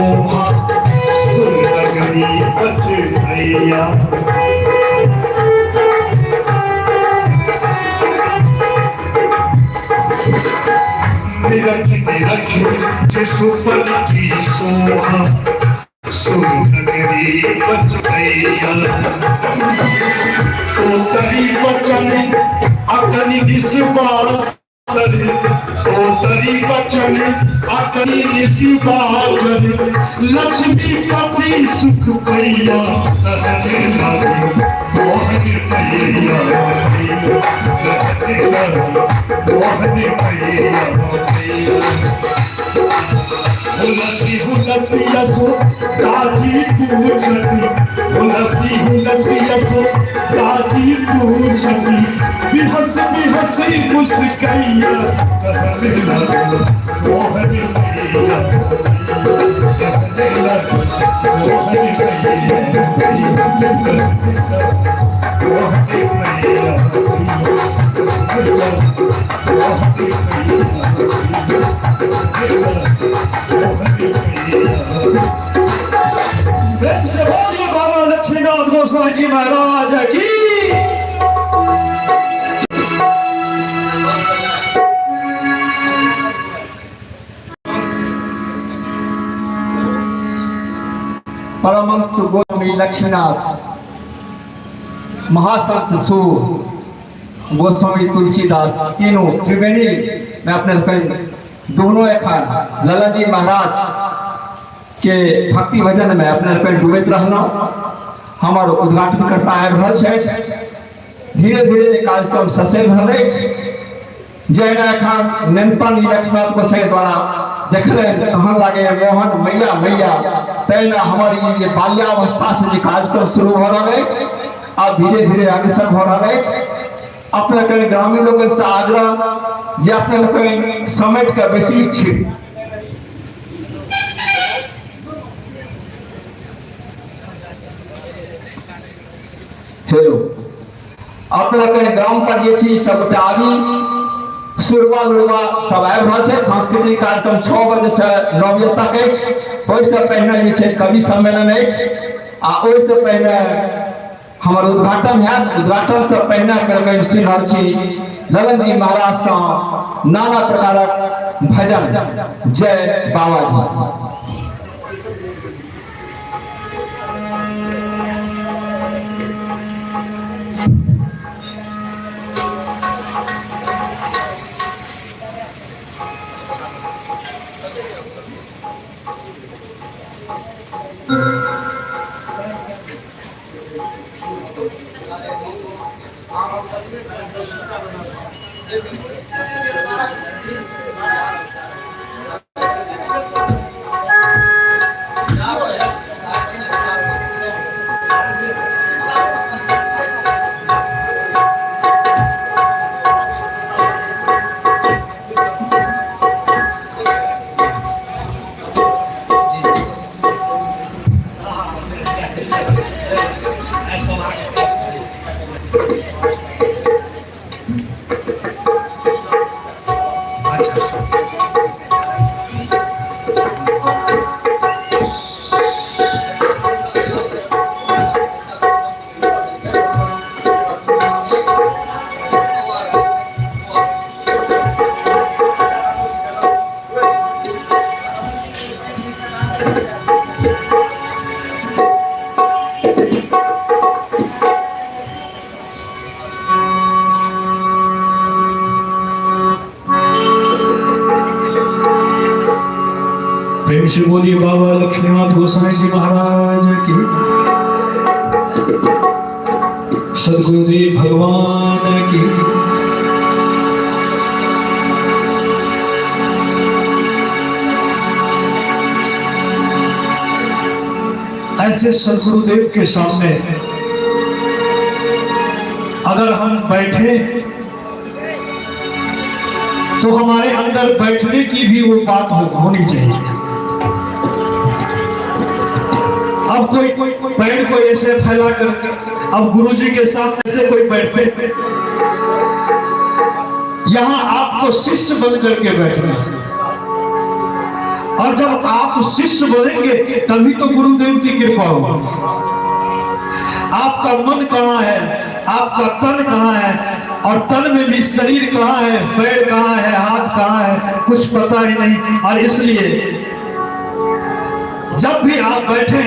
सोहा सुंदरी बचैया निरख सुपन की सोहा सुंदरी बचैया तो तरी बचन अकनी विश्वास तो तरी बचन अकनी विश्वास लक्ष्मी पति सुख पैया कहने लगे मोहन पैया मोहन पैया हुलसी हुलसी यसो दादी पूछती हुलसी हुलसी यसो दादी पूछती बिहस बिहस मुस्कैया कहने लगे मोहन पैया कहने लगे मोहन पैया मोहन पैया से बोलिए बाबा लक्ष्मीनाथ गोसाई जी महाराज की। परमहंस गोस्वामी लक्ष्मीनाथ महासंत सूर गोस्वामी तुलसीदास तीनों त्रिवेणी में अपने दोनों एखन ललन जी महाराज के भक्ति भजन में अपने डूबैत रहना हमार उद्घाटन करता आबि रहल छै। धीरे धीरे कार्यक्रम ससैर रहल अछि जेना एखन नेनपन लक्ष्मीनाथ गोसाई द्वारा देखले कहन लागे मोहन मैया मैया तैना हमारी ये बाल्यावस्था से जो कार्यक्रम शुरू हो रहा है अब धीरे धीरे अग्रसर हो रहा है। अपने कई ग्रामीण लोगों से आग्रह जे अपने लोग समेट कर बेसी छी हेलो अपने कई गांव पर ये छी सब आबी सुरवा लुरवा सब आबि रहल छै। सांस्कृतिक कार्यक्रम 6 बजे से 9 बजे तक अछि। ओहि से पहिने जे छै कवि सम्मेलन अछि आ ओहि से पहिने हमर उद्घाटन हैत। उद्घाटन से पहिने कहि रहल छी ललन जी महाराज से नाना प्रकारक भजन जय बाबा जी। प्रेम से बोलिए बाबा लक्ष्मीनाथ गोसाई जी महाराज की। सदगुरुदेव भगवान की। ऐसे सदगुरुदेव के सामने अगर हम बैठे तो हमारे अंदर बैठने की भी वो बात होनी चाहिए। अब कोई पैर को ऐसे फैला करके अब गुरुजी के साथ ऐसे कोई बैठते, यहाँ आपको शिष्य बन करके बैठना है। और जब आप शिष्य बनेंगे तभी तो गुरुदेव की कृपा होगी। आपका मन कहाँ है, आपका तन कहाँ है, और तन में भी शरीर कहाँ है, पैर कहाँ है, हाथ कहाँ है, कुछ पता ही नहीं। और इसलिए जब भी आप बैठे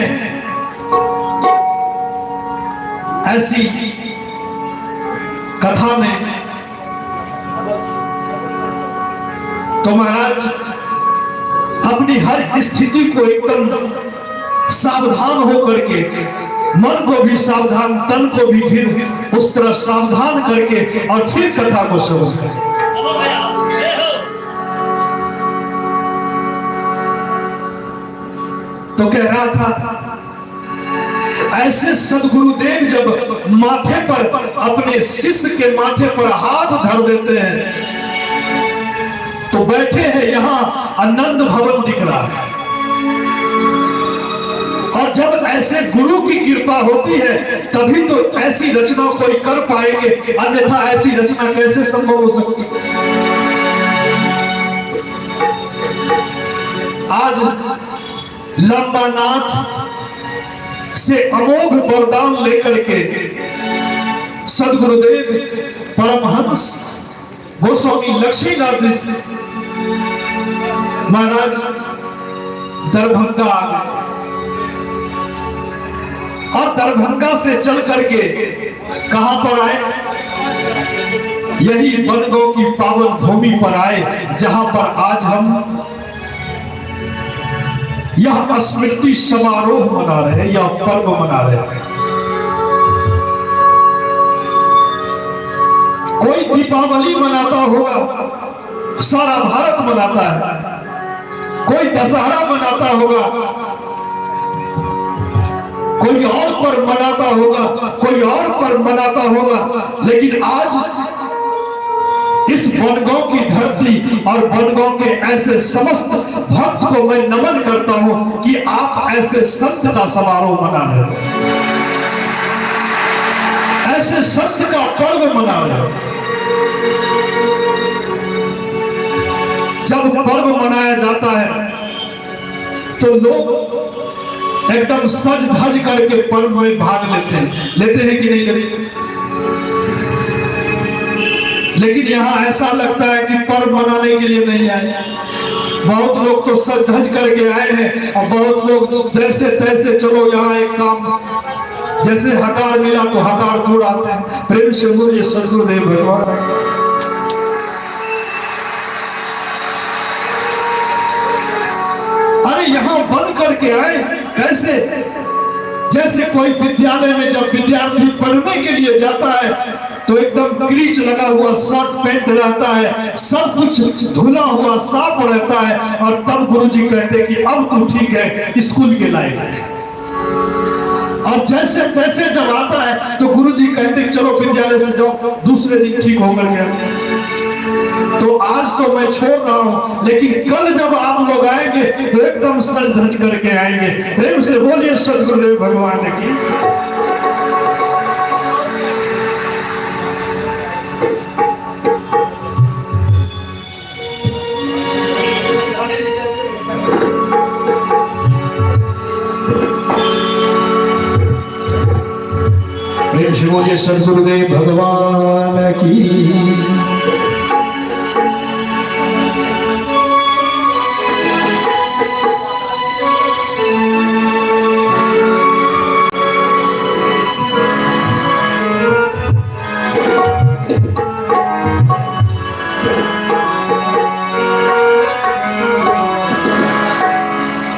ऐसी कथा में तो महाराज अपनी हर स्थिति को एकदम सावधान होकर के, मन को भी सावधान, तन को भी फिर उस तरह सावधान करके और फिर कथा को शुरू करें। तो कह रहा था ऐसे सदगुरुदेव जब माथे पर, अपने शिष्य के माथे पर हाथ धर देते हैं तो बैठे हैं यहां आनंद भवन दिख रहा है। और जब ऐसे गुरु की कृपा होती है तभी तो ऐसी रचना कोई कर पाएंगे, अन्यथा ऐसी रचना कैसे संभव हो सकती। आज लंबानाथ से अमोघ वरदान लेकर के सदगुरुदेव परमहंस गोस्वामी लक्ष्मीनाथ महाराज दरभंगा आ गए और दरभंगा से चल करके कहां पर आए, यही बनगो की पावन भूमि पर आए जहां पर आज हम यह स्मृति समारोह मना रहे हैं, यह पर्व मना रहे हैं। कोई दीपावली मनाता होगा, सारा भारत मनाता है, कोई दशहरा मनाता होगा, कोई और पर्व मनाता होगा, कोई और पर्व मनाता होगा, लेकिन आज इस बनगांव की धरती और बनगांव के ऐसे समस्त भक्त को मैं नमन करता हूं कि आप ऐसे संत का समारोह मना रहे हो, ऐसे संत का पर्व मना रहे हो। जब पर्व मनाया जाता है तो लोग एकदम सज धज करके पर्व में भाग लेते हैं कि नहीं लेते। लेकिन यहाँ ऐसा लगता है कि पर्व मनाने के लिए नहीं आए। बहुत लोग तो सज धज करके आए हैं और बहुत लोग जैसे तैसे चलो यहाँ एक काम, जैसे हकार मिला तो हकार दूर आते हैं। प्रेम से बोलिए सदगुरुदेव भगवान। अरे यहाँ बन करके आए कैसे, जैसे कोई विद्यालय में जब विद्यार्थी पढ़ने के लिए जाता है तो एकदम क्रीच लगा हुआ शर्ट पैंट रहता है, सब कुछ धुला हुआ साफ रहता है, और तब गुरुजी कहते कि अब तू ठीक है, स्कूल के लायक है। और जैसे तैसे जब आता है तो गुरुजी कहते चलो विद्यालय से जाओ, दूसरे दिन ठीक होकर गया। तो आज तो मैं छोड़ रहा हूं, लेकिन कल जब आप लोग आएंगे तो एकदम सज धज करके आएंगे। प्रेम से बोलिए सदगुरुदेव भगवान की। प्रेम से बोलिए सदगुरुदेव भगवान की।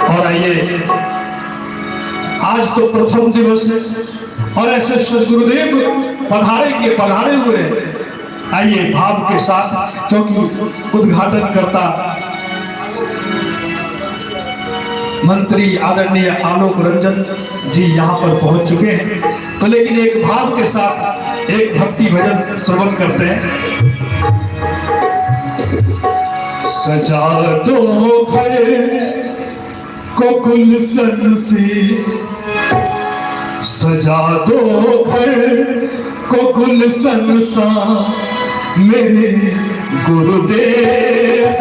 और आइए, आज तो प्रथम दिवस है और ऐसे सदगुरुदेव पधारे हुए। आइए भाव के साथ, क्योंकि उद्घाटन करता मंत्री आदरणीय आलोक रंजन जी यहाँ पर पहुंच चुके हैं, तो लेकिन एक भाव के साथ एक भक्ति भजन श्रवण करते हैं। सजा दो घर को गुलशन से, सजा दो घर को गुलशन सा, मेरे गुरुदेव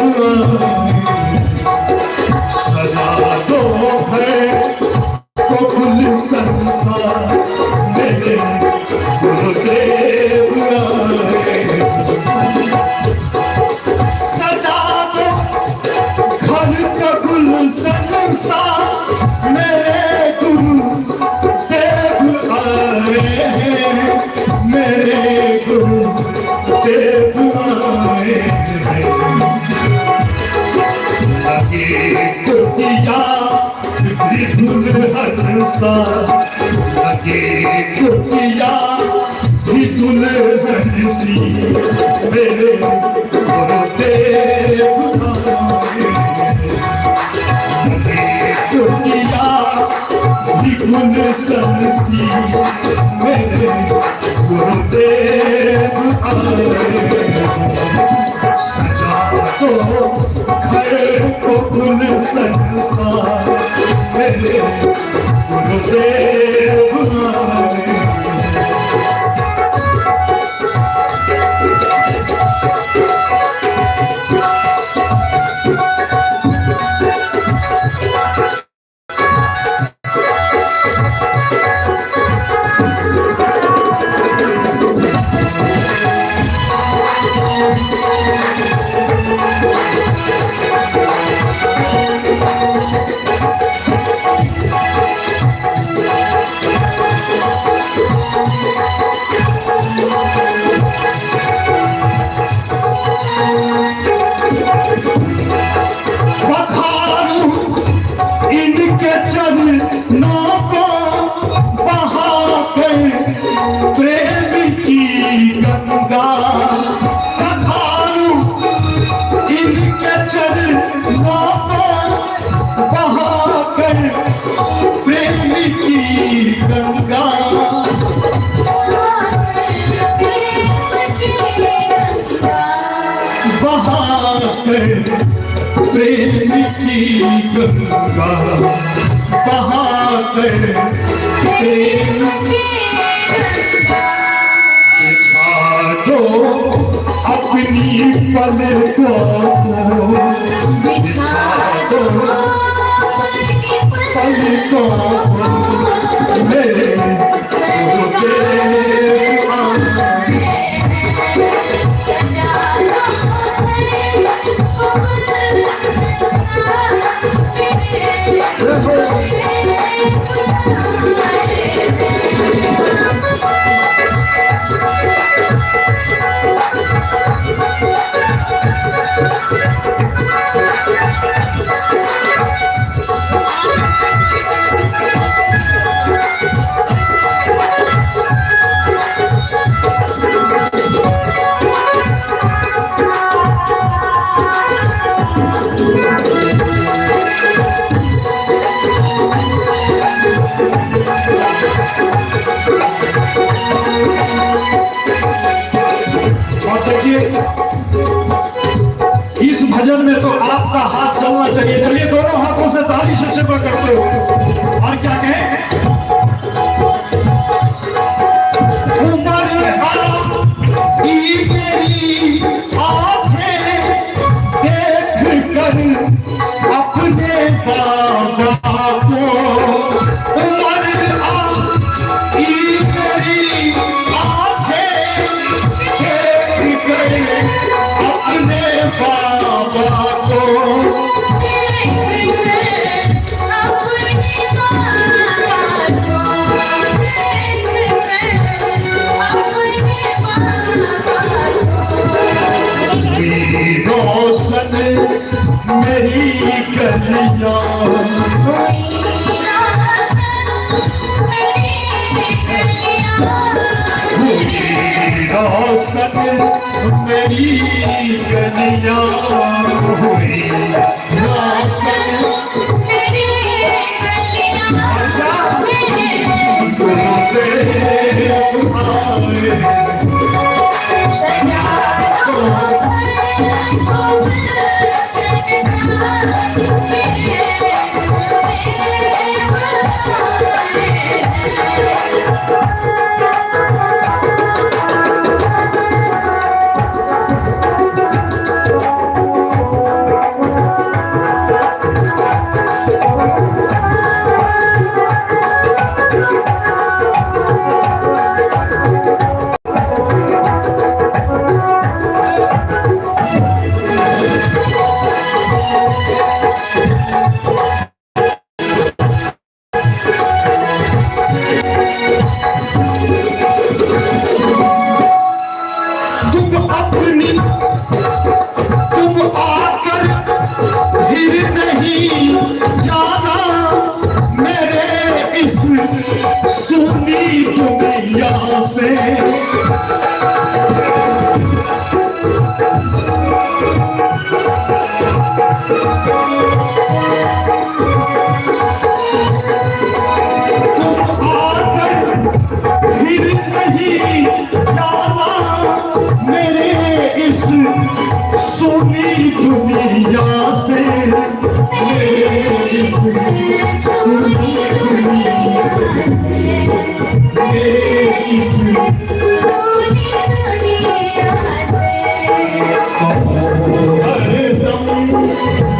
सा मेरे गुरु देव आए हैं, मेरे गुरु देव आए हैं। लगे कुटिया दुल्हन सा, लगे कुटिया दुल्हन सी, मेरे गुरुदेव आए हैं। लगे कुटिया गुलशन सी, मेरे गुरुदेव आए हैं। सजा दो घर को गुलशन सा, मेरे गुरुदेव आए हैं। प्रेम की गंगा बहाकर, प्रेम बिछा दो अपनी पलकों को, बिछा दो पलकों को, मेरे गुरुदेव आए इस भजन में तो आपका हाथ चलना चाहिए। चलिए दोनों हाथों से ताली से चिपका करते हो और क्या कहें, उम्र आई मेरी आंखें देख कर अपने बाबा को, उम्र आई मेरी आंखें देख कर अपने बाबा को, रोशन मेरी गलियां, रोशन मेरी गलियां, रोशन गुरुदेव आए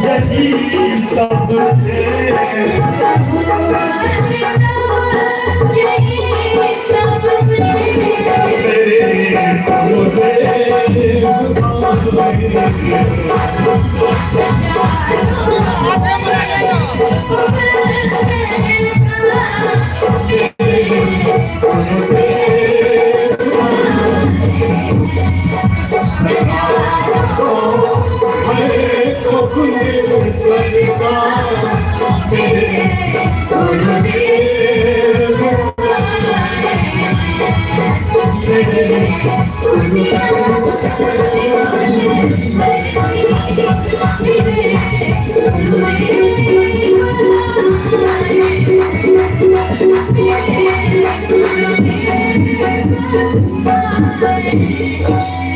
यही सबसे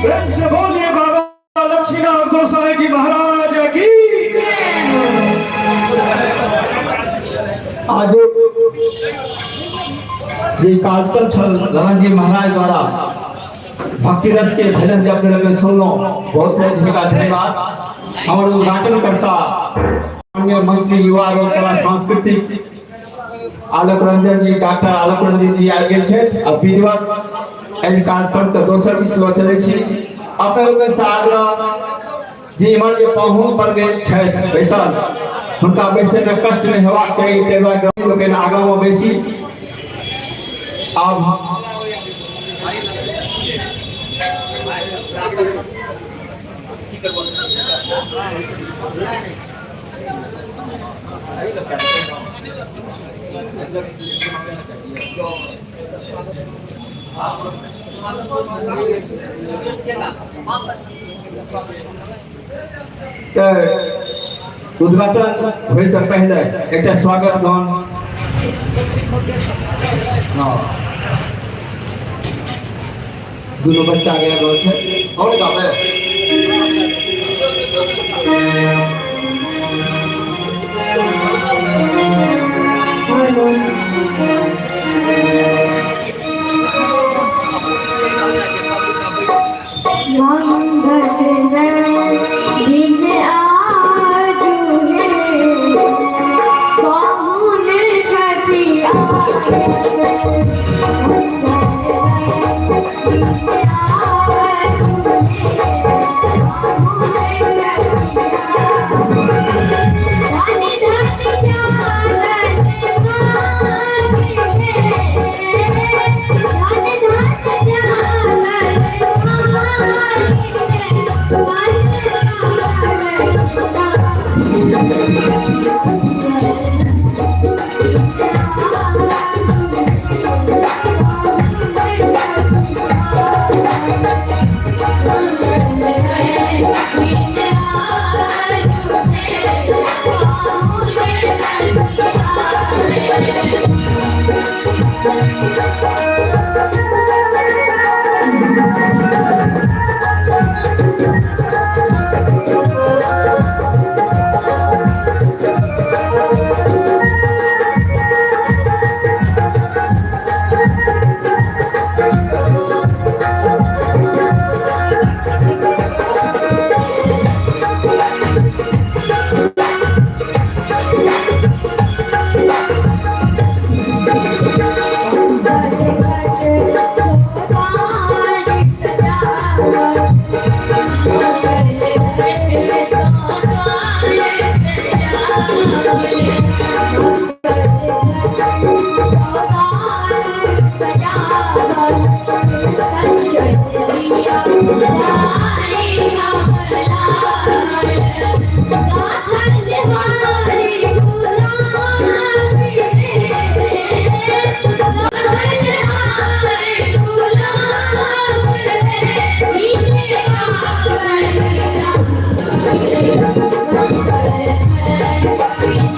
प्रेम से बोलिए बाबा लक्ष्मीनाथ गोसाई जी महाराज की। आज ये कार्यक्रम छल ललन जी महाराज द्वारा भक्ति रस के भजन जब लगे सुनो, बहुत बहुत का धन्यवाद। हमारे उद्घाटन करता माननीय मंत्री युवा और कला सांस्कृतिक आलोक रंजन जी, डॉक्टर आलोक रंजन जी आ गए छे। अब विधिवत एज कार्यक्रम के दोसर दिस लो चले छी। अपने लोग से आग्रह जे इमर के पहुंच पर गए छे बैसल, उनका बैसे में कष्ट नहीं होगा चाहिए, ते दुआरे लोग के आगा में बैसी। अब उद्घाटन होय से पहले एक स्वागत गान दोनों बच्चा गया रोज है और गावे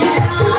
Yeah.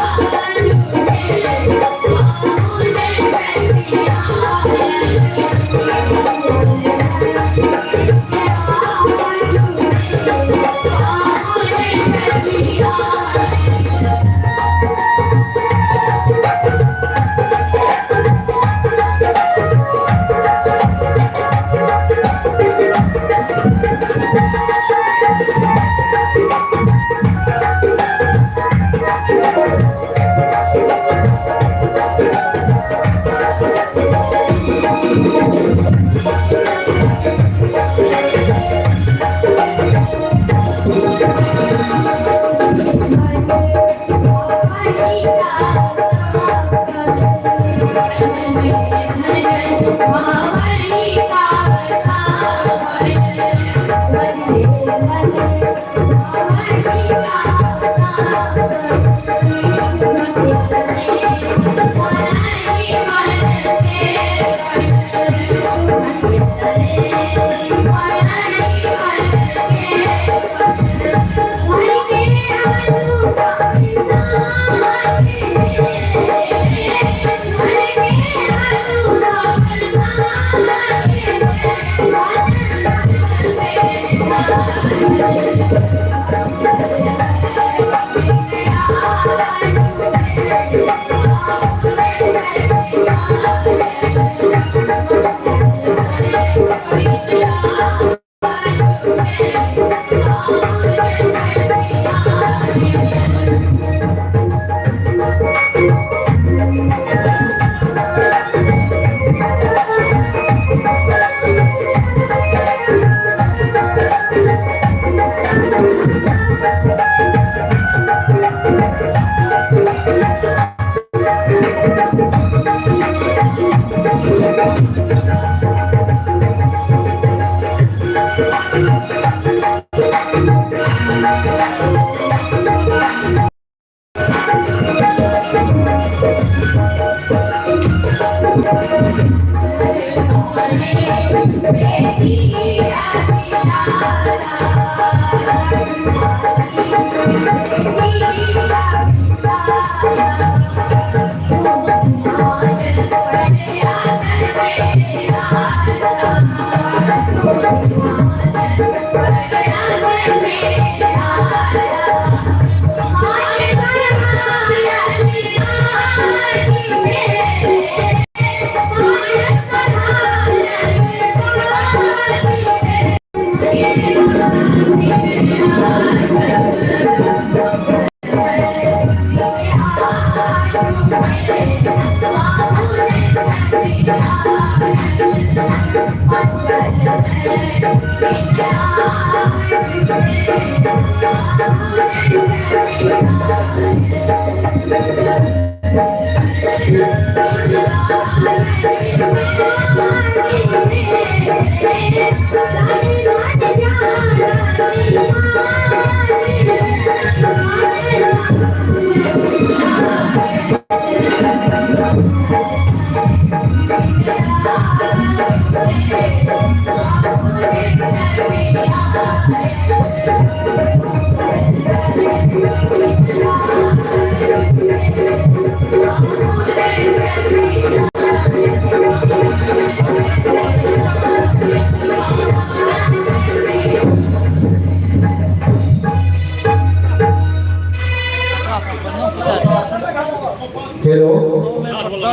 हेलो,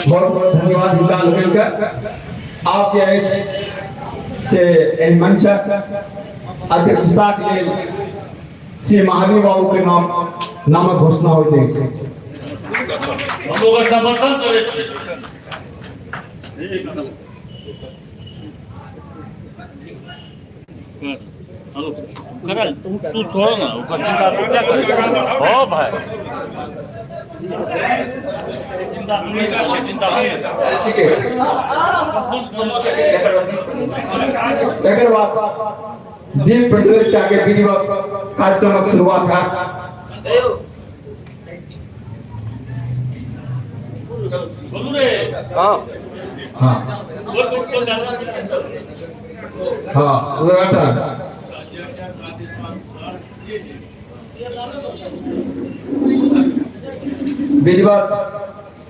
बहुत बहुत धन्यवाद विकास लोकल का आपके आयोजन से मंच अध्यक्षता के लिए श्री महावीर बाबू के नामक घोषणा होती है। हम लोग समर्थन करे थे। हेलो, करा तू छोड़ ना, उसका चिंता तो क्या करेगा? ओ भाई चिंता नहीं ठीक है। दीप प्रतियोगिता के विधिवत कार्यक्रम की शुरुआत है। बोलू रे। हाँ हाँ उद्घाटन विधिवत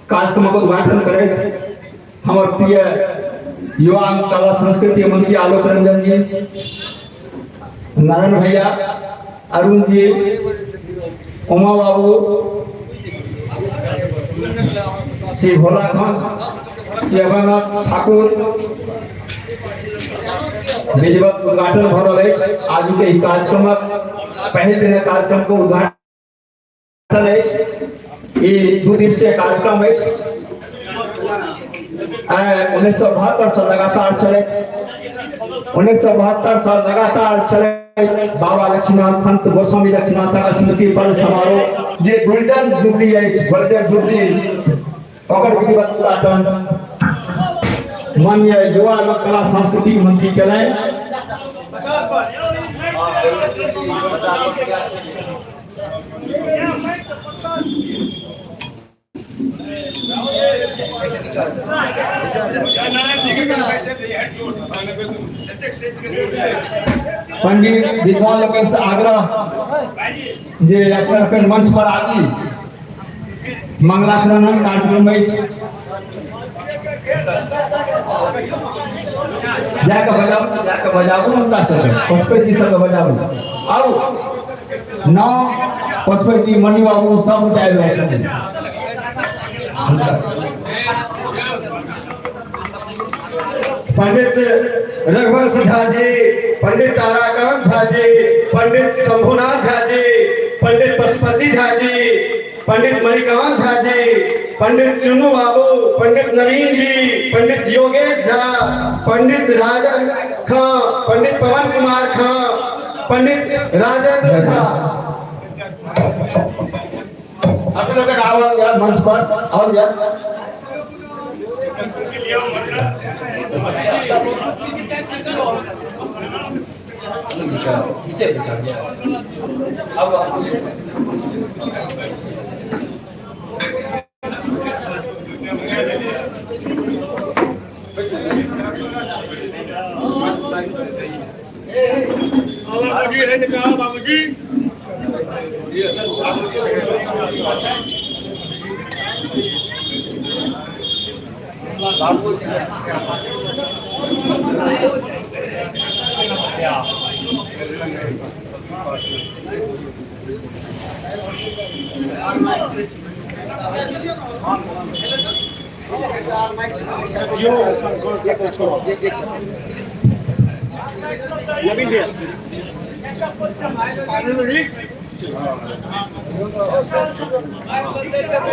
कार्यक्रम को उद्घाटन करे हमारे प्रिय युवा कला संस्कृति मंत्री आलोक रंजन जी, नारायण भैया, अरुण जी, उमा बाबू, श्री भोला खान, श्री अभयनाथ ठाकुर विधिवत उद्घाटन भ रहा है। आज के कार्यक्रम पहले दिन कार्यक्रम को उद्घाटन है। ये 2 दिवसीय कार्यक्रम है। 1972 से लगातार चले 1972 से लगातार चले बाबा लक्ष्मीनाथ संत गोस्वामी लक्ष्मीनाथ स्मृति पर्व समारोह जे गोल्डन जुबली है, गोल्डन जुबली ओकर विधिवत उद्घाटन माननीय युवा लोक कला सांस्कृतिक मंत्री केलनि। पंडित विद्वान लोगन से आग्रह जे अपन मंच पर आबी मंगलाचरण कार्यक्रम जाके बजाबू हमरा सबके पशुपति जी सबके बजाबू आउ नौ पशुपति जी मणि बाबू सब आबि रहल छथिन। पंडित रघुवंश झा जी, पंडित ताराकांत झा जी, पंडित शंभुनाथ झा जी, पंडित पशुपति झा जी, पंडित मणिकांत झा जी, पंडित चुनू बाबू, पंडित नवीन जी, पंडित योगेश झा, पंडित राजन खां, पंडित पवन कुमार खां, पंडित राजेंद्र झा। आप लोग का आवाज यार मंच पर और यार पीछे बाबूजी है कहा बाबूजी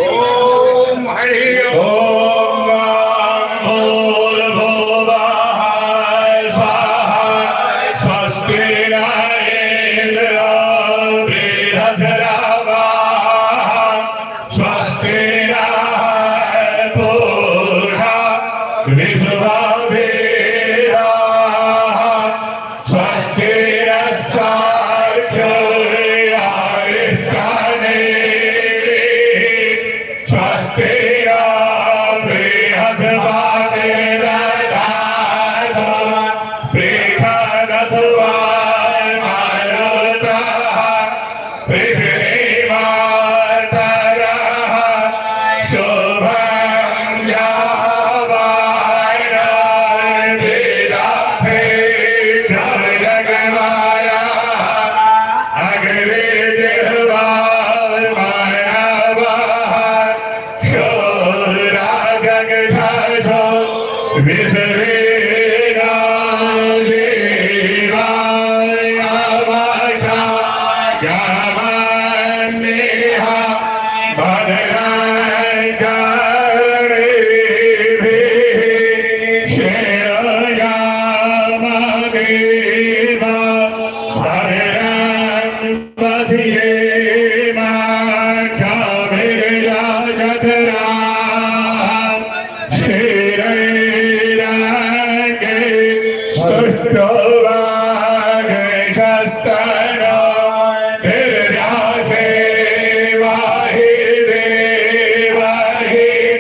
ओम हरि ओम भूल भुवः स्वाहा स्वस्ति न इंद्रो बृहस्पतिर्देवः स्वस्ति नः पूषा विश्ववेदाः स्वस्ति नस्तार्क्ष्यो He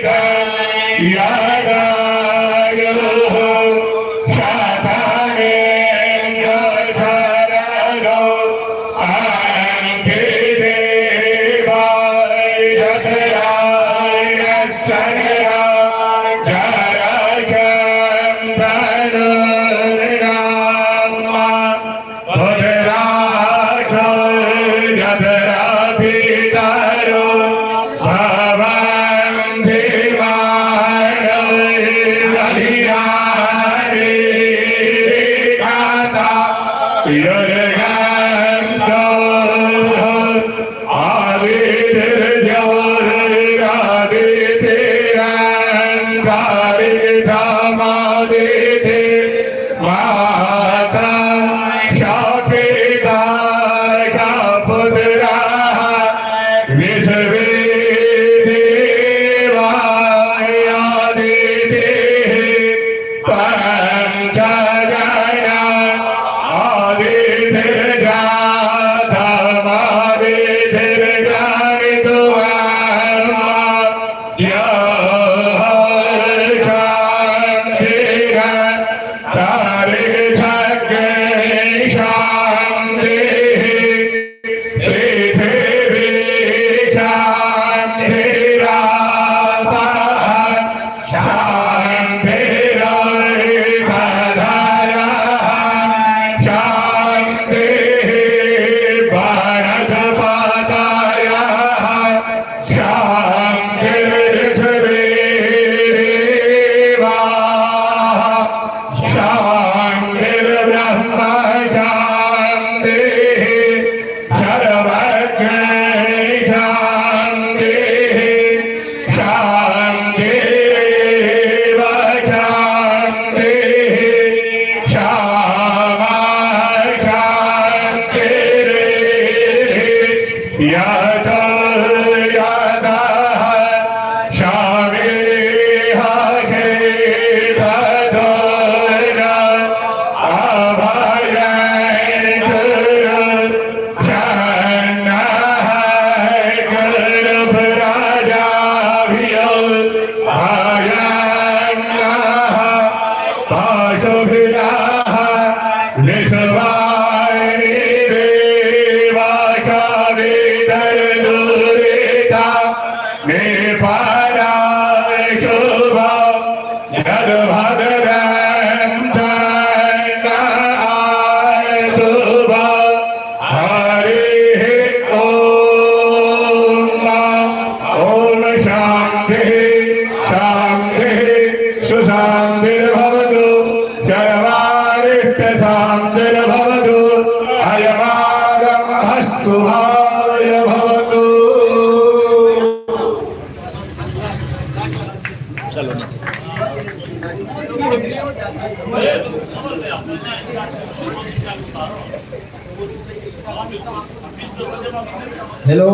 हेलो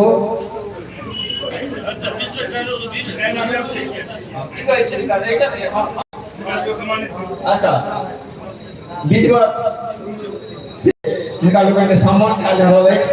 अच्छा विधिवत निकाल के सम्मान कयल जा रहल अछि।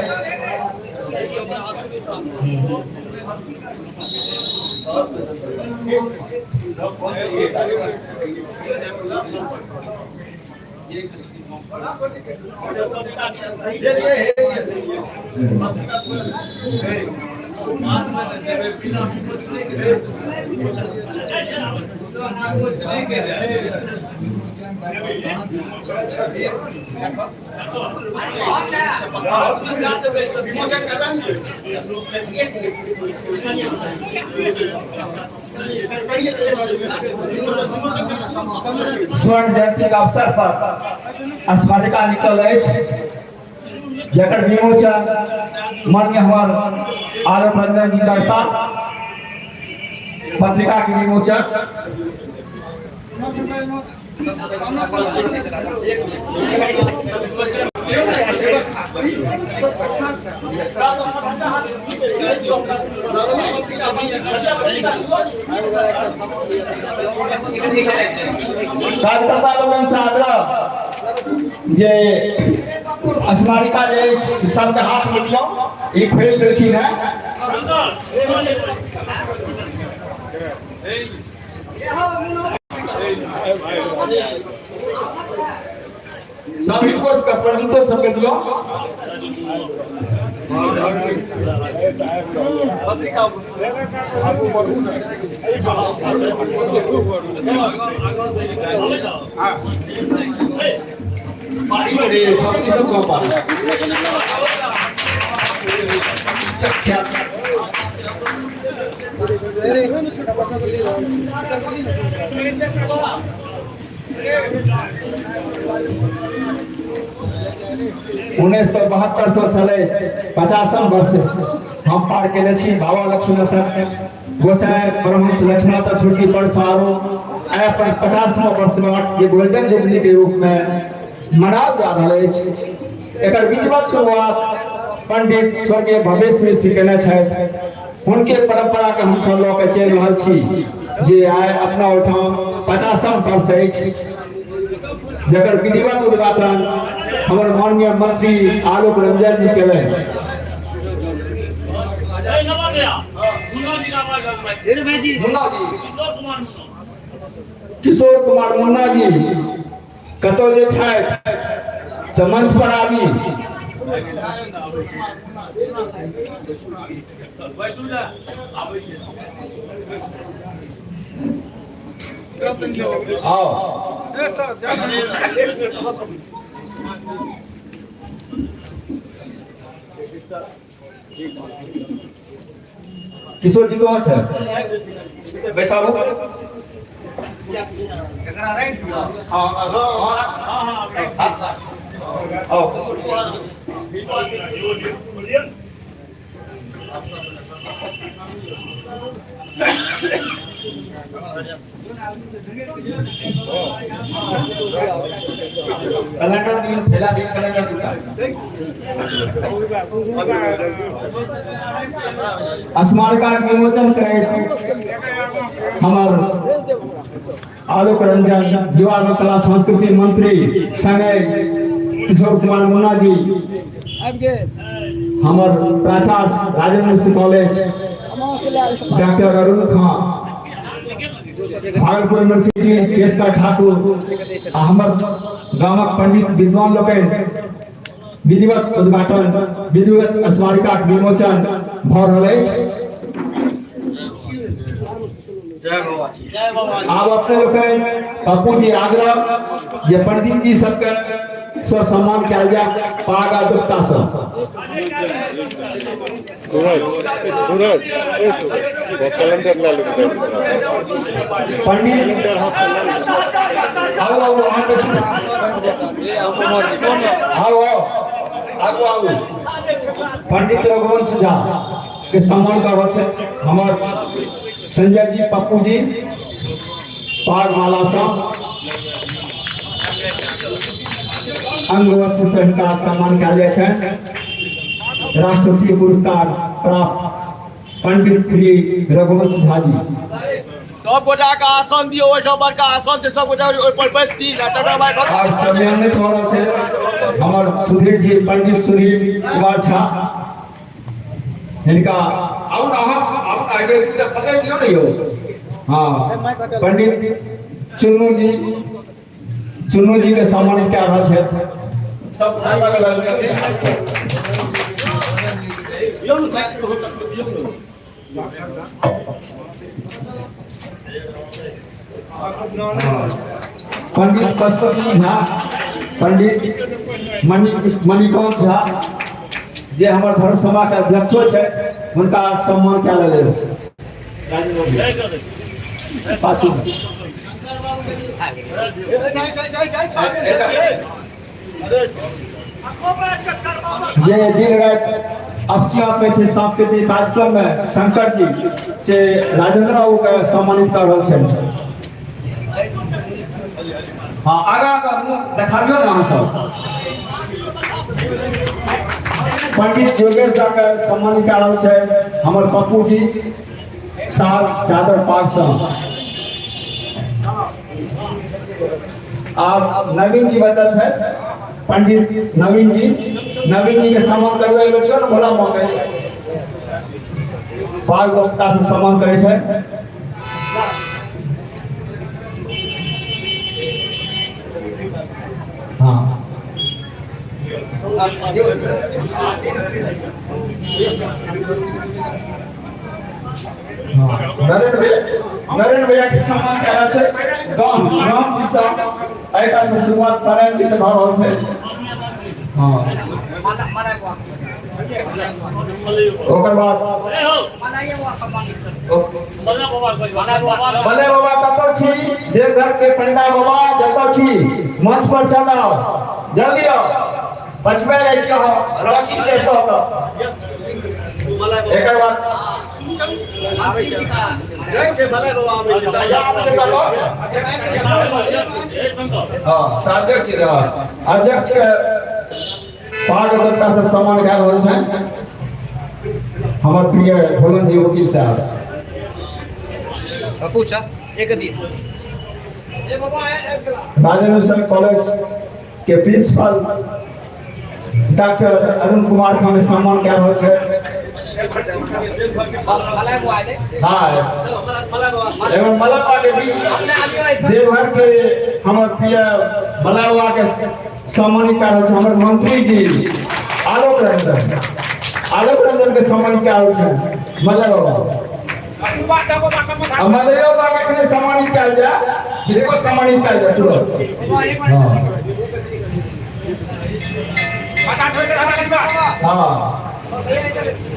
स्वर्ण जयंती के अवसर पर स्मारिका निकल अछि, जकर विमोचन माननीय हमार आलोक रंजन जी करता। पत्रिका के विमोचन कार्यकर्ता लोगन से आग्रह जे स्मारिका जे सबके हाथ में दियो, ई खोल देलखिन है। सभी को प्रणीतो सबके दियो। उन्नीस सौ 72 चले 50 वर्ष हम पार केले छी। बाबा लक्ष्मीनाथ गोसाई परमहंस लक्ष्मीनाथ स्मृति पर समारोह आय पर 50वां वर्षगांठ ये गोल्डन जुबली के रूप में मनाओल जा रहल अछि। एकर विधिवत शुरुआत पंडित स्वर्गीय भवेश मिश्र केने छथि। उनके परंपरा के हम सब लोग चल रहल छी जे आय अपना ओठाम 50वां वर्ष अछि, जकर विधिवत उद्घाटन हमारे माननीय मंत्री आलोक रंजन जी केले। किशोर कुमार मुन्ना जी कतौ जे छथि तऽ मंच पर आबी। किशोर जी कौन है? बैसाबो। कैलेंडर दिन पहला दिन कैलेंडर स्मारिका विमोचन करे हमार आलोक रंजन युवा एवं कला संस्कृति मंत्री संजय किशोर कुमार मुन्ना जी, हमार प्राचार्य Rajendra Mishra college doctor Arun Khan, Bhagalpur university Keskar Thakur, हमार गांवक पंडित विद्वान लोग विधिवत उद्घाटन विधिवत स्मारिका विमोचन भ रहल अछि। आप अपने लोग पप्पू जी आग्रह ये पंडित जी सबके स्व सम्मान किया गया पागा दुखता सब पंडित आओ पंडित रघुवंश झा के सम्मान का वचन हमारे संजय जी पप्पू जी पाग माला सा अंगवस्त्र सहित का सम्मान किया जाए है राष्ट्रपति पुरस्कार प्राप्त पंडित श्री रघुवंश झा जी सब गोटा का आसन दियो ओइ सब बड़का आसन से सब गोटा ओइ पर बैठती भाई और सम्मानित हो रहा है हमार सुधीर जी पंडित सुधीर कुमार झा इनका अब आगे पता क्यों नहीं हो हाँ पंडित चुन्नू जी के सम्मान क्या रहा है सब अलग अलग पंडित पशुपति झा पंडित मणिकांत झा जे हमारे धर्म सभा के अध्यक्षो है उनका सम्मान क्या लगे पाछू जे दिन रात अफसिया पे छे सांस्कृतिक कार्यक्रम में शंकर जी से राजेंद्र बाबू के सम्मानित कर रहल छे हाँ आगा देखाबियो ना सब पंडित जोगेश झा के सम्मानित कर रहल छे हमर पप्पू जी साहब चादर पाग सा आप नवीन जी बचल है पंडित नवीन जी के सम्मान करवे लोग ना भला मौके पाग लोकता से सम्मान करे छे हाँ नरेंद्र भैया के सम्मान करा छे गांव दिशा एका से शुरुआत परायण की सभा हो छे हां ओकर बाद भले बाबा कत छी देवघर के पंडा बाबा जत छी मंच पर चलाओ जल्दी आओ पछबे जाइ छी रांची से तो एकर बाद जय जय भले बाबा आबै छी हां अध्यक्ष के पागवता से सम्मान कए रहल छै हमर प्रिय भोलन जी वकील साहब पूछा एक दिन राजेंद्र कॉलेज के प्रिंसिपल डॉक्टर अरुण कुमार के हमें सम्मान कए रहल छै एवं मलबा के बीच देवघर के हमर प्रिय मलबा के सम्मानित कर रहल छै हमर मंत्री जी आलोक रंजन के सम्मानित कर रहल छै मलबा मलबा के सम्मानित कयल जाय बिल्कुल सम्मानित कयल जाय तुरंत हां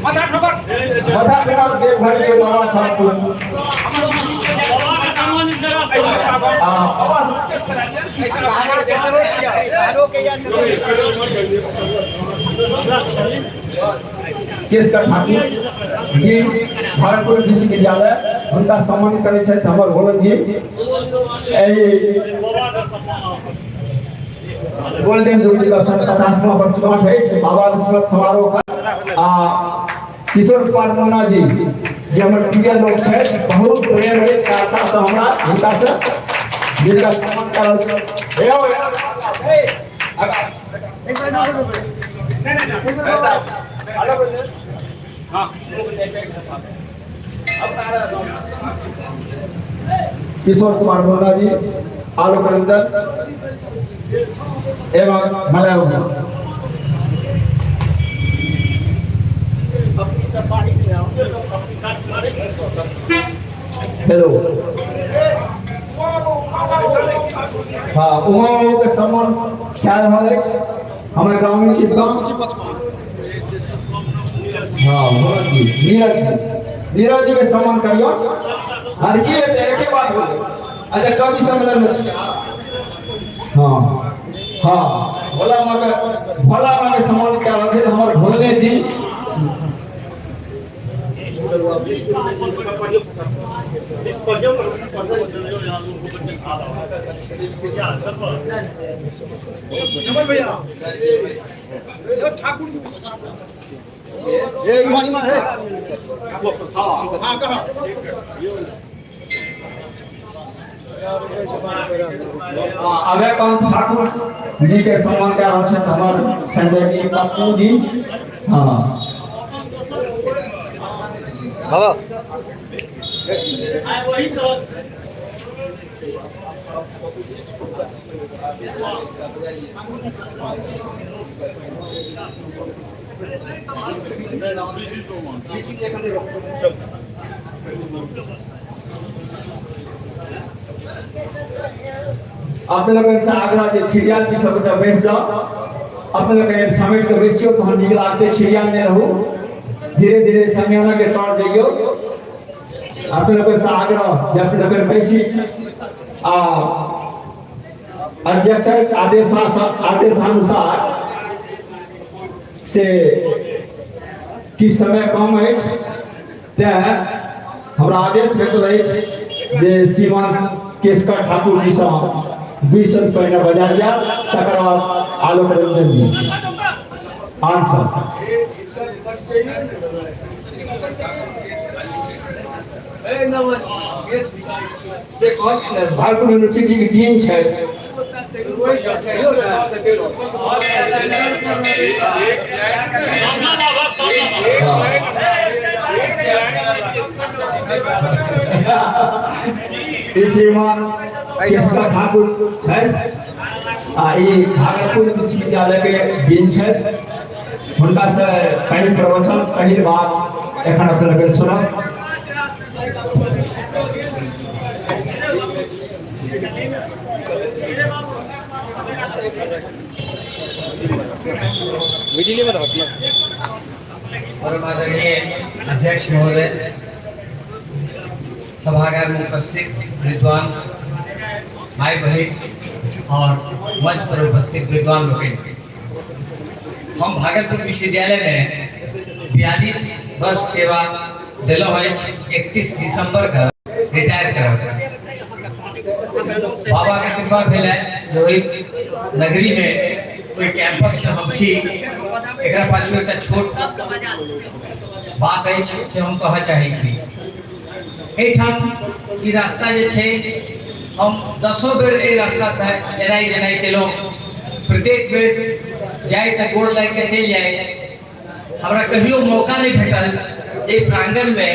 मथा ठोकर देवघर के बाबा साहब सम्मानित करवा केस का ठाकुर जी भागलपुर विश्वविद्यालय उनका सम्मान करे छे हमर भोलन जी गोल्डन जुबली का 50वां वर्षगांठ है बाबा स्मृति समारोह का किशोर कुमार मुन्ना जी जे हमर प्रिय लोग छै बहुत प्रेम है आशा से हमरा हुनका से जिनका सम्मान करल छै किशोर कुमार मुन्ना जी आलोक रंजन एवं मलयालम हेलो हाँ उहाँ के सम्मान क्या रहल अछि हमर ग्रामीण किसान हाँ नीरज जी के सम्मान करियो हर की एके बात बोले अच्छा कवि सम्मेलन में हाँ हाँ भोला माँ के सम्मान क्या रहल छै हमर भोले जी अभयकांत ठाकुर जी के सम्मान क्या रहल छै हमर संजय जी पप्पू जी हाँ बाबा अपने लोग से आगरा के छिड़िया छी सब से बैठ जाओ अपने लोग समेट के बैसियो तो हम निकल आते छिड़िया में रहो धीरे धीरे संज्ञान के तौर दियो अपने लोग से आग्रह जब लोग बैसी अध्यक्ष आदेशानुसार से किस समय कम है हमरा आदेश भेटल अछि जे श्रीमान केशकर ठाकुर जी से 200 रुपया बजा दिया तकर बाद आलोक रंजन जी आंसर से भागलपुर यूनिवर्सिटी के डीन छै श्रीमान केशकर ठाकुर छै ई भागलपुर विश्वविद्यालय के डीन छै हुनका से पहिल प्रवचन पहिल बात एखन अपने लोग सुनब परम आदरणीय अध्यक्ष महोदय, सभागार में उपस्थित विद्वान भाई बहन और मंच पर उपस्थित विद्वान लोग, हम भागलपुर विश्वविद्यालय में 42 वर्ष सेवा दिलो है। 31 दिसंबर का रिटायर कर बाबा के कृपा भेल जो नगरी में कोई कैंपस में हम छी एकरा पाछू एकटा छोट बात अछि से हम कह चाहै छी। एठाम ई रास्ता जे छै हम 10 बेर ए रास्ता से एनाई जेनाई केलहुँ, प्रत्येक बेर जाए त गोड़ लाग के चलि जाए, हमरा कहियो मौका नहीं भेटल ए प्रांगण में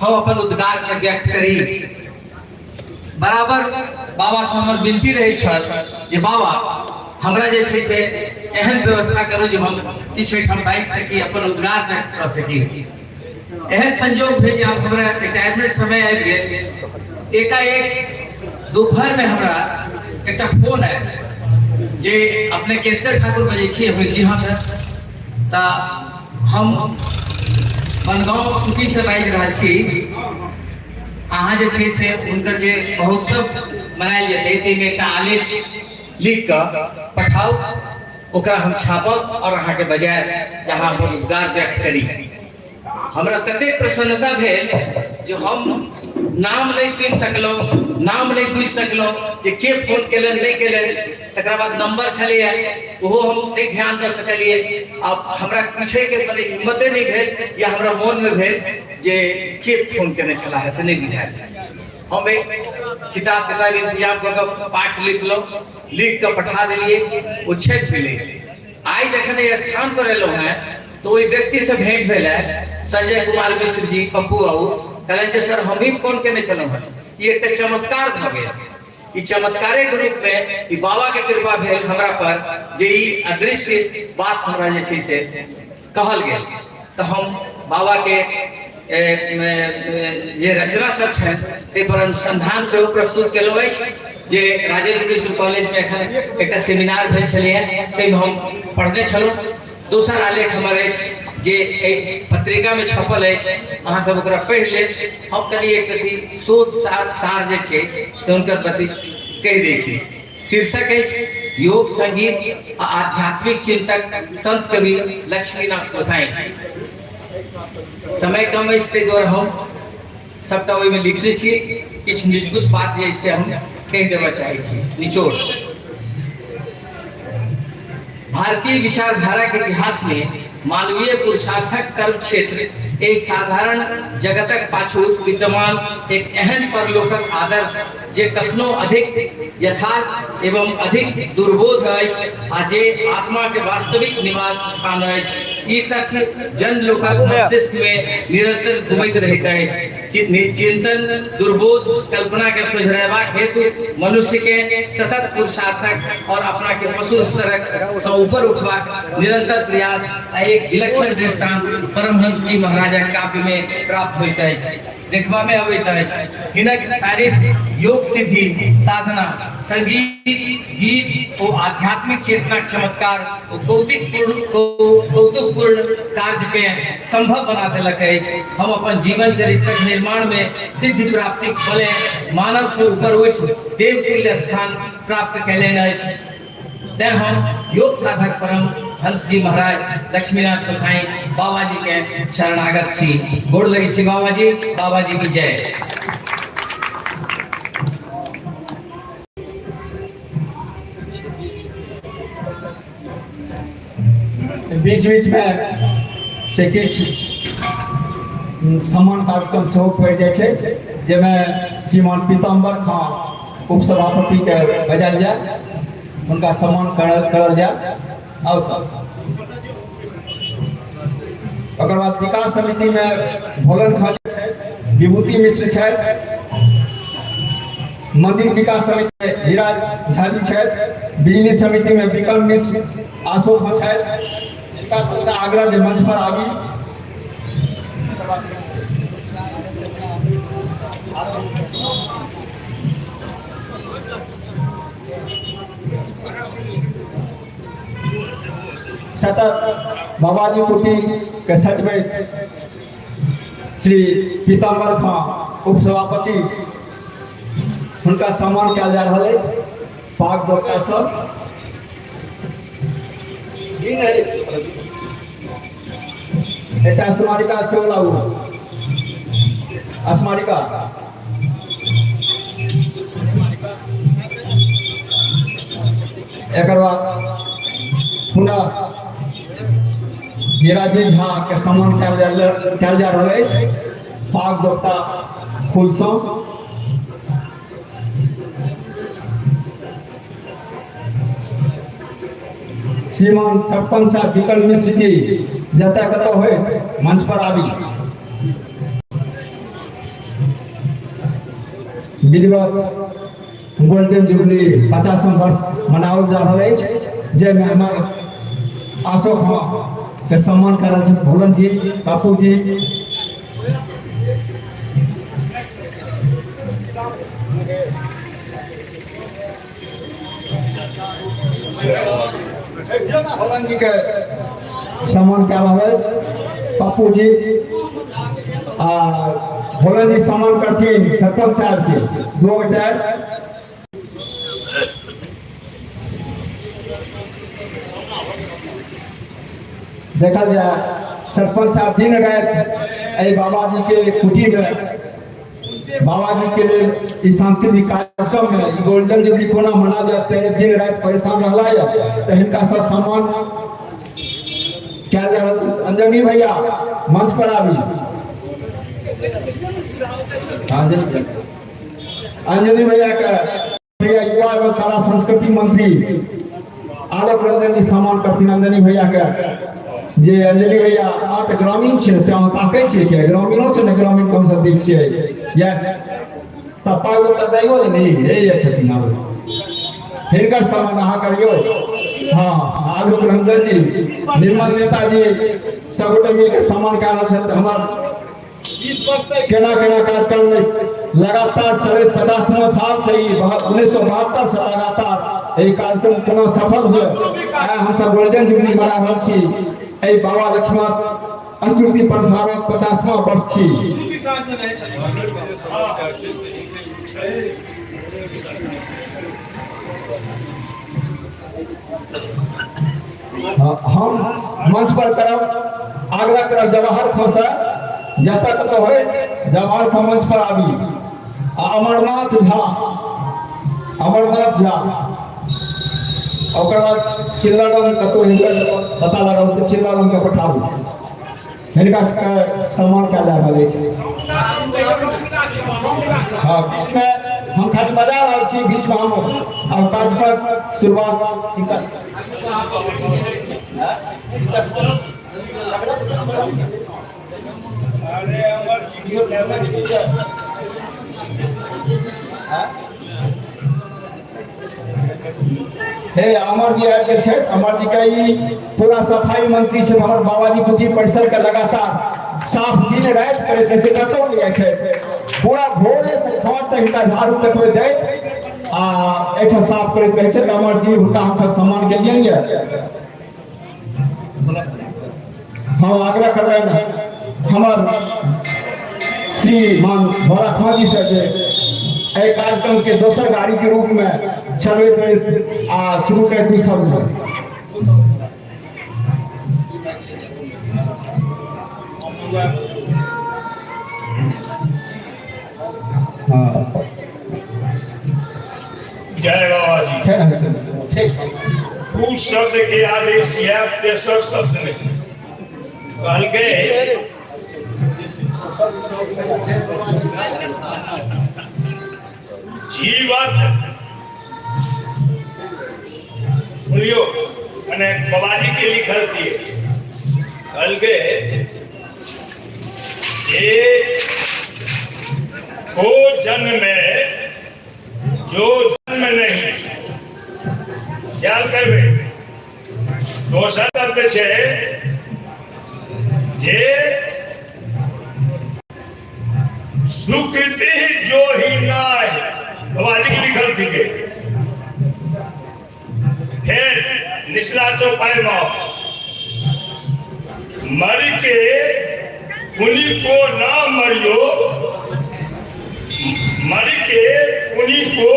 हम अपन उद्गार के व्यक्त करी। बराबर बाबा से हमर विनती रही जे बाबा हमरा जे छै से एहन व्यवस्था करो जो हम किछु ठाम बाइज सकी, अपन उद्गार व्यक्त कर सकी। एहन संजोग भेल जे हमरा रिटायरमेंट समय आबि गेल। एकाएक दोपहर में हमरा एकटा फोन आयल जे अपने केशकर ठाकुर बजै छी। जी हाँ सर, तो हम बनगांव कुटी से बाजि रहल छी। अहाँ जे छै से हुनकर जे महोत्सव मनायल जेतै ताहिमे एकटा आलेख लिख कर पठाओ, ओकरा हम छापब और अहाँ के बजाय जहाँ अपन उद्गार व्यक्त करी। हमरा तते प्रसन्नता भेल जो हम नाम नहीं सुन सकलहुँ, नाम नहीं बुझ सकलहुँ जे के फोन केलन नहीं केलन। तकर बाद नंबर छलिए वो हम नहीं ध्यान दे सकलिए। अब हमरा पूछे के पहले हिम्मते नहीं भेल या हमरा मन में भेल जे के फोन केने छला है से नहीं बुझायल। हम एक किताब इंतजाम कर पाठ लिख कर पठा दिलिए, वो छेक मिले। आई जखन स्थान पर एलहुँ हैं तो वही व्यक्ति से भेंट भेल है, संजय कुमार मिश्र जी पप्पू बाबू कहलन जे सर हम ही फोन केने छलहुँ हैं। ये एक चमत्कार भ गेल। ई चमत्कारे के रूप में ई बाबा के कृपा भेल हमरा पर जे ई अदृश्य बात हमरा जे छै से कहल गेल। तो हम बाबा के जे रचना सब छै ते पर अनुसंधान से प्रस्तुत केलो अछि जे राजेंद्र मिश्र कॉलेज में एखन एकटा सेमिनार भेल छलै ताहि में हम पढ़ने छलहुँ। दोसर आलेख हमर अछि जे एक पत्रिका में छपल अछि, अहाँ सब ओकरा पढ़ि लेब। हम कनी एक रति शोध सार जे छै से हुनकर प्रति कहि दै छी। शीर्षक अछि योग संगीत आ आध्यात्मिक चिंतक संत कवि लक्ष्मीनाथ गोसाई। समय कम अछि ताहि दुआरे हम सबटा ओहिमे लिखने छी, किछु निजगुत बात जे से हम कहि देबऽ चाहै छी। निचोड़ भारतीय विचारधारा के इतिहास में मानवीय पुरुषार्थक कर्म क्षेत्र एक साधारण जगतक पाछू विद्यमान एक एहन परलोकक आदर्श जे कखनो अधिक यथार्थ एवं अधिक दुर्बोध अछि आ जे आत्मा के वास्तविक निवास स्थान अछि। ई तथ्य जन लोकक मस्तिष्क में निरंतर घुमैत रहैत अछि। चिंतन दुर्बोध कल्पना के सुझरेबाक हेतु मनुष्य के सतत पुरुषार्थक और अपना के पशु स्तरक से ऊपर उठबाक निरंतर प्रयास आ एक विलक्षण दृष्टांत परमहंस जी महाराजक काव्य में प्राप्त होइत अछि, देखबा में अबैत अछि। हिनक शारीरिक योग सिद्धि साधना संगीत गीत और आध्यात्मिक चेतना चमत्कार कौतुकपूर्ण कार्य के संभव बना देलक अछि। हम अपन जीवन चरित्र निर्माण में सिद्धि प्राप्ति बले मानव से ऊपर उठि देवतुल्य स्थान प्राप्त कैलेन अछि। तैं हम योग साधक परम हंस जी महाराज लक्ष्मीनाथ गोसाई बाबा जी के शरणागत छी। गोड़ लगे छी बाबा जी की जय। बीच बीच में से किछु सम्मान कार्यक्रम सेहो पड़ि जाइ छै, जाहिमे श्रीमान पीताम्बर खां उपसभापति के बजायल जाय, उनका सम्मान करल जाय। और ओकर बाद विकास समिति में भोलन खां छथि, विभूति मिश्र छथि, मंदिर विकास समिति में हीरा झा जी छथि, बिजली समिति में विक्रम मिश्र अशोक खां छथि। विकास सबसे आग्रह जे मंच पर आबी। सतत बाबाजी कुटी के सचिव श्री पीताम्बर खां उपसभापति हुनका सम्मान कयल जा रहल अछि। पाक वक्ता सब एकटा स्मारिका सेहो लाउ, स्मारिका एकर बाद पुनः हीराजी झा के सम्मान कयल जा रहल अछि। पाग दोपटा फूल सँ श्रीमान सरपंच साहब विकल मिश्र जी जतऽ कतऽ होय मंच पर आबी। विधिवत गोल्डन जुबली 50वां वर्ष मनाओल जा रहल अछि, जाहिमे हमर अशोक खां के सम्मान कर रहल छथि भोलन जी, बापू जी, भोलन जी के सम्मान कऽ रहल अछि। बापू जी आ भोलन जी सम्मान करथिन सरपंच साहब के 2 गोटा। देखा जाए सरपंच साहब दिन रात बाबा जी के कुटी में बाबा जी के लिए सांस्कृतिक कार्यक्रम में गोल्डन जुबली कोना मना जाते हैं, दिन रात परेशान रहला है, तो इनका सब सम्मान क्या जा रहा है। अंजनी भैया मंच पर आवी। अंजनी भैया का युवा एवं कला संस्कृति मंत्री आलोक रंजन जी सम्मान करती। अंजनी भैया का जे अंजलि भैया आप ग्रामीण क्षेत्र से ताकै छियै कि ग्रामीणों से ने ग्रामीण कम सब दिख छियै या तपा तो दैयो नहीं हे या छथिन आब हिनकर सम्मान अहाँ करियो। हाँ आलोक रंजन जी निर्मल नेता जी सब मिल के सम्मान कऽ रहल छथि। हमर केना कार्यक्रम लगातार चले 50वां साल से ही 1972 से लगातार ये कार्यक्रम केना सफल हुए हम सब गोल्डन जुबली मना रहल छी। ए बाबा लक्ष्मण स्मृति प्रसारक 50वां वर्ष छी। हम मंच पर करब आग्रह करब जवाहर खो से जब तक तो है जवाहर खो मंच पर आबी अमरनाथ झा ओकर बाद चिल्लाराम कतो हिनकर पता लगाउ तो चिल्लाराम के पठाबू हिनका सबके सम्मान कयल जा रहल अछि। हाँ बीच में हम खाली बजा रहल छी बीच में हम अब काज पर शुरुआत हिनका हे अमर जी आबि गेल छथि। अमर जी के ई पूरा सफाई मंत्री छै हमर बाबाजी कुटी परिसर के लगातार साफ दिन राति करैत रहै छै कतौ नहि जाइ छै पूरा भोरे से साँझ तक हिनका झाड़ू देखबै दैत आ एहिठाम साफ करैत रहै छै। अमर जी हुनका हमसब सम्मान केलियनि ये हम आग्रह करबनि हमर श्रीमान भोला खाजी से जे एहि कार्यक्रम के दोसर गाड़ी के रूप में चलबैत आ शुरू करती सब जय बाबा जी। उस शब्द के आदेश या तेसर शब्द नहीं कहल के जीवन सुनियो અને बाबाजी के लिखल थी कहल के वो जन्म में जो जन्म नहीं ख्याल करबे दोसर शब्द छे जे सुकृति जो ही नाय बाबाजी की लिखल थी के फिर निचला चौपाई में मर के उन्हीं को ना मरियो मर के उन्हीं को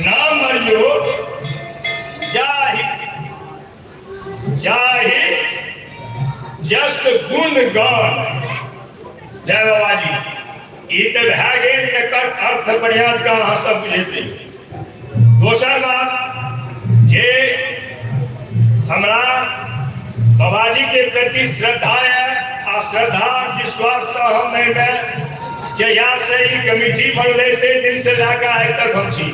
ना मरियो जाहि जस गुण गान। जय बाबा जी ई तो भए गेल एकर अर्थ बढ़िया का अहाँ सब बुझे। दोसर बात जे हमरा बाबाजी के प्रति श्रद्धा है आ श्रद्धा विश्वास से हम नहीं में जहिया से ही कमिटी बनले ते दिन से लाकर आइ तक हम छी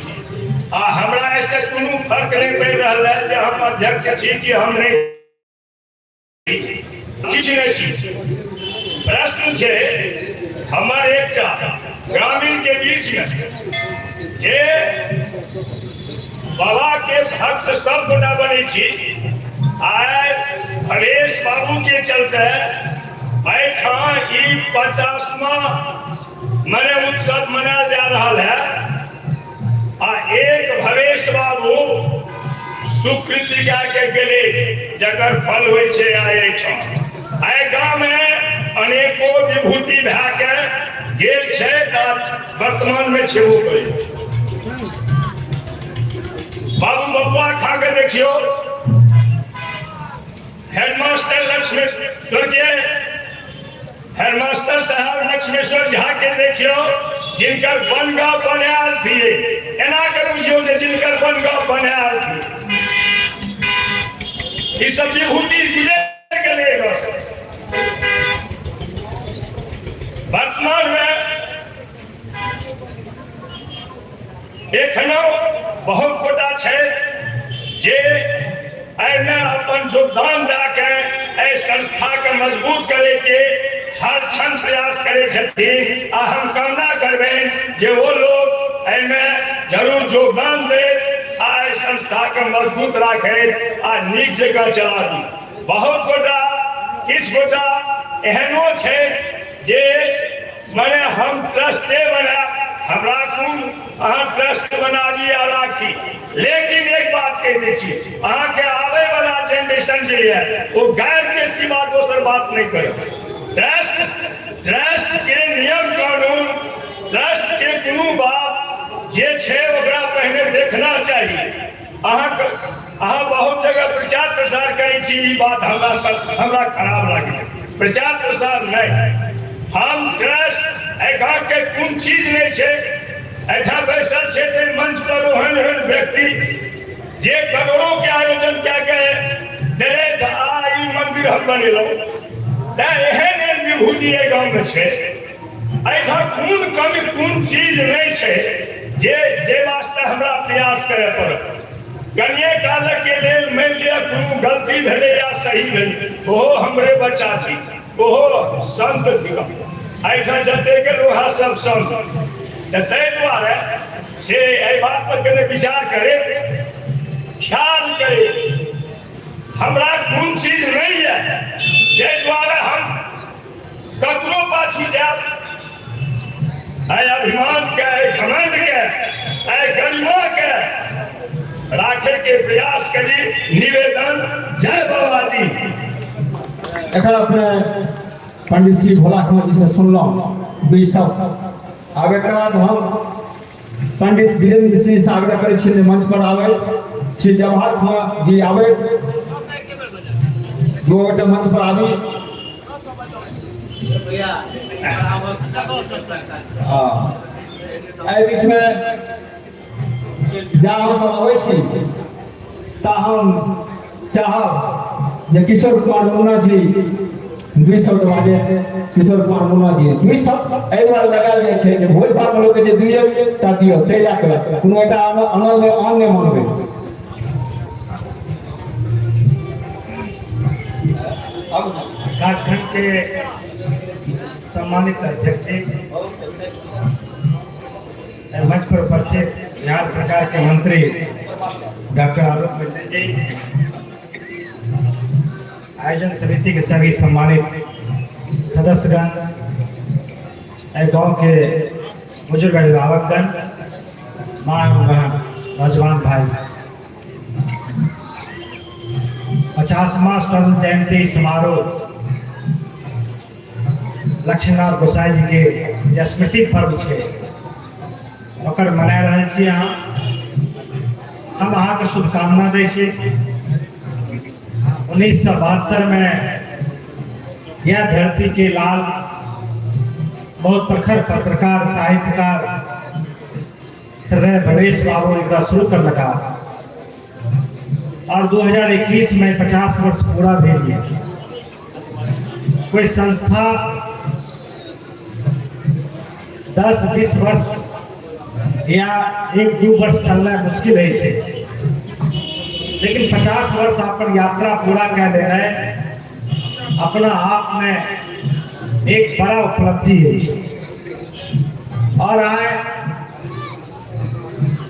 आ हमरा ऐसे कोनो फर्क नहीं पड़ रहा है जे हम अध्यक्ष छी कि हम नहीं किछ नहीं छी। प्रश्न छे हमर एकटा ग्रामीण के बीच में जे बाबा के भक्त सब गोटा बने छी आय भवेश बाबू के चलते बैठा ई 50वां मने उत्सव मनाया जा रहा है आ एक भवेश बाबू सुकृतिका के गेले जकर फल होय छे आय गांव में अनेको विभूति भए के गेल छे वर्तमान में छेबो करे। बाबू बबुआ खा के देखियो हेडमास्टर लक्ष्मेश्वर के हेडमास्टर साहब लक्ष्मेश्वर झा के देखियो जिनकर बनगा बनायल थी एना के बुझियो जे जिनकर बनगा बनायल थी ई सब विभूति गुजर के ले गो। वर्तमान में एखनो बहुत गोटा छे जे एने अपन योगदान दे के एहि संस्था के मजबूत करे के हर क्षण प्रयास करे छथिन आ हम कामना करबे जे वो लोग एमे जरूर योगदान दे आ संस्था के मजबूत राखे आ नीक जगह चलाबी। बहुत गोटा किछ गोटा एहनो छे जे माने हम ट्रस्टे बना हमरा कुल अहाँ ट्रस्ट बनाबी आ राखी, लेकिन एक बात कह दै छी, अहाँ के आवे वाला जनरेशन जे है वो गैर के सिवा दोसर बात नहीं करे। ट्रस्ट के नियम कानून, ट्रस्ट के कोनो बात जे छे ओकरा पहले देखना चाहिए। अहाँ बहुत जगह प्रचार प्रसार करै छी, ई बात हमरा खराब लागे। प्रचार प्रसार नहीं, हम ट्रस्ट गाँव के कोन चीज नहीं छे, ऐठा बैसल छे जे मंच पर ओहन ओहन व्यक्ति जे करोड़ों के आयोजन क्या कहे दिले ई मंदिर हम बनेलहुँ, एहन विभूति गाँव में छे। ऐठा कोन कमी कोन चीज नहीं छे जे वास्ते हमरा प्रयास करे पड़त। कन्या काल के लेल मान लिया कोनो गलती भेले या सही भेले, ओहो हमरे बच्चा थी, ओहो संत थी, ऐठा जते के लोहा सब संत। ताहि दुआरे से एहि बात पर कने विचार करे, ख्याल करे, हमरा कोन चीज नहीं है जे द्वारा हम ककरो पाछू जाब, अभिमान के, घमंड के, गरिमा के राखे के प्रयास करी। निवेदन, जय बाबा जी। एखन अपने पंडित श्री भोला कुमार जी से सुनलहुँ दुई शब्द। आब एक बाद हम पंडित वीरेंद्र मिश्र से आग्रह करै छी मंच पर आवे, श्री जवाहर कुमार जी आवे, दो गोटे मंच पर आबी। एहि बीच में जहाँ सब आबै छी ता हम चाहब जे किशोर कुमार मुन्ना जी दुई शब्द बाजे। किशोर कुमार मुन्ना जी दुई शब्द एहि दुआरे लगायल जाइ छै जे भोज भात में लोक जे दुइटा दियौ ताहि लए कऽ कोनो एकटा अनल नहि मानबै। राजखंड के सम्मानित अध्यक्ष जी, मंच पर उपस्थित बिहार सरकार के मंत्री डॉक्टर आलोक मित्तल जी, आयोजन समिति के सभी सम्मानित सदस्यगण, गांव के बुजुर्ग अभिभावकगण, माँ एवं बहन, नौजवान भाई, 50वां स्वर्ण जयंती समारोह लक्ष्मीनाथ गोसाई जी के जे स्मृति पर्व है ओकर मना रहे छी। हम अहाँ के शुभकामना दै छी। 1972 में यह धरती के लाल बहुत प्रखर पत्रकार साहित्यकार श्रद्धेय भवेश बाबू एकरा शुरू कर लगा और 2021 में 50 वर्ष पूरा भेल है। कोई संस्था 10-20 वर्ष या 1-2 वर्ष चलना मुश्किल है, लेकिन 50 वर्ष अपन यात्रा पूरा कर ले रहे अपना आप में एक बड़ा उपलब्धि है। और आए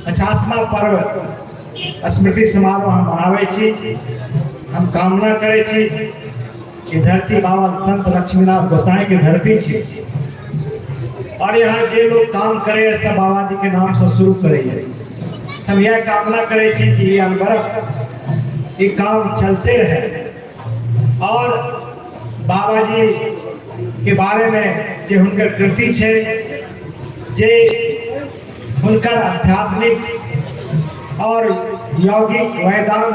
50वां पर्व स्मृति समारोह हम मनावे छी। हम कामना करे छी कि धरती बाबा संत लक्ष्मीनाथ गोसाई की धरती छी और यहाँ जे लोग काम करे सब बाबा जी के नाम से शुरू करे। हम यह कामना करे छी कि ये अनवरत ये काम चलते रहे और बाबा जी के बारे में जे हुनकर कृति छे, जे हुनकर आध्यात्मिक और यौगिक वेदांत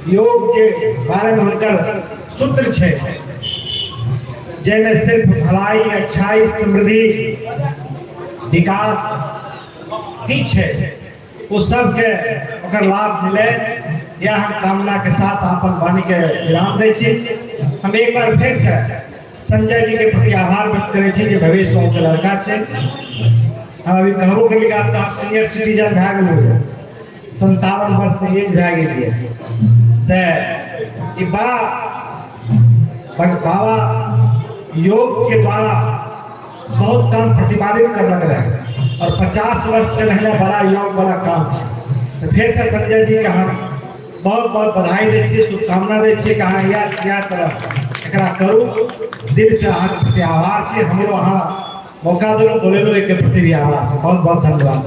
योग के बारे में हुनकर सूत्र छे, जिनमें सिर्फ भलाई, अच्छाई, समृद्धि, विकास ही छे, वो सब के ओकर लाभ मिले, यह हम कामना के साथ अपन वाणी के विराम दै छी। हम एक बार फिर से संजय जी के प्रति आभार व्यक्त करे छी जे भवेश बाबू के लड़का छे। हम अभी कहबो के आप तो सीनियर सिटीजन भए गेल, 57 वर्ष एज भए गेलिए, तो बाबा योग के द्वारा बहुत काम प्रतिपादित कर लग रहा है और 50 वर्ष चल बड़ा योग वाला काम। तो फिर से संजय जी का हम बहुत बहुत बधाई दे, शुभकामना दे, कहा या तरह एकरा करू। दिल से अहाँ के प्रति आभार छी, हमरो अहाँ मौका देलो बोलेलो एक के प्रति भी आभार छी। बहुत बहुत धन्यवाद।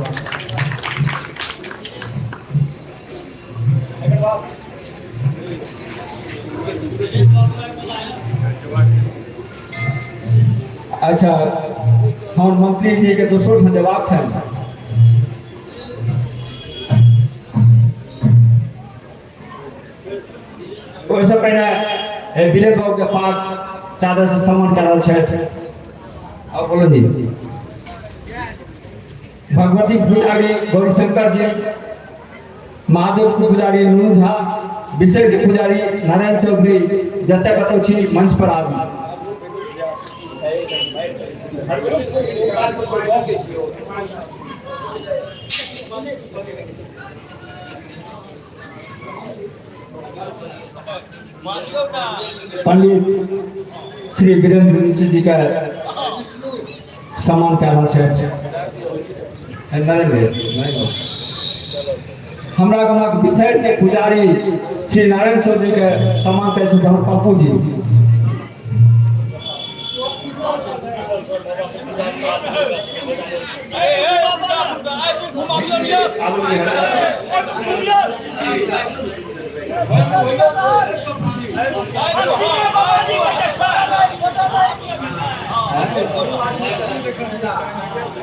अच्छा, हम मंत्री जी के दोसरो ठाम जवाब छै। ओहिसँ पहिने विनय बाबू के पास चादर से सम्मान कऽ रहल छथि। अब बोलो जी। भगवती पुजारी गौरीशंकर जी, महादेव पुजारी नुनू झा, विशेष पुजारी नारायण चौधरी, जतऽ कतौ छी मंच पर आबी। पंडित श्री वीरेंद्र मिश्र जी का सम्मान कऽ रहल छथि। हमरा गामक विशेष के पुजारी श्री नारायण चौधरी के सम्मान करै छथि हमर पप्पू जी।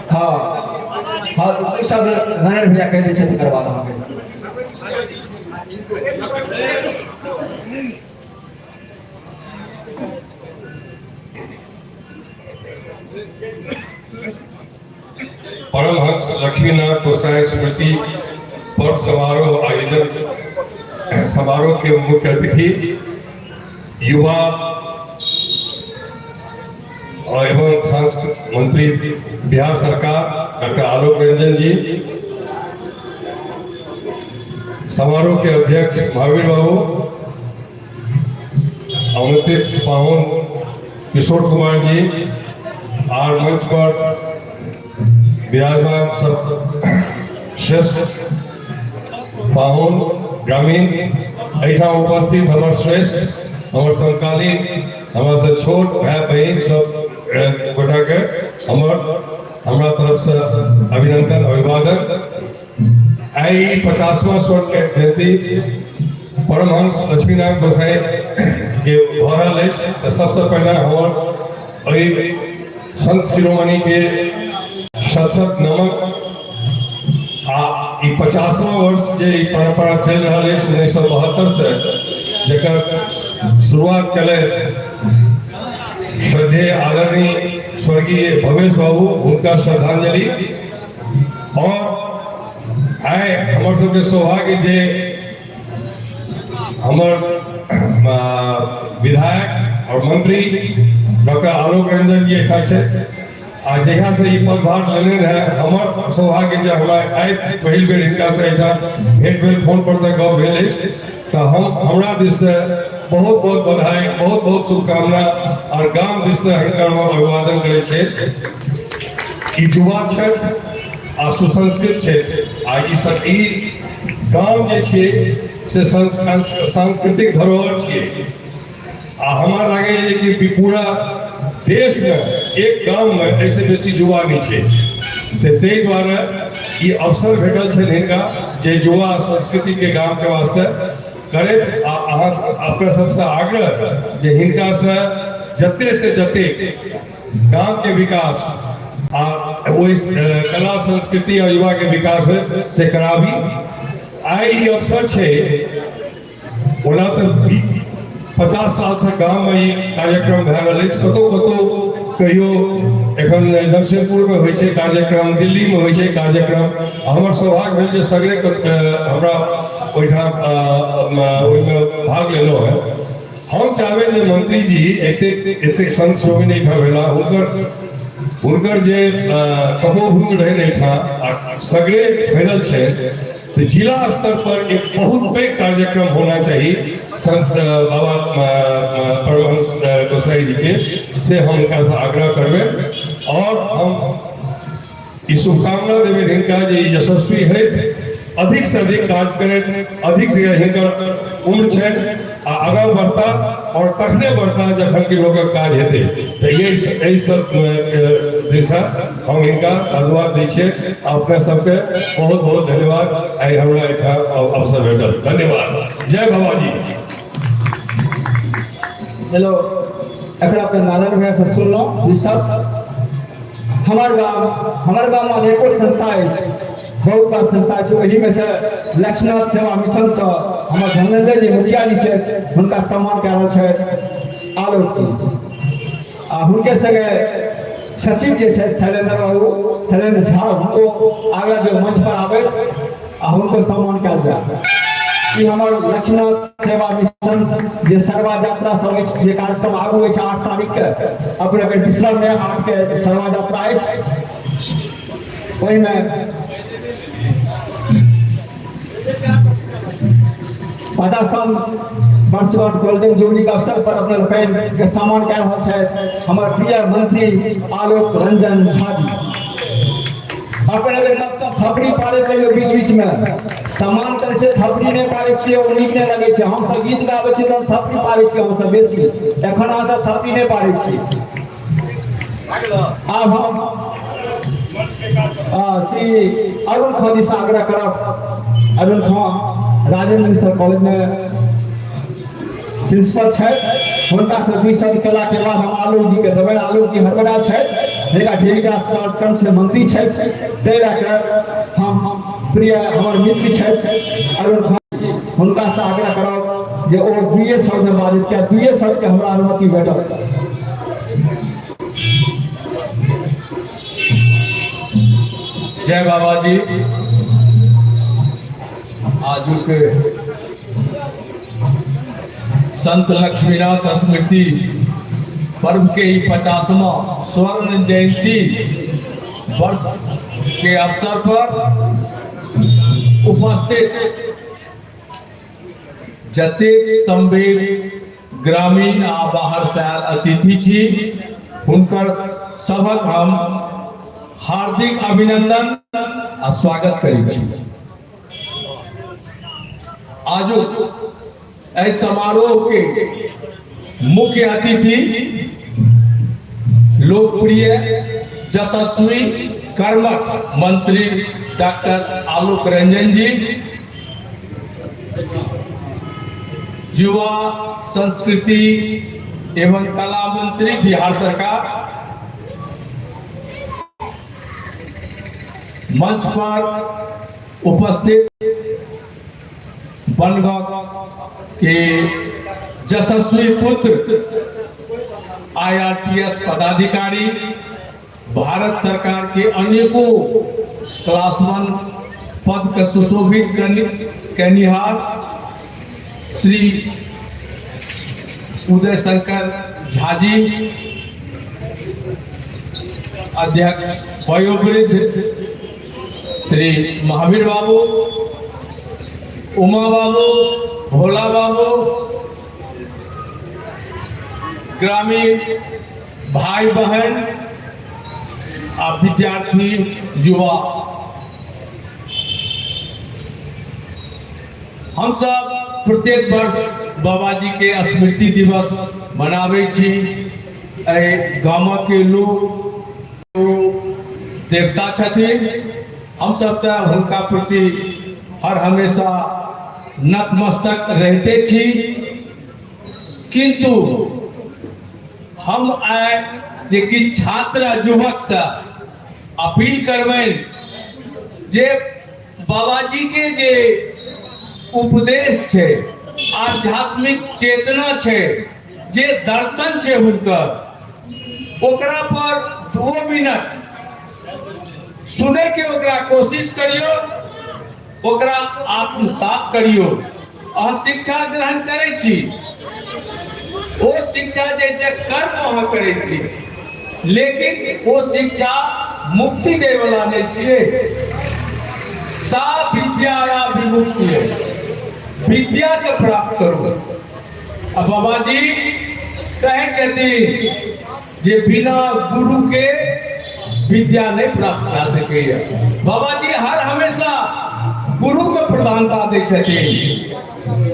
हाँ, सब नारायण भैया कह दै छथिन करवा देबै। परमहंस लक्ष्मीनाथ गोसाई स्मृति पर्व समारोह आयोजन समारोह के मुख्य अतिथि युवा एवं सांस्कृतिक मंत्री बिहार सरकार डॉक्टर आलोक रंजन जी, समारोह के अध्यक्ष महावीर बाबू, आमंत्रित पाहुन किशोर कुमार जी और मंच पर विराजमान सब श्रेष्ठ पाहुन ग्रामीण एठा उपस्थित हमर श्रेष्ठ हमर समकालीन हमरा से छोट भाई बहन सब गोटा के हमरा तरफ से अभिनंदन अभिवादन। आई 50वां स्वर्ण जयंती परमहंस लक्ष्मीनाथ गोसाई के भरल है। सबसे पहले हमर संत शिरोमणि के सतसत नमक आ 50वां वर्ष जे परंपरा चल रहा है 1972 से जकर शुरुआत कले श्रद्धेय आदरणीय स्वर्गीय भवेश बाबू, उनका श्रद्धांजलि। और आए हमर सबके सौभाग्य जे हमर विधायक और मंत्री डॉक्टर आलोक रंजन जी एठा छथि। आ जहाँ से ये पदभार लेने रहे हमर सौभाग्य जे हमरा आइ पहिल बेर हिनका से भेंट भेल, फोन पर तक गप भेल अछि। तो हमरा दिस से बहुत बहुत बधाई, बहुत बहुत शुभकामना और गाम दिस से हिनकर अभिवादन करै छै। ई युवा छथि आ सुसंस्कृत छथि आ ई गाम जे छै से सांस्कृतिक धरोहर छियै। आ हमरा लगे है कि पूरा देश में एक गांव में ऐसे बेसी युवा नहीं है। ते द्वारा ये अवसर भेटल छै हिनका जे युवा संस्कृति के गांव के वास्ते करे। अपने सबसे आग्रह जे हिनका से जते गांव के विकास आ कला संस्कृति और युवा के विकास हो से कराबी। आई ये अवसर छै ओना तो 50 साल से गांव में ये कार्यक्रम भए रहा है। कतो कतो कहियो एखन जमशेदपुर में होय कार्यक्रम, दिल्ली में होय कार्यक्रम। हमर सौभाग्य भेल जे सगरे हमरा ओहिठाम भाग लेलो है। हम चाहबे जे मंत्री जी एते संत श्रोमणी एठा भेला हुनकर जे तपोभूमि रहे एठा सगरे फैलल छै। तो जिला स्तर पर एक बहुत बड़ा कार्यक्रम होना चाहिए संत बाबा परमहंस गोसाई जी के से हम इनका आग्रह करबे। और हम इस शुभकामना देवे हिनका जे यशस्वी है, अधिक से अधिक कार्य करें, अधिक से हिनकर उम्र है आगा बढ़ता और तखने बढ़ता जखन कि लोग काज हेतै तो यही सब दिशा हम इनका साधुवाद दै छियै। अपने सबके बहुत बहुत धन्यवाद। आइ हमरा एहिठाम अवसर भेटल, धन्यवाद। जय बाबाजी। हेलो, एकरा पे नारायण भैया से सुनलहुँ। हमार गाँव में अनेको संस्था अछि, बहुत बड़ा संस्था छै। ओहि में से लक्ष्मीनाथ सेवा मिशन से हमर धर्मेंद्र जी मुखिया जी छै, हुनका सम्मान कए रहल छै आलोक जी। आ हुनके संगे सचिव जे छै शैलेंद्र बाबू, शैलेंद्र झा, हुनको आगे जो मंच पर आबे आ हुनको सम्मान कयल जाए। ई हमर लक्ष्मीनाथ सेवा मिशन जे सरवा यात्रा सब अछि, जे कार्यक्रम आगू अछि 8 तारीख के, अपने के विश्राम में 8 के सरवा यात्रा अछि। ओहि में 50 वर्षगांठ गोल्डन जुबली के अवसर पर अपने लोकनि के सम्मान कए रहल छै हमर प्रिय मंत्री आलोक रंजन झा जी। अपने अगर मतलब थपड़ी पारे कहियो बीच बीच में सम्मान करे छै, थपड़ी नहीं पारे छियै, ओ नीक नहीं लगे छै। हम सब गीत गाबै छियै त थपड़ी पारे छियै हम सब बेसी, एखन अहाँ सब थपड़ी नहीं पारे छियै। आब हम श्री अरुण खां जी से आग्रह करब। अरुण खां राजेंद्र मिश्र कॉलेज में प्रिंसिपल छै, हुनका से 2 शब्द कला के बाद हम आलोक जी के देबै। आलोक जी हड़बड़ा छै, हिनका ढेरी कार्यक्रम से मंत्री छै, तै लए हम प्रिय हमर मित्र छै अरुण खान जी, हुनका से आग्रह करब जे ओ 2 शब्द बाजित के 2 शब्द के हमरा अनुमति भेटल। जय बाबा जी। आज के संत लक्ष्मीनाथ स्मृति पर्व के ही 50वां स्वर्ण जयंती वर्ष के अवसर पर उपस्थित जतेक संवेद ग्रामीण आ बाहर से आयल अतिथि छी, हुनकर सभक हम हार्दिक अभिनंदन आ स्वागत करै छी। आजो इस समारोह के मुख्य अतिथि लोकप्रिय यशस्वी कर्मठ मंत्री डॉक्टर आलोक रंजन जी, युवा संस्कृति एवं कला मंत्री बिहार सरकार, मंच पर उपस्थित बनगांव के यशस्वी पुत्र IRTS पदाधिकारी, भारत सरकार के अनेकों क्लास 1 पद का सुशोभित करनिहार श्री उदय शंकर झा जी, अध्यक्ष वयोवृद्ध श्री महावीर बाबू, उमा बाबू, भोला बाबू, ग्रामीण भाई बहन आ विद्यार्थी युवा, हम सब प्रत्येक वर्ष बाबा जी के स्मृति दिवस मनावे छी। गाँव के लोग देवता छथिन, हम सब हुनका प्रति हर हमेशा नतमस्तक रहते छी। किंतु हम आए कि छात्र युवक से अपील करबेन जे बाबा जी के जे उपदेश छे, आध्यात्मिक चेतना छे, जे दर्शन छे हुनकर, ओकरा पर 2 मिनट सुने के ओकरा कोशिश करियो, ओकरा आत्मसात करियो। अहाँ शिक्षा ग्रहण करे छी, वो शिक्षा जैसे कर्म अहाँ करे छी, लेकिन वो शिक्षा मुक्ति दे वाला नहीं छे। सा विद्या विमुक्ति है, विद्या के प्राप्त करो। अब बाबा जी कहे छथिन जे बिना गुरु के विद्या नहीं प्राप्त कर सके। बाबा जी हर हमेशा गुरु को प्रधानता दे छथिन,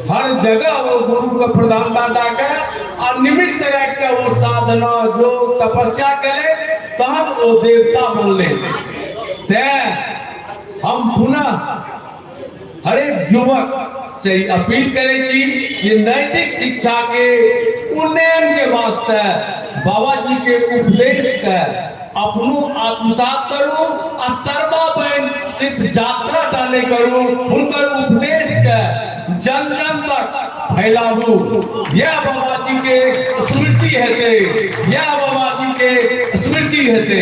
हर जगह वो गुरु को प्रधानता देकर और निमित्त रह के वो साधना जो तपस्या करे तब वो देवता बनले। ते हम पुनः हरेक युवक से अपील करे छी कि नैतिक शिक्षा के उन्नयन के वास्ते बाबा जी के उपदेश के अपनो आत्मसात करू आ सर्वाबेन सिद्ध यात्रा डाले करू, उनकर उपदेश के जन जन तक फैलाबू। यह बाबा जी के स्मृति हेते, यह बाबा जी के स्मृति हेते।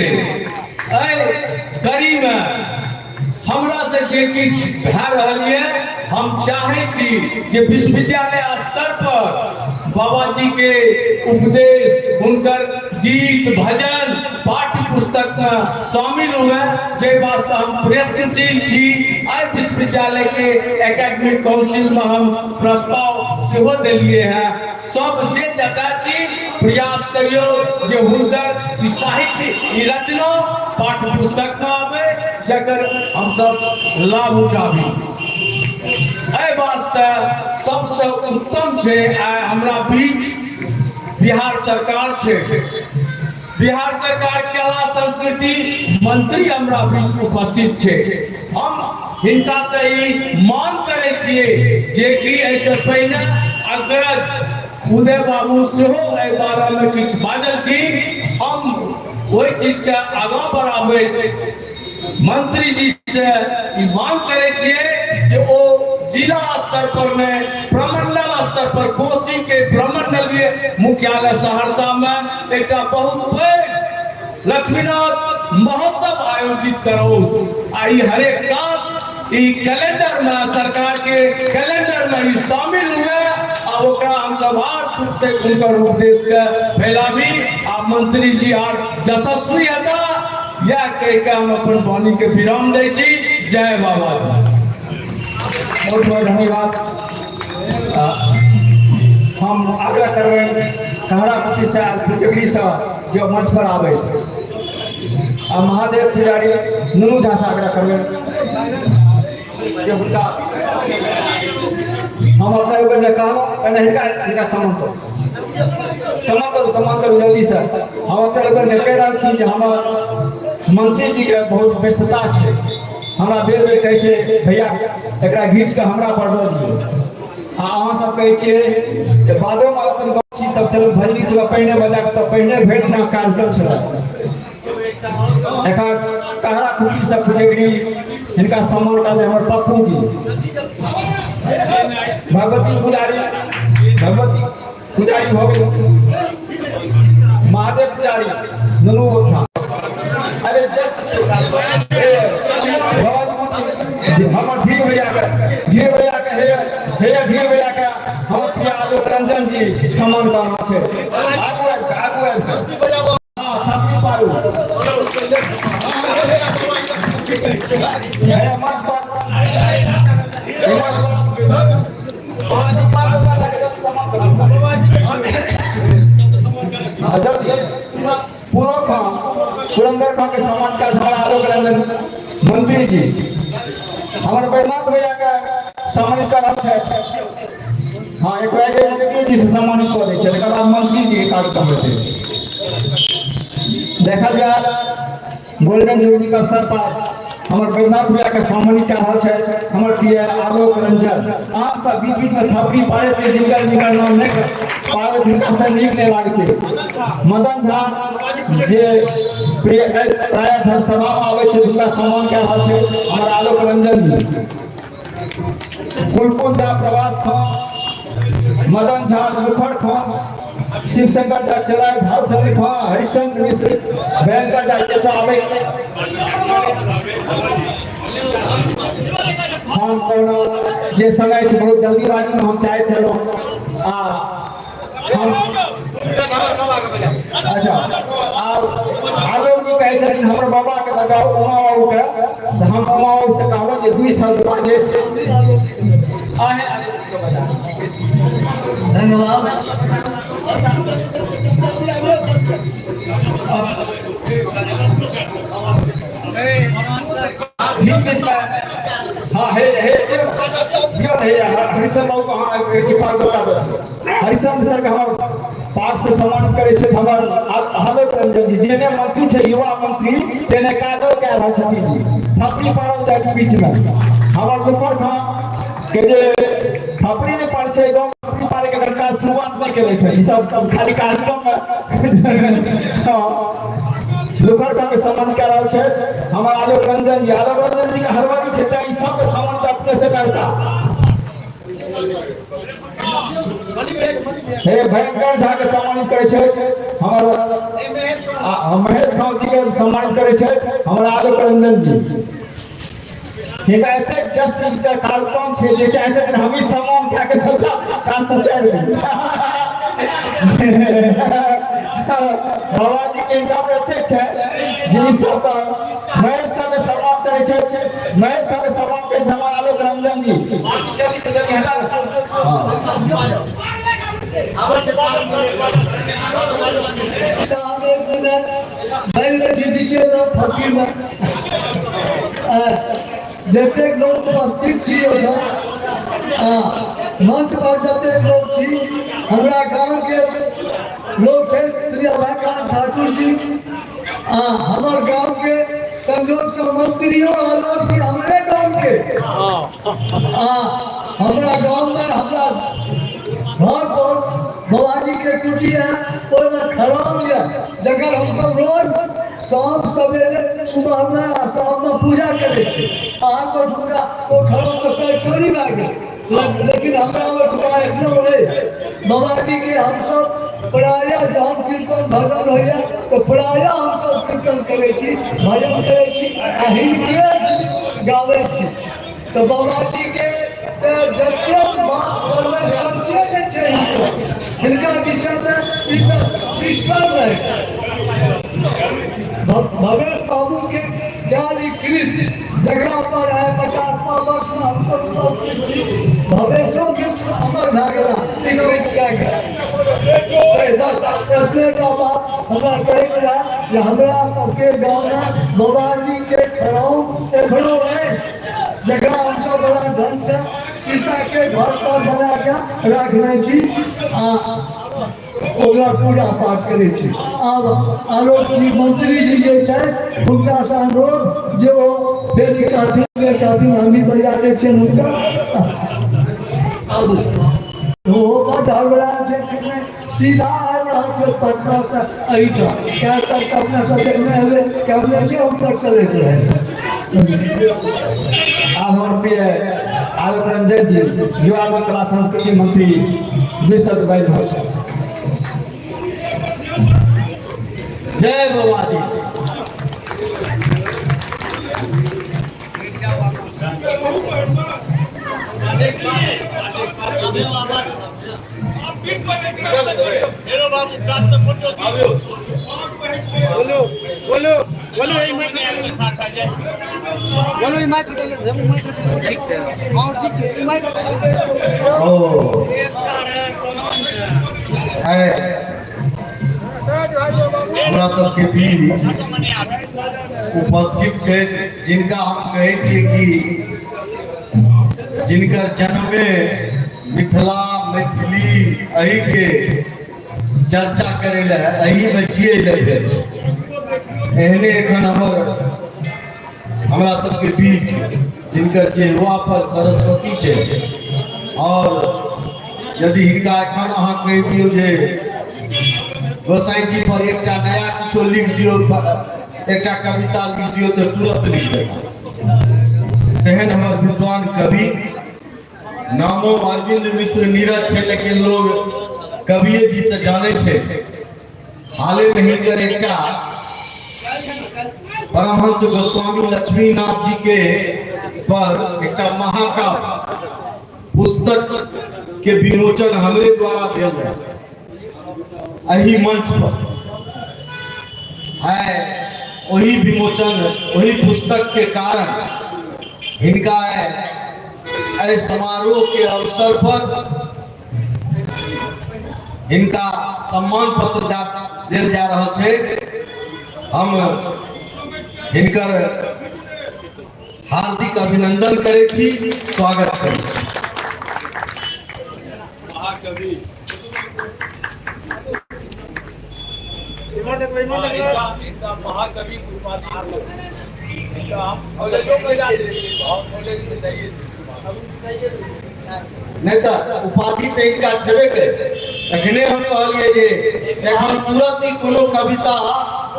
करी में हमरा से जे किछ भए रहल है, हम चाहे छी जे विश्वविद्यालय स्तर पर बाबा जी के उपदेश, उनकर गीत भजन पाठ्य पुस्तक में शामिल हुए। जे वास्ते हम प्रयत्नशील छी। आई विश्वविद्यालय के एकेडमिक काउंसिल में हम प्रस्ताव सेहो देलिए हैं। सब जे जता छी प्रयास करियो जे हुनकर साहित्य रचना पाठ्य पुस्तक में आवे, जकर हम सब लाभ उठाबी। एहि वास्ते सबसे उत्तम छै आइ हमरा बीच बिहार सरकार छै। बिहार सरकार कला संस्कृति मंत्री हमरा बीच उपस्थित छै। हम हिनका से ही मांग करे छियै जे कि एहिसँ पहिने अग्रज उदय बाबू सेहो एहि बारे में किछु बाजलखिन। हम ओहि चीज के आगाँ बढ़ाबै मंत्री जी से मांग करे छियै जे ओ जिला स्तर पर में प्रमंडल स्तर पर कोशी के प्रमंडलीय मुख्यालय सहरसा में एक बहुत पैघ लक्ष्मीनाथ महोत्सव आयोजित करो। आई हरेक साल ई कैलेंडर में, सरकार के कैलेंडर में शामिल हुए और ओकरा हम सब उनकर उपदेश के फैलाबी। आ मंत्री जी आर यशस्वी हता यह कह के हम अपन वाणी के विराम दै छी। जय बाबा। बहुत बहुत धन्यवाद। हम आग्रह करबे कहरा कुटी से पुजगरी से जो मंच पर आवे आ महादेव पुजारी नुनू झा से आग्रह करबे जो हुनका हम अपना ऊपर ने कहलो पहले हिनका सम्मान करू जल्दी से। हम अपना ऊपर ने कह रहल छी जे हमर मंत्री जी के बहुत व्यस्तता छै। हमरा बेर बेर कहै छै भैया एकरा घीच के हमरा पर दऽ दियौ। आ अहाँ सब कहै छियै जे बादो में अपन गाछी सब चलू भजनी सब पहिने बजा के तऽ पहिने भेट ना कार्यक्रम छल। एखन कहरा कुटी सब पुजगरी हिनका सम्मान करले हमर पप्पू जी भगवती पुजारी हो गेल, महादेव पुजारी नुनू झा। अरे जस्ट हमर धी भैया के हे धी भैया के हम प्रिय आलोक रंजन जी सम्मान करना छै। आगू हां थप्पी पारू हे मंच पर पुरंदर खां के सम्मान का हमारा आलोक रंजन मंत्री जी हमारे बैजनाथ भैया का सम्मानित कर रहा है। हाँ एक मंत्री जी से सम्मानित कर दे एक बाद मंत्री जी के कार्यक्रम होते देखा जाए। गोल्डन जुबली के अवसर पर हमारे बैजनाथ भैया के सम्मानित कर रहा है हमारे प्रिय आलोक रंजन। आप सब बीच बीच में थप्पी पारे पे जिनकर नाम नहीं पारे जिनका संजीव नहीं लागे छे। मदन झा जे प्रिय प्राय धर्म सभा में आवे छे उनका सम्मान कर रहा है हमारे आलोक रंजन जी। कुलकुल दा प्रवास खां, मदन झा मुखर खां, शिव शंकर दा चलाए भावचंद्र खां, हरिशंकर मिश्र बैंकर दा जैसा आवे हम कोनो जे समय छे बहुत जल्दीबाजी में हम चाहे चलो हम अच्छा आलोक जी कहे छथिन हमर बाबा के बताओ उमा बाबू के तो हम उमा बाबू से कहबो जे 2 शब्द बाजे आहे आलोक के बता। धन्यवाद। हाँ हे हरिशंकर बाबू को हाँ हरिशंकर सर का हमारा पाक से सम्मानित करे छे हमर आलोक रंजन जी, जेने मंत्री छे युवा मंत्री तेने कागज कह रहल छथिन थपड़ी पारल जाय बीच में हमर ऊपर था के जे थपड़ी ने पार छे गांव थपड़ी पारे के का शुरुआत नहीं केले थे, ई सब खाली कार्यक्रम में लोकर का सम्मान कर रहल छे हमर आलोक रंजन जी के हरवारी छे त ई सब के सम्मान अपने से करता हे भयंकर झा के सम्मानित करे छे हमर महेश खान जी के सम्मानित करे छे हमर आलोक रंजन जी। ठीक है, एते जस्ट इसका कार्यक्रम छे जे चाहे छथिन हम ई सम्मान क्या के सबका का सचर बाबा जी के इनका प्रत्येक छे जे सब महेश का के सम्मान करे छे महेश का के सम्मान के हमर आलोक रंजन जी जल्दी से जल्दी हटा जते लोग उपस्थित छी मंच पर जते लोग छी हमरा गांव के लोग थे श्री अभयकांत ठाकुर जी हमार गांव के संयोग से मंत्रियों आलो जी हमरे गांव के हमरा गांव में हमरा घर पर भवानी के कुटी है ओय में खराब है जगह हम सब रोज शाम सवेरे सुबह में आ शाम में पूजा करे छे को पूजा वो खराब तो सब चोरी लाग गए लेकिन हमरा वो छुपा इतना रहे बाबा जी के हम सब प्राय जहाँ कीर्तन भजन होइए तो प्राय हम सब कीर्तन करे छी भजन करे छी हिनके गावे छी तो बाबा जी के जते बात करवे समझे के छै इनका विषय में इनका विश्वास है भवेश बाबू के जालीकृत जगह पर है 50वां वर्ष में हम सब भवेशों के अमर भागला इनोवेट क्या गया अपने का बात हमरा कहे गया कि हमरा सबके गांव में बाबा जी के खराव एभरो है जगह हम सब बड़ा ढंग से शीशा के घर पर बना के रखने छी ओकरा पूजा पाठ करे छी। अब आलोक जी मंत्री जी जे छै हुनका से अनुरोध जे वो फेर कहती हम भी बरियाते छै हुनका अब वो बड़ हड़बड़ा छै सीधा आबि रहल छै पटना से एहिठाम क्या तक अपने सब देखने हेबै कहने छै हम तक चलैत रहे अब हम प्रिय आलोक रंजन जी युवा एवं कला संस्कृति मंत्री 2 शब्द बाइज रहल छै। जय बाबा जी। हेलो बाबू काट तो फोटो आवियो बोलो ये माइक बोलो ये माइक ठीक है हां ठीक है ये माइक ओ है हमरा सबके बीच उपस्थित छै जिनका हम कहै छी कि जिनकर जन्मे मिथिला मैथिली एही के चर्चा करे ले एही में जिए ले एहने एखन हमरा सबके बीच जिनकर चेहरा पर सरस्वती छै और यदि हिनका एखन अहाँ कहि दियौ जे गोसाई जी पर एकटा नया किछो लिख दियो एकटा कविता लिख दियो तो तुरंत लिख देगा तेहन हमर विद्वान कवि नामो अरविंद मिश्र नीरज छै लेकिन लोग कविए जी से जाने छै हाले में हिनकर एकटा परमहंस गोस्वामी लक्ष्मीनाथ जी के पर एकटा महाकाव्य पुस्तक के विमोचन हमरे द्वारा भेल है एही मंच पर है वही विमोचन वही पुस्तक के कारण हिनका इस समारोह के अवसर पर इनका सम्मान पत्र दिल जा रहा है। हम हिनकर हार्दिक अभिनंदन करे छी स्वागत करै छी। इनका महाकवि कॉलेजों में जाते कॉलेज में जाइए नेता उपाधि तो इनका छेबे करे एखने हम कहलिए जे एखन तुरंत ही कोनो कविता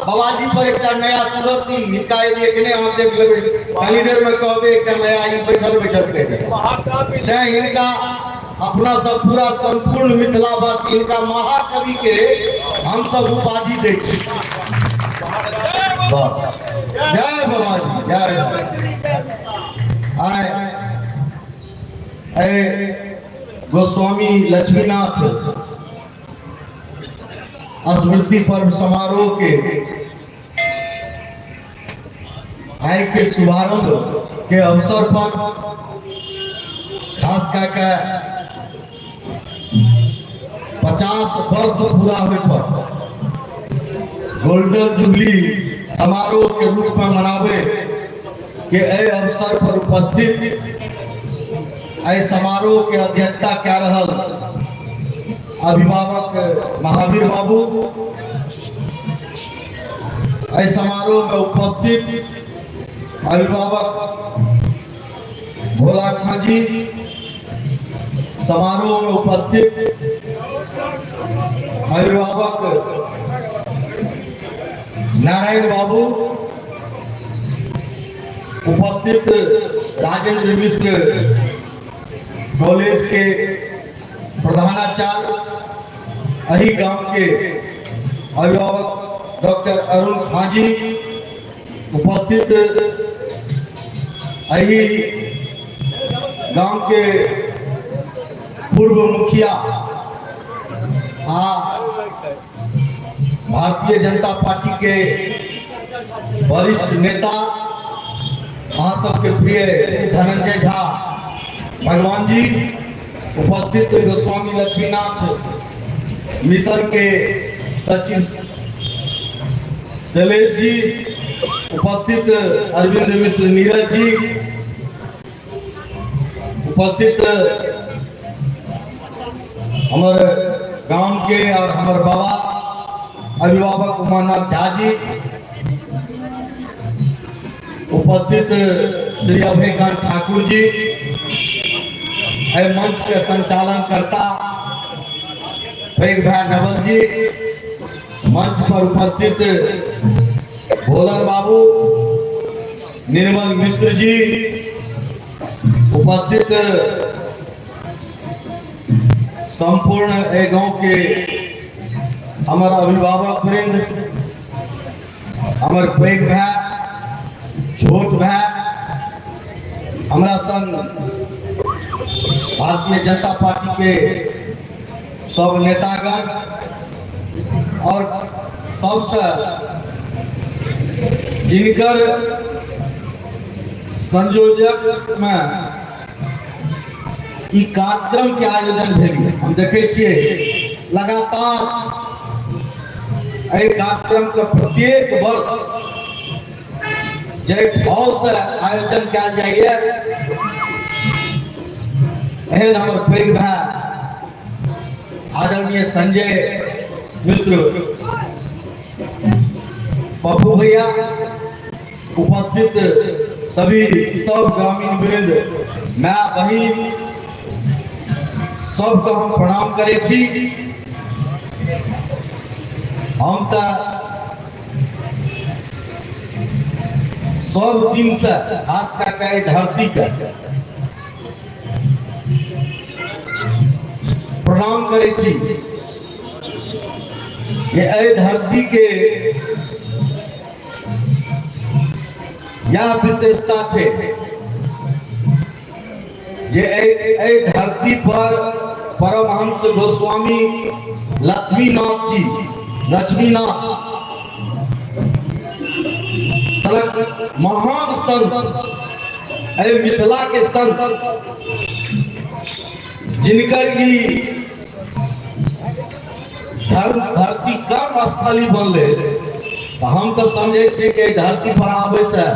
बाबाजी पर एक नया तुरंत ही इनका यदि एखने हम देख लेबे कनी देर में कहबे एक नया ई बैठल बैठल के ते इनका अपना सब पूरा संपूर्ण मिथिलावासी इनका महाकवि के हम सब उपाधि दे छी। जय बाबाजी जय आए गोस्वामी लक्ष्मीनाथ स्मृति पर्व समारोह के आय के शुभारंभ के अवसर पर खास करके 50 वर्ष पूरा हुए पर गोल्डन जुबली समारोह के रूप में मनावे के अवसर पर उपस्थित समारोह के अध्यक्षता क्या रहल अभिभावक महावीर बाबू समारोह में उपस्थित अभिभावक भोला खां जी समारोह में उपस्थित अभिभावक नारायण बाबू उपस्थित राजेंद्र मिश्र कॉलेज के प्रधानाचार्य अही गांव के अभिभावक डॉक्टर अरुण खां जी उपस्थित अही गांव के पूर्व मुखिया भारतीय जनता पार्टी के वरिष्ठ नेता सबके प्रिय धनंजय झा भगवान जी उपस्थित गोस्वामी लक्ष्मीनाथ मिशन के सचिव शैलेश जी उपस्थित अरविंद मिश्र नीरज जी उपस्थित हमारे गांव के और हमारे बाबा अभिभावक उमानाथ झा जी उपस्थित श्री अभयकांत ठाकुर जी मंच के संचालन करता भाई नवल जी मंच पर उपस्थित भोलन बाबू निर्मल मिश्र जी उपस्थित संपूर्ण गांव के हमारा अभिभावक वृंद हमारे पैघ भाई छोट भाई हमारा संग भारतीय जनता पार्टी के सब नेतागण और सबसे जिनकर संयोजक में ई कार्यक्रम के आयोजन भेल हम देखे छिए लगातार कार्यक्रम के प्रत्येक वर्ष जय भाव से आयोजन किया जाइए एहन हमर पैघ भाई आदरणीय संजय मिश्र पप्पू भैया उपस्थित सभी सब ग्रामीण वृंद माँ बहिन सबको हम प्रणाम करे छी। हम तो सब दिन से खास करके धरती के प्रणाम करे छी कि धरती के यह विशेषता है जे धरती पर परमहंस गोस्वामी लक्ष्मीनाथ जी महान संत मिथिला के संत जिनकर धरती कर्म स्थली बनले हम तो समझे कि धरती पर आवे से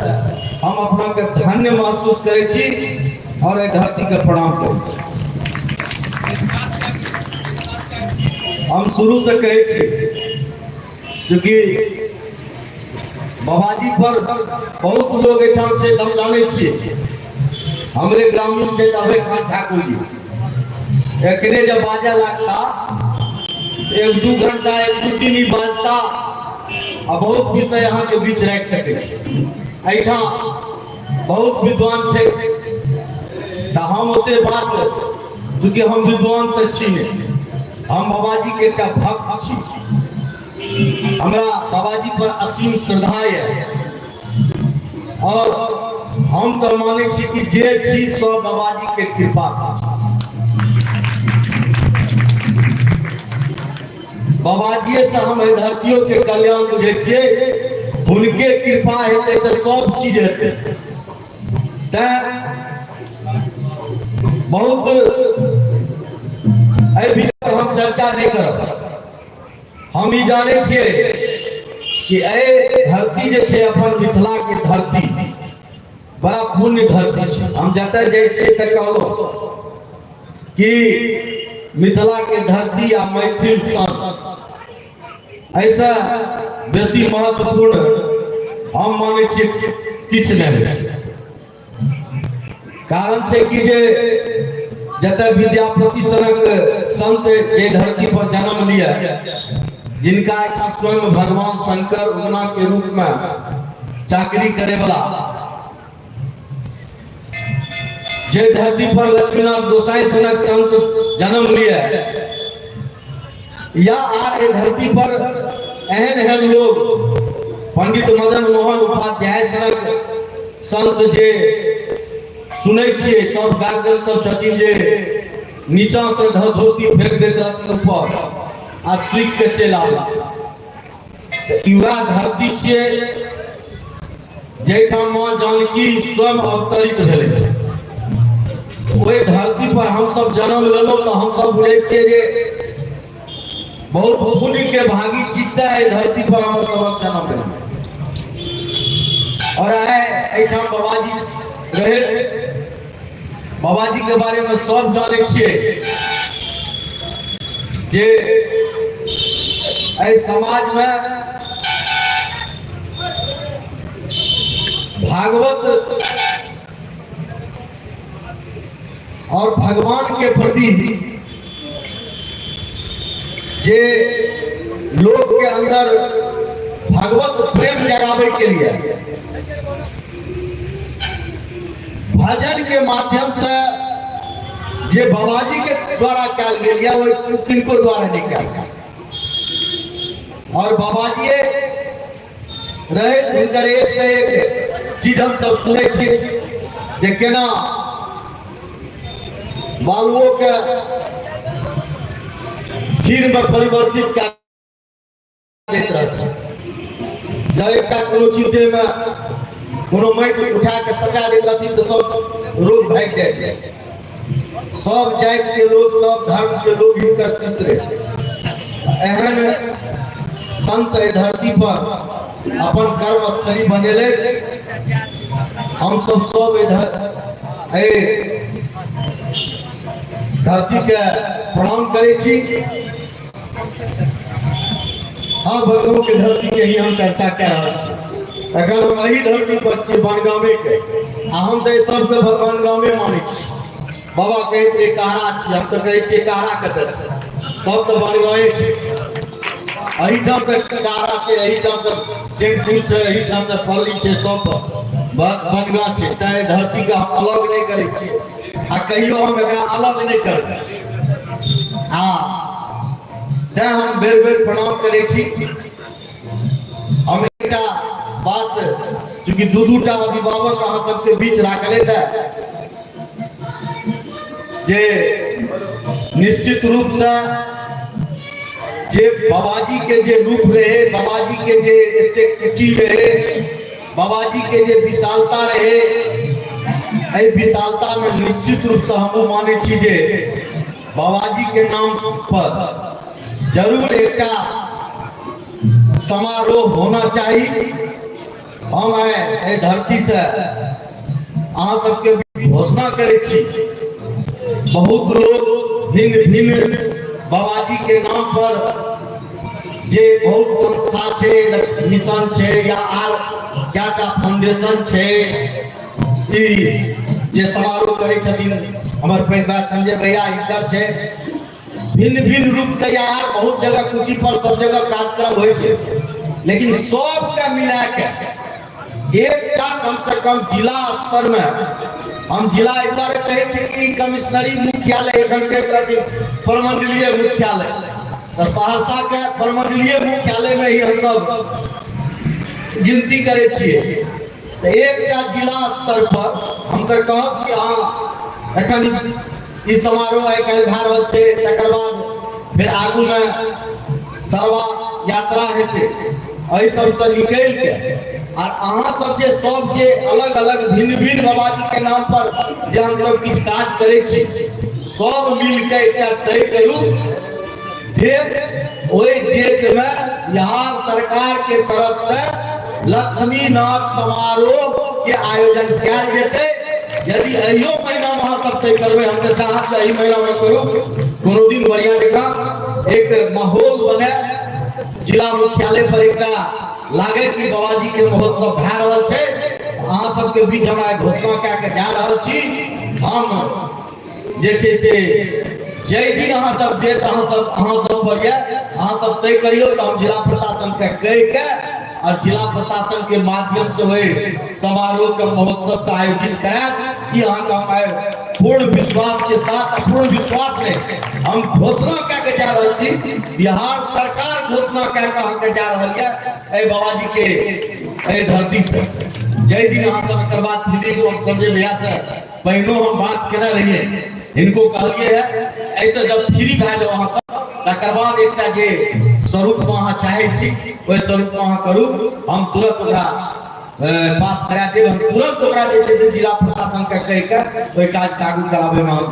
हम अपना के धन्य महसूस करे छी और धरती के प्रणाम करे छी। हम शुरू से कहे छी चूँकि बाबाजी पर बहुत लोग एठाम से हम जाने छे, हमरे ग्रामीण छे अभय खान ठाकुर जी। एकने जब बाजा लगता 1-2 घंटा 1-2 दिन ही बाजता आ बहुत विषय यहाँ के बीच रख सके छे। एठाम बहुत विद्वान छे, तो हम ओते बात, चूँकि हम विद्वान तो छी नहीं, हम बाबाजी के एकटा भक्त छी। हमरा बाबाजी पर असीम श्रद्धा है और हम तो माने छी कि जे छी सब बाबाजी के कृपा से। बाबाजी से हम धरतियों के कल्याण बुझे छे, उनके कृपा हेते तो सब चीज हेते। बहुत एहि विषय पर हम चर्चा नहीं करब। हम ही जाने छे कि ए धरती जे छे अपन मिथिला के धरती बड़ा पुण्य धरती छे। हम जतऽ जाय छे त कहलो कि मिथिला के धरती आ मैथिल संत ऐसा बेसी महत्वपूर्ण हम माने छे किछ नहीं है। कारण छे कि जे जतऽ विद्यापति सनक संत जे धरती पर जन्म लिया, जिनका एक स्वयं भगवान शंकर उगना के रूप में चाकरी करे वाला, जे धरती पर लक्ष्मीनाथ गोसाई सनक संत जन्म लिया, या आर धरती पर एहन लोग पंडित मदन मोहन उपाध्याय सनक संत जे सुनै छियै, सब गार्जियन सब छथिन जे नीचा से धोती फेंक देत रहथिन ऊपर आ सुख के चल आला। युवा धरती छे जेठाम मां जानकी स्वयं अवतरित भेले। ओई धरती पर हम सब जन्म लेलो तो हम सब बुझे छे जे बहुत पुण्य के भागी चित्ता है धरती पर हम सब जन्म लेलो। और एठाम बाबाजी रहे, बाबाजी के बारे में सब जाने छे जे ऐ समाज में भागवत और भगवान के प्रति जे लोग के अंदर भगवत प्रेम जगावे के लिए भजन के माध्यम से जे बाबाजी के द्वारा कल गया वो किनको द्वारा नहीं कल। और बाबाजी रहे उनकर एक से एक चीज हम सब सुने जे केना बालुओं के खीर में परिवर्तित कर देते रहते। जब एक कोनो चीज में कोनो माइट उठा के सजा देते रहती तो सब रोग भाग जाए। सब जाति के लोग, सब धर्म के लोग इनकर शिष्य रहे। एहन संत धरती पर अपन कर्म स्थली बनेले। हम सब इधर धरती के प्रणाम करे छी। हाँ, बंगाल के धरती के ही हम चर्चा कर रहा छी। अगर हम यही धरती पर छी बनगामे के, हम तो सब के बनगामे माने छी। बाबा कहते कहरा छी, हम तो कहे छी कहरा कत छी, सब तो बनगामे छी। अहिठा से कहरा छे, अहिठा से चेंटू छे, अहिठा से फली छे, सब बनगा छे। ताए धरती का हम अलग नहीं करे छी आ कहियो हम एकरा अलग नहीं करते। हाँ, ते हम बेर बेर प्रणाम करे छी। हम एकटा बात चूंकि दू-दूटा अभिभावक अहाँ सबके बीच राखले थे जे निश्चित रूप से जे बाबाजी के जे रूप रहे, बाबाजी के जे एते कुटी रहे, बाबाजी के जे विशालता रहे, ए विशालता में निश्चित रूप से हम माने छी जे बाबाजी के नाम पर जरूर एकटा समारोह होना चाहिए। हम ए धरती से अहाँ सबके घोषणा करे छी। बहुत लोग भिन्न भिन्न बाबाजी के नाम पर जे बहुत संस्था छे, लक्ष्मी मिशन छे या आर क्याटा फाउंडेशन छे, ई जे समारोह करे छथिन हमर पैघ भाई संजय भैया इधर छे। भिन्न भिन्न रूप से यार बहुत जगह कुटी पर सब जगह कार्यक्रम होय छे, लेकिन सबके मिला के एकटा कम से कम जिला स्तर में हम जिला इधर कहे छे कि कमिश्नरी मुख्यालय एखन प्रमंडलीय मुख्यालय, तो सहरसा के प्रमंडलीय मुख्यालय में ही हम सब गिनती करे छिए। तो एकटा जिला स्तर पर हम तो कहब कि हाँ एखन ई समारोह आइ काल्हि भए रहल छै, तकर बाद फिर आगू में सरवा यात्रा हेतै। एहि सबसे निकलि के और अहाँ सब जे सब जे अलग अलग भिन्न भिन्न बाबाजी के नाम पर जे हम सब किछु काज करे छी, सब मिल के एकटा तय करू डेट। ओहि डेट में बिहार सरकार के तरफ से लक्ष्मी नाथ समारोह के आयोजन किया जेतै। यदि अहियो महीना में अहाँ सब तय करबै, हम तो चाहब एहि महीना में करू, कोनो दिन बढ़िया जगह एक माहौल बने, जिला मुख्यालय पर एकटा लागे कि बाबाजी के महोत्सव भए रहल छै। अहाँ सबके बीच हम घोषणा कए के जा रहल छी, हम जे छै से जय दिन अहाँ सब डेट अहाँ सब पर ये अहाँ सब तय करियो, तो हम जिला प्रशासन के कह के और जिला प्रशासन के माध्यम से हुए समारोह के महोत्सव का आयोजित कराएब। यहाँ का हम पूर्ण विश्वास के साथ, पूर्ण विश्वास में हम घोषणा करके जा रहे थी, बिहार सरकार घोषणा करके जा रही है ए बाबाजी के ए धरती से। जय दिन अहाँ सब एकर बात दीदी को संजय भैया से पहिनो हम बात केना रहिए, इनको कहलिए है ऐसे जब फ्री भए जाओ अहाँ सब, तकर बाद एकटा जे स्वरूप में अहाँ चाहे छी ओहि स्वरूप में अहाँ करू, हम तुरंत ओकरा पास करा देब। हम तुरंत ओकरा जे छै से जिला प्रशासन के कह के ओहि काज कागू कराबे में हम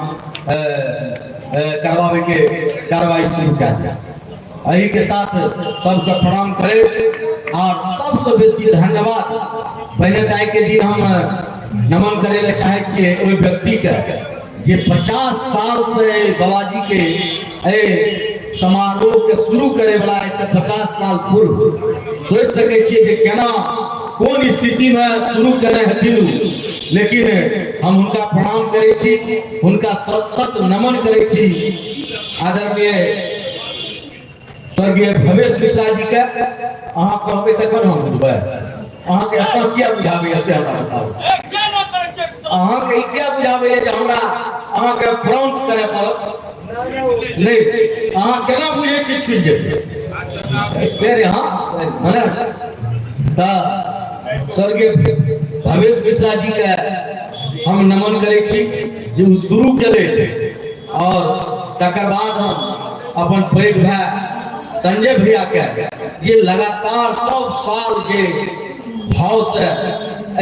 करवावे के कार्रवाई शुरू कर देब। एही के साथ सबके प्रणाम करे और सबसे बेसी धन्यवाद पहले ताई के दिन हम नमन करे ले चाहे छिए ओहि व्यक्ति के जे 50 साल से बाबाजी के समारोह के शुरू करे वाला ऐसे 50 साल पूर्व सोच सके छिए कि केना कौन स्थिति में शुरू करे हथिन, लेकिन हम उनका प्रणाम करे छी, उनका सत सत नमन करे छी। आदरणीय स्वर्गीय भवेश मिश्रा जी के अहाँ कहबे तखन हम बुझबै, अहाँ के अपन किया बुझाबे से हमरा बताउ, अहाँ के किया बुझाबे जे हमरा अहाँ के प्रॉम्प्ट करे पड़त नहीं, अहाँ केना बुझे छी छुल जेतै फेर। हां माने त स्वर्गीय भवेश मिश्रा जी के हम नमन करे छी जे शुरू केले, और तकर बाद हम अपन पैघ भाई संजय भैया के जे लगातार सब साल जे भाव से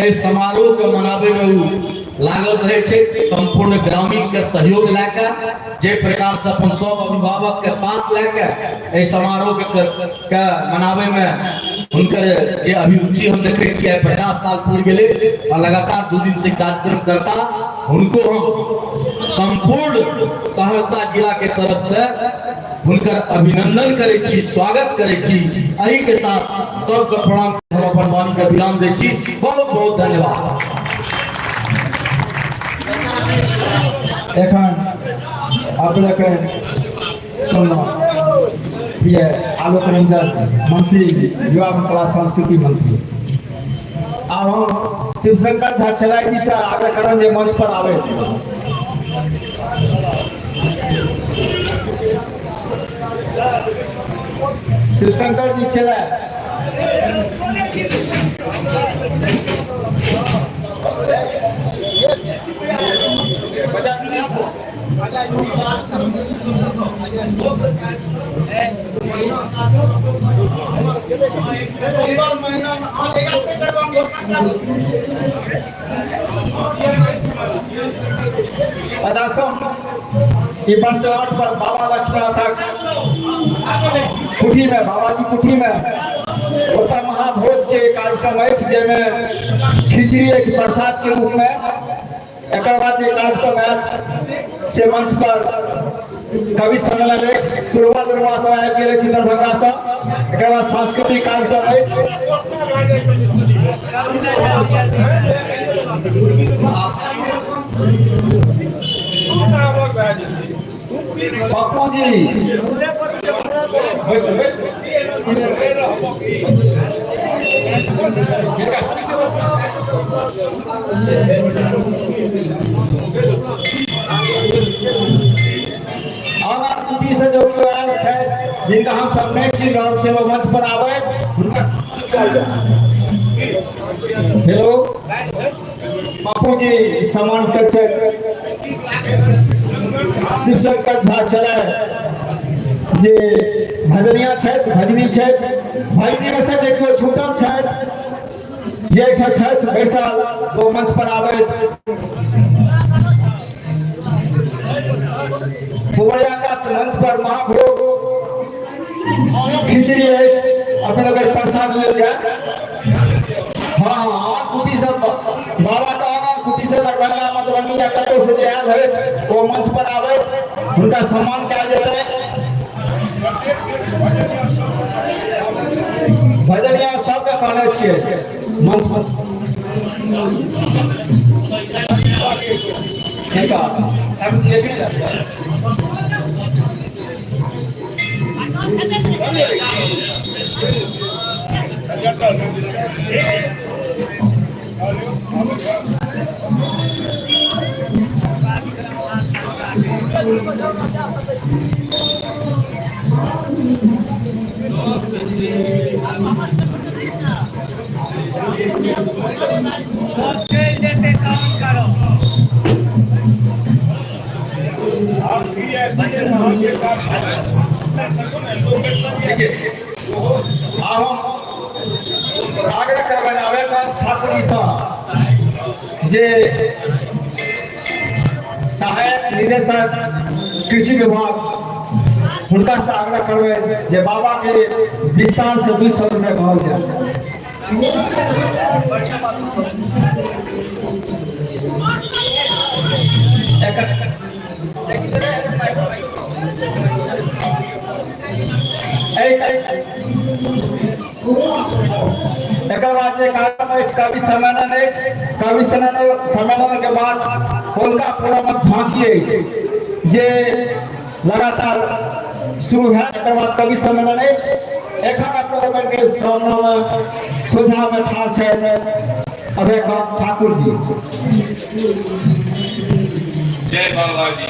ए समारोह के मनाबे में लागल रहे छे, संपूर्ण ग्रामीण के सहयोग लेके जे प्रकार से अपन सब अभिभावक के साथ लेके ए समारोह के मनाबे में उनकर जे अभिरुचि हम देखे छिए 50 साल पूर गेले और लगातार 2 दिन से कार्यक्रम करता, उनको हम संपूर्ण सहरसा जिला के तरफ से उनकर अभिनंदन करे छी, स्वागत करे छी। एही के साथ सबके प्रणाम हम अपन वाणी के विराम दे छी। बहुत बहुत धन्यवाद। एखन अपने सुनो ये आलोक रंजन मंत्री युवा कला संस्कृति मंत्री, अब हम शिवशंकर झा छलाइ जी से आग्रह करन जे मंच पर आवे। शिवशंकर जी छलाइ पर बाबा लक्ष्मीनाथ कुटी में बाबाजी कुटी में ओतऽ महाभोज के कार्यक्रम अछि, जेमे खिचड़ी अछि प्रसाद के रूप में। एक बाद जे कार्यक्रम है से मंच पर कवि सम्मेलन अछि, सुरवा दुर्वा सब आबि गेल अछि दरभंगा से। एक बाद सांस्कृतिक कार्यक्रम पप्पू जी कुटी से जो आयल है जिनका हम सब नहीं चिन्ह रहा से मंच पर आवे। हेलो पप्पू जी सम्मान कर शिव शंकर झा छे जे भजनिया छे भजनी छे भजनी में से देखियो छूटल छे जे छे बैसल वो मंच पर आवे। फुवरिया का मंच पर महाभोग खिचड़ी है अपने लोग प्रसाद ले जाए। हाँ कुटी सब बाबा का कुटी से दरभंगा मधुबनी या कतौ से आयल है वो मंच पर आवे उनका सम्मान किया जाता है। भजनिया सबके कहने छिए मंच पर ठीक है हम लेके जाते हैं। आग्रह करवावे ठाकुर जे सहायक निदेशक कृषि विभाग उनका से आग्रह करवे जे बाबा के विस्तार से 2 शब्द में कहल जाए। कवि सम्मेलन के बाद होलका पूरा झांकी जे लगातार शुरू है। एक बाद कवि सम्मेलन एखन अपने के सामने में सोझा में ठाढ़ है अभयकांत ठाकुर जी। जय बाबा जी।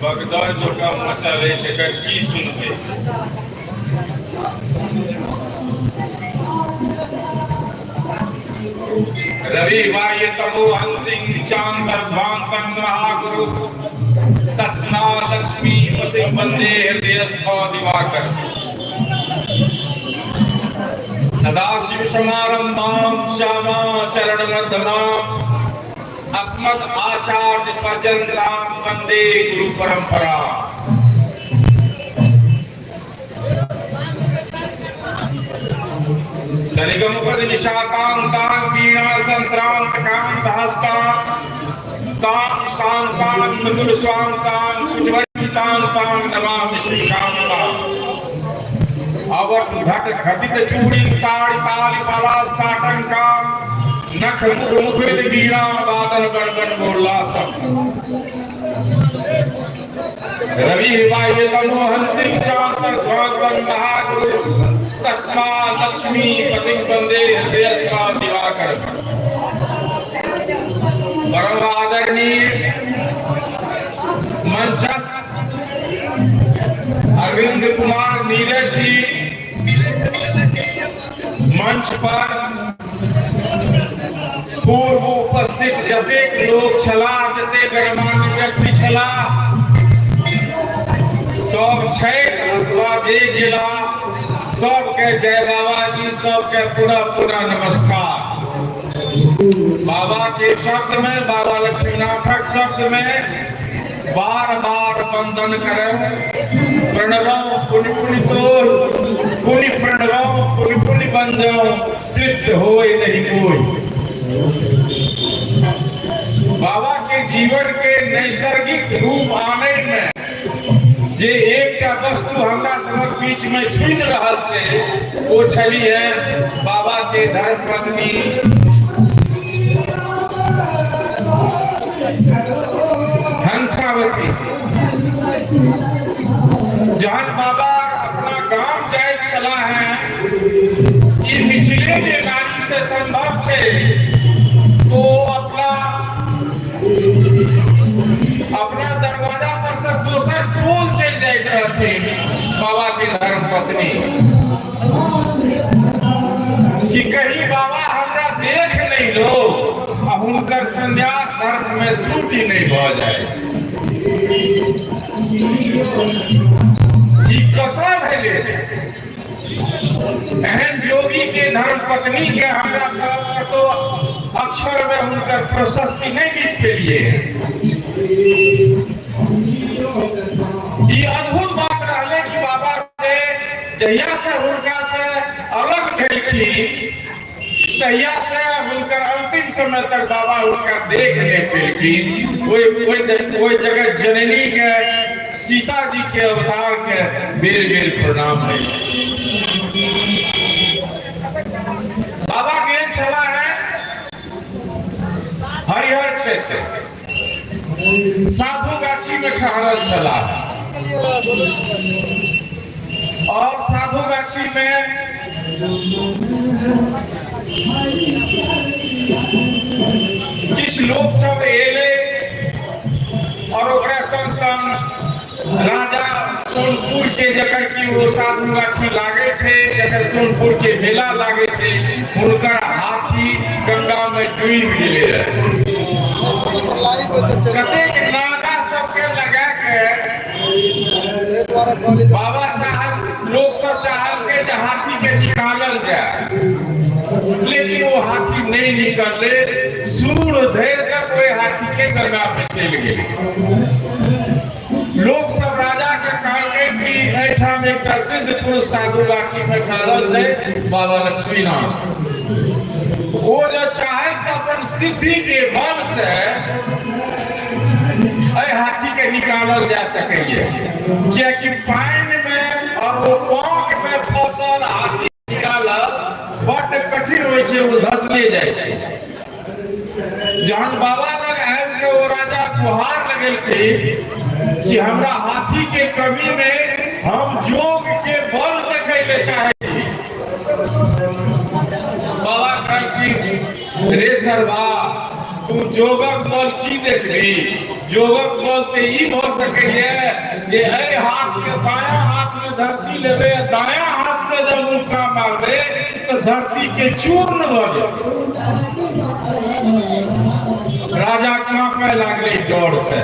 भगदड़ जो काम मचा रहे की सुनबे रवि वाय तमो अंतिम चांदर्भांतम महागुरु तस्मा लक्ष्मी पति वंदे हृदय दिवाकर सदाशिव समारंभां श्यामा चरण मध्यमां अस्मत् आचार्य पर्यन्तां वंदे गुरु परंपरा। सरिगम पद निशाकांतां वीणा संत्रांत कांत हस्तां तां शांतां मधुर स्वांतां कुचवंतां तां नमामि श्रीकांतां। अवट घट घटित चूड़ी ताड़ ताल पलास्ताटंकां नख मुख मुखरित वीणा बादल गणगण बोला सब। रवि वाय तमोहंतिम चांतर ध्वांतम महागुरु तस्मा लक्ष्मी पतिं वंदे हृदय दिवाकर। परम आदरणीय मंचस्थ अरविंद कुमार नीरज जी, मंच पर पूर्व उपस्थित जतेक लोग छला जते गणमान्य व्यक्ति छला सब गेला सबके जय बाबा जी, सबके पुनः नमस्कार। बाबा के शब्द में, बाबा लक्ष्मीनाथक शब्द में बार बार वंदन करें। प्रणवं पुनि पुनि तोर पुनि प्रणवं पुनि पुनि वंदन तृप्त होए नहीं कोई। बाबा के जीवन के नैसर्गिक रूप आने में जे एकटा वस्तु हमरा सबक बीच में छूट रहल छै ओ छली है बाबा के धर्मपत्नी हंसावती। जहन बाबा अपना गांव जाए चला है ये मिथिले के गाड़ी से संभव है तो अपना दरवाजा पर से दोसर टोल चल जाइत रहथिन बाबा के धर्मपत्नी कि कहीं बाबा हमरा देख नहीं लो आ हुनकर संन्यास धर्म में त्रुटि नहीं भ जाए। ई कतऽ भेलै एहन योगी के धर्मपत्नी के हमरा सब कतो अक्षर में हुनकर प्रशस्ति नहीं लिख पेलिए। ई अद्भुत बात रहले कि बाबा के जहिया से हुनका से अलग भेलखिन तहिया से हुनकर अंतिम समय तक बाबा हुनका देख नहीं पेलखिन। ओई जगह जननी के सीता जी के अवतार के बेर बेर प्रणाम है। बाबा गेल छला है हरिहर क्षेत्र साधु गाछी में ठहरल छला और साधु गाछी में किछ लोग सब एले और ओकरा संग संग राजा सोनपुर के जकर की वो साधु गाछी लागे छे जकर सोनपुर के मेला लागे छे हुनकर हाथी गंगा में डूब गेले रहे। कतेक नागा सबके लगा के बाबा चाहल लोग सब चाहल के जे हाथी के निकालल जाए लेकिन वो हाथी नहीं निकले। सूर धैर तक वो हाथी के गंगा में चल गए। लोग सब राजा के कहलके कि एठाम एक सिद्ध पुरुष साधु गाछी में ठहरल छै बाबा लक्ष्मीनाथ वो जो चाहे तो अपन सिद्धि के बल से हाथी के निकालल जा सकेंगे क्योंकि पानी में और वो पाक में फसल हाथी निकाला बड़ कठिन हो छे वो धसले जाए छे। जहन बाबा लग आबि के वो राजा गुहार लगल कि हमरा हाथी के कमी में हम जोग के बल देखे ले चाहे। बाबा कहलखिन रे सरवा तू जोगक बल की देखबी जोगक बल ते ई भ सकैए जे एहि हाथ के बायां हाथ में धरती लेबे दायां हाथ से जब मुक्का मारबे तो धरती के चूर्ण भ जाए। राजा कांपे लागले डर से।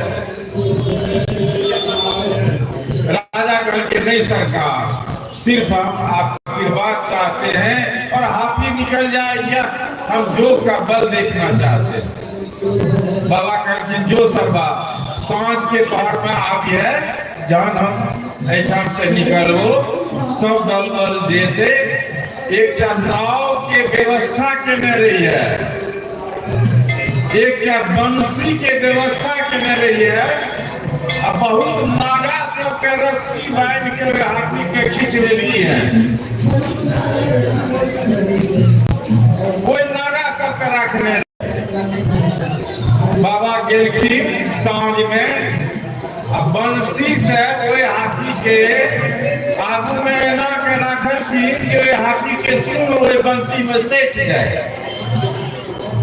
राजा कहलके नहीं सरकार सिर्फ हम आप आशीर्वाद चाहते हैं और हाथी निकल जाए या हम जोग का बल देखना चाहते हैं। बाबा कहलखिन जो सरवा सांझ के पहर में आबिए जहन हम एठाम से निकलबो सब दल बल जेते एकटा नाव के व्यवस्था केने रही है एकटा बंसी के व्यवस्था केने रही है अब बहुत नागा सब के रस्सी बांध के हाथी के खींच लेली है। कोई नागा सब के रखने बाबा गेलखिन साँझ में बंसी से वो हाथी के आगू में एना के रखलखिन जो हाथी के सूंड वो बंसी में सेट जाए।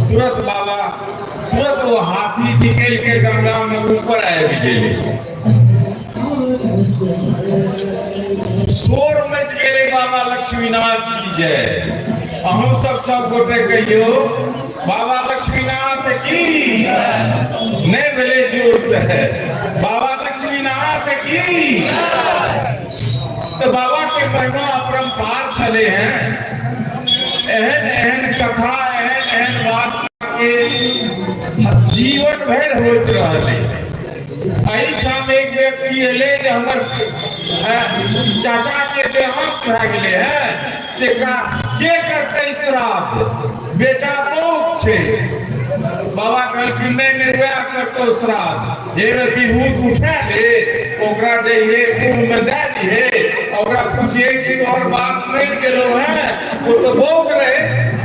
तुरंत वो हाथी निकल के गंगा में ऊपर आए गेले। शोर मच गेले बाबा लक्ष्मीनाथ की जय। अहूँ सब गोटे कहियो बाबा लक्ष्मीनाथ की नहीं मिले जोर से बाबा लक्ष्मीनाथ की। तो बाबा के महिमा अपरंपार चले हैं। एहन कथा एहन बात के जीवन भर होत रहले। एहिठाम एक व्यक्ति एले जे हमर चाचा के देहांत भए गेले है से के करते श्राद्ध बेटा बहुत छे बाबा कहलखिन नहीं नहीं वह करतो श्राद्ध ये विभूत उठा ले ओकरा दे ये कुंभ में दे दिए ओकरा पूछिए कि तोहर बाप नहीं गेलो है वो तो भोग रहे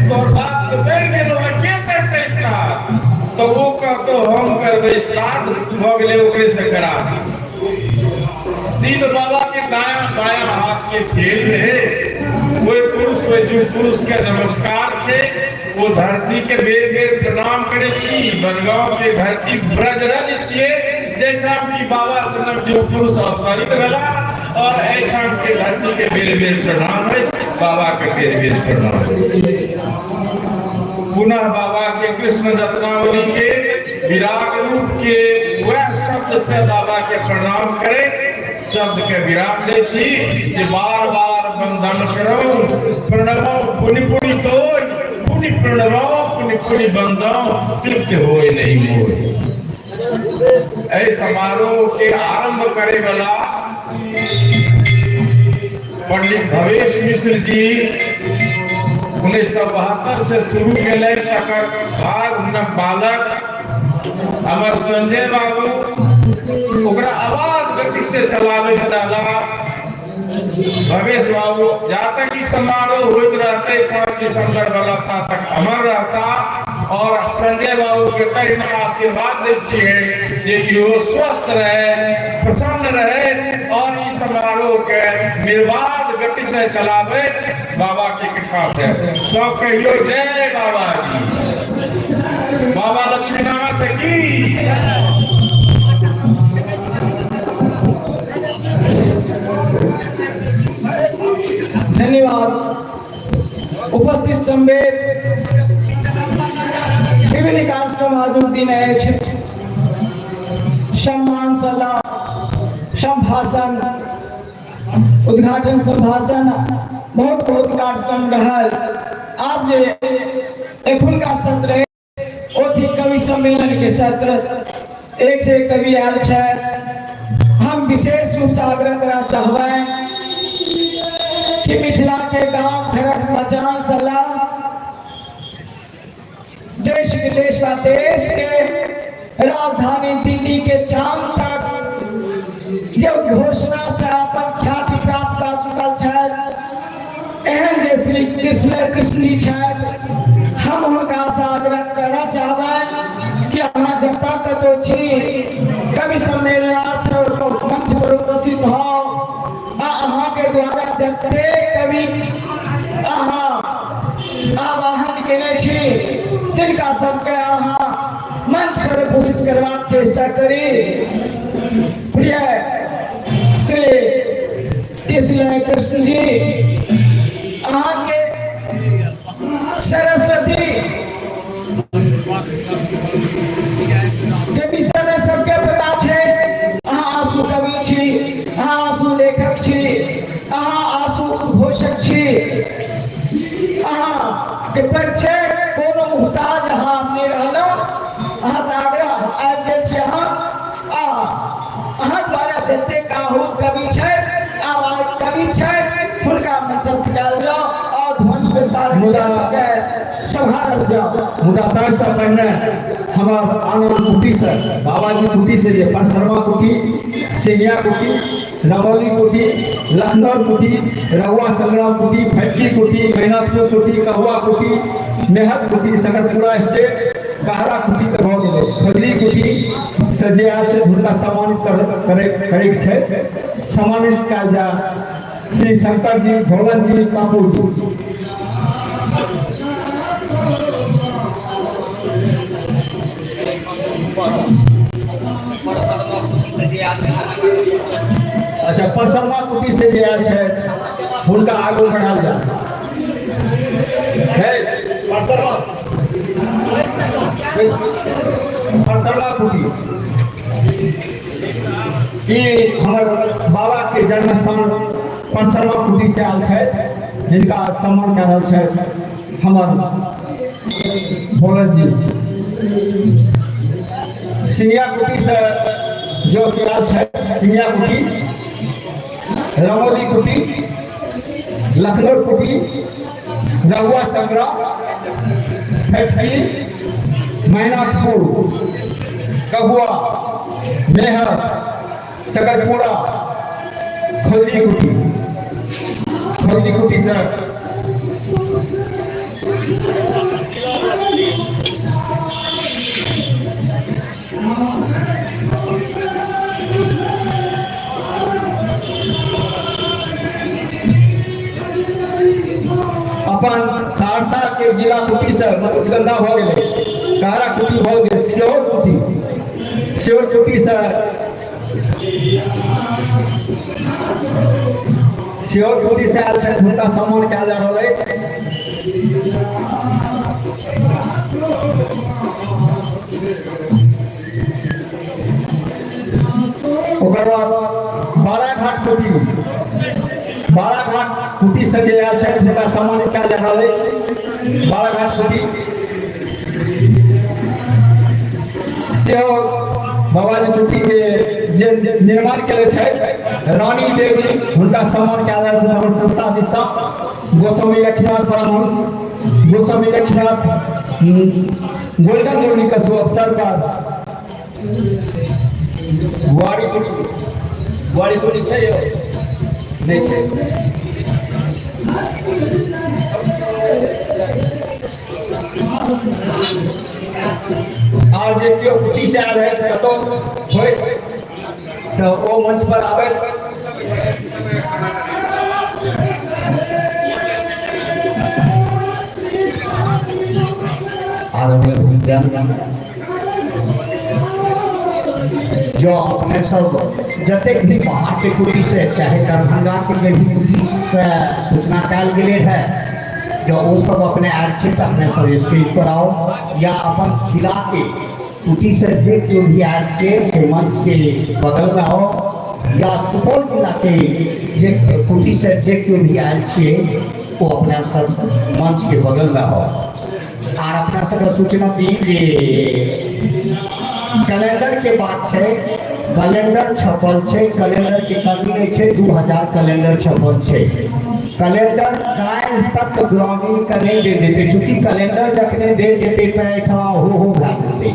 तोहर बाप तो बैठ गेलो है क्या करते श्राद्ध तो वो कहतो हम करबे श्राद्ध भोग ले ओकरे से करा तीन बाबा के दाया बाया हाथ के खेल में वो पुरुष में जो पुरुष के नमस्कार छे वो धरती के बेर बेर प्रणाम करे छी बनगांव के धरती ब्रजरज छिए जेठाम की बाबा सनम जो पुरुष अवतरित भेला और एठाम के धरती के बेर बेर प्रणाम है बाबा के बेर बेर प्रणाम पुनः बाबा के कृष्ण जतनावली के विराट रूप के वह शब्द से बाबा के प्रणाम करे शब्द के विराम दे छी जे बार बार बंधन करो प्रणवो पुनि पुनि तो पुनि प्रणवो पुनि पुनि बंधो तृप्त होए नहीं मोए ऐ समारोह के आरंभ करे वाला पंडित भवेश मिश्र जी 1972 से शुरू केले तकर बाद बालक हमर संजय बाबू ओकरा आवाज गति से चलावे डाला भवेश बाबू जहाँ तक की समारोह होते रहते 5 दिसंबर वाला तक अमर रहता और संजय बाबू के कई आशीर्वाद दे कि वो स्वस्थ रहे प्रसन्न रहे और इस समारोह के निर्बाध गति से चलावे बाबा की कृपा से सब कहियो जय बाबा की बाबा लक्ष्मीनाथ की धन्यवाद उपस्थित संवेद विभिन्न कार्यक्रम आयोजित है सम्मान सलाह संभाषण उद्घाटन संभाषण बहुत बहुत कार्यक्रम रहल आप जे एखुन का सत्र ओथी कवि सम्मेलन के सत्र एक से एक कवि आयल छै हम विशेष रूप से आग्रह करना चाहबे कि मिथिला के गांव घरक मचान सलाह देश विदेश व देश के राजधानी दिल्ली के चांद तक जो घोषणा से अपन ख्याति प्राप्त कर चुकल छै एहन जे श्री कृष्ण छै हम हुनका से आग्रह करना चाहबे कि अहाँ जतऽ कतौ छी कवि सम्मेलनार्थ मंच पर उपस्थित हो अहाँ के द्वारा जते कवि अहाँ आवाहन केने छी तिनका सबके अहाँ मंच पर उपस्थित करबाक चेष्टा करी प्रिय श्री कृष्ण जी अहाँ के सरस्वती के विषय में सबके पता छै अहाँ आंसू कवि छी अहाँ आंसू लेखक छी अहाँ आंसू उद्घोषक छी अहाँ के परिचय कोनो मुहताज अहाँ नहीं रहलो अहाँ से आग्रह आबि गेल छी अहाँ द्वारा जते काहुत कवि छै आवाज कवि छै हुनका मंचस्थ कयल जाओ और ध्वनि विस्तार के संभाल जाओ मुदा तर से पहले हमार आनंद कुटी से बाबा जी कुटी से ये परसरमा कुटी सिंगिया कुटी रवली कुटी लखनऊ कुटी रहुआ संग्राम कुटी फैक्ट्री कुटी मेहनतपुर कुटी कहुआ कुटी मेहत कुटी सकरपुरा स्टेट कहरा कुटी के भऽ गेल फजली कुटी से जे आयल छै हुनका सम्मानित करैक छै सम्मानित कयल जा श्री शंकर जी भोलन जी बापू जी अच्छा परसरमा कुटी से जे आयल छै हुनका आगू बढ़ायल जा है परसरमा कुटी ई हमर बाबा के जन्म स्थान परसरमा कुटी से आयल छै जिनका सम्मान कऽ रहल छै हमर भोलन जी सिंगिया कुटी से जो आयल छै सिंगिया कुटी रमोली कुटी लखनऊ कुटी रहुआ संग्राम फैक्ट्री मैनाथपुर, कहुआ, मेहर, सकरपुरा, खोदी कुटी सर। अपन सहरसा के जिला कुटी से मत्स्यगंधा हो गए, सहरा कुटी हो गए, सियोर कुटी से आयल छै, हुनका सम्मान कयल जा रहल अछि। ओकर बाद बाराघाट कुटी से जे आयल छै हुनका सम्मानित कयल जा रहल अछि। बाराघाट कुटी सेहो बाबाजी कुटी के जे निर्माण केले छै रानी देवी, हुनका सम्मान कयल जा रहल छै हमर संस्था दिशा। गोस्वामी लक्ष्मीनाथ परमहंस, गोस्वामी लक्ष्मीनाथ गोल्डन जुबली के शुभ अवसर पर बुआरी कुटी छै नहीं छै। और जे केओ कुटी से आ रहे कतौ होय तो ओ मंच पर आवे। जो अपने सब जते भी बाहर के कुटी से चाहे दरभंगा के भी कुटी से सूचना कल गए है, जो वो सब अपने आरक्षित अपने सब स्टेज पर आओ, या अपन जिला के कुटी से जो भी आरक्षित से मंच के बगल में आओ, या सुपौल जिला के जे कुटी से जो भी आरक्षित वो अपने सब मंच के बगल में आओ। और अपना सब सूचना दी कैलेंडर के बात है, कैलेंडर छपल है, कैलेंडर के कमी नहीं है, 2000 कैलेंडर छपल है। कैलेंडर काल तक ग्रामीण का नहीं दे देते, चूँकि कैलेंडर जखने दे देते तो हो भागते,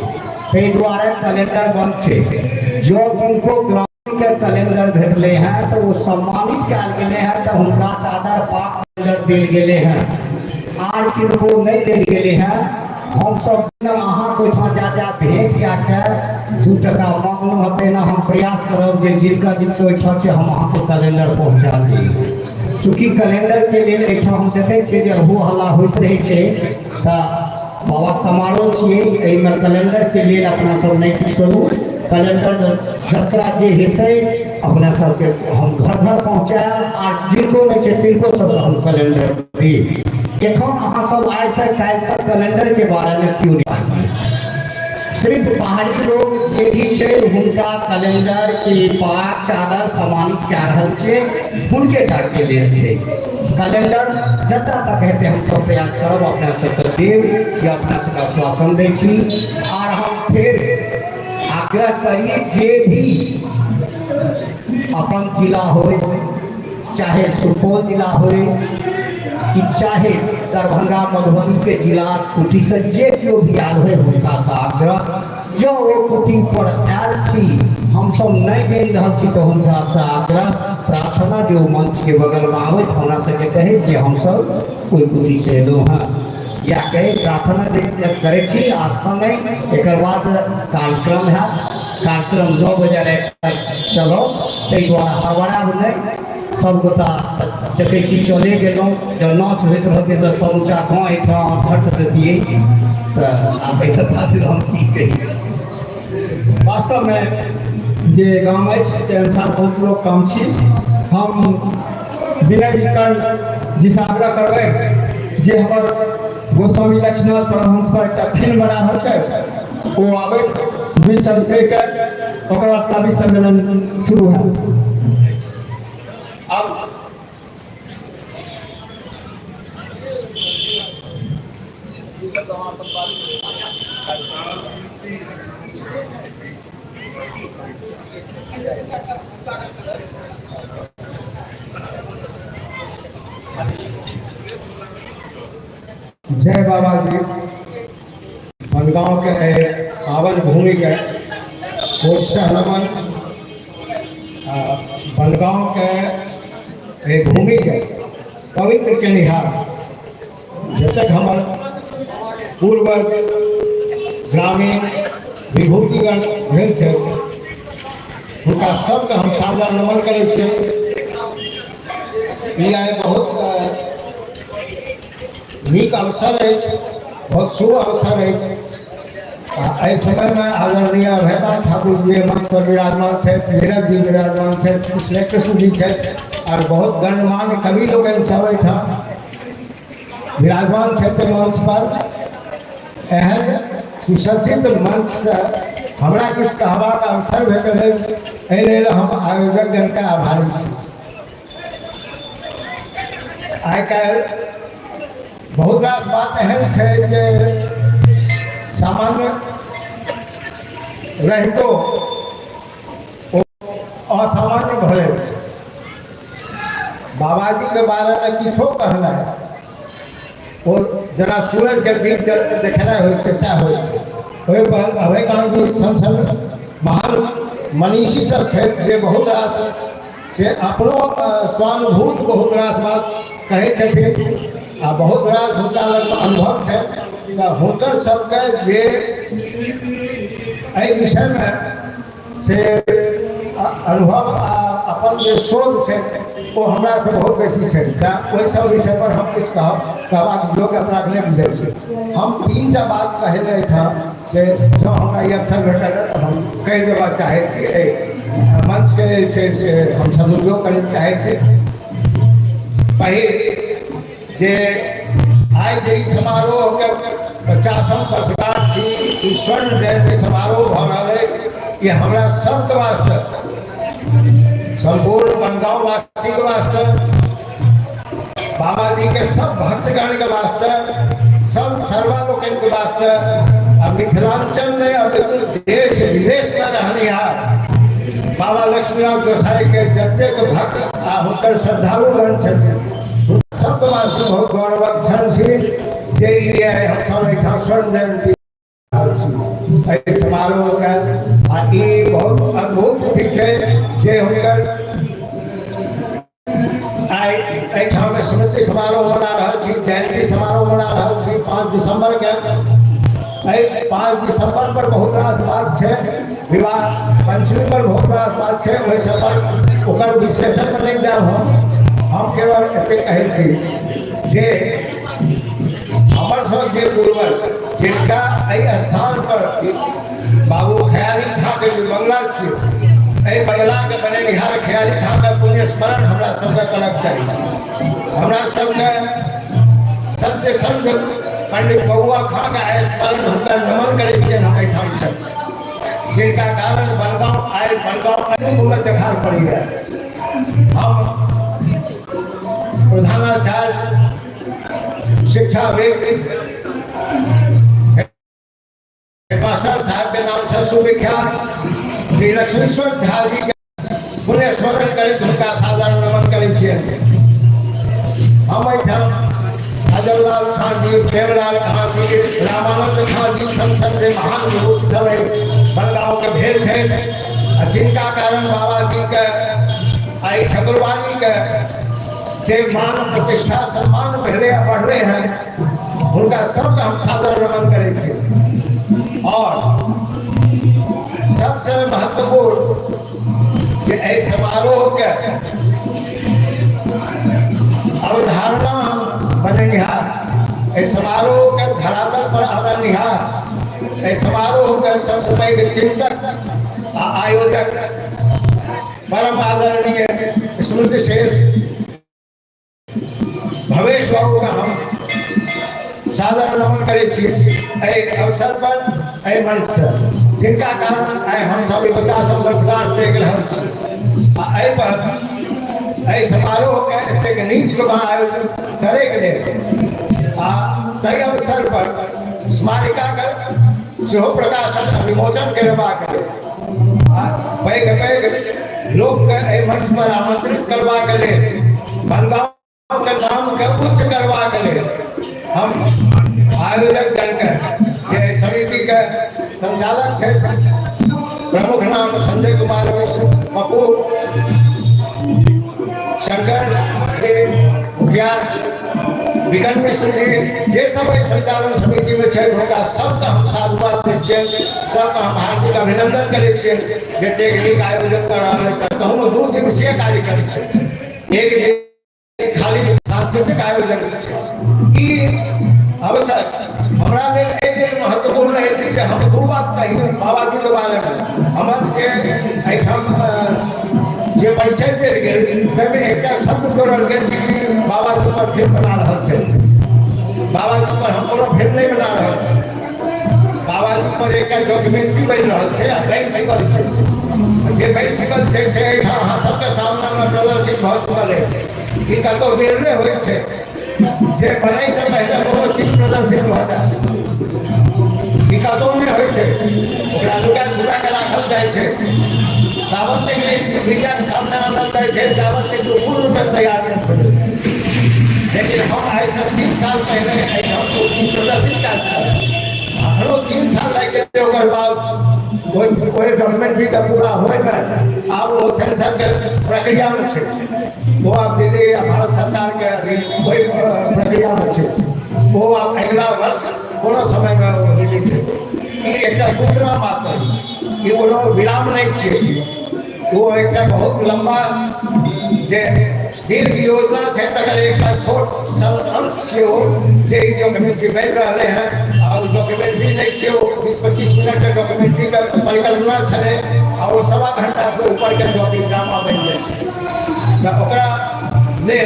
ताहि द्वारे कैलेंडर बंद है। जो उनको ग्रामीण के कैलेंडर भेटले हैं तो वो सम्मानित कल गए हैं, तो उनका चादर पाक कैलेंडर दिल गए हैं, आर किनको नहीं दिल गए हैं। हम सब अहाँ को जा भेंट के 2 टका मांगलू हते ना, हम प्रयास करब जे जिनका हम अहाँ के कैलेंडर पहुँचा दी। चूँकि कैलेंडर के लिए हम देखे छे हो हल्ला होते रहे छे, बाबा समारोह छे, कैलेंडर के लिए अपना सब नहीं कुछ करूँ। कैलेंडर जकरा जे हेतै अपना सबके हम घर पहुँचाएब, आ जिनको नहीं छे तिनको सब हम कैलेंडर दी। एखन अहाँ सब आइ से काल्हि तक कैलेंडर के बारे में क्यों नहीं, सिर्फ बाहरी लोग जे भी छे हुनका कैलेंडर के पाक चादर सम्मानित कऽ रहल छे, हुनके टा के लेल छे। कैलेंडर जतऽ तक हेतै हम सब प्रयास करब अपना सबके देव या अपना सबके आश्वासन दै छी। और हम फिर आग्रह करिए जे भी अपन जिला हो, चाहे सुपौल जिला हो कि चाहे दरभंगा मधुबनी के जिला कुटी से जो भी आल है उनका से आग्रह, जो वो कुटी पर आयल छी हम सब नहीं देख रहा छी, तो उनका से आग्रह प्रार्थना जो मंच के बगल में आवे हमरा सबके कहे कि हम सब कोई कुटी से एलो हैं, या कहे प्रार्थना करे छी। आज समय एक बाद कार्यक्रम है, कार्यक्रम 9 बजे चलो, ताहि द्वारा हवड़ा नहीं सब गोटा देखे चले गलों, जब नाच होते रहते तो समूचा गाँव एठाम भट दिए, तो आप ऐसा हम की कही। वास्तव में जे गाँव अनुसार बहुत लोग काम छी, हम विनय जी आग्रह करबै जे हमर गोस्वामी लक्ष्मीनाथ परमहंस पर एक फिल्म बना रहल छै, वो आबैत 20 अप्रैल के ओकर बाद काव्य सम्मेलन शुरू है। अब जय बाबा जी। बनगांव के पावन भूमि के कोर्सा नमन बनगांव के भूमि के पवित्र के निहार जतक हमार पूर्वज ग्रामीण विभूतिगण भेल छै हुनका सबके हम साझा नमन करै छियै। ई आइ बहुत नीक अवसर अछि, बहुत शुभ अवसर अछि। एहि समय में आदरणीय अभयता ठाकुर जी मंच पर विराजमान छथि, नीरज जी विराजमान छथि, कुशल कृष्ण जी छथि और बहुत गणमान्य कवि लोग सब एहिठाम विराजमान छथि मंच पर। एहन सुसज्जित मंच से हमरा किछु कहबाक अवसर भेटल अछि, एहि लेल हम आयोजक गण के आभारी छी। आइ काल्हि बहुत रास बात एहन छै जे सामान्य रहितो असामान्य भऽ जाइ छै। बाबाजी के बारे में किछो कहनाइ ओ जेना सूरज के दीप देखेनाइ होइ छै सएह होइ छै। ओहि पर अभयकांत जी संसद महान मनीषी सब छथि जे बहुत रास से अपनो स्वानुभूत बहुत रास बात कहै छथिन आ बहुत रास हुनका लग अनुभव छथि। तऽ हुनकर सबके जे एहि विषय में से अनुभव आ अपन जे शोध छै वो हमरा से बहुत बेसी छै। ओहि सब विषय पर हम किछु कहबाक योग्य अपना नहि बुझै छी। हम 3टा बात कहै लए एहिठाम से जँ हमरा ई अवसर भेटल तऽ हम कहि देबा चाहै छी। मंच के जे छै से हम सदुपयोग करय चाहै छी। पहिल जे आइ जे ई समारोह के 50वीं वर्षगांठ छी, ई स्वर्ण जयंती समारोह भऽ रहल अछि, ये हमरा सबके वास्ते संपूर्ण बनगांव वासी के वास्ते, बाबा जी के सब भक्तगण के वास्ते, सब सर्वालोकन के वास्ते आ मिथिलांचल में और देश विदेश में रहनिहार बाबा लक्ष्मीनाथ गोसाई के जतेक भक्त आ हुनकर श्रद्धालुगण छथिन सबके वास्ते बहुत गौरवक क्षण छी जे हमसब एहिठाम स्वर्ण जयंती समारोह के आ ई बहुत अद्भुत छै जे हुनकर आइ एहिठाम स्मृति समारोह मना रहल छी, जयंती समारोह मना रहल छी 5 दिसंबर के। 5 दिसंबर पर बहुत रास बात छै, विवाह पंचमी पर बहुत रास बात छै, ओहि सब पर ओकर विश्लेषण में नहीं जाब। हम केवल एते कहै छी जे हमर सब जे पूर्वज जिनका एहि स्थान पर बाबू खयाली खां के जे बंगला छी, एहि बंगला के बनेनिहार खयाली खां के पुण्य स्मरण हमरा सबके करक चाही। हमरा सबके सत्य संत पंडित बउआ खां का स्मरण हुनकर नमन करै छियनि हम एहिठाम से, जिनका कारण बनगांव आइ बनगांव में देखार पड़ी है। हम प्रधानाचार्य शिक्षा मास्टर साहब के नाम से सुविख्यात श्री लक्ष्मीश्वर झा जी के पुण्य स्मरण करैत हुनका साधारण नमन करै छियै। हम एहिठाम अजरलाल खां जी, प्रेमलाल खां जी, रामानंद खां जी संसद से महान विभूति सब बनगांव के भेल छथि, जिनका कारण बाबा जी के आई ठकुरबाड़ी के जे मान प्रतिष्ठा सम्मान पहले बढ़ले हैं, उनका सबका हम सादर नमन करै छी। और सबसे महत्वपूर्ण जे एहि समारोह के अवधारणा बनेनिहार, एहि समारोह के धरातल पर आननिहार, एहि समारोह के सबसे पैघ चिंतक आ आयोजक परम आदरणीय स्मृति शेष भवेश बाबू का हम सादर नमन करे छी। एहि अवसर पर एहि मंच से जिनका कारण आइ हम सब 50वीं वर्षगांठ देख रहल छी, एहि पर एहि समारोह के एतेक नीक जकाँ आयोजन करे के लेल आ ताहि अवसर पर स्मारिका के सेहो प्रकाशन विमोचन करबाक लेल आ पैघ पैघ लोक के एहि मंच पर आमंत्रित करबाक लेल, बनगांव के नाम के उच्च करवा के लिए हम आयोजक दल के समिति संचालक छे प्रमुख नाम संजय कुमार मिश्र पप्पू शंकर के मुखिया विकन मिश्र जी जे सब संचालन समिति में छे हुनका सबका हम साधुवाद दै छियै, सबका हम हार्दिक अभिनंदन करै छियै जे एतेक नीक आयोजन कर रहल अछि। कहूँ 2 दिवसीय कार्यक्रम छै, एक दिन खाली सांस्कृतिक आयोजन छै। ई अवसर हमरा लेल एक महत्वपूर्ण रहै छै जे हम 2 बात कही बाबाजी के बारे में। हमर के एहिठाम जे परिचय देल गेल ताहिमे एकटा शब्द जोड़ल गेल कि बाबाजी पर फिल्म बना रहल छै। बाबाजी पर हम कोनो फिल्म नहीं बना रहल छै, बाबाजी पर एकटा डॉक्यूमेंट्री बनि रहल छै आ बनि चुकल छै। जे बनि चुकल छै से एहिठाम अहाँ सबके सामने में प्रदर्शित भऽ चुकल अछि। ई कतौ निर्णय होइ छै जे बनै से पहले कोनो चीज प्रदर्शित भऽ जाय, ई कतौ नहि होइ छै, ओकरा लुका छुपा के राखल जाइ छै। तावत तक मीडिया के सामने आनल जाइ छै तावत तक पूर्ण रूप से तैयार नहीं होते। लेकिन हम आज से 3 साल पहले हम तो प्रदर्शित करते हरो 3 साल लगे ओकर बाद कोई डॉक्यूमेंट्री का पूरा होए में अब वो सेंसर के प्रक्रिया में छे, वो अब दिल्ली या भारत सरकार के अधीन कोई प्रक्रिया में छे, वो अब अगला वर्ष कोनो समय में रिलीज हेतै। ई एकटा सूचना मात्र ई कोनो विराम नहीं छे, वो एक बहुत लंबा जे दीर्घ योजना है तकर एक छोट अंश हो जे डॉक्यूमेंट्री बन रहे हैं। और डॉक्यूमेंट्री नहीं छे, वो 20-25 मिनट के डॉक्यूमेंट्री का परिकल्पना छे और 1.25 घंटा से ऊपर के डॉक्यूमेंट्री ड्रामा बन जाए तो ओकरा ले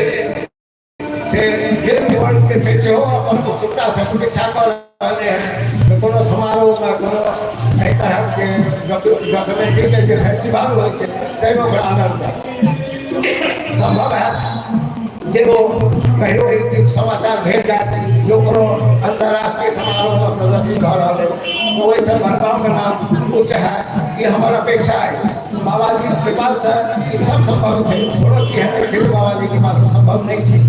से फिल्म वर्ल्ड के से हो अपन उत्सुकता से प्रतीक्षा कर रहे हैं। तो कोनो समारोह में कोनो एहि तरह के डॉक्यूमेंट्री के जो फेस्टिवल हो छै ताहिमे ओकरा आनंद संभव है जे वो कहियो रीतिक समाचार भेज जाए जो कोनो अंतर्राष्ट्रीय समारोह में प्रदर्शित हो रहा है तो वही सब भरपाव का नाम उच्च है। ये हमारा अपेक्षा है बाबाजी के पास ये सब संभव है, कोनो चीज है बाबाजी के पास संभव नहीं है।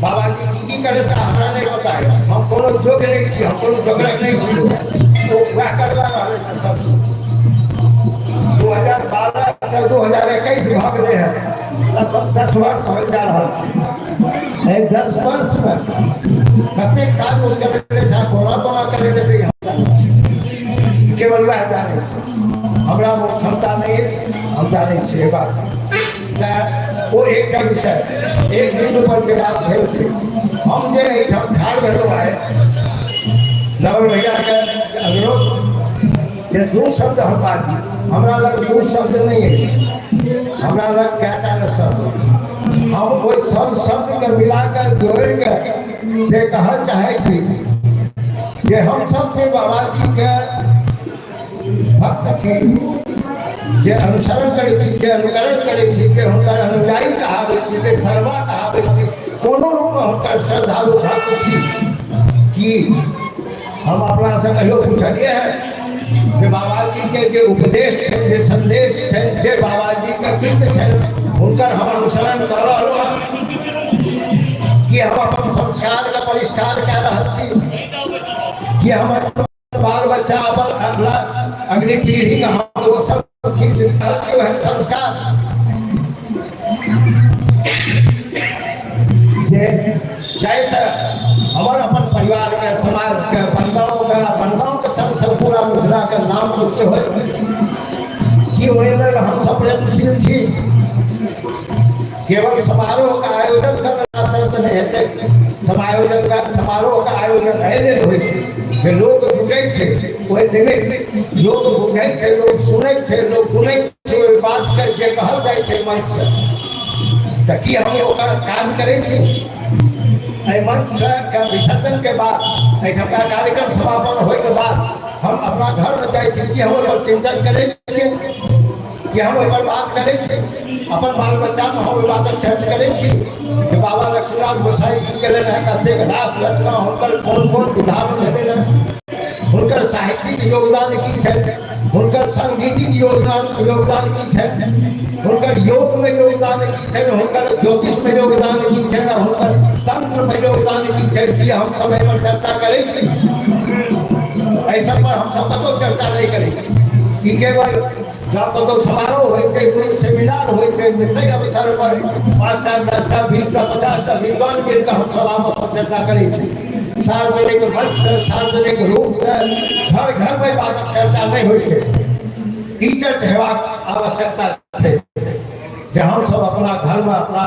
बाबाजी की करे तो हमरा नहीं पता है, हम कोनो जोग्य नहीं छी, हम कोनो जोग्य नहीं छी, तो वह करवा रहे हैं सब 2012 से 2021 भाग रहे हैं, लगभग 10 वर्ष हो जा रहा है। 10 वर्ष में कते कार्य करते था बोला करते केवल वह जाने हमरा वो क्षमता नहीं है, हम जाने छे बात वो एक विषय एक दिन पर जे बात भेल से हम जे एहिठाम ठाड़ भेलो है नवल भैया के अनुरोध जे 2 शब्द हम बाजी हमरा लग 2 शब्द नहीं है, हमरा लग कएटा शब्द हम कोई सब शब्द के मिलाकर जोड़ के से कह चाहे छी जे हम सब से बाबाजी के भक्त छी, जे अनुसरण करे छी, जे अनुकरण करे छी, जे हुनकर अनुयायी कहावे छी, जे सर्वा कहावे छी, कोनो रूप में हुनकर श्रद्धालु भक्त छी। कि हम अपना से कहियो पूछलिए है जे बाबाजी के जे उपदेश है, जे संदेश है, जे बाबाजी के कृत्य है हुनकर हम अनुसरण कर रहल कि हम अपन संस्कार का परिष्कार कर रहल छी, कि हम बाल बच्चा अपन अगला अगली पीढ़ी का हम वो सब चीज है संस्कार जैसे हमारे अपन परिवार के समाज के बंधाओं के सब पूरा मुद्रा के नाम उच्च हो कि हम सब प्रयत्नशील छी। केवल समारोह का आयोजन करना शर्त नहीं है, समारोह का आयोजन एहन होइ छै जे लोग जुटै छै, ओहि दिन लोग बुझै छै, लोग सुनै छै, लोग सुनै छै, ओहि बात के जे कहल जाइ छै मंच से तऽ कि हम ओकर काज करै छी। एहि मंच से के विसर्जन के बाद एहिठाम का कार्यक्रम समापन होय के बाद हम अपना घर में जाइ छी कि हम ओकर चिंतन करै छी, कि हम ओकर बात करै छी, अपन बाल बच्चा में हम बात चर्च करै छी कि बाबा लक्ष्मीनाथ गोसाई की केले रहे कतेक दास रचना हुनकर कोन विधा में भेलै, हुनकर साहित्यिक योगदान की छै, हुनकर सांगीतिक योगदान की छै, हुनकर योग में योगदान की छै, हुनकर ज्योतिष में योगदान की छै, हुनकर तंत्र में योगदान की छै, हम समय पर चर्चा करै छी। ऐसा पर हम सब कतौ चर्चा नहीं करै छी कि केवल जब कतौ समारोह होइ छै कोनो सेमिनार होइ छै जतेक अवसर पर 5टा 10टा 20टा 50टा विद्वान के हम सब आपस में चर्चा करै छी सार्वजनिक मंच से सार्वजनिक रूप से घर घर में बात चर्चा नहीं होइ छै ई चर्चा हेबाक आवश्यकता छै जे हम सब अपना घर में अपना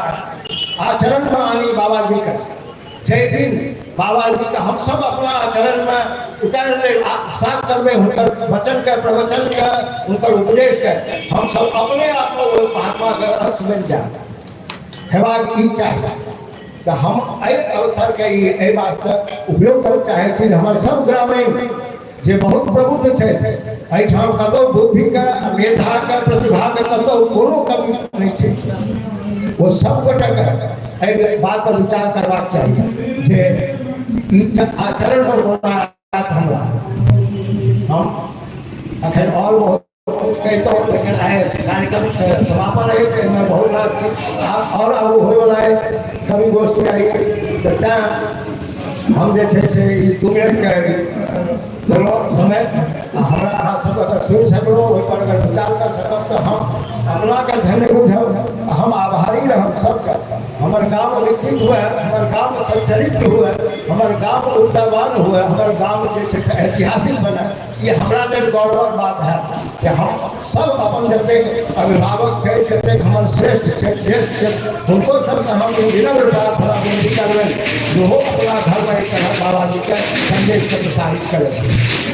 आचरण में आनी बाबा जी का जय दिन बाबा जी का हम सब अपना आचरण में उतारने साथ करबे हुनकर वचन के प्रवचन के उनकर उपदेश के हम सब अपने आप में महात्मा के रस बन जाए हेबाक ई चाहिए तो हम एहि अवसर के एहि वास्ते उपयोग करय चाहे छी हमर सब ग्रामीण जे बहुत प्रबुद्ध छै एहिठाम कतौ बुद्धि के मेधा के प्रतिभा के कतौ कोनो कमी नहीं छै वो सब गोटे के एहि बात पर विचार करबाक चाहिए जे ई आचरण पर कोना हमरा हम अखन और बहुत कुछ कहते हो लेकिन आए कार्यक्रम समापन है से मैं बहुत रात थी और अब होय वाला है सभी गोष्ठी आई तो हम जे छै से 2 मिनट के बोलो समय हमरा अहाँ सब अगर सुन सकलो ओहि पर अगर विचार कर सकब तो हम अपना के धन्य बुझब हम आभारी रहब सबका हमार गांव विकसित हुआ हमार गांव संचरित हुआ हमार गांव उद्यानवान हुआ हमार गांव जे छै से ऐतिहासिक बना ये हमरा लेल गौरव बात है कि हम सब अपन जतेक अभिभावक छै जतेक हमर श्रेष्ठ छै ज्येष्ठ छै हुनको सबके हम विनम्र प्रार्थना विनती करबनि जो अपना घर में एक तरह बाबा जी के संदेश के प्रसारित करें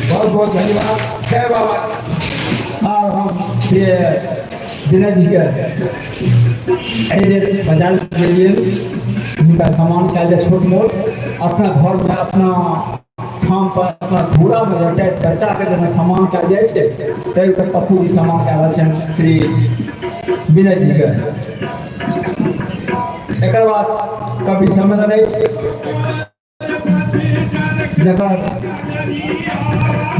बहुत बहुत धन्यवाद जय बाबा। और हम ये विनय जी के बाजार के लिए उनका सामान क्या जाए छोट मोट अपना घर में अपना ठाम पर अपना घोड़ा में बच्चा के जो सामान क्या जाए तै पर पप्पू जी सामान क्या रहे श्री विनय जी के एक बाद कवि सम्मेलन जगह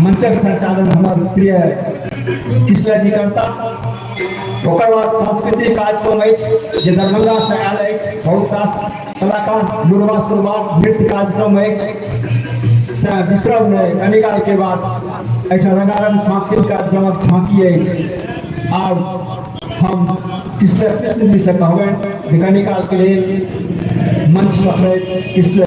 मंचक संचालन हमारे प्रिय कृष्णा जी करता ओकर बाद सांस्कृतिक कार्यक्रम जे दरभंगा से आयल बहुत रास कलाकार गुरबा सुरबा नृत्य कार्यक्रम विश्राम में कनिकाल के बाद एक रंगारंग सांस्कृतिक कार्यक्रम झांकी आब हम कृष्ण जी से कहबे जे कनिकाल के लिए मंच पर कृष्ण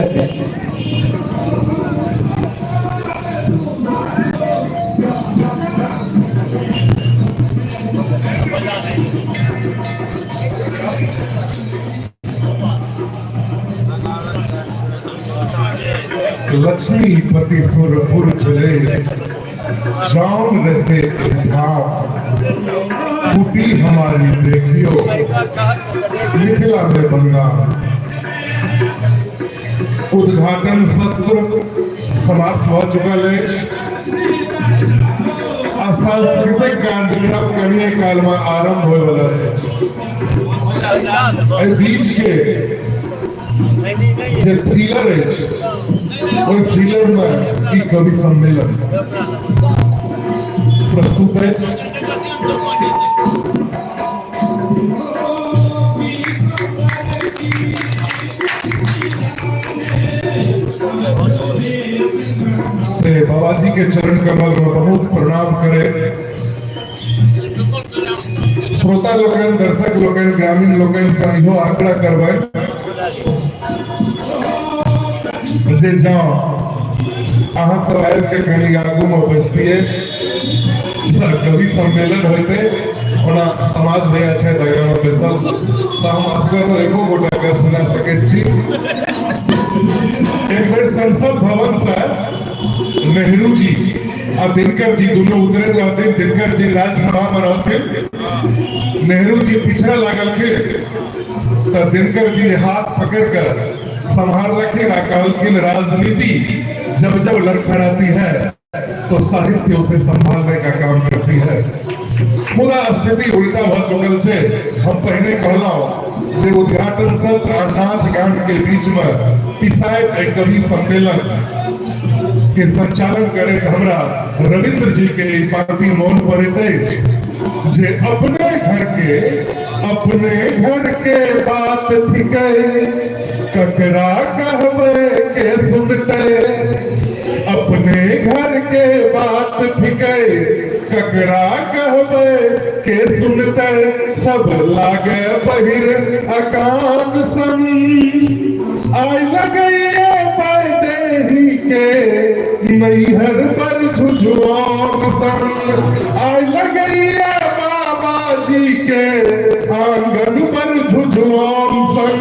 लक्ष्मीपति सुरपुर चले शाम रहते कुटी हमारी देखियो मिथिला में बंगाल उद्घाटन सत्र समाप्त हो चुका है सांस्कृतिक कार्यक्रम कभी काल में आरंभ होने वाला है बीच के जे थ्रिलर है और थ्रिलर में की कवि सम्मेलन प्रस्तुत है से बाबा जी के चरण कमल में बहुत प्रणाम करे श्रोता लोगन दर्शक लोगन ग्रामीण लोगन से इहो आग्रह करबै जे जाओ अहाँ सब आयल के कहीं आगू में बचतिए कवि सम्मेलन होते ओना समाज में अच्छे जगह में बैसल तो हम असगर एको गोटा के सुना सके छी एक बेर संसद भवन से नेहरू जी और दिनकर जी दोनों उतरे रहते दिनकर जी राज्यसभा में रहते नेहरू जी पिछड़ा लागल के तो दिनकर जी हाथ पकड़ कर संभालखिन आ कहलखिन राजनीति जब जब लड़खड़ाती है तो साहित्य उसे संभालने का काम करती है मुदा स्थिति उल्टा हो चुकल छे हम पहले कहला जे उद्घाटन सत्र और नाच गान के बीच में पिसायत एक कवि सम्मेलन के संचालन करे हमरा रविंद्र जी के पार्टी मौन पर जे अपने घर के बात थी ककरा कहबे के सुनते अपने घर के बात थिके ककरा कहबे के सुनते सब लागे बहिर अकान सन आई लगैया परदेही के नैहर पर झुझुआन सन आई लगैया बाबा जी के आंगन पर झुझुआन सन।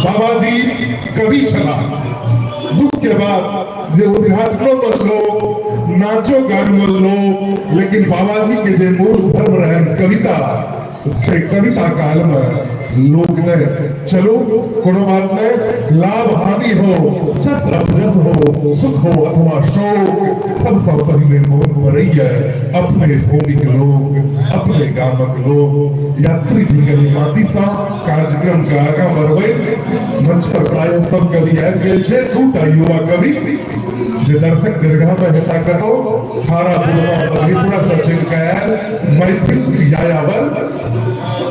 बाबा जी कवि छला दुख के बाद जे उद्घाटनों पर लोग नाचो गानो लोग, लेकिन बाबा जी के जे मूल धर्म रहे कविता कविता काल में लोग ने चलो कोनो बात नहीं, लाभ हानि हो जस जस हो सुख हो अथवा शोक सब पहले मोहन भरैया अपने भूमि के लोग अपने गांव के लोग यात्री जी के माती सा कार्यक्रम का आगा बढ़वे मंच पर प्राय सब कवि आबि गेल छै। दूटा युवा कवि जे दर्शक दीर्घा में हेता कतो थारा बुलवा मधेपुरा से चल के आयल मैथिल यायावर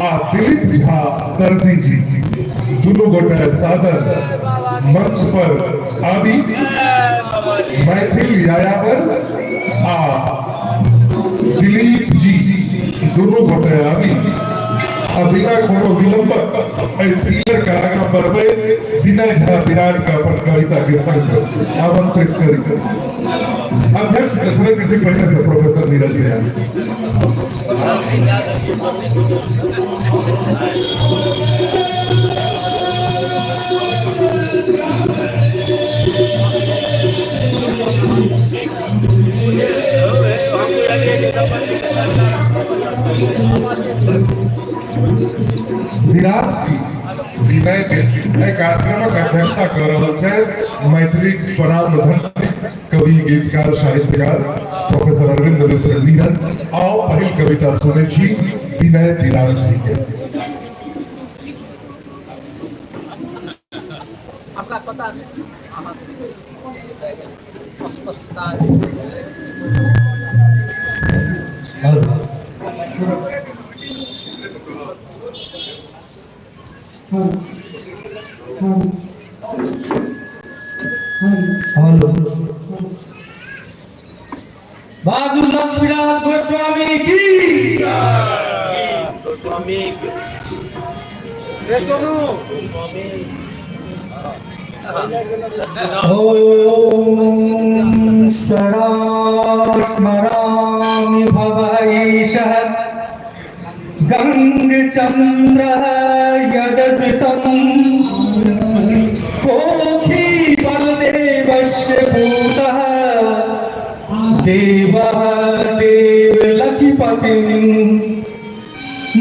आ दिलीप झा दर्दी जी दोनों गोटे सादर मंच पर आदि मैथिल यायावर आ दिलीप जी दोनों गोटे आदि बिना कोनो विलंबक पीलर का आगा बढ़वे विनय झा विराट का अपन कविता के संग आमंत्रित करी। अध्यक्ष दशरथ रेड्डी पहले से प्रोफेसर नीरज विराट जी विनय के कार्यक्रमक अध्यक्षता कर रहल छै मैथिली स्वराम कवि गीतकार साहित्यकार प्रोफेसर अरविंद मिश्र नीरज। आओ पहली कविता सुने छी विनय विराट जी के। आपका पता नहीं बाजू लक्ष्मीनाथ गोस्वामी की गोस्वामी ओम स्मरामि भवैषः गंगचन्द्रः यदद्तम् कोखी बलदेवस्य भूतः देवः देवलखिपतिम्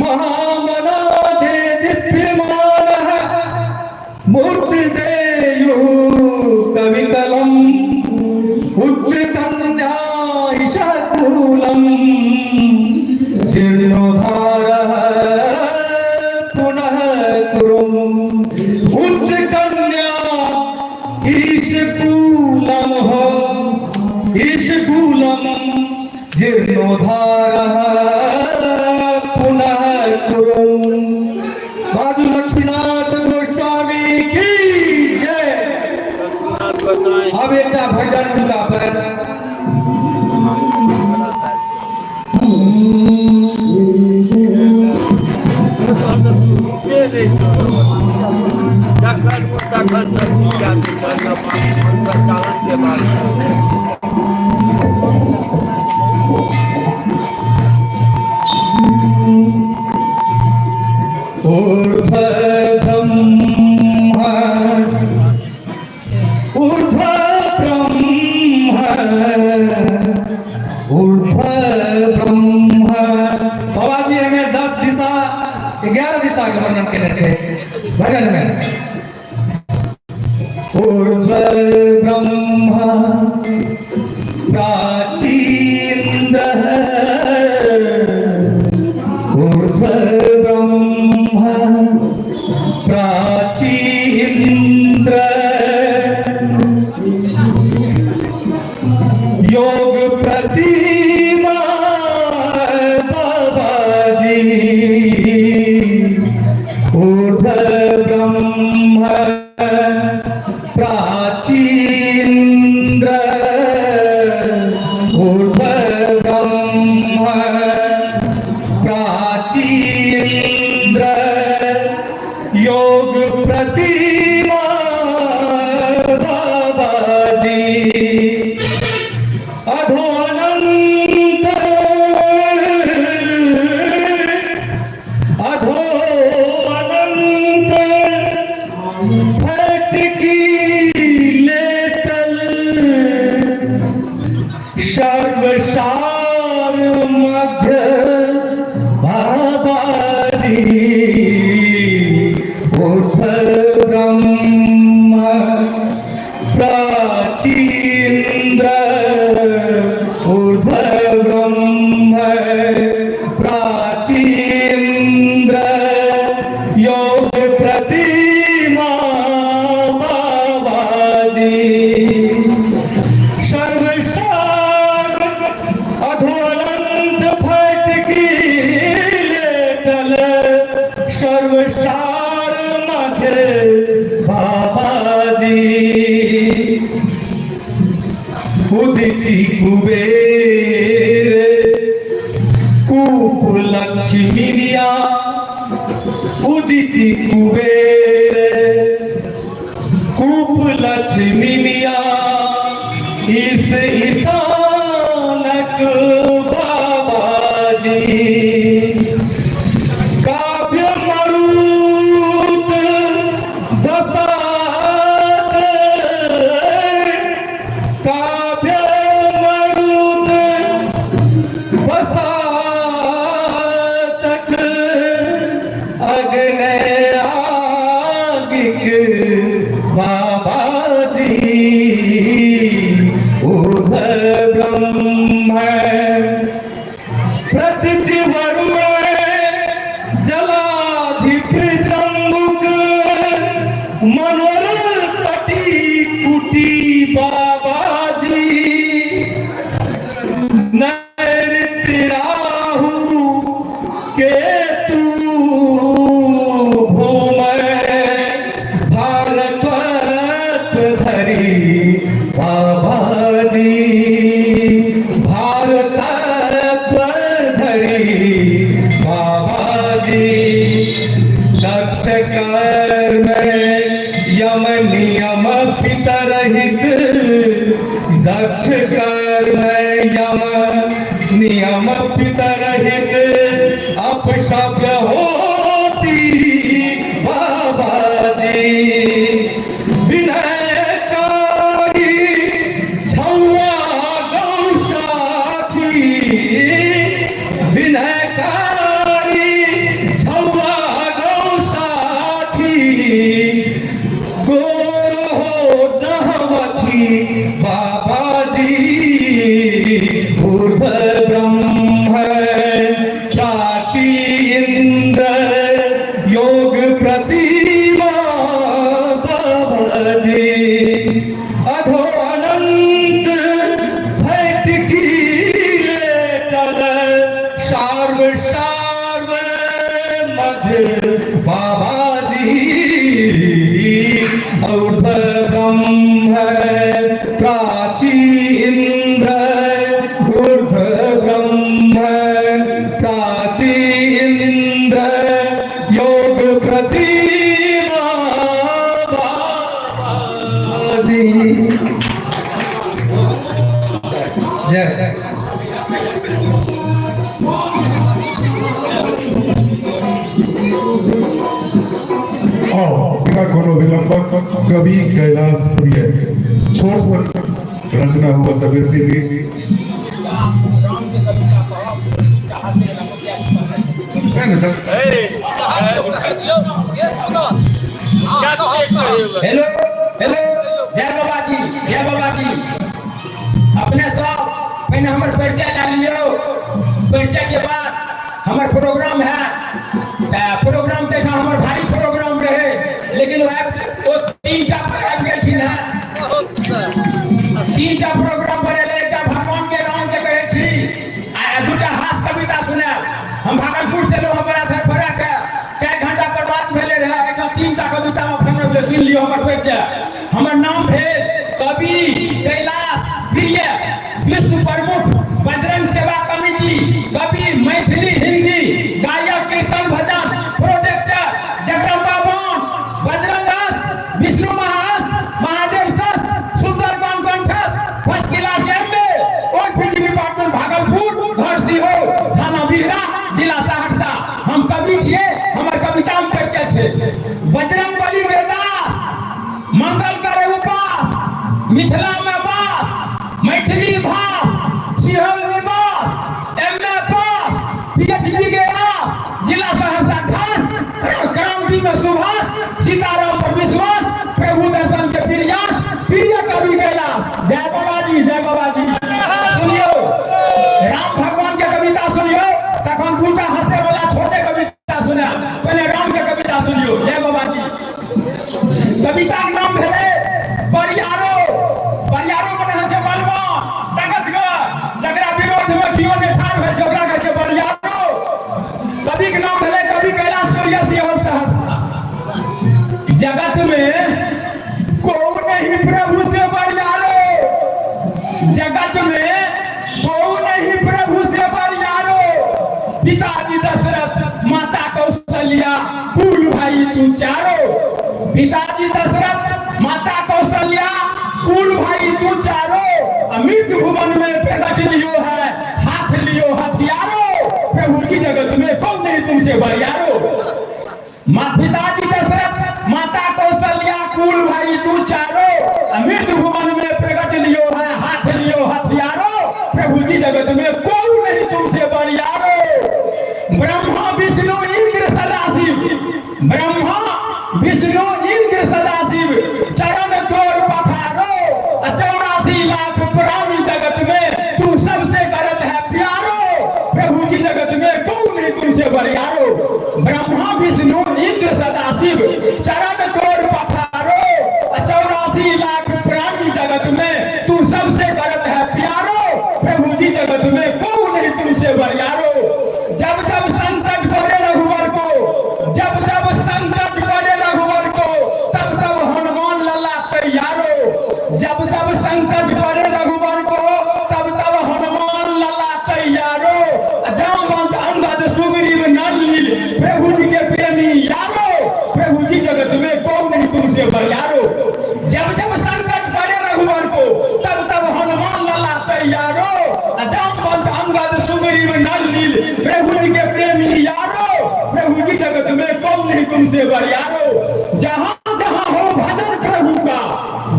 महामनादे दीप्यमानः मूर्तिदेयुः कवितलम् उच्चकन्यायशूलम् जीर्णोद्धारः पुनः कुरुम् उच्चकन्या ईशकूलम् हो ईशकूलम् जीर्णोद्धारः पुनः कुरुम्। बाजू लक्ष्मीनाथ गोस्वामी की जय। अब एक भजन उनका पर बाबाजी हमें 10 दिशा 11 दिशा के वर्णन करने थे भजन में। ऊर्ध्व ब्रह्मा प्राचीन्द्रः ऊर्ध्व ब्रह्मा प्राचीन्द्र योग प्रतिमा बाबाजी ऊर्ध्व ब्रह्मा प्राचीन्द्र ऊर्ध्व ब्रह्म प्राचीन्द्र योग प्रतिमा बाबाजी सर्वसार अधोअनंत फटकी लेटल सर्वसार माथे बाबाजी उदिची कुबेर कूप लक्ष्मीनिया उदिची कुबेर कूप लक्ष्मीनिया इस ईशानक बाबाजी काव्य मरुत बसात काव्य मरुत बसातक अग्नय आगिक बाबाजी ऊर्ध्व ब्रह्म प्रतिचिवरुण जलाधिप जम्बुक मनोर तटी कुटी बाबाजी नैऋत्य राहु केतु भूमय भारत धरी बाबाजी भारत धरी बाबाजी दक्ष कर्म यम नियम पितरहित दक्ष कर्म यम नियम पितरहित अपशब्द होती बाबाजी विनयकारी छौआ गौ साखी विनयकारी छौआ गौ साखी गोर हो नहवती बाबाजी ऊर्ध्व ब्रह्म प्राचीन्द्र योग प्रतिमा बाबाजी अधो अनंत फटकी लेटल सार्व सार्व मध्य बाबाजी ऊर्ध्व ब्रह्म प्राचीन्द्र ऊर्ध्व ब्रह्म प्राचीन्द्र योग प्रतिमा बाबाजी जय बिना कोनो विलंबक कवि कैलाश प्रिय छोट सन रचना हुआ तबे से भी हेलो हेलो जय बाबाजी जय बाबाजी अपने सब पहले हमारे परिचय डालियो परिचय के बाद हमारे प्रोग्राम है प्रोग्राम देखा हमारे भारी प्रोग्राम रहे लेकिन वो तीन टा प्रोग्राम पर भगवान के नाम के कहे छी दूटा हास कविता सुने हम भागलपुर से लोग हमारा घर पर आके 4 घंटा पर बात भेले रहे एक तीन टा कविता में फेन सुन लियो हमर परिचय हमर नाम भेल कवि कैलाश प्रिय विश्व प्रमुख बजरंग सेवा कमेटी कवि मैथिली हिंदी गायक कीर्तन भजन प्रोडक्टर जगदम्बा बन बजरंग अस्त विष्णु महाअस्त महादेव सस्त सुंदर कंठस्थ फर्स्ट क्लास एमए और पीटी डिपार्टमेंट भागलपुर घर सीहो थाना बिहरा जिला सहरसा हम कवि छिए हमर कविता में परिचय छै बजरंग बली वेदास मंगल करे उपास मिथिला में बास मैथिली भाष सिंहल निवास एमए पास पीएचडी के आस जिला सहरसा खास क्रांति में सुभाष सीताराम पर विश्वास प्रभु दर्शन के प्रयास प्रिय कवि के जय बाबा जी, जय बाबा जी। सुनियो राम भगवान के कविता सुनियो, तखन दूटा हंसे वाला छोटे कविता सुना। पहले राम के कविता सुनियो। जय बाबा जी। कविता के नाम भेले बरियारो। बरियारो मने है बलवान ताकत का, जकरा विरोध में कियो ने ठाड़ है से ओकरा कहै छै बरियारो। कवि के नाम भेले कवि कैलाश परिया सिंह सहरसा। जगत में कोई नहीं प्रभु से बरियारो, जगत में कोई नहीं प्रभु से बरियारो। पिताजी दशरथ माता कौशल्या कुल भाई तू चारो। पिताजी दशरथ माता कौशल्या कुल भाई तू चारो। अमित भुवन में प्रकट लियो है हाथ लियो हथियारो। प्रभु की जगत में कौन नहीं तुमसे बरियारो। पिताजी दशरथ माता कौशल्या कुल भाई तू चारो। अमित भुवन में प्रकट लियो है हाथ लियो हथियारो। प्रभु की जगत में कौन नहीं तुमसे बरियारो। ब्रह्मा विष्णु इंद्र सदाशिव, ब्रह्मा विष्णु इंद्र सदाशिव चरण तोड़ पखारो। 84 लाख प्राणी जगत में तू सबसे करत है प्यारो। प्रभु की जगत में कौन नहीं तुमसे बरियारो। ब्रह्मा विष्णु इंद्र सदाशिव चरण तोड़ पखारो। 84 लाख प्राणी जगत में तू सबसे करत है प्यारो। प्रभु की जगत में कौन नहीं तुमसे बरियारो। जब जब संकट पड़े रघुवर को, जब जब संकट पड़े रघुवर को, तब तब हनुमान लल्ला तैयारो। जब जब संकट पड़े रघुवर को, तब तब हनुमान लल्ला तैयारो। जामवंत अंगद सुग्रीव नलिनी प्रभु जी के प्रेमी यारो। प्रभु की जगत में कौन नहीं तुमसे बरियारो। जब जब संकट पड़े रघुवर को, तब तब हनुमान लल्ला तैयारो। जामवंत अंगद सुग्रीव नलिनी प्रभु जी के प्रेमी यारो। प्रभु की जगत में कौन नहीं तुमसे बरियारो। जहां जहां हो भजन प्रभु का,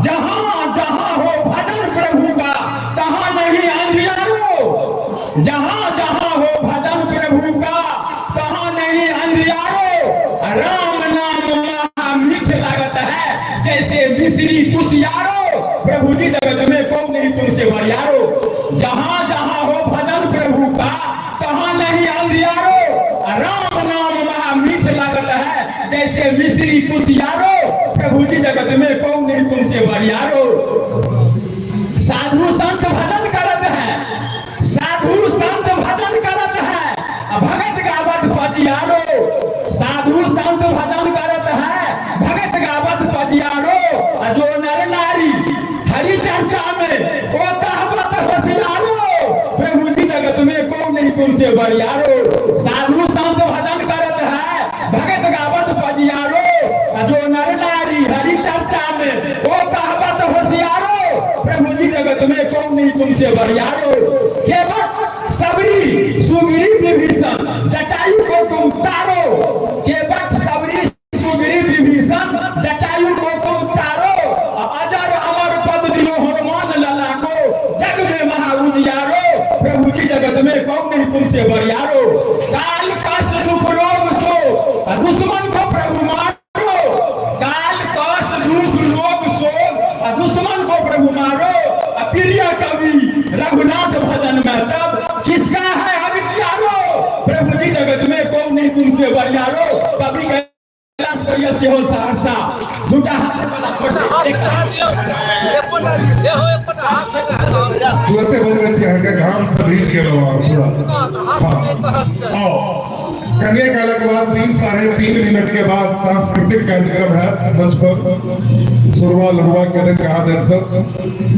जहां जहां हो भजन प्रभु का, तहां नहीं अंधियारो। जहां जहां हो भजन प्रभु का, तहां नहीं अंधियारो। राम नाम महा मीठ लागत है जैसे मिश्री कुशियारो। प्रभु की जगत में कौन नहीं तुमसे बरियारो। जहां जहां हो भजन प्रभु का, तहां नहीं अंधियारो। राम नाम महा मीठ लागत है जैसे मिश्री कुशियारो। प्रभु की जगत में कौन नहीं तुमसे बरियारो। साधु संत भजन करत है, साधु संत भजन करत है, भगत गावत पजियारो। साधु संत भजन करत है, भगत गावत पजियारो। जो नर नारी हरि चर्चा में वो कहवत होशियारो। प्रभु की जगत में कौन नहीं तुमसे बरियारो। साधु संत भजन करत है, भगत गावत पजियारो। जो नर नारी हरि चर्चा में वो कहवत होशियारो। प्रभु की जगत में कौन नहीं तुमसे बरियारो। केवट सबरी सुग्रीव विभीषण जटायु को तुम तारो। केवट सबरी सुग्रीव विभीषण जटायु को तुम तारो। अजर अमर पद दियो हनुमान लला को, जग में महा उजियारो। प्रभु की जगत में कौन नहीं तुमसे बरियारो। काल कष्ट दुख रोग सो दुश्मन को प्रभु मारो। काल कष्ट दुख रोग सो दुश्मन को प्रभु मारो। प्रिय कवि रघुनाथ भजन में तब किसका है अविद्यारो। प्रभु की जगत में कौन नहीं तुमसे बरियारो। कवि कैलाश परिया से हो सहरसा दूटा तुरंते बज रहे हैं घाम से भीज गए पूरा। हाँ कन्या काला के बाद 3-3.5 मिनट के बाद सांस्कृतिक कार्यक्रम है मंच पर। सुरवा लहुआ के दिन कहा दर्शक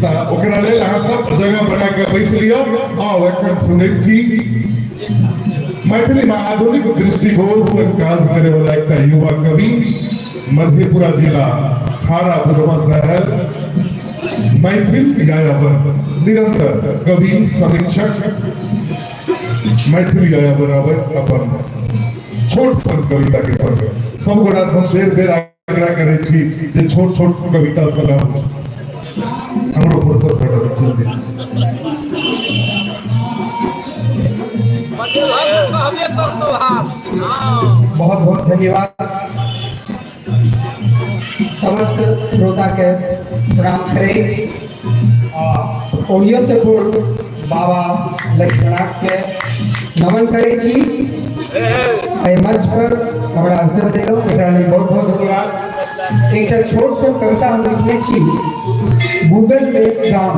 ता ओकरा ले लहा सब जगह बना के बैठ लियो। आओ एखन सुनील जी मैथिली में आधुनिक दृष्टिकोण से काज करे वाला एक युवा कवि, मधेपुरा जिला खारा बुधवा शहर, मैथिल यायावर निरंतर कवि समीक्षक, मैथिली यायावर अपन छोट सन कविता के संग सब गोटा हम बेर बेर आग्रह करे छी जे छोट छोट कविता सलाम हमरो फुर्सत भेटत। बहुत बहुत धन्यवाद। समस्त श्रोता के प्रणाम करें। ओहियो से पूर्व बाबा लक्ष्मणाथ के नमन करे छी। एहि मंच पर हमरा अवसर देलहुँ, एकरा लेल बहुत बहुत धन्यवाद। एकटा छोट सन कविता हम लिखने छी, गूगल में गाम।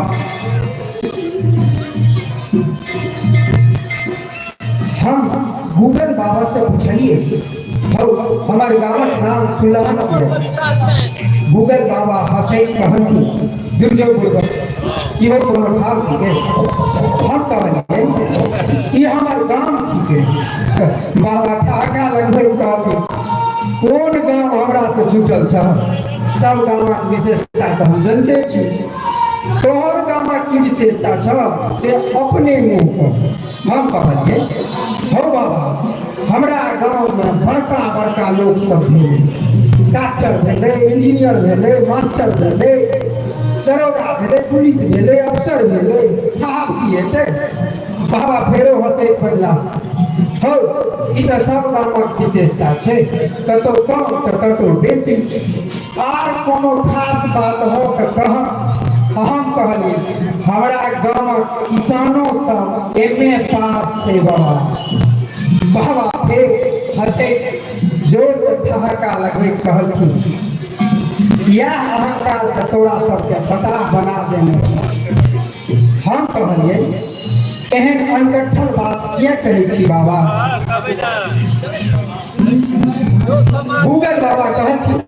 हम गूगल बाबा से पूछलिए हमारे गाँवक नाम सुल्लान है। गूगल बाबा हंसै कहलखिन दुर्योगपूर्वक कि हो कोनो भाव थीके। हम कहलिए ये हमार गाँव थीके। बाबा आगा लगबै कहलखिन कोन गाँव हमरा से छूटल छ, सब गाँवक विशेषता तो हम जानते छी। तोहर गाँवक की विशेषता छ से अपने मुँह कह। हम कहलिए हो बाबा हमरा गाँव में बड़का बड़का लोग सब भेले, डॉक्टर भेले, इंजीनियर भेले, मास्टर भेले, दरोगा भेले, पुलिस भेले, अफसर भेले, साहब की हेतै। बाबा फेरो हंसैत बजला हो ई तऽ सब गामक विशेषता छै, कतौ कम तऽ कतौ बेसी। आर कोनो खास बात हो तऽ कह। हम कहलिए हमरा गामक किसानो सब एमए पास छै बाबा। बाबा फिर हंसे जोर से ठहाका लगबै कहलखिन यह अहंकार के तोरा सबके पता बना देने छै। हम कहलिए एहन अनकट्ठल बात किया कहै छी बाबा। गूगल बाबा कहलखिन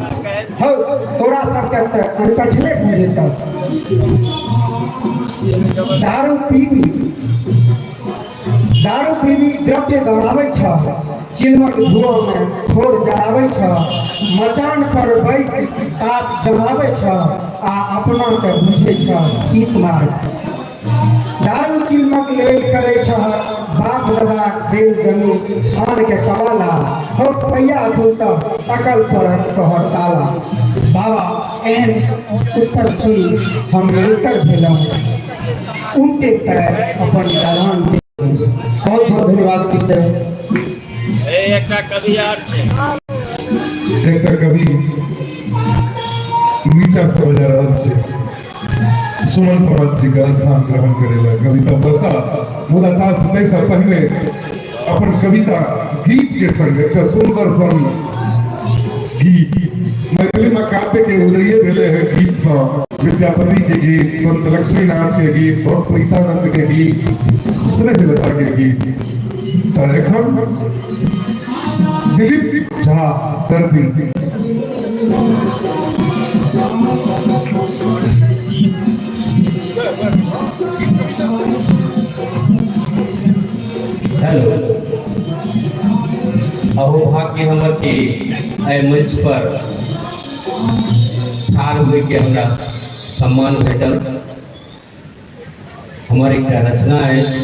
हो तोरा सबके तऽ अनकट्ठले बुझेतौ। दारू पीबी द्रव्य गवाबै छ, चिलमक धुआं में ठोर जराबै छ, मचान पर बैस ताश जमाबै छ आ अपना के बुझै छ 30 मार्क। दारू चिलमक लेल करे छ बाप दादा देल जमीन आन के कवाला। हो पैया खुलता अकल पर तोहर ताला। बाबा एहन उत्तर सुनी हम लेकर भेलहुँ, उनके पैर अपन दलान। बहुत बहुत धन्यवाद। एकटा कवि आर छै, एकटा कवि नीचा से बजा रहल छै, सुमन समाज जी का स्थान ग्रहण करेला। कविता बता मुदा तास से पहले अपन कविता गीत के संग एक सुंदर सन गीत मैथिली में काव्य के उदय भेले है। गीत से विद्यापति के गीत, संत लक्ष्मीनाथ के गीत, भक्त प्रीतानंद के गीत, स्नेहलता के गीत। एखन दिलीप झा दर्दी हेलो अहो भाग्य हमर के एहि मंच पर ठाढ़ हुए के हमरा सम्मान भेटल। हमर एकटा रचना अछि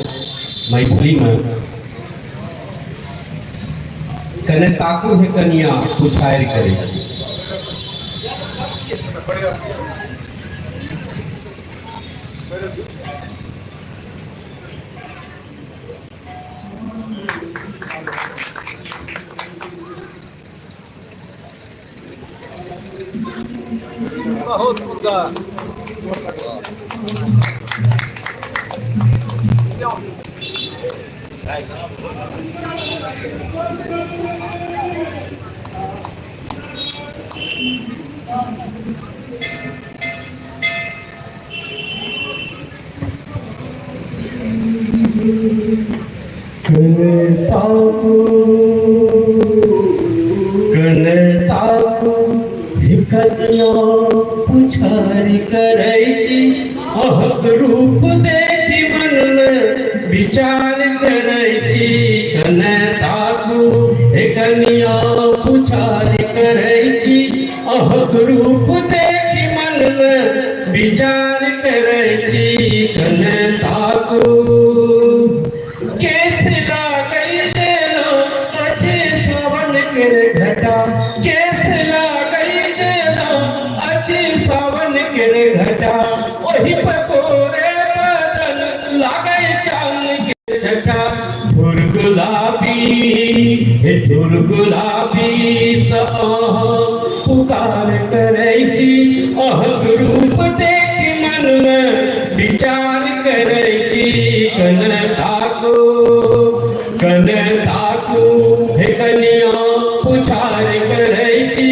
मैथिली में, कने ताकू है कनिया पुछारि करे छी। बहुत सुंदर। पुछारी करै छी अहक रूप देखी मन में विचार करै छी। कने ताकू कनिया पुछारी करै छी अहक रूप देखी मन में विचार करै छी। कने ताकू कैसे लागल देलो अच्छे सावन के घटा, कैसे लागल देलो अच्छे सावन के घटा। ओही पकोरे बदन लागे चांद के छटा। धुर गुलाबी सा पुकार करै छी अहक रूप देख मन में विचार करे छी कन ताको हे कन्या पुछार करे छी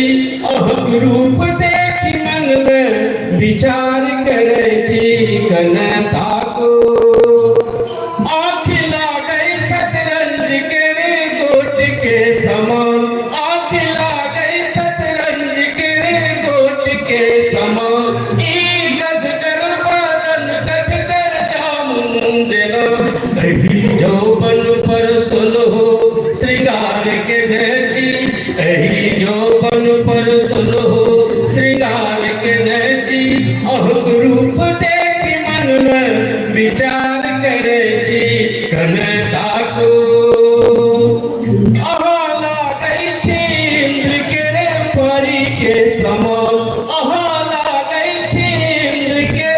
अहक रूप देखी मन में विचार करे छी कन ताको आँख लागई सतरंज के गोट के समान आँख लागई सतरंज के गोट के समान ई गदगर बदन कटकर जामुन देना एही जौबन पर सुलहो श्रृंगार के नची एही जौबन पर सुलहो श्रृंगार के नची अहक रूप देखी मन में विचार करे छी कन ताको अहाँ लागै छी इंद्र के परी के समान अहाँ लागै छी इंद्र के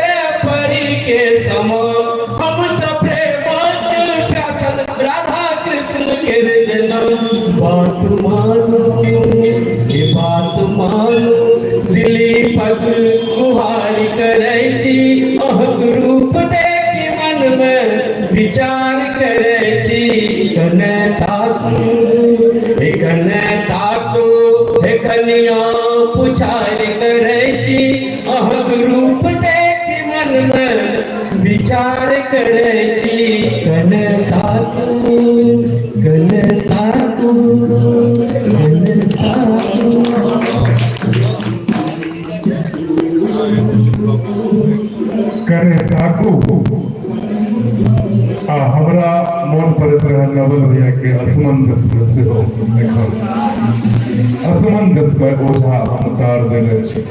परी के समान हम सभे बात प्यासल राधा कृष्ण के जन्म बात मानो ये बात मानो दिली पग गुहारी करे छी अहक रूप देखी मन में विचार करे छी कन ताको हे कन्या पुछार करे छी अहक रूप देखी मन में विचार करे छी कन ताको कन ताको कन ताको कने ताकू हमरा मन पड़त रहे नवल भैया के असमंजस में से हो देखो असमंजस में ओझा उतार देने छी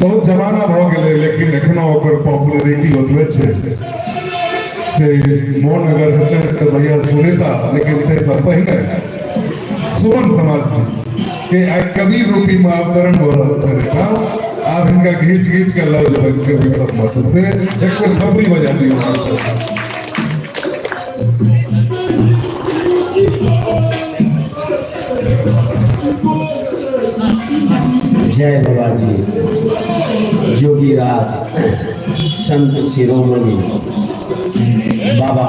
बहुत जमाना भ गेले लेकिन एखनो ओकर पॉपुलैरिटी ओतबे छै से मोन अगर हेतै तऽ भैया सुनेता लेकिन ते सब पहले सुमन समाज के कबीर रूपी में अवतरण हो रहा है आप इनका घींच घींच कर लो कभी सब मत से एक खबरी बजा दी जय बाबा जी जोगीराज संत शिरोमणि बाबा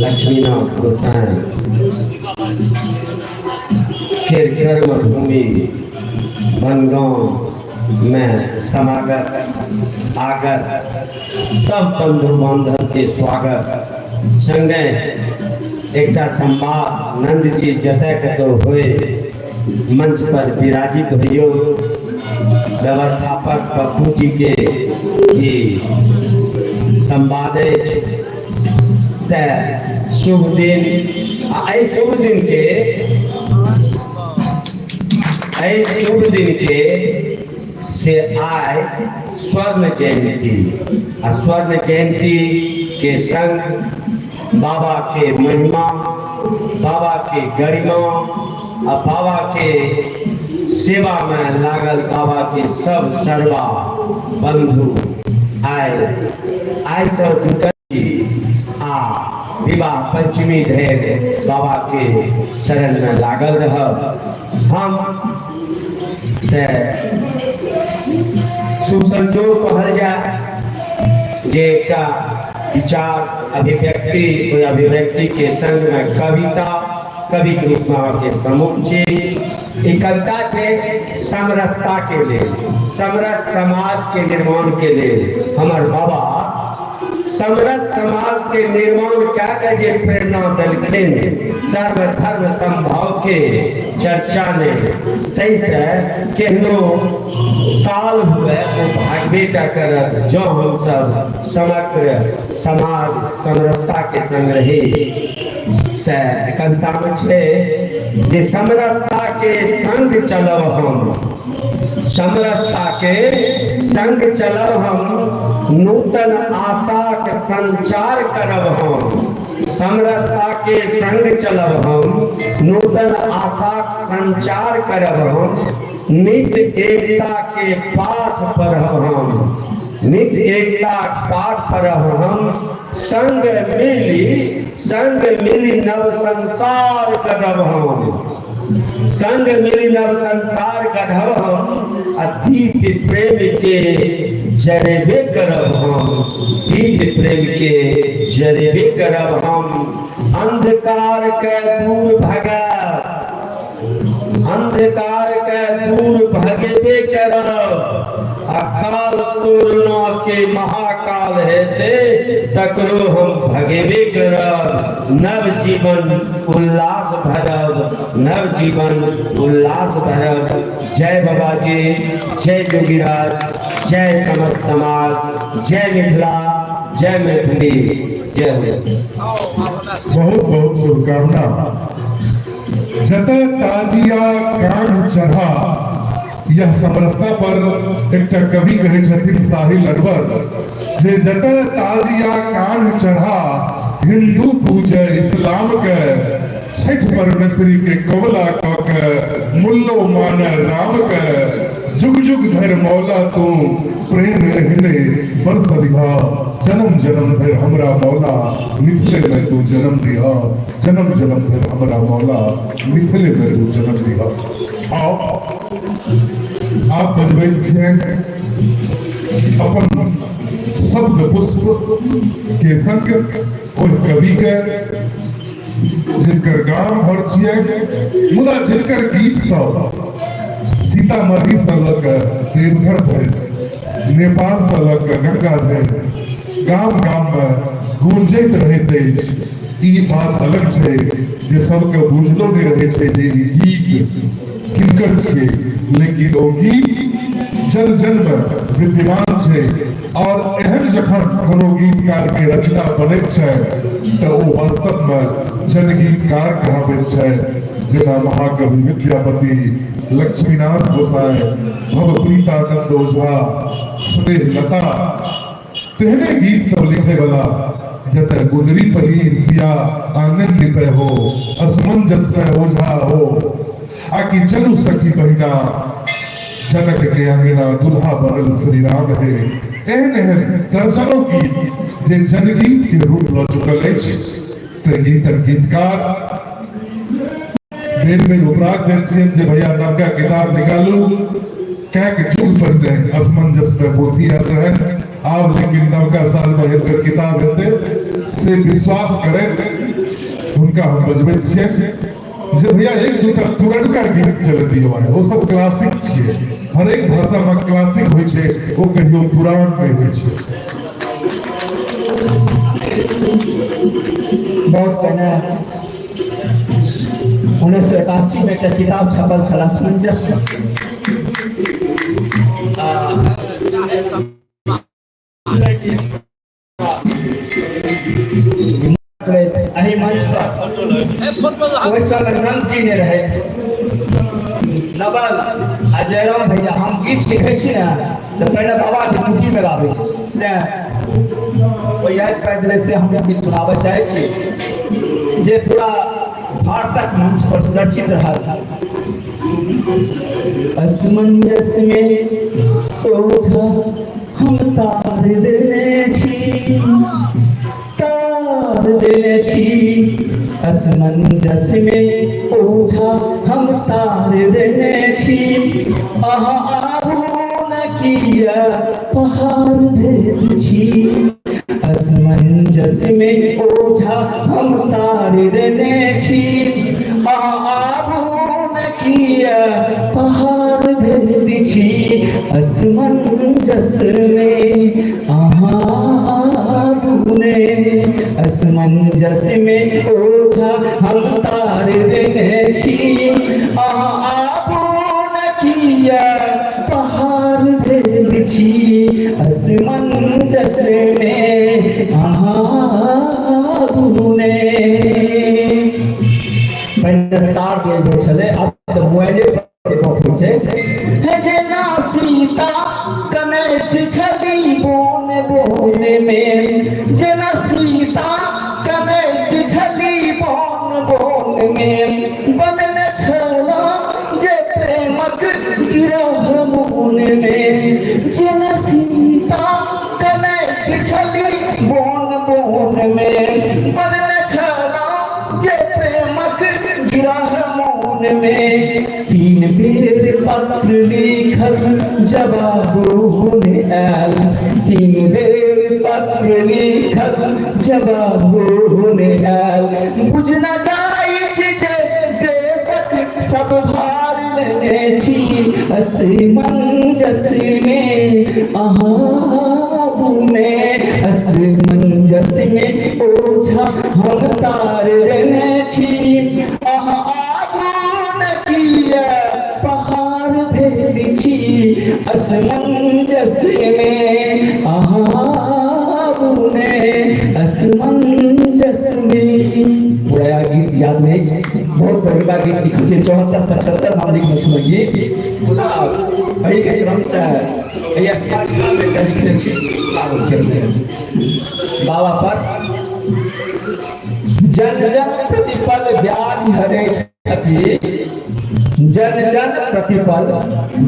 लक्ष्मीनाथ गोसाई फिर कर्म भूमि बनगांव में समागत आगत सब बंधु बांधव के स्वागत संगे एक संवाद नंद जी जतय कतो हुए मंच पर विराजित भइयो व्यवस्थापक पप्पू जी के संवाद शुभ दिन शुभ दिन के से आए स्वर्ण जयंती स्वर्ण जयंती के संग बाबा के महिमा बाबा के गरिमा और बाबा के सेवा में लागल बाबा के सब सर्वा बंधु आए से जुटल आ विवाह पंचमी धैर्य बाबा के शरण में लागल रह हम सुसंजोग कहल जाए जे एकटा विचार अभिव्यक्ति के संग में कविता कवि के रूप में के समूह छे ई कविता छे समरसता के लिए समरस समाज के निर्माण के लिए हमार बाबा समरस समाज के निर्माण क्या के जे प्रेरणा दलखिन सर्वधर्म संभाव के चर्चा ने तैसे केहनो काल हुए वो भागवे कर जो हम सब समग्र समाज समरसता के संग रहे कविता में छे जे समरसता के संग चलब हम समरसता के संग चलब हम नूतन आशा के संचार करब हम समरसता के संग चलब हम नूतन आशा संचार करब हम नित्य एकता के पाठ पढ़ब हम नित्य एकता पाठ पढ़ब हम संग मिली नव संसार करब हम संग मिली नव संसार गढ़ब हम अतीत प्रेम के जरेबे करब हम, दिव्य प्रेम के जरेबे करब हम। अंधकार के दूर भगा, अंधकार के दूर भगेबे करब। अकाल कोरोना के महाकाल हेते तकरो हम भगेबे करब। नव जीवन उल्लास भरब, नव जीवन उल्लास भरब। जय बाबा जी, जय जोगीराज, जय समस्त समाज, जय मिथिला, जय मैथिली, जय हो। बहुत बहुत शुभकामना। जत ताजिया कान चढ़ा, यह समरसता पर एक कवि कहे छथिन साहिल अनवर जे जत ताजिया कान चढ़ा, हिंदू पूजे इस्लाम के, छठ परमेश्वरी के कवला कक, मुल्लो मान राम के। जुग जुग धर मौला तू प्रेम एहने बरस दिया, जन्म जन्म धर हमरा मौला मिथिले में तू जन्म दिया। जन्म जन्म धर हमरा मौला मिथिले में तू जन्म दिया। आओ आप बजबैत छियै अपन शब्द पुष्प के संग ओहि कवि के जिनकर गाम घर छियै, मुदा जिनकर गीत सब सीतामढ़ी से लग देवघर धरि, नेपाल से लग गंगा धरि गाम गाम में गूंजैत रहैत अछि। ई बात अलग छै जे सबके बुझलो नहीं रहे छै जे ई गीत किनकर छै, लेकिन ओ गीत जन जन में विद्यमान छै। और एहन जखन कोनो गीतकार के रचना बनैत छै तऽ ओ वास्तव में जनगीतकार कहाबैत छै। जेना महाकवि विद्यापति, लक्ष्मीनाथ गोसाई, भवप्रीतानंद ओझा, स्नेह लता, तेहने गीत सब लिखे वाला जत गुदरी पहिर सिया आंगन लिपे हो, असमंजस में ओझा हो। आकि चलू सखी बहिना, जनक के अंगना दुल्हा बनल श्री राम है। एहन एहन दर्जनों गीत जे जनगीत के रूप ल चुकल अछि। तऽ गीतक गीतकार बेर बेर उपराग दैत छियनि जे भैया नवका किताब निकालू, कएक जुग पहिने असमंजस में पोथी आयल रहनि, आब लेकिन नवका साल में हिनकर किताब हेतै से विश्वास करैत हुनका हम बजबैत छियनि जे भैया एक दूटा पुरनका गीत चलऽ दियौ। ओ सब क्लासिक छियै, हर एक भाषा में क्लासिक होइ छै, ओ कहियो पुरान नहीं होइ छै। बहुत पहले 1981 में एक किताब छपल छल असमंजस अही मंच पर ग्रंथ जी ने रहे नवल आ जयराम भैया। हम गीत लिखे छी ना तो पहले बाबा के कुटी में गाबे याद कर देते। हम गीत सुनाबे चाहे छी जे पूरा भारतक मंच पर चर्चित रहा था। असमंजस में ओझा हम तार देने छी, तार देने छी। असमंजस में ओझा हम तार देने छी। आहा आबू न किया पहाड़ भेद छी। असमंजस में ओझा हम तार देने छी। आबू न किया पहाड़ भेद छी। असमंजस में आबू ने, असमंजस में ओझा हम तार देने छी। आबू न किया पहाड़ भेद छी। असमंजस में आबू ने। पहले तार दिए छले, अब तो मोबाइले पर कॉपी छै। हे जेना सीता कनैत छली बोन बोन में, जेना सीता कनैत छली बोन बोन में। बनल छला जे प्रेमक गिरह मोन में। जेना सीता कनैत छली बोन बोन में। बनल छला जे प्रेमक गिरह मोन में। तीन बेर पत्र लिखल जवाब ने आयल, 3 बेर पत्र लिखल जवाब ने आयल। बुझना जाइ छी जे देशक सब भार लेने छी, असमंजस में अहाँ बुने, असमंजस में ओझा हम तार लेने छी। अहाँ आगू न किया पहाड़ भेद छी, असमंजस में अहाँ बुने, असमंजस में। पूरा गीत याद नहीं है, बहुत बड़ा गीत लिखल छै, 74-75 हम लिखने सुनिए। अरे के क्रम से या सियासी में लिखने छी बाबा पर जन जन प्रतिपल व्याधि हरे छथि, जन जन प्रतिपल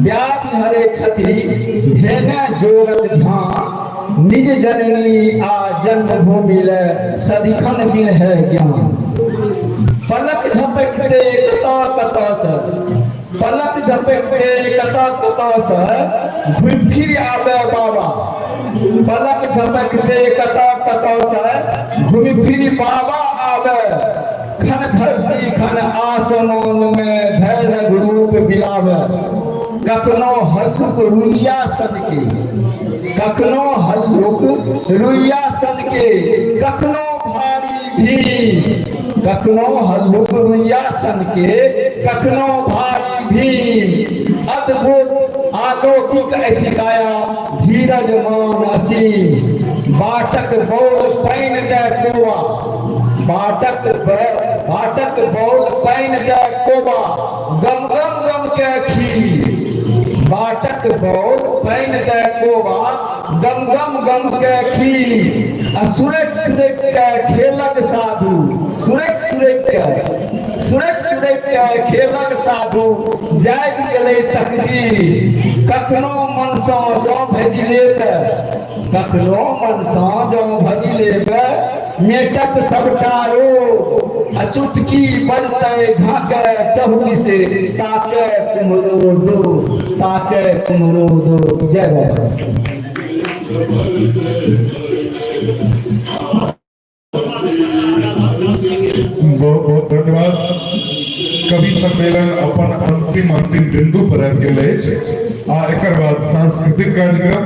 व्याधि हरे छथि, धेने जोगत ध्यान, निज जननी आ जन्मभूमि ले सदिखन मिल है ज्ञान। पलक झपकते कता कता से, पलक झपकते कता कता से घुम फिर आवे बाबा, पलक झपकते कता कता से घुम फिर बाबा आवे। खन धरती खन आसमान में धैर्य रूप बिलावे, कखनो हल्लुक रुइया सन के, कखनो हल्लुक रुइया सन के, कखनो भारी भी, कखनो हल्लुक रुइया सन के, कखनो भारी भी। अद्भुत अलौकिक अछि काया, धीरज मान असीम, बाटक बोल पैन दे कोवा, बाटक बोल पैन दे कोवा, गम गम गम के खी, बाटक बोल पैन दे कोवा, गम गम गम के खी। सुरक सुरक के खेलक साधु, सुरक सुरक के खेलक साधु, जाग गेलै तकदीर। कखनो मन सँ जँ भेजि लेब, कखनो मन सँ जँ भेजि लेब, मेटक सबटा रोग, चुटकी बनतै झाँके चहुली से, ताके कुमरो दो, ताके कुमरो दो। जय बाबा। बहुत बहुत धन्यवाद। कवि सम्मेलन अपन अंतिम बिंदु पर आबि गेल अछि आ एकर बाद सांस्कृतिक कार्यक्रम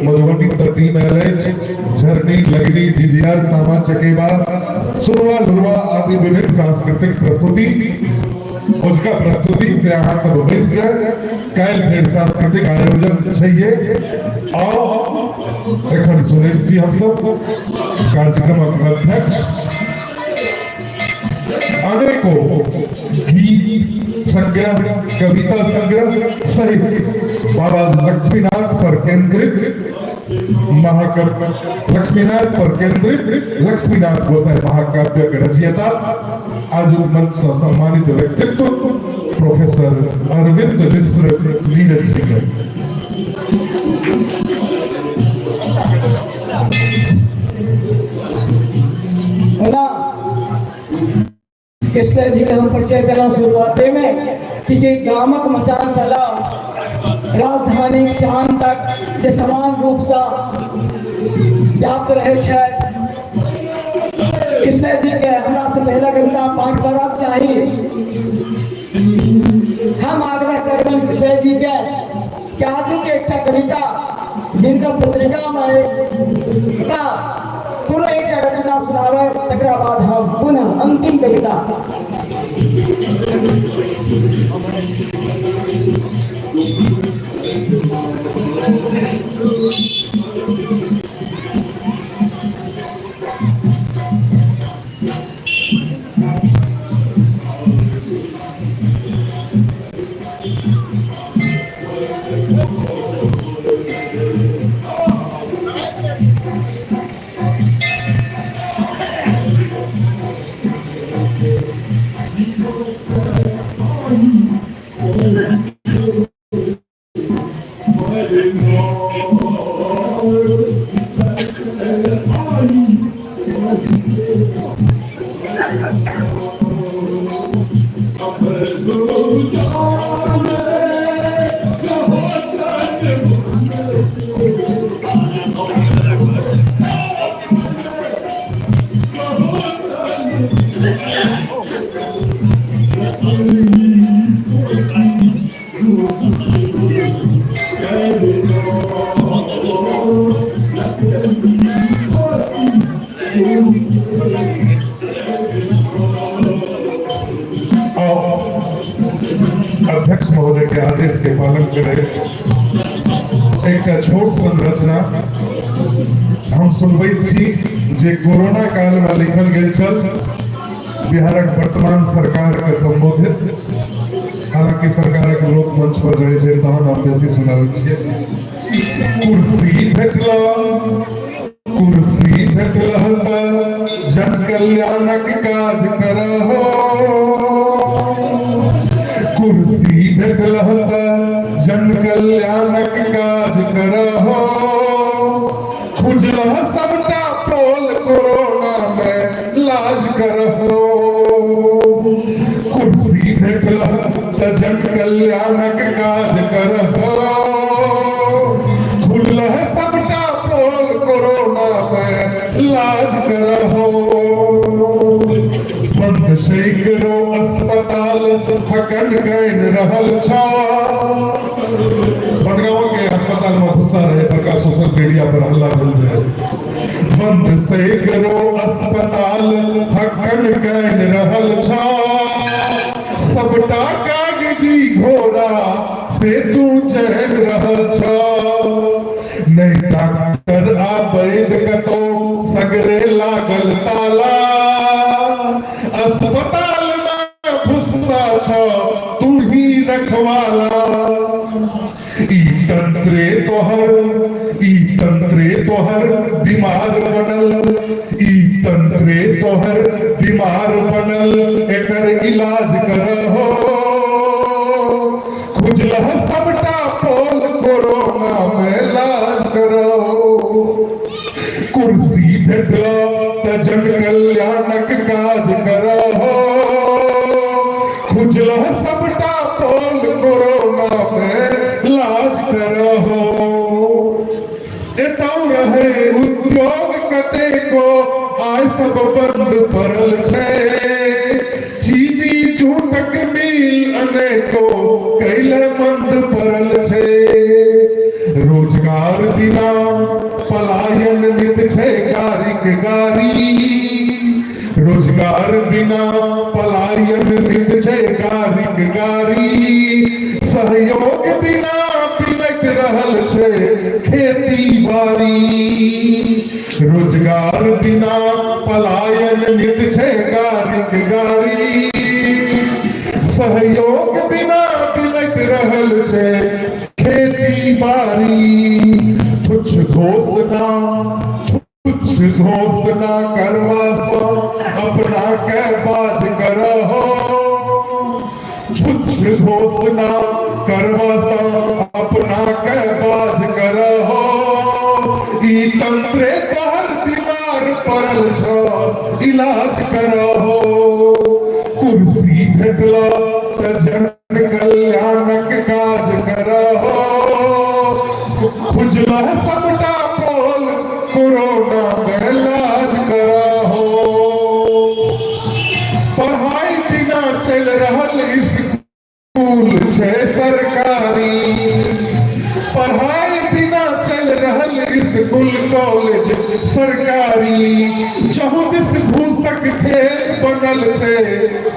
मधुबनी सती में अछि। झरनी, लगनी, झिझिया, सामा चकेबा, सुरवा लुरवा आदि विभिन्न सांस्कृतिक प्रस्तुति, उसका प्रस्तुति से अहाँ सब बैस जाए। काल्हि फिर सांस्कृतिक आयोजन छैहे और एखन सुनै छी हम सब कार्यक्रमक अध्यक्ष अनेकों गीत संग्रह, कविता संग्रह सहित बाबा लक्ष्मीनाथ पर केंद्रित महाकाव्य, लक्ष्मीनाथ पर केंद्रित लक्ष्मीनाथ गोसाई महाकाव्य के रचयिता आज मंच से सम्मानित व्यक्तित्व प्रोफेसर अरविंद मिश्र नीरज जी के। कृष्ण जी के हम परिचय दिला शुरुआते में कि गामक मचान सला राजधानी चांद तक जे समान रूप से व्याप्त रहे छे। कृष्ण जी के हमरा से पहले कविता पाठ करब चाहिए। हम आग्रह करबन कृष्ण जी के कि आदमी के एक कविता जिनका पत्रिका में पुनः एक रचना सुनावे, तकरा बाद हम पुनः अंतिम कविता। अध्यक्ष महोदय के आदेश के पालन करें। एक छोट संरचना हम सुनबैत छी जे कोरोना काल में लिखल गेल छल बिहारक वर्तमान सरकार के संबोधित। हालांकि सरकारक लोक मंच पर रहे छे तहन हम बेसी सुनाबैत छियै। कुर्सी भेटला जन कल्याणक काज करहो, कुर्सी भेटला जन कल्याणक काज करहो, खुजला सबटा पोल कोरोना में लाज करहो। कुर्सी भेटला जन कल्याणक काज करहो, खुजला सबटा पोल कोरोना में लाज करहो। बंद सैकड़ों अस्पताल थकन गैन रहल छा। बनगांव के अस्पताल में गुस्सा रहे पर सोशल मीडिया पर हल्ला बोल रहे। बंद सैकड़ों अस्पताल थकन गैन रहल छा, सबटा कागजी घोड़ा से तू चैन रहल छा। नहीं डॉक्टर आ वैद कतो सगरे लागल ताला, अस्पताल में भुस्सा छो तू ही रखवाला। ई तंत्रे तोहर बीमार बनल, ई तंत्रे तोहर बीमार बनल, एकर इलाज करहो। खुजला सबटा पोल कोरोना में लाज करहो। कुर्सी भेटला त जन कल्याणक काज करहो, खुजला सबटा पोल कोरोना में लाज करहो। एतौ रहे उद्योग कतेको आय सब बंद पड़ल छै, चीनी जूटक मिल अनेको कैले बंद पड़ल छै। रोजगार बिना पलायन नित छै गारिक गारी, रोजगार बिना पलायन नित छै गारिक गारी। सहयोग बिना बिलक रहल छै खेती बाड़ी, रोजगार बिना पलायन नित छै गारिक गारी। सहयोग बिना बिलक रहल छै खेती बाड़ी। तुच्छ घोषणा करवा सो अपना के बाज करहो, तुच्छ घोषणा करवा सो अपना के बाज करहो। ई तंत्रे तोहर बीमार पड़ल छो इलाज करहो। कुर्सी भेटला त जन कल्याणक काज करहो, खुजला सबटा पोल कोरोना में लाज करहो। पढ़ाई बिना चल रहल स्कूल छै सरकारी, पढ़ाई बिना चल रहल स्कूल कॉलेज सरकारी। चहुदिस घूसक खेल बनल छै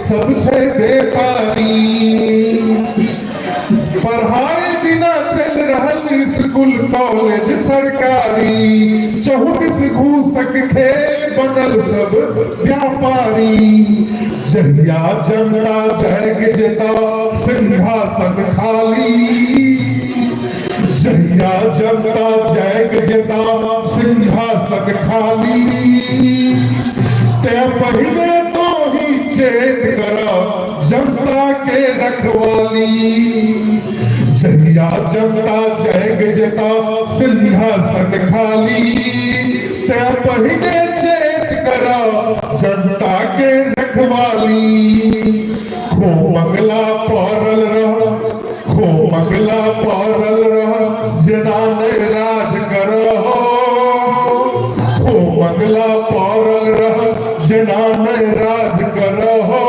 सब छै बेकारी। पढ़ाई बिना चल रहल स्कूल कॉलेज सरकारी, चहुदिस घूसक खेल बनल सब व्यापारी। जहिया जनता जैग जेता सिंहासन खाली, जहिया जनता जैग जेता सिंहासन खाली। ते पहले तो ही चेत करा जनता के रखवाली। जहिया जनता जैग जेता सिंहासन खाली, ते पहले चेत करा जनता के रखवाली। खो मंगला पड़ल रह, खो मंगला पड़ल रह, जेना ने राज करहो। खो मंगला पड़ल रह, जेना ने राज करहो।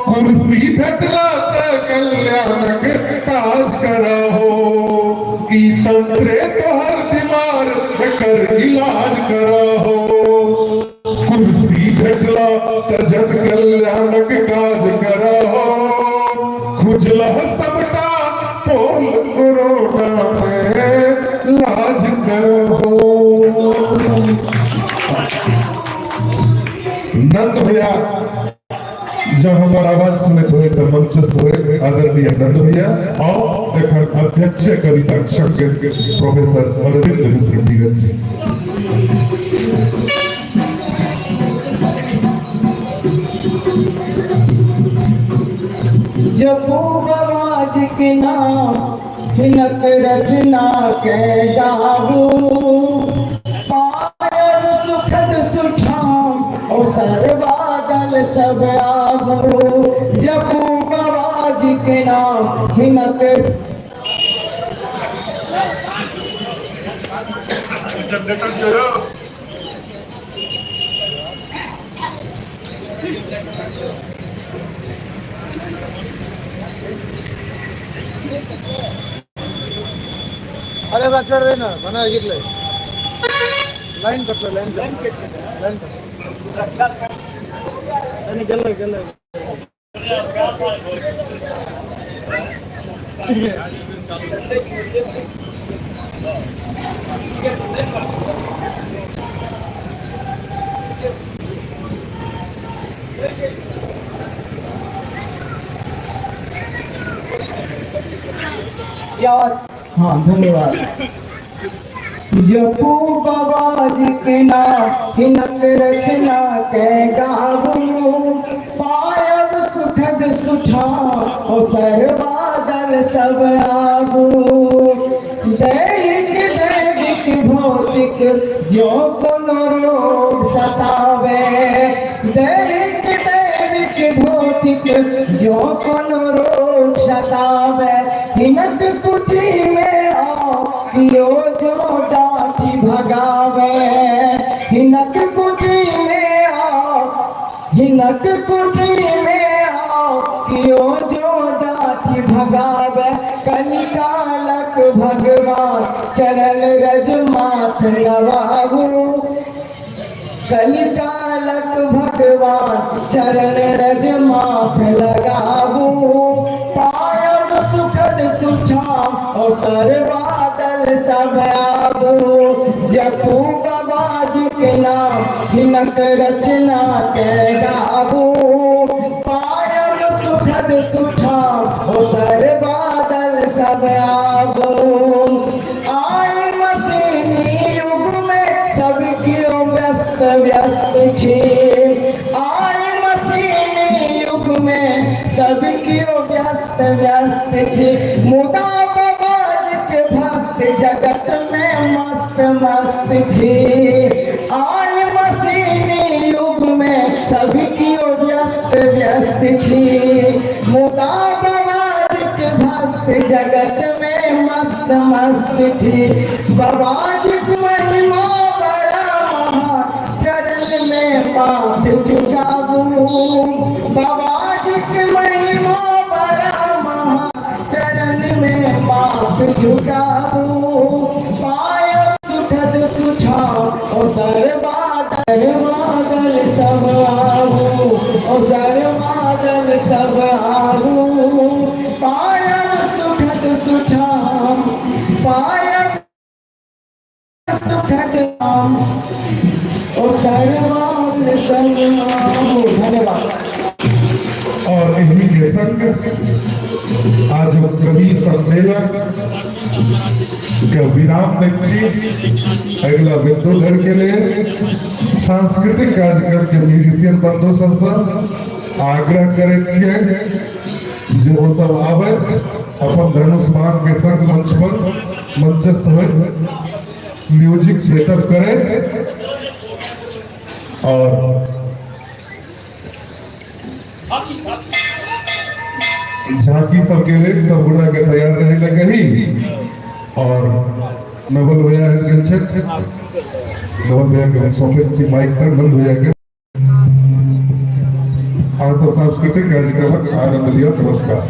कुर्सी भेटला त कल्याणक काज करहो। ई तंत्रे तोहर बीमार एकर इलाज करहो। भेटला त जग कल्याणक काज करहो खुजला सबटा पोल कोरोना में लाज करहो। नंद भैया जब हमारा आवाज सुने हुए तो मंचस्थ हुए आदरणीय नंद भैया और एखन अध्यक्ष कविता संघ के प्रोफेसर अरविंद मिश्र धीरज जी। जपो बाबाज के नाम हिनक रचना के गावो पायब सुखद सुठाम और सर्वादल सब आवो। जपो बाबाज के नाम हिनक अरे बच्चा रे ना बना गिरले लाइन कटलो लाइन लाइन आणि गेलो गेलो हाँ धन्यवाद। जपो बाबाज के नाम हिनक रचना के गावो पायब सुखद सुठा और सर्वादल सब आवो। दैहिक दैविक भौतिक जो कोनो रोग सतावे दैहिक दैविक भौतिक जो कोनो रोग सतावे हिनक कुटी में आओ कियो जो डाठी भगावे। हिनक कुटी में आओ हिनक कुटी में आओ कियो जो डाठी भगावे। कलिकालक भगवान चरण रज माथ नवाहु कलिकालक भगवान चरण रज माथ लगावो पायब सुखद सुठाम और सर्वादल सब आवो। जपो बाबाज के नाम हिनक रचना के गावो पायब सुखद सुठाम और सर्वादल सब आवो। आए मसीनी युग में सब क्यों व्यस्त व्यस्त छे आए मसीनी युग में सब क्यों व्यस्त व्यस्त छे। मुदा बाबाज के भक्त जगत में मस्त मस्त छे। आए मसीनी युग में सब क्यों व्यस्त व्यस्त छे। मुदा बाबाज के भक्त जगत में मस्त मस्त छे। बाबाज की महिमा चरण में माथ झुकावो बाबाज की महिमा बड़ा महा चरण में माथ झुकावो। पायब सुखद सुठा और सर्वादल बादल सब आवो और सर्वादल सब आवो। पायब सुखद सुठा पायब सुखद और सर्वादल सब आवो। धन्यवाद। और इन्हीं के संग आज कवि सम्मेलन का विराम देखी अगला विद्युधर के लिए सांस्कृतिक कार्यक्रम के म्यूजिशियन बंधु सबसे आग्रह करे छिए जे वो सब आवे अपन धनुष्मान के संग मंच पर मंचस्थ हो म्यूजिक सेटअप करे और झांकी सबके लिए सब गुड़ा के तैयार रहे लगे ही और नवल भैया के छत नवल भैया के सौंपे सी माइक पर नवल भैया के और तो सांस्कृतिक कार्यक्रम का आनंद लिया। नमस्कार।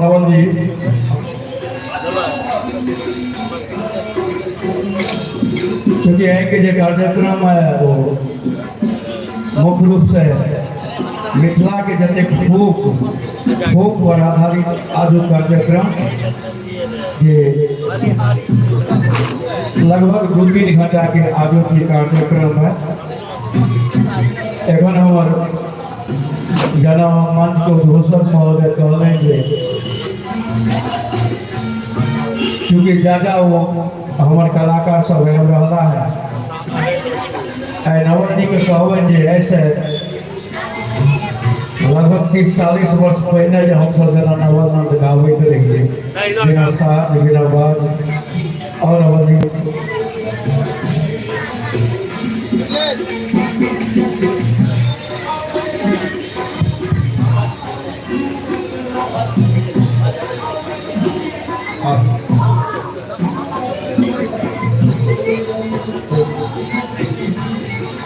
नवल जी क्योंकि है कि जो कार्यक्रम है वो मुख्य रूप से मिथिला के जते फोक पर आधारित आज कार्यक्रम ये लगभग 2-3 घंटा के आज के कार्यक्रम है। एखन हमार जना मंच को घोषक महोदय कहलें चूँकि ज्यादा वो हमार कलाकार सब रहा है नवल जी के कहबन जे ऐसे लगभग 30-40 वर्ष पहले जो हम सब जना नवल नंद गावत रहिए बिना साथ बिना बाज और नवल जी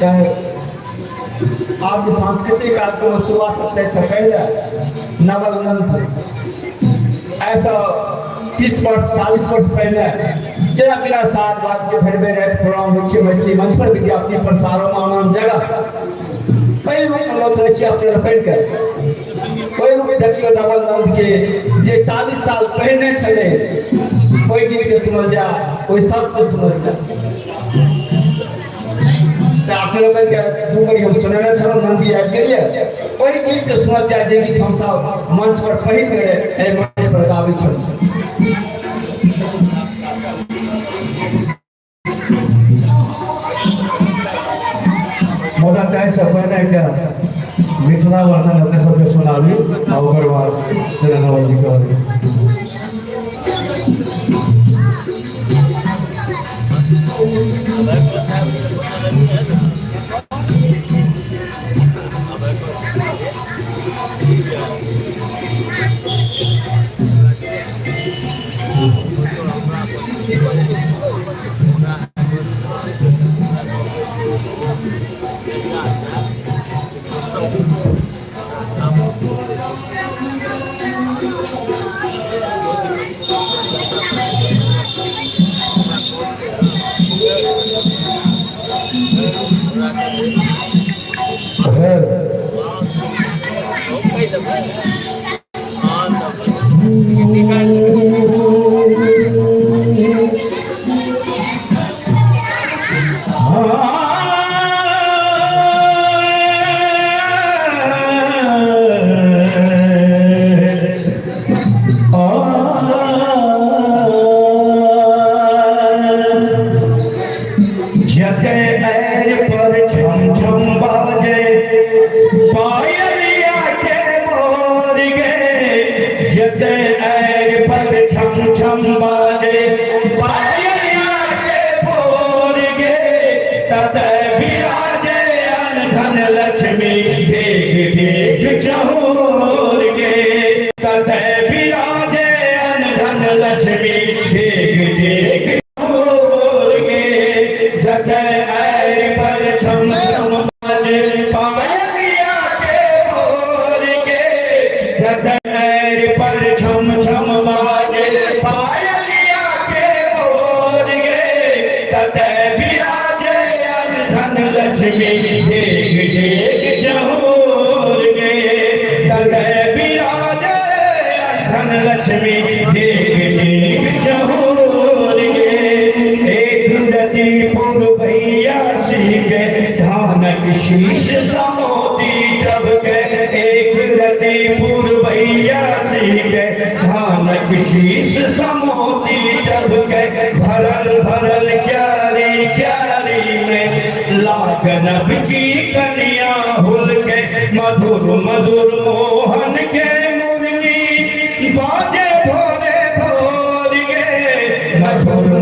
चाहे आप जो सांस्कृतिक कार्यक्रम शुरुआत करते से पहले नवल नंद ऐसा 30 वर्ष 40 वर्ष पहले जरा बिना साथ बात के फिर मेरे प्रोग्राम अच्छी मछली मंच पर विज्ञापन प्रसारों मानव जगह पहले रूप में लोग चले आपसे रखें कर कोई रूप देखियो नवल नंद के जे 40 साल पहले चले कोई गीत के समझ जा कोई शब्द को समझ जा आप लोग के दूसरी हम सुनना चलो नंदी याद करिए कोई गीत के समझ जा जे गीत हम सब मंच पर पहिल करे ए मंच पर गावे छ मोदा चाहे सफर क्या मिथिला वर्णन अपने सबके सुनावी और बाद तेरा नवल जी का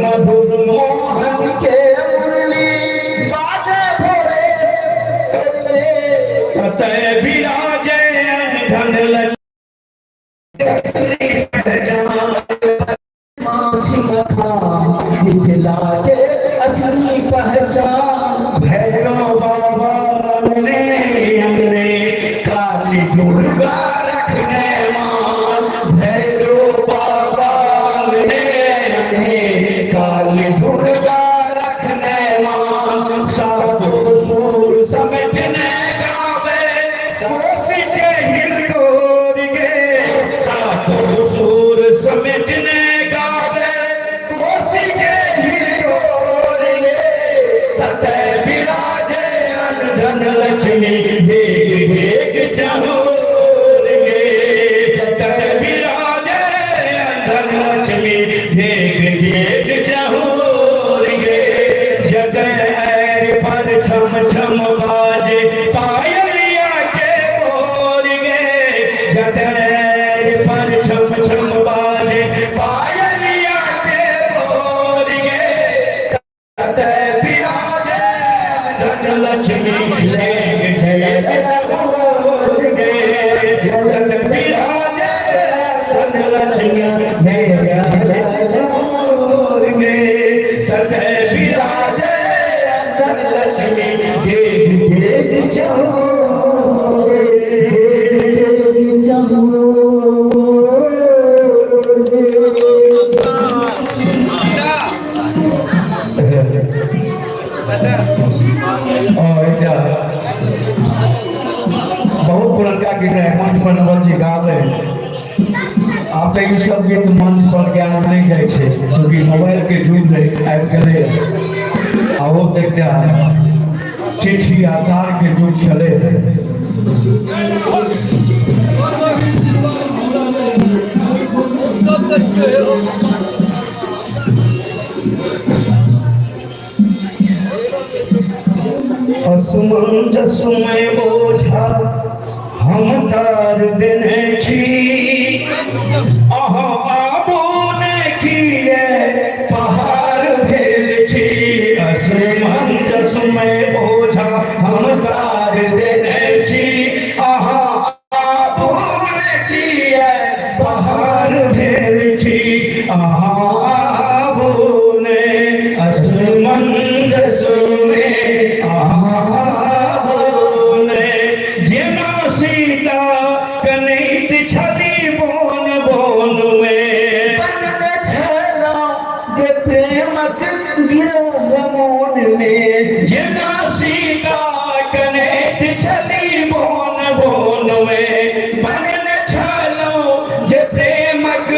मधुर मोहन के मुरली बाजे भोरे ततय विराजे धन लक्ष्मी मिथिला के असली पहचान भैरव बाबा ने अंगरे काली दुर्गा रखने मान भैरव बाबा ने काली दुर्गा रखने मान साधु सुर समेटने गावे कोसी के हिलकोर गे साधु सुर समेटने गावे कोसी के हिलकोर गे ततय विराजे धन लक्ष्मी भेग भेग चहोर गे ततय विराजे धन लक्ष्मी भेग भेग चहोर गे जगत पर छम छम बाजे पायलिया के बोर गे जगत पर छम छम बाजे पायलिया के बोर गे ततय विराजे धन लक्ष्मी ले गए बोर गे ततय विराजे धन लक्ष्मी ले गए बोर गे ततय विराजे धन लक्ष्मी भेग भेग चहोर भेग बहुत पुरनका गीत है मंच पर नवल जी गावे आप ई सब गीत मंच पर गायल नहीं जाए छे क्योंकि मोबाइल के युग में आबि गेलै आ वो एकटा चिट्ठी आधार के युग चले असमंजस में बोझा हम तार देने छी अहाँ आबो ने किए पहाड़ भेल छी असमंजस में बोझा हम तार देने छी अहाँ आबो ने किए पहाड़ भेल छी अहाँ आबो ने असमंजस में आबो ने जेना सीता कनैत छली बोन बोन में बनल छला जे प्रेमक गिरह मोन में जेना सीता कनैत छली बोन बोन में बनल छलो जे प्रेमक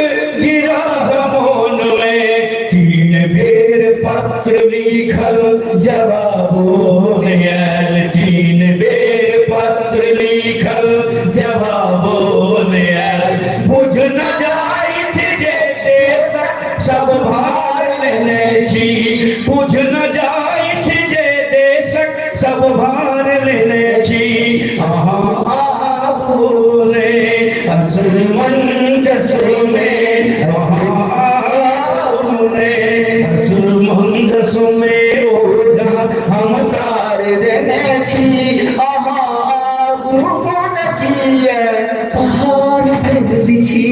गिरह मोन में तीन बेर पत्र लिखल जवाबो ने आयल तीन बेर पत्र लिखल जवाबो ने आयल बुझ न जाय छै जे देशक सब भार लेने छी बुझ न जाय छै जे देशक सब भार लेने छी अहाँ आबो ने असमंजस में अहाँ आबो ने असमंजस में ओझा हम तार देने छी अहाँ आबो न किए पहाड़ भेल छी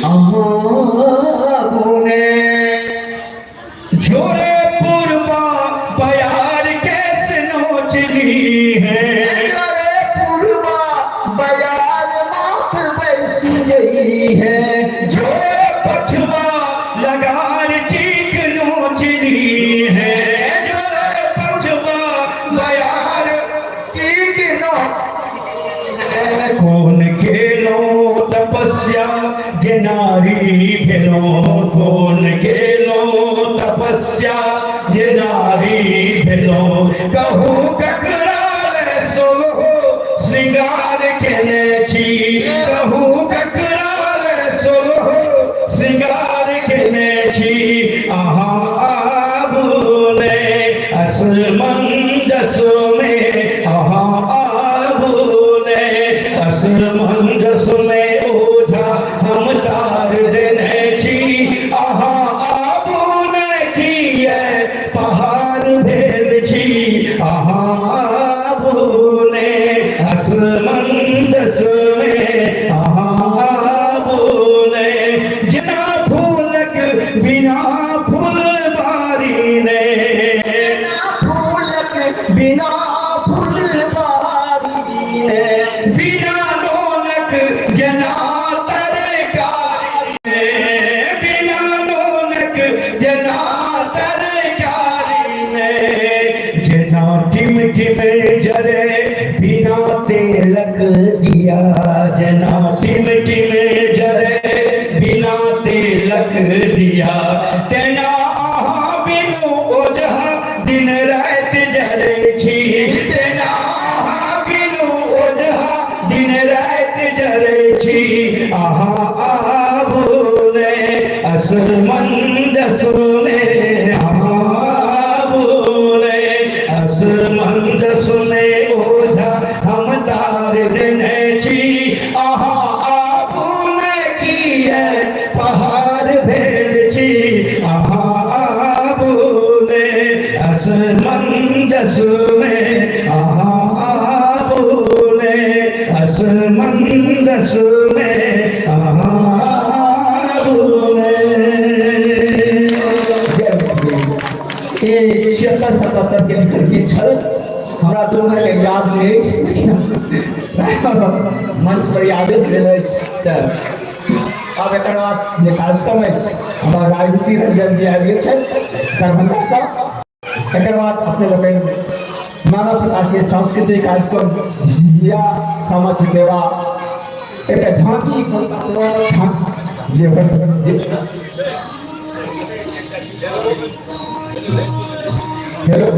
अहाँ आबो ने जोरे पूर्वा बयार कैसे नोच ली है जोरे पूर्वा बयार माथ बैसी जई है जोरे पछवा लगार ठीक नोच ली है जोरे पछवा बयार ठीक नोच कौन केलो तपस्या जे नारी भेलो कौन केलो तपस्या जे नारी भेलो कहू ककरा ले सोहो श्रृंगार केने छी कहू ककरा ले सोहो श्रृंगार केने छी अहाँ आबो ने असमंजस में अहाँ आबो ने असमंजस में ओझा हम तार देने छी अहाँ आबो ने किए पहाड़ भेल छी अहाँ आबो ने असमंजस फुलवारी में बिना रौनक जना तरकारी में बिना रौनक जना तरकारी में जना टिम टिम जरे बिना तिलक दिया जना टिम टिम जरे बिना तिलक दिया तेना आहा बिनु ओझा दिन रात जरे छी तेना आहा बिनु ओझा दिन रात जरे छी आहा आबुने असमंजस में आबुने असमंजस में ओझा हम तार देने छी आहा आबुने की है पहाड़ भेल छी आहा आबुने असमंजस में आहा आबुने असमंजस में आहा आबुने। ये 76-77 के निकल के छल हमरा दोनों के याद नहीं छै मंच पर आदेश भेल छै। अब एक बाद जे कार्यक्रम है हमारा राजनीति रंजन जी आबि गेल छै दरभंगा से। एक बाद अपने लोग नाना प्रकार के सांस्कृतिक कार्यक्रम या सामा चकेवा एक झांकी जे हेलो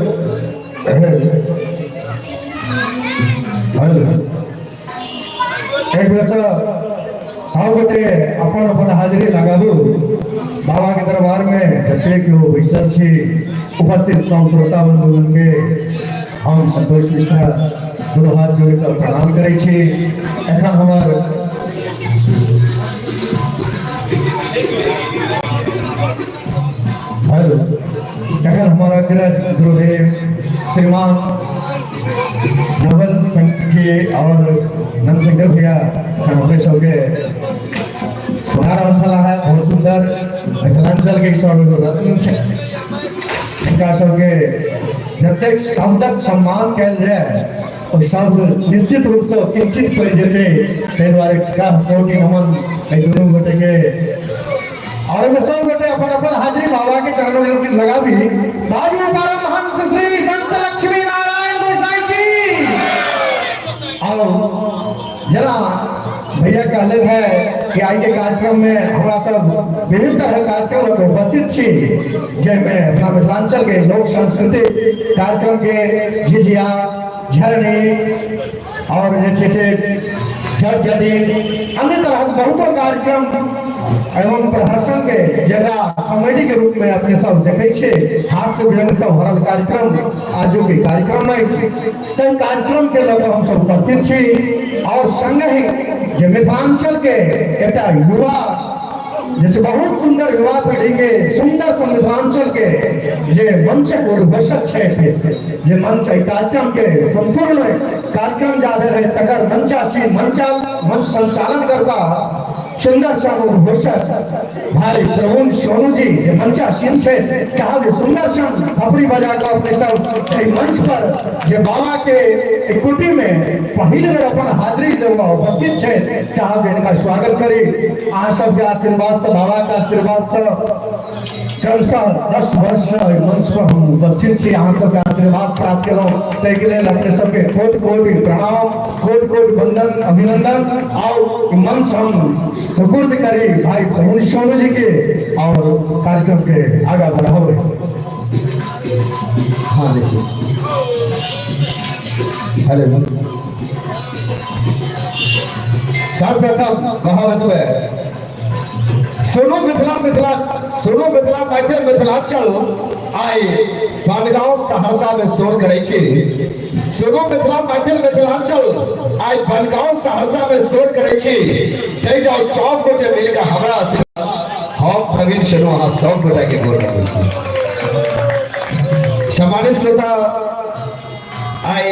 एक वर्ष सब गोटे अपन अपन हाजिरी लगाबू बाबा के दरबार में जते केओ बैसल छी उपस्थित सब श्रोता बंधुगण के हम संतोष मिश्रा दुनू हाथ जोड़ कर प्रणाम करै छी। एखन हमर एखन हमारा अग्रज गुरुदेव श्रीमान नवल जी और नंदशंकर भैया हमारे सबके सुना रहा चला है बहुत सुंदर मिथिलांचल के सब रत्न इनका सबके जतेक शब्दक सम्मान कल जाए और शब्द निश्चित रूप से किंचित पड़ जेते ताहि दुआरे कोटि नमन दुनू गोटे के और सब गोटे अपन अपन हाजिरी बाबा के चरणों में लगाबी। बाजू परमहंस श्री संत लक्ष्मी नारायण गोसाई की। और जरा भैया कहले है कि आई के कार्यक्रम में हमारा सब विभिन्न तरह कार्यक्रम उपस्थित छी जैमे अपना मिथिलांचल के लोक सांस्कृतिक कार्यक्रम के झिझिया झरनी और जैसे जड़ी अन्य तरह के बहुतों कार्यक्रम एवं प्रहसन के जगह कॉमेडी के रूप में अपने सब देखे छे हाथ से व्यंग सब भरल कार्यक्रम आजू के कार्यक्रम में तन कार्यक्रम के लग हम सब उपस्थित छी और संग ही जे मिथिलांचल के एकटा युवा जैसे बहुत सुंदर युवा पीढ़ी के सुंदर मिथिलांचल के जे मंचक उद्घोषक छे जे मंच कार्यक्रम के संपूर्ण कार्यक्रम जादे रहे तकर मंच संचालन करता सुंदर सा उद्घोषक भाई प्रवीण सोनू जी जे मंचासीन छे चाहे सुंदर सा थपड़ी बजा कर अपने सब मंच पर जे बाबा के कुटी में पहिल बेर अपन हाजिरी देवा उपस्थित छे चाहे इनका स्वागत करी आ सब के आशीर्वाद से बाबा का आशीर्वाद से क्रमशः 10 वर्ष मंच पर हम उपस्थित छी अहाँ सबके आशीर्वाद प्राप्त केलहुँ ताहि के लेल अपने सबके कोटि कोटि प्रणाम कोटि कोटि वंदन अभिनंदन और मंच हम सुपुर्द करी भाई प्रवीण सोनू जी के और कार्यक्रम के आगे बढ़ावे। हाँ देखिए हेलो सर्वप्रथम कहावत है सुनो मिथिला मैथिल मिथिलांचल आइ बनगांव सहरसा में शोर करे छी। सुनो मिथिला मैथिल मिथिलांचल आइ बनगांव सहरसा में शोर करे छी। कहि जाओ सब गोटे मिलकर हमरा आशीर्वाद हम प्रवीण सोनू अहाँ सब गोटे के गोर लगै छी। सम्मानित श्रोता आइ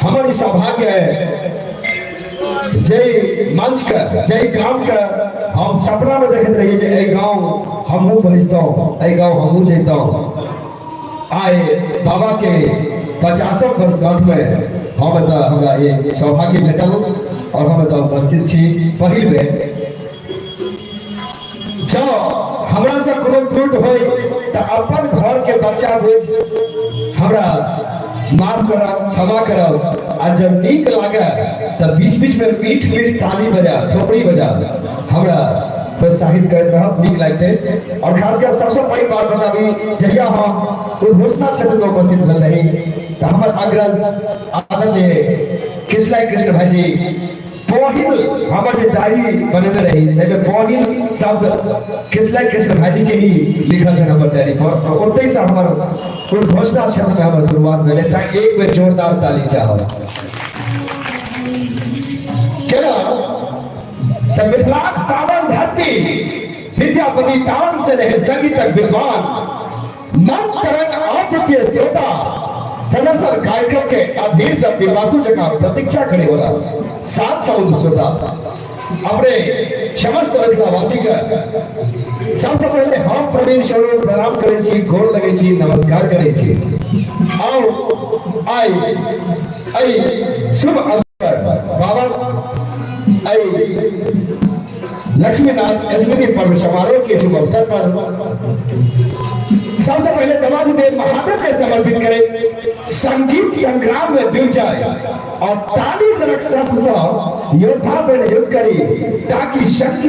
हमर ई सौभाग्य है जय मंच का जय गांव का हम सपना में देखते रहिए जे ए गांव हमहू पहुंचता ए गांव हमहू जैता आए बाबा के 50 वर्षगांठ में हम हमरा ये सौभाग्य भेटल और हम उपस्थित छी। पहिल बेर जब हमरा से कोनो त्रुटि होई तो अपन घर के बच्चा बुझ हमरा माफ करब, क्षमा करब। आ जब नीक लागे तो बीच बीच में मीठ मीठ ताली बजा, थोपड़ी बजा हमरा प्रोत्साहित करते रहब, नीक लगते। और खासकर सबसे बड़ी बात बताबी, जहिया हम उद्घोषणा क्षेत्र में उपस्थित भेल रही तो हमर अग्रज आदरणीय कृष्ण कृष्ण भाई जी पहिल हमर जे डायरी बनेने रही एमे पहिल शब्द कृष्ण भाई जी के ही लिखल छै हमर डायरी पर। ओतै से हमर उद्घोषणा क्षेत्र में हमर शुरुआत भेलै। त एक बेर जोरदार ताली चाहब केना। त मिथिलाक पावन धरती विद्यापति तान से रहे संगीतक विद्वान मन तरंग अद्वितीय श्रोता प्रदर्शन कार्यक्रम के अधीर से विवासु जगह प्रतीक्षा करे होला 7 समुद्र श्रोता अपने समस्त मिथिलावासी के सबसे पहले हम प्रवीण स्वरूप प्रणाम करे छी, गोर लगे छी, नमस्कार करे छी। आओ आई शुभ अवसर बाबा आई लक्ष्मीनाथ स्मृति पर्व समारोह के शुभ अवसर पर सबसे पहले दमादिदेव महादेव के समर्पित करें। संगीत संग्राम में डूब जाए और ताली से शस्त्र से योद्धा पर युद्ध करी ताकि शक्ति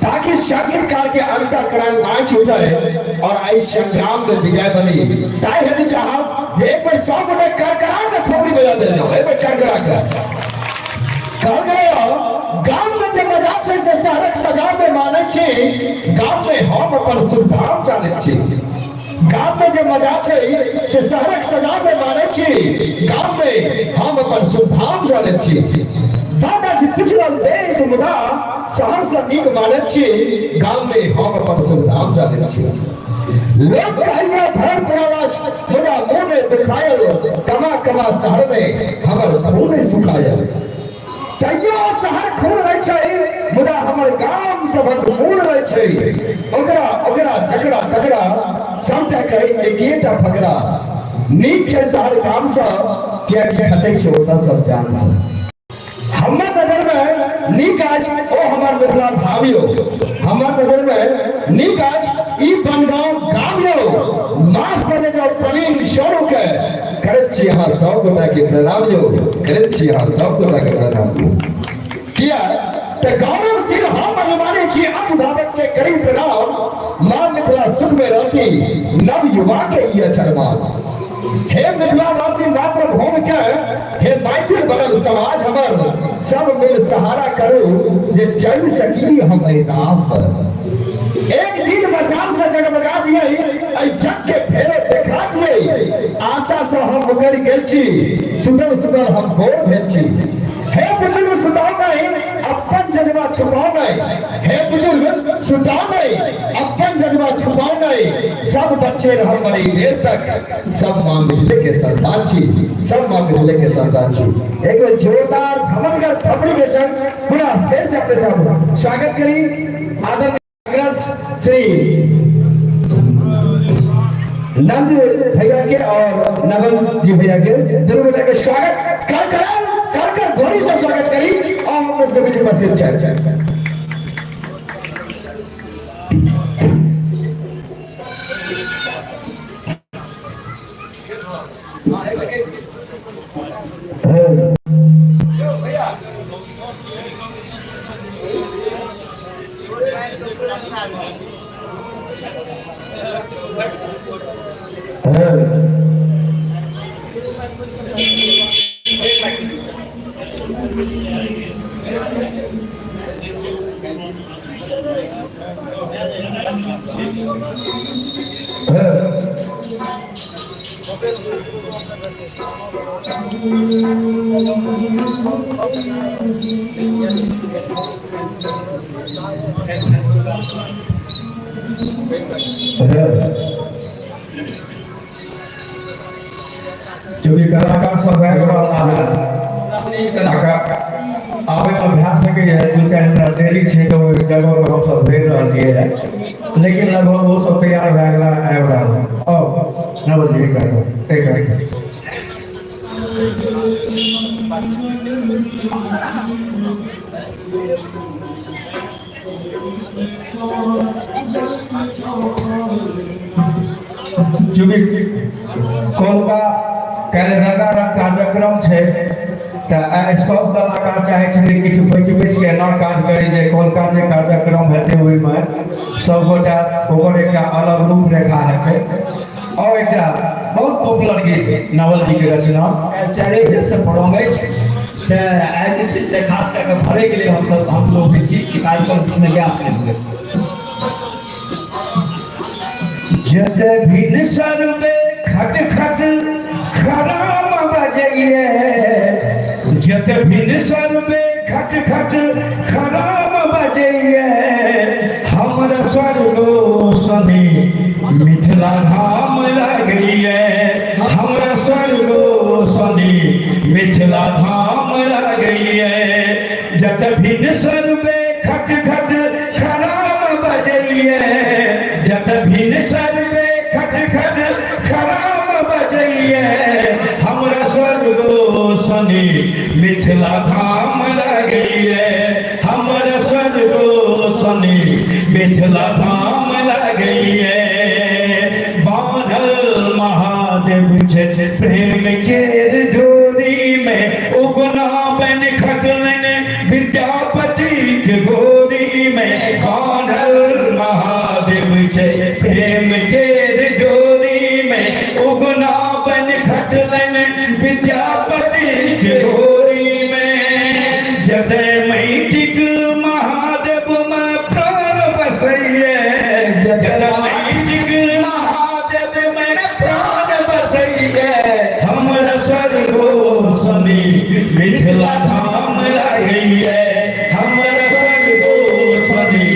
ताकि संगीतकार के अंतःकरण नाच उठे और आई संग्राम में विजय बनी। ताई हम चाहब एक बार 100 गोटे करकरा के थोड़ी बजा दे जाओ, एक बार करकरा कर कहल गयो गांव में जे मजा छै से शहरक सजा में माने छी, गांव में हम अपन सुधाम जाने छी। गांव में जे मजा छै से शहरक सजा में माने छी, गांव में हम अपन सुधाम जाने छी। दादा जी पिछड़ल देश मुदा शहर से नीक मानत छी, गांव में हम अपन सुधाम जाने छी। लोग कहिए भर प्रवास मुदा मुंह में दिखायल, कमा कमा शहर में हमर खून सुखायल। तैयो शहर खून रहे छै मुदा हमर गांव सब खून रहे छै। ओकरा झगड़ा तगड़ा सबटा कहे एकेटा फकरा, नीक छै शहर गांव से किया खटै छै ओता सब जान से। हमर नजर में नीक आज ओ हमर मिथिला भावियो, हमर नजर में नीक आज ई बनगांव गांव यो। माफ कर दे जो प्रवीण स्वरूप के करत छी हां सब गोटा के प्रणाम यो, करत छी हां सब गोटा के प्रणाम यो। किया त गौरवशील हम अभिमानी छी अभिभावक के करी प्रणाम। मां मिथिला सुख में रहती नव युवा के ये शर्मा। हे मिथिलावासी मातृभूमि के हे मैथिल बनल समाज हमर सब मिल सहारा करो जे चल सकी हम नाम पर। एक दिन मसान से जगमगा दिए आई जग के फेरे देखा दिए, आशा से हम मुकर गेल छी, सुतल सुतल हम बोल भेल छी। हे बुजुर्ग सुताओ नहीं अपन जज्बा छुपाओ नहीं, हे बुजुर्ग सुताओ नहीं अपन जज्बा छुपाओ नहीं। सब बच्चे रह बड़ी देर तक सब मां मिथिले के संतान छी, सब मां मिथिले के संतान छी। एक जोरदार धमकगर थपड़ी के संग पूरा फिर से अपने सब स्वागत करी आदरणीय अग्रज श्री नंद भैया के और नवल जी भैया के दोनों के स्वागत कर घोड़ी से स्वागत करी और उसके बीच उपस्थित है। जो भी कलाकार सब है आवे में भा सके है 2-4 मिनट देरी छे तो ओइ जगह पर हम सब भेज रहलिए है लेकिन लगभग वो सब तैयार भए गेला आबि रहल अब न बोलिए एक चूँकि कोलका कैलेंडर कार्यक्रम छे त आइ सब कलाकार चाहे छै किछु बचि के ना काज करी जे कोलका जे कार्यक्रम हेतै ओहि में सब गोटा ओकर एकटा अलग रूप रेखा हेतै और एकटा बहुत पॉपुलर गीत नवल जी के रचना चारे दिन से परमेश आज से खास करके भरे के लिए हम लोग भी छी कार्यक्रम बीच में गैप नहीं जत भिन सर में खट खट खराम बजइए जत भिन सर में खट खट खराम बजइए हमर स्वर्गो सनी मिथिला धाम लगइए हमर स्वर्गो सनी मिथिला धाम लगइए जत भिन सर में खट खट खराम बजइए जत भिन सर में खट खट खराम बजइए हमरा स्वर्गो सनी मिथिला धाम लगइए हमर स्वर्गो सनी मिथिला धाम लगइए बान्हल महादेव छे प्रेम केर डोरी में उगना बन खटलन विद्यापति के गोरी में बान्हल महादेव छे प्रेम केर डोरी में उगना बन खटलन विद्यापति के गोरी में जते मैटिक महादेव में प्राण बसइए जते मैटिक महादेव में प्राण बसइए हमरा स्वर्गो सनी मिथिला धाम लगइए हमरा स्वर्गो सनी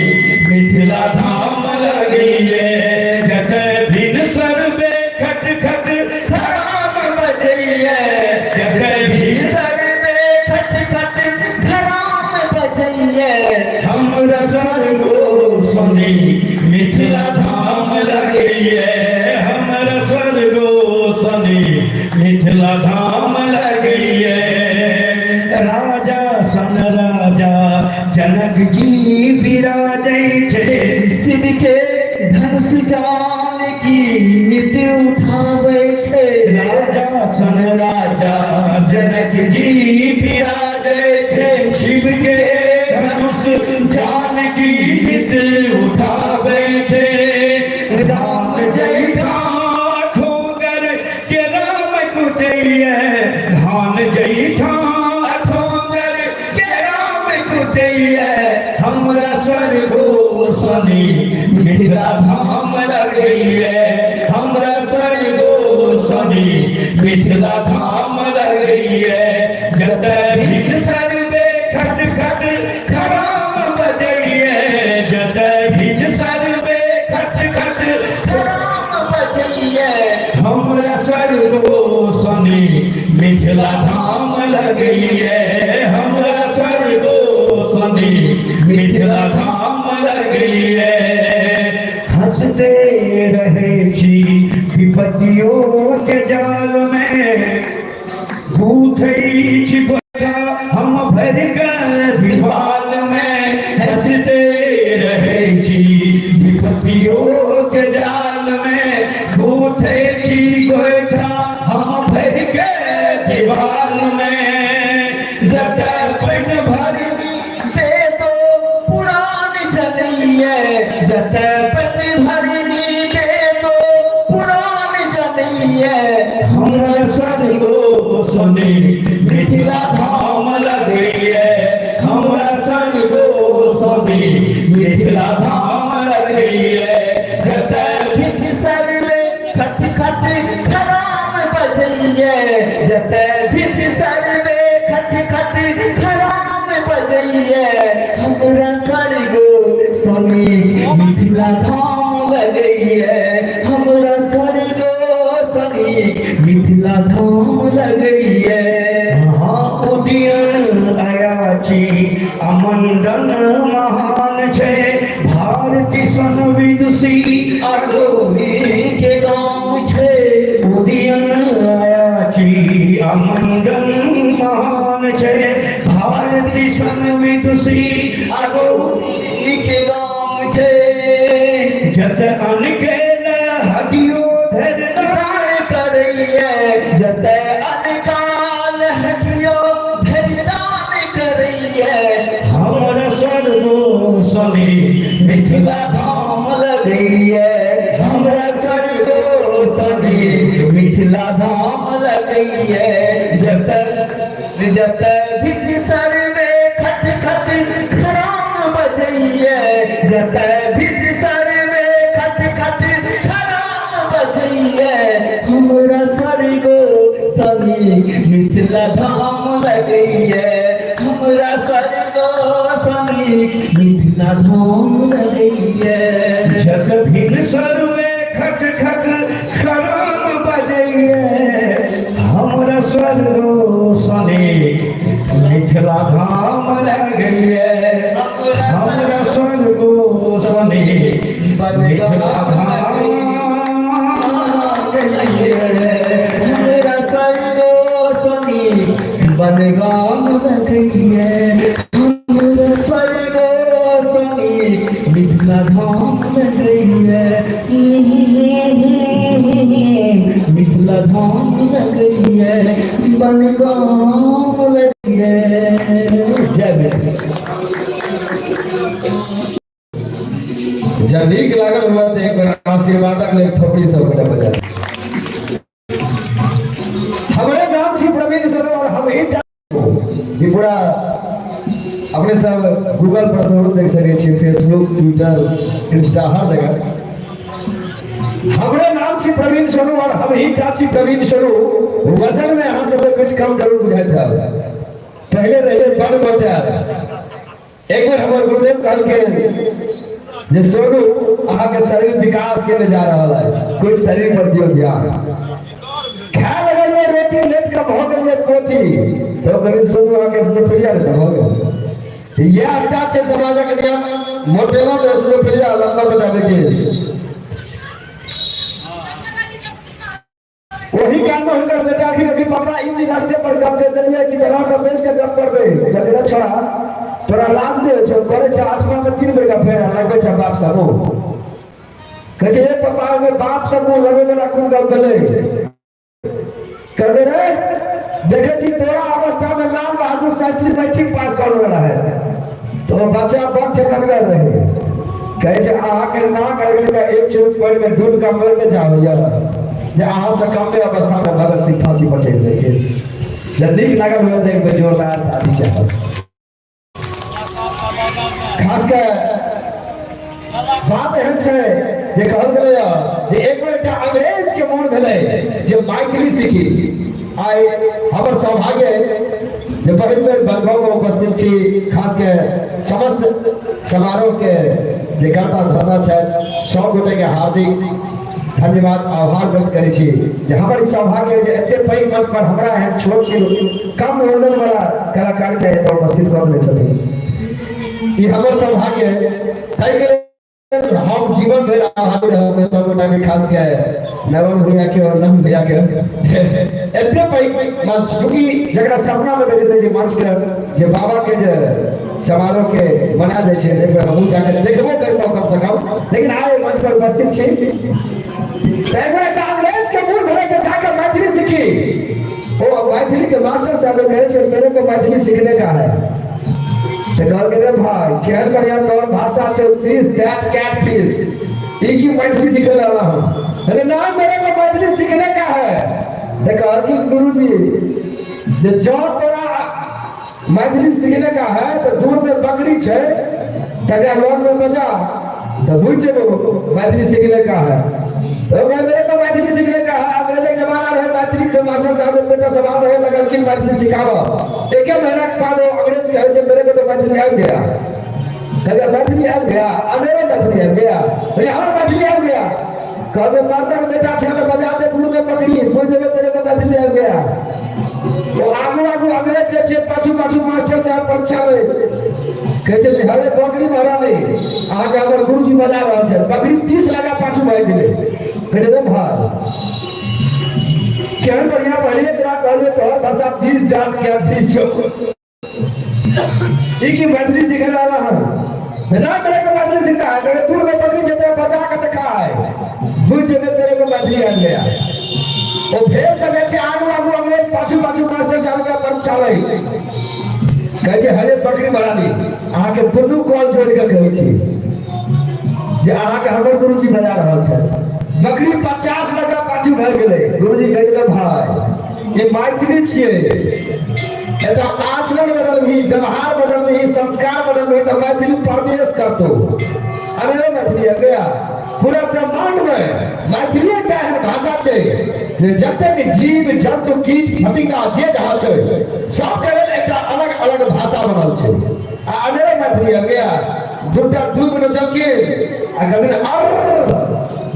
मिथिला धाम लगइए जते भिन सर में खट खट खराम बजइए जते भिन सर में खट खट खराम बजइए हमरा स्वर्गो सनी मिथिला धाम लगइए हमरा स्वर्गो सनी मिथिला धाम लगइए राजा सन राजा जनक जी विराजै छे शिव के धनुष जान की नित उठावे छे राजा सन राजा जनक जी विराजै छे शिव के धनुष जान की नित उठावे छे राम जय ठोगर के राम कुटइए धान जय ठोगर के राम कुटइए हमरा स्वर्गो सनी मिथिला धाम लगइए हमरा स्वर्गो सनी मिथिला धाम लगइए जत भिन सर में खट खट खराम बजइए जत भिन सर में खट खट खराम बजइए हमरा स्वर्गो सनी मिथिला धाम लगइए हमरा स्वर्गो सनी मिथिला धाम लगइए हंसते रहे छी विपत्तियों के जाल में भूखई छी हम भर कर दीवाल में हंसते रहे छी विपत्तियों के जाल में भूखे छी गोइठा हम भर के दीवाल में जब पेट भर दे तो पुरान चलिए जब पेट भर दे तो पुरान चलिए हमरा स्वर्गो सनी मिथिला धाम लगइए हमरा स्वर्गो सनी मिथिला धाम लगइए जत भिन सर में खट खट खराम बजइए जत भिन सर में खट खट खराम बजइए हमरा स्वर्गो सनी मिथिला धाम लगइए हमरा स्वर्गो सनी मिथिला धाम लगइए हाँ उदिया मंडन महान छे भारती सन विदुषी अगोरी के गाँव छे उदियन आया छी मंडन महान छे भारती सन विदुषी अगोरी के गाँव छे जत अनके हटियो धरदार करैये जत अनकाल हटियो धरदार करैये हमर सर्वो सने मिथिला धाम लगैये हमरा सर्वो सने मिथिला धाम लगैये जत जत भिन्न सर्वे खट खट खराम बजैये जत भिन्न सर्वे खट खट खराम बजैये हमरा सर्गो सनी मिथिला धाम लगैये हमरा सर्गो सनी मिथिला धाम लगैये जत भिन्न सर्वे खट खट खराम बजैये हमरा स्वर्गो सने मिथिला धाम लगैये हमरा स्वर्गो सने मिथिला धाम लगैये हमरा सर्गो सनी बनगाम लगैये हमरा सर्गो सनी मिथिला धाम लगैये मिथिला धाम लगैये बनगाम लगैये जय मिथिला। जब नीक लागल हुआ तो एक बार आशीर्वादक लेल थोपड़ी सब बजा बजा। हमारे नाम थी प्रवीण सर और हम ही ये पूरा अपने सब गूगल पर सब देख सके छी, फेसबुक, ट्विटर, इंस्टा हर जगह हमारे नाम थी प्रवीण स्वरूप और हम ही चाची प्रवीण स्वरूप। वजन में यहाँ से कुछ कम जरूर बुझाए था, पहले रहे बड़ बटार। एक बार हमारे गुरुदेव कहल के जे सोनू अहाँ के शरीर विकास के लिए जा रहा है, कुछ शरीर पर दियो ध्यान। खाए लगलिए रोटी लेट का भोग लिए कोठी तो करी सोनू अहाँ के स्लोफिया ले हो गया। ये अच्छा छे समाज के नियम मोटेलो में स्लोफिया लंबा बता बेटे वही काम में उनका बेटा की पापा इन रास्ते पर कब दे दिया कि जरा का बेच के जब करबे जगड़ा छोड़ा तोरा लाभ दे छो करे छ 8वां में 3 बेटा फेर लगबे छ बाप सब कहे रे पापा में बाप सब लगे वाला कोन गप गले करे रे देखे छी तोरा अवस्था में लाल बहादुर शास्त्री मैट्रिक पास कर रहा है तो बच्चा बहुत ठेकनगर रहे कहे छ आ के ना करे का एक चोट पर में ढूंढ का मर के जाओ यार जे अहाँ से कम में अवस्था में भगत सिंह फांसी पर चढ़ देखे जल्दी लागल हुआ देख बे जोरदार आदि चाहत खास के बात एहन छै जे कहल गेलै जे एक बेर एकटा अंग्रेज के मोन भेलै जे मैथिली सीखी। आइ हमर सौभाग्य जे पहिल बेर बनगांव में उपस्थित छी, खास के समस्त समारोह के जे कर्ता धर्ता छथि सब गोटे के हार्दिक धन्यवाद आभार व्यक्त करे छी जे हमर ई सौभाग्य जे एते पैघ मंच पर हमरा एहन छोट सी कम वजन वाला कलाकार के उपस्थित करने छथिन। ई हमर सौभाग्य तै के हम जीवन भर आभारी रहब सब गोटा के, खास के नवन भैया के और नम भैया के एते पैघ मंच क्योंकि जकरा सपना में देखते जे मंच के जे बाबा के जे समारोह के बना दे छै जे हम जाके देखबो करतो कम से कम, लेकिन आइ मंच पर उपस्थित छी तैगोरे का अंग्रेज के मूल भले के जाकर मैथिली सीखी। वो मैथिली के मास्टर साहब कहे छे मेरे को मैथिली सीखने का है तो कहल के रे भाई केहन बढ़िया तोर भाषा छे फिश दैट कैट फिश ई की मैथिली सीखे ला रहा हूं अरे ना मेरे को मैथिली सीखने का है। देखो कि गुरुजी जे जो तोरा मैथिली सीखने का है तो दूर में बकरी छे तकरा लोग में बजा तो बुझ जेबो मैथिली सीखने का है। तो मेरे को मैथिली सीखने का है। अंग्रेज के जमाना रहे मैथिली के मास्टर साहब बेटा सवाल रहे लगल कि मैथिली सिखावा एक महीना के बाद अंग्रेज कहे छे मेरे को तो मैथिली आ गया, कहते मैथिली आ गया अंग्रेज मैथिली आ गया यहाँ मैथिली आ गया कहते माता बेटा छे में बजा दे दूर में बकरी कोई जगह तेरे को मैथिली आ गया। वो आगू आगू अंग्रेज जे छे पाछू पाछू मास्टर साहब परीक्षा में कहे छै हरे बकरी महारानी आगे हमर गुरुजी बजा रहल छै बकरी 30 लगा पाछू भाग गेलै कहे रे भाई केहन बढ़िया पहले तोरा कहले तो भाषा 30 डांट के 30 छो एक ही मैथिली सिखा रहा है ना करे को मैथिली सिखा है अगर तू में बकरी जते बजा के दिखा है बुझ जब तेरे को मैथिली आ गया ओ फेर से छै आगू आगू हमरे पाछू पाछू मास्टर साहब का परीक्षा है कहे छै हरे बकरी महारानी अहाँ के दुनू कॉल जोड़ के कहै छी जे अहाँ के हमर गुरुजी बजा रहल छै बकरी 50 लगा पाछू भ गेलै गुरुजी कह देले भाई ये मैथिली छियै एता आचरण बदलही व्यवहार बदलही संस्कार बदलही तो मैथिली प्रवेश करतो अरे मैथिली है गया पूरा ब्रह्मांड में मैथिली एकटा एहन भाषा छै जे जतेक जीव जंतु कीट फतिंगा जे जहाँ छै सब के लेल एकटा अलग अलग भाषा बनल छै आ अनेरे मैथिली है गया दूटा डूब न चलके आ कभी अर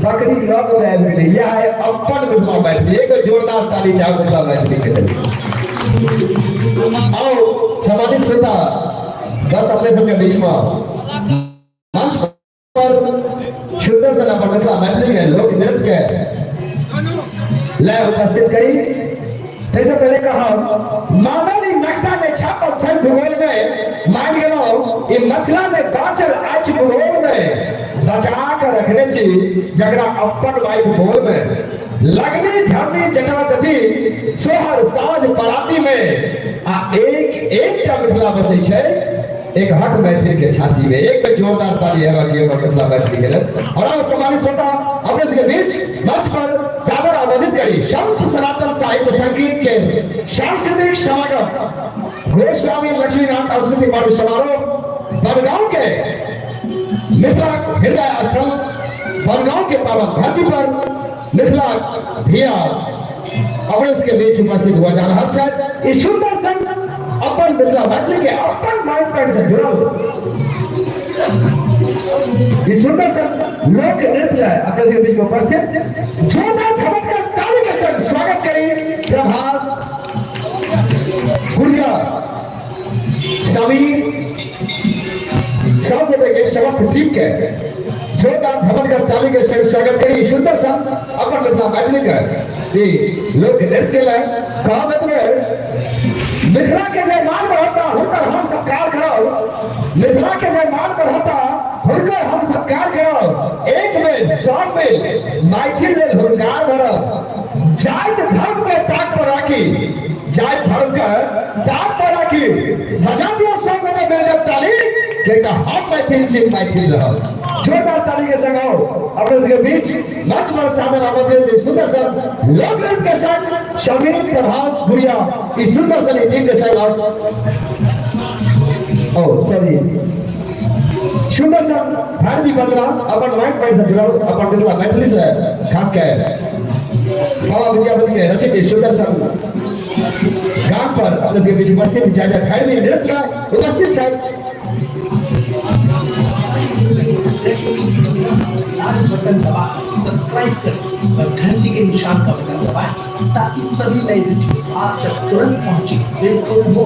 बकरी लग में आबि गेलै यह है अपन मिथिला मैथिली एक जोरदार ताली चाहू मिथिला मैथिली के लिए आओ सम्मानित श्रोता बस अपने सबके बीच में मंच पर सुंदर सा अपन मिथिला मैथिली के लोक नृत्य के लय उपस्थित करी जैसे पहले कहा मानव नक्शा में छापल छै भूगोल में मान गेलो ई मिथिला में बाचल आज भूगोल में बचा के रखने छी जकरा अपन माइक बोल में लगनी झरनी जटा जटी सोहर साँझ पराती में आ एक मिथिला बसे छै एक हक मैथिल के छाती में एक पे जोरदार ताली है बाकी है मिथिला मैथिली के लिए और सम्मानित श्रोता अपने के बीच मंच पर सादर आमंत्रित करी संत सनातन साहित्य संगीत के सांस्कृतिक समागम गोस्वामी लक्ष्मीनाथ स्मृति पार्टी समारोह बनगांव के मिथिला हृदय स्थल बनगांव के पावन धरती पर मिथिला धिया अपने के बीच उपस्थित हुआ जा रहा है इस सुंदर संग अपन मिथिला मैथिली के अपन माइंड पैड से जुड़ल इस सुंदर संग लोक नृत्य अपने के बीच में उपस्थित जोरदार झपट कर ताली के साथ स्वागत करें प्रभास गुड़िया समीर सब के समस्त टीम के जोरदार झपट कर ताली के साथ स्वागत करें सुंदर संग अपन मिथिला मैथिली के लोक नृत्य लाए कहा मिथिला के जयमान बढ़ता हुनकर हम सत्कार करो मिथिला के जयमान बढ़ता हुनकर हम सत्कार करो एक में सब में मैथिल लेल हुनकार भरब जाति धर्म के ताक पर राखी जाति धर्म के ताक पर राखी बजा दियो सब को मिलकर ताली के हम मैथिल छी मैथिल रहब जोरदार ताली के संग आओ अपने के बीच मंच पर सादर आमंत्रित सुंदर सा लोक नृत्य के साथ समीर प्रभास गुड़िया इस सुंदर सा टीम के साथ आओ ओ सॉरी सुंदर सा भारती बंदरा अपन माइक पर से जुड़ाओ अपन मिथिला मैथिली से खास के बाबा विद्यापति के रचित इस सुंदर सा गान पर अपने के बीच उपस्थित जाजा भाई में नृत्य उपस्थित है बटन दबा सब्सक्राइब करें और घंटी के निशान का बटन दबाएं ताकि सभी नई वीडियो आप तक तुरंत पहुंचे बिल्कुल वो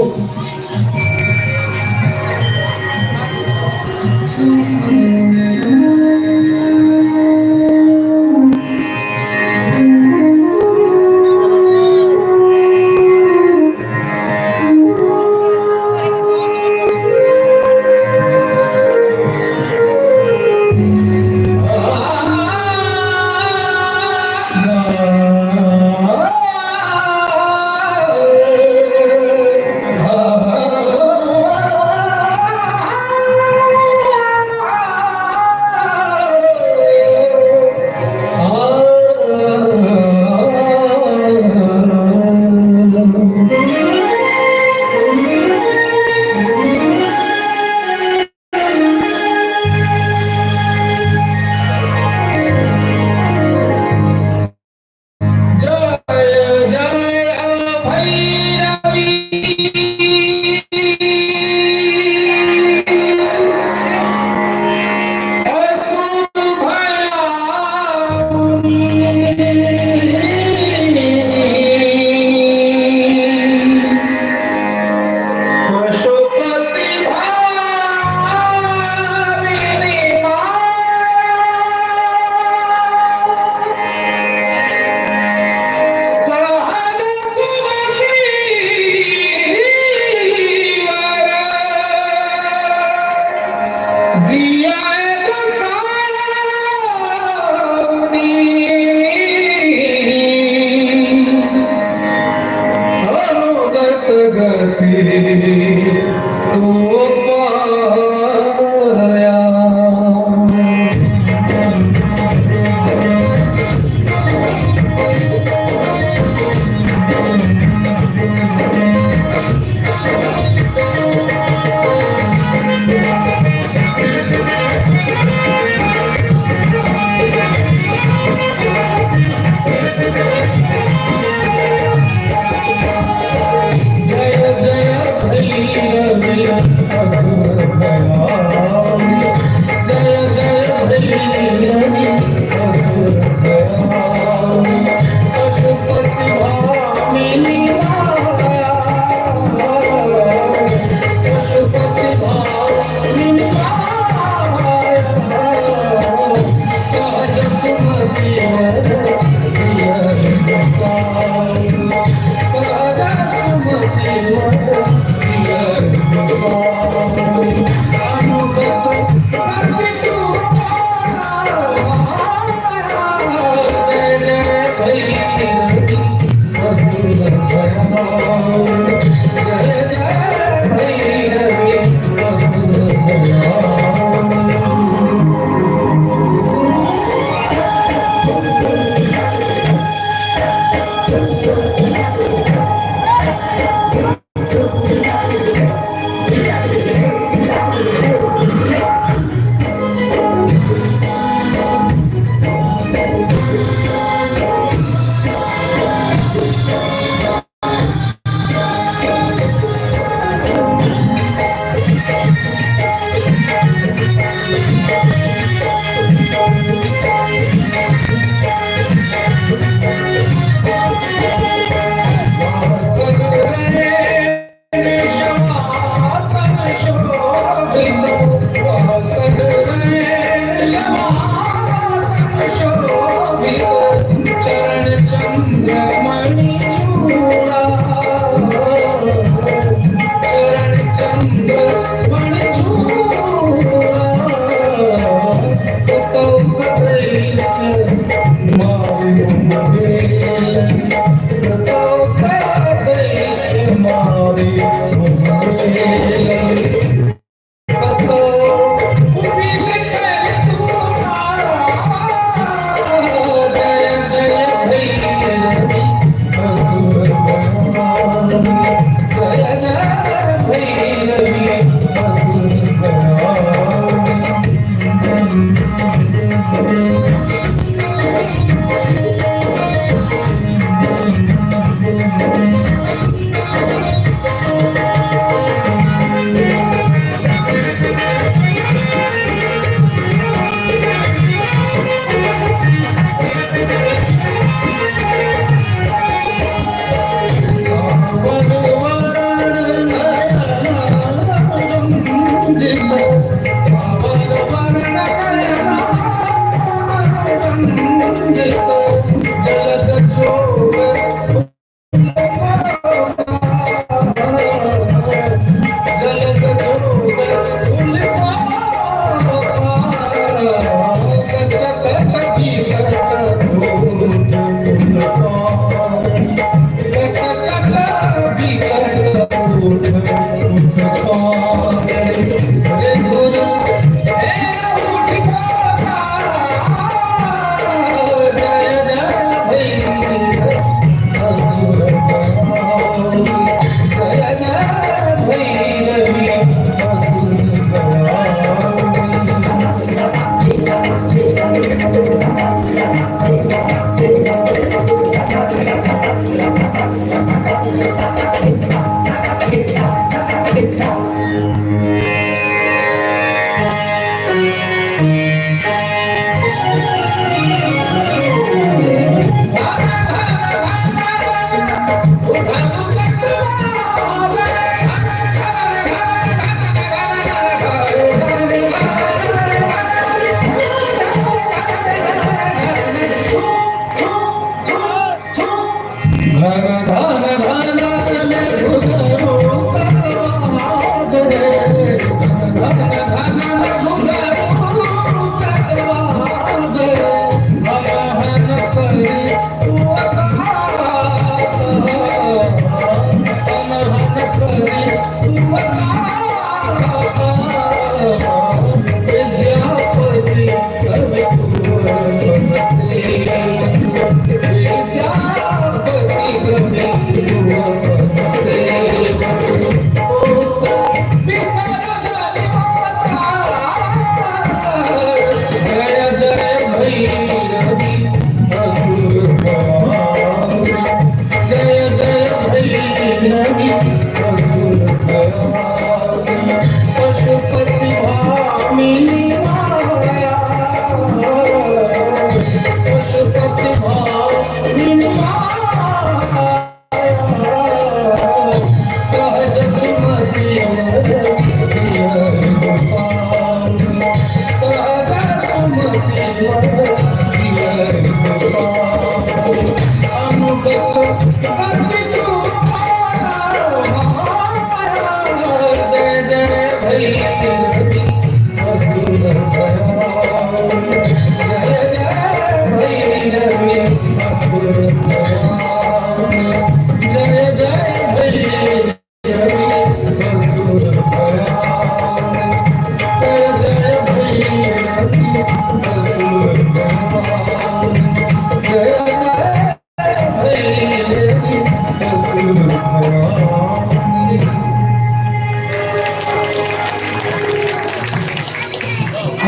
Ah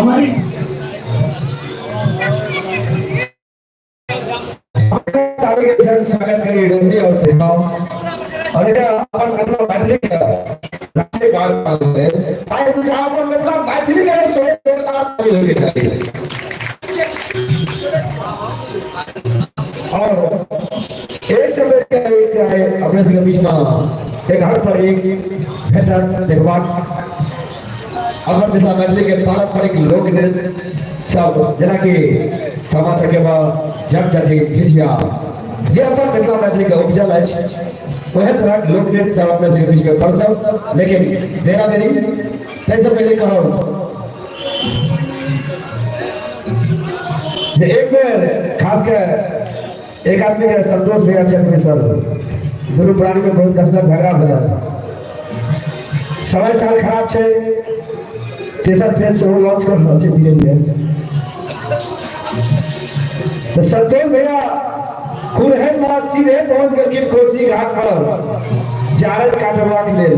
हमारी स्वागत करिए डंडी और तेजाब और ये अपन मतलब मैथिली का राज्य काल में आए तो जहां पर मतलब मैथिली का छोटे जोरदार होके चाहिए और एक समय के आए अपने से बीच में एक घर पर एक भेटन देखवा अपन मिथिला मैथिली के पारंपरिक लोक नृत्य सब जना कि सामा चकेवा जट जटी झिझिया जे अपन मिथिला मैथिली के उपजल है वह तरह के लोक नृत्य सब अपने से बीच में परसव लेकिन मेरा मेरी कैसे पहले कहो एक बार खास कर एक आदमी के संतोष भैया चंद्र सर गुरु पुरानी में बहुत कसरत झगड़ा भला समय साल खराब छे तेसर ट्रेन से लॉन्च कर रहल छै धीरे धीरे तो संतोष भैया कुलहन मां सीधे पहुंच गए कोसी घाट पर जारद काटवाक लेल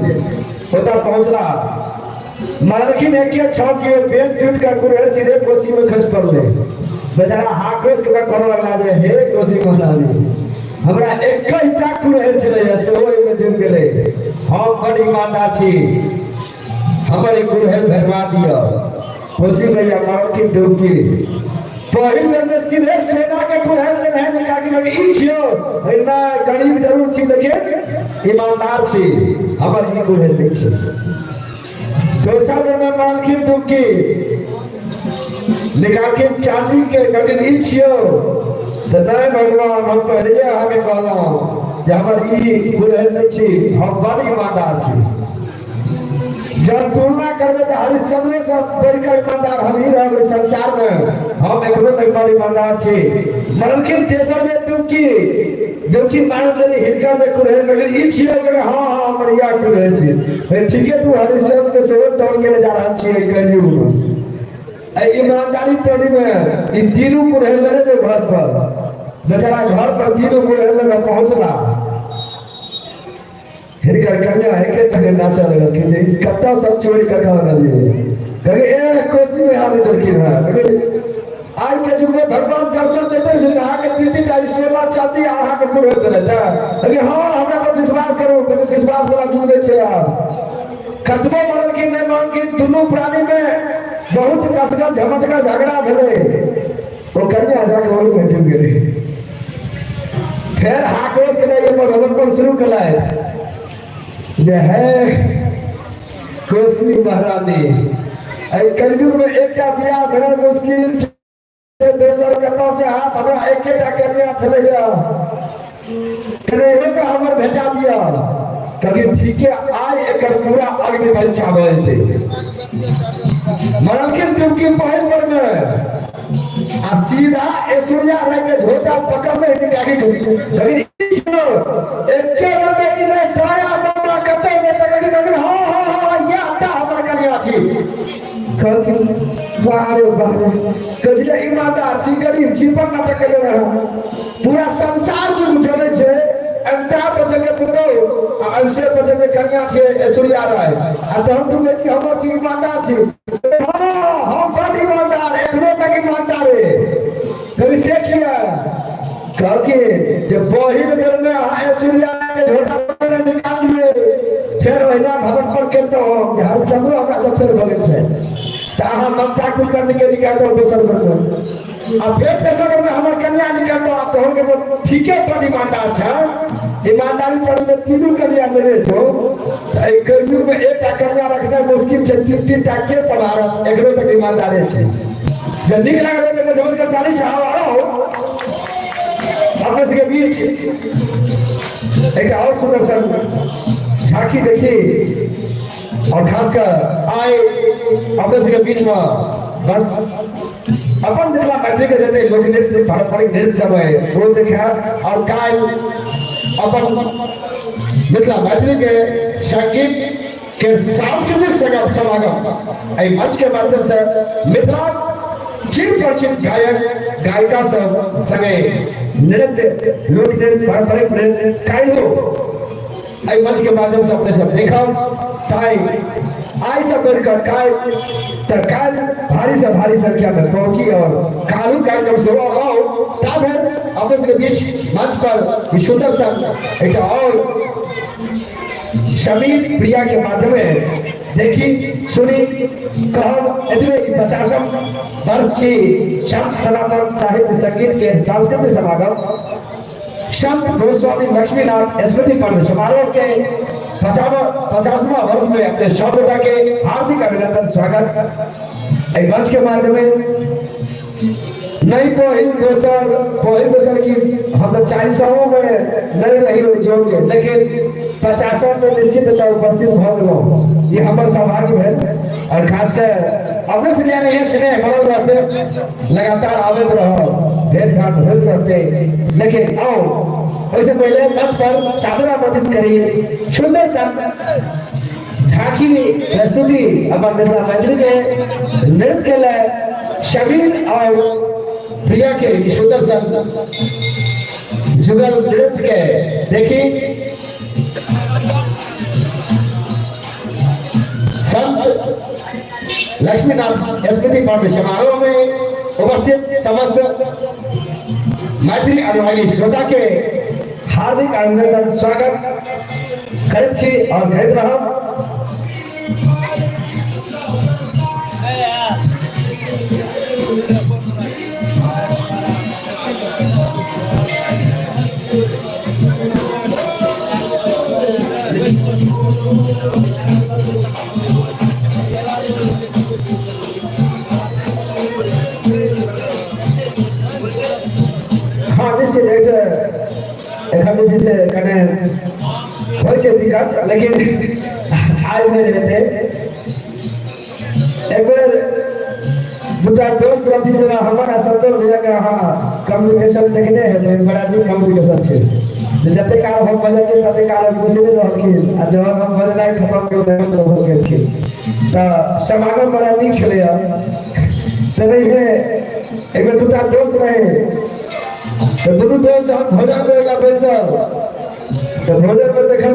ओता पहुंचला मालकिन एक छत के बेंच टूट का कुलहन सीधे कोसी में खस पड़ले बेचारा हाकोस के करने लगला जे हे कोसी महारानी हमरा एकटा कुलहन छले सेहो में डूब गेले हम बड़ ईमानदार छी हमर कुलहन भरवा दिया कोसी भैया मालकिन डूबकी पहिल बेर में सीधे सेना के कुलहन में नहीं निकाल के लगे ई छियो ना गरीब जरूर छी लेकिन ईमानदार छी हमर ई कुलहन नहीं छी दोसर बेर में मालकिन डूबकी निकाल के चांदी के गरीब ई छियो तो नहीं भगवान हम पहले हमें कहलौं जे हमर ई कुलहन नहीं छी हम बड़ ईमानदार छी जब तुलना करबे तो हरिश्चंद्र से बढ़कर ईमानदार हम ही रहबे संसार में हम एकरो तक बड़ ईमानदार छी मलकिन तेसर में डुबकी जो कि मान ले हिरका में कुलहन लगे ई छियो कि हां हां बढ़िया कुलहन छी ठीक है तू हरिश्चंद्र के सेवक टोल के जा रहा छी कहियो ए ईमानदारी तोड़ी में इन तीनों कुलहन लगे जो घर पर बेचारा घर पर तीनों कुलहन लगे पहुंचला हिरकर कन्या है के तने नाचा लगा कि कत्ता सब चोरी का खा गए कहे ए कोसी में हाथ रखी है आज के जुग में भगवान दर्शन देते हैं जहां के तीती तारी सेवा चाहती आहा के कुलहन देता है हां हमरा पर विश्वास करो क्योंकि विश्वास वाला जुड़े छे आप कतबो मरल की नहीं मान की दोनों प्राणी में बहुत कसकर झमटका झगड़ा भेले वो कन्या जाके वही में डूब गेली फिर हाकोस के लिए भगवान पर शुरू कलाए ये है कोसी महारानी आई कलयुग में एकटा बियाह बड़ा मुश्किल छै दोसर कतौ से हाथ हमरा एकेटा कन्या छले या कने एक हमर भेटा दिया कभी ठीक है आज एकर पूरा अग्नि परीक्षा भइल छै मरलखिन डुबकी पहिल पर में आ सीधा ऐश्वर्या रह के झोटा पकड़ में निकाल के कभी एके में इने दया बाबा कते ने तक हां हां हां या ता हमर कन्या छी कहलखिन बाहर बाहर कजले ईमानदार छी गरीब छी पर नाटक कर रहा पूरा संसार जो जने छे अंता बचने पुरो आ अवश्य बचने कन्या छे ऐश्वर्या राय आ तो हम तुम छी हमर छी ईमानदार छी हां हम बड़ ईमानदार एकरो तक ईमानदार है कभी देख लिया कह के जब पहिल बेर में ऐश्वर्या के झोटा पर निकाल लिए फिर वहिना भवन पर के तो हरिश्चंद्र हमरा सब फिर भगत छै त अहाँ ममता कुल करने के निकाल दो दोसर कर अब फिर तेसर में हमर कन्या निकाल दो आप तो के ठीक है बड़ ईमानदार छै ईमानदारी पर में तीनों कन्या मेरे तो ए कलयुग में एकटा कन्या रखना मुश्किल छै तीन टा के सवार एकरो तक ईमानदारी छै जल्दी लगा दे जब का ताली से आओ अपने के बीच एक और सुंदर सा झांकी देखी और खासकर आए अपने के बीच में बस अपन मिथिला मैथिली के जैसे लोक नृत्य पारंपरिक नृत्य सब है वो देखा और काल अपन मिथिला मैथिली के संगीत के सांस्कृतिक समागम एहि मंच के माध्यम से मिथिला चिर परिचित गायक गायिका सब संगे नृत्य लोक नृत्य पारंपरिक नृत्य कायलो आई मंच के माध्यम से अपने सब देखा ताई आई सब कर काय त काल भारी से भारी संख्या में पहुंची और कालू कार्यक्रम से अपने से बीच मंच पर विशुद्धर संघ एक और शमीर प्रिया के माध्यम में देखी सुनी कहब एतबे 50 वर्ष की संत सनातन साहित्य संगीत के सांस्कृतिक समागम संत गोस्वामी लक्ष्मीनाथ स्मृति पर्व समारोह के 50वां वर्ष में अपने सौगोटा के हार्दिक अभिनंदन स्वागत एक मंच के माध्यम में नहीं पहिल दोसर की हम तो 40 में नहीं रही हो जोगे लेकिन 50 में निश्चित उपस्थित हो ये हमारे सौभाग्य है और खासकर अपने से लिया नहीं स्नेह बनल रहते लगातार आवेद रहो भेद घाट होते रहते लेकिन आओ उससे पहले मंच पर सादर आमंत्रित करिए सुंदर सा झांकी प्रस्तुति अपन मिथिला मैथिली के नृत्य के लिए शमीर और प्रिया के सुंदर सा जुगल नृत्य के देखी संत लक्ष्मीनाथ स्मृति पर्व समारोह में उपस्थित समस्त मैथिली अनुयायी श्रोता के हार्दिक अभिनंदन स्वागत करैत छी और करैत रहब। हाँ जैसे एखन जैसे कने होइ छै दिक्कत लेकिन आइ भेज लेते एक बार दूटा दोस्त रहती जरा हमारा संतोष भैया के हाँ कम्युनिकेशन देखने है बड़ा भी कम्युनिकेशन छै जते काल हम बजे तते काल घुसे रहलखिन आ जब हम बजनाइ खत्म कर गेलखिन तऽ समागम बड़ा नीक छलै तब एक बार दूटा दोस्त रहे तो दोनों दोस्त हम भोजन करेगा बैसल तो भोजन में देखल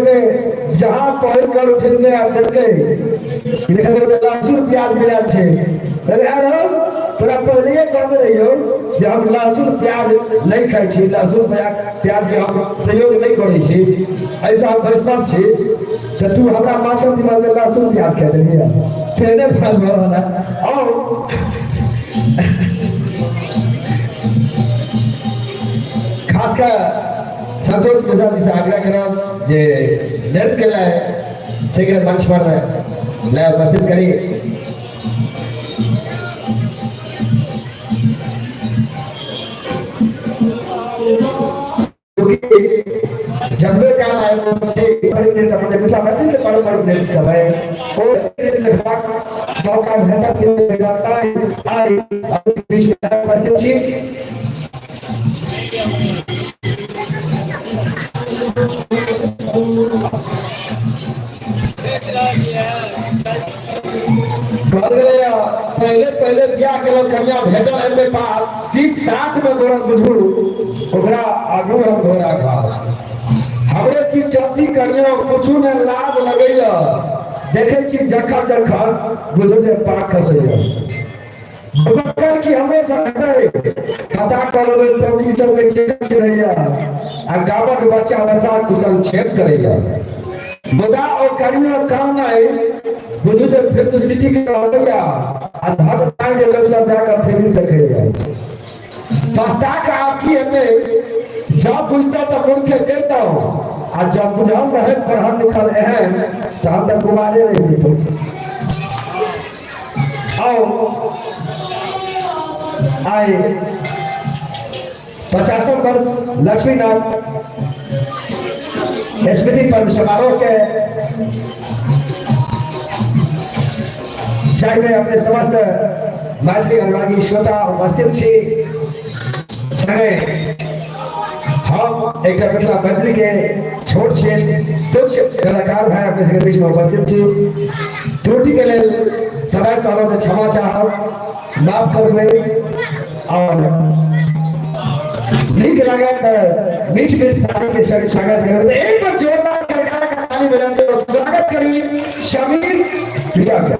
जहाँ पहल कर उठेंगे आप देखे लहसुन प्याज मिला छे अरे यार तोरा पहले कहने रहियो जे हम लहसुन प्याज नहीं खाई छी लहसुन प्याज के हम प्रयोग नहीं करै छी ऐसा हम वैष्णव छी तो तू हमरा माछक दिमाग में लहसुन प्याज कह देलिए तेरे पास वाला और खासकर संतोष प्रसाद जी से आग्रह करब जे नृत्य के लिए शीघ्र मंच पर ले उपस्थित करी जज्बे काल आए अपने मिथिला मैथिली के पर्व पर नृत्य सब है और मौका भेटा के आई बीच में उपस्थित छी पहले ब्याह के लोग कन्या भेटल है मेरे पास सीट साथ में गोरा बुझू ओकरा आगू हम घोड़ा घास हमरे की चर्ची करियो कुछु ने लाज लगैया देखे छी जखन बुझू ने पाक खसैया बकर की हमेशा है कथा करबे टोकी सब के चेक रहैया आ गावक बच्चा कुशल छेद करैया बुदा और करियो काम नहीं बुझू जे फिल्म सिटी के रहैया आ धक टाइम के लोग सब जाकर फिल्म देखेगा पस्ता का आपकी हते जब बुझता तो मुड़ के देता आ जब बुझाऊ रहे पढ़ल लिखल है तो हम तो कुमारे रह जेतो आओ आए 50 वर्ष लक्ष्मीनाथ स्मृति पर्व समारोह के चाहे में अपने समस्त मैथिली अनुरागी श्रोता उपस्थित छी हम एक मिथिला मैथिली के छोट तुच्छ कलाकार भाई अपने सबके बीच में उपस्थित छी त्रुटि के लिए सदा कहलो के क्षमा चाहब माफ करबे और नीक लागत मीठ ताली के साथ स्वागत करते एक बार जोरदार करकार का ताली बजाते हुए स्वागत करिए शमीर प्रिया का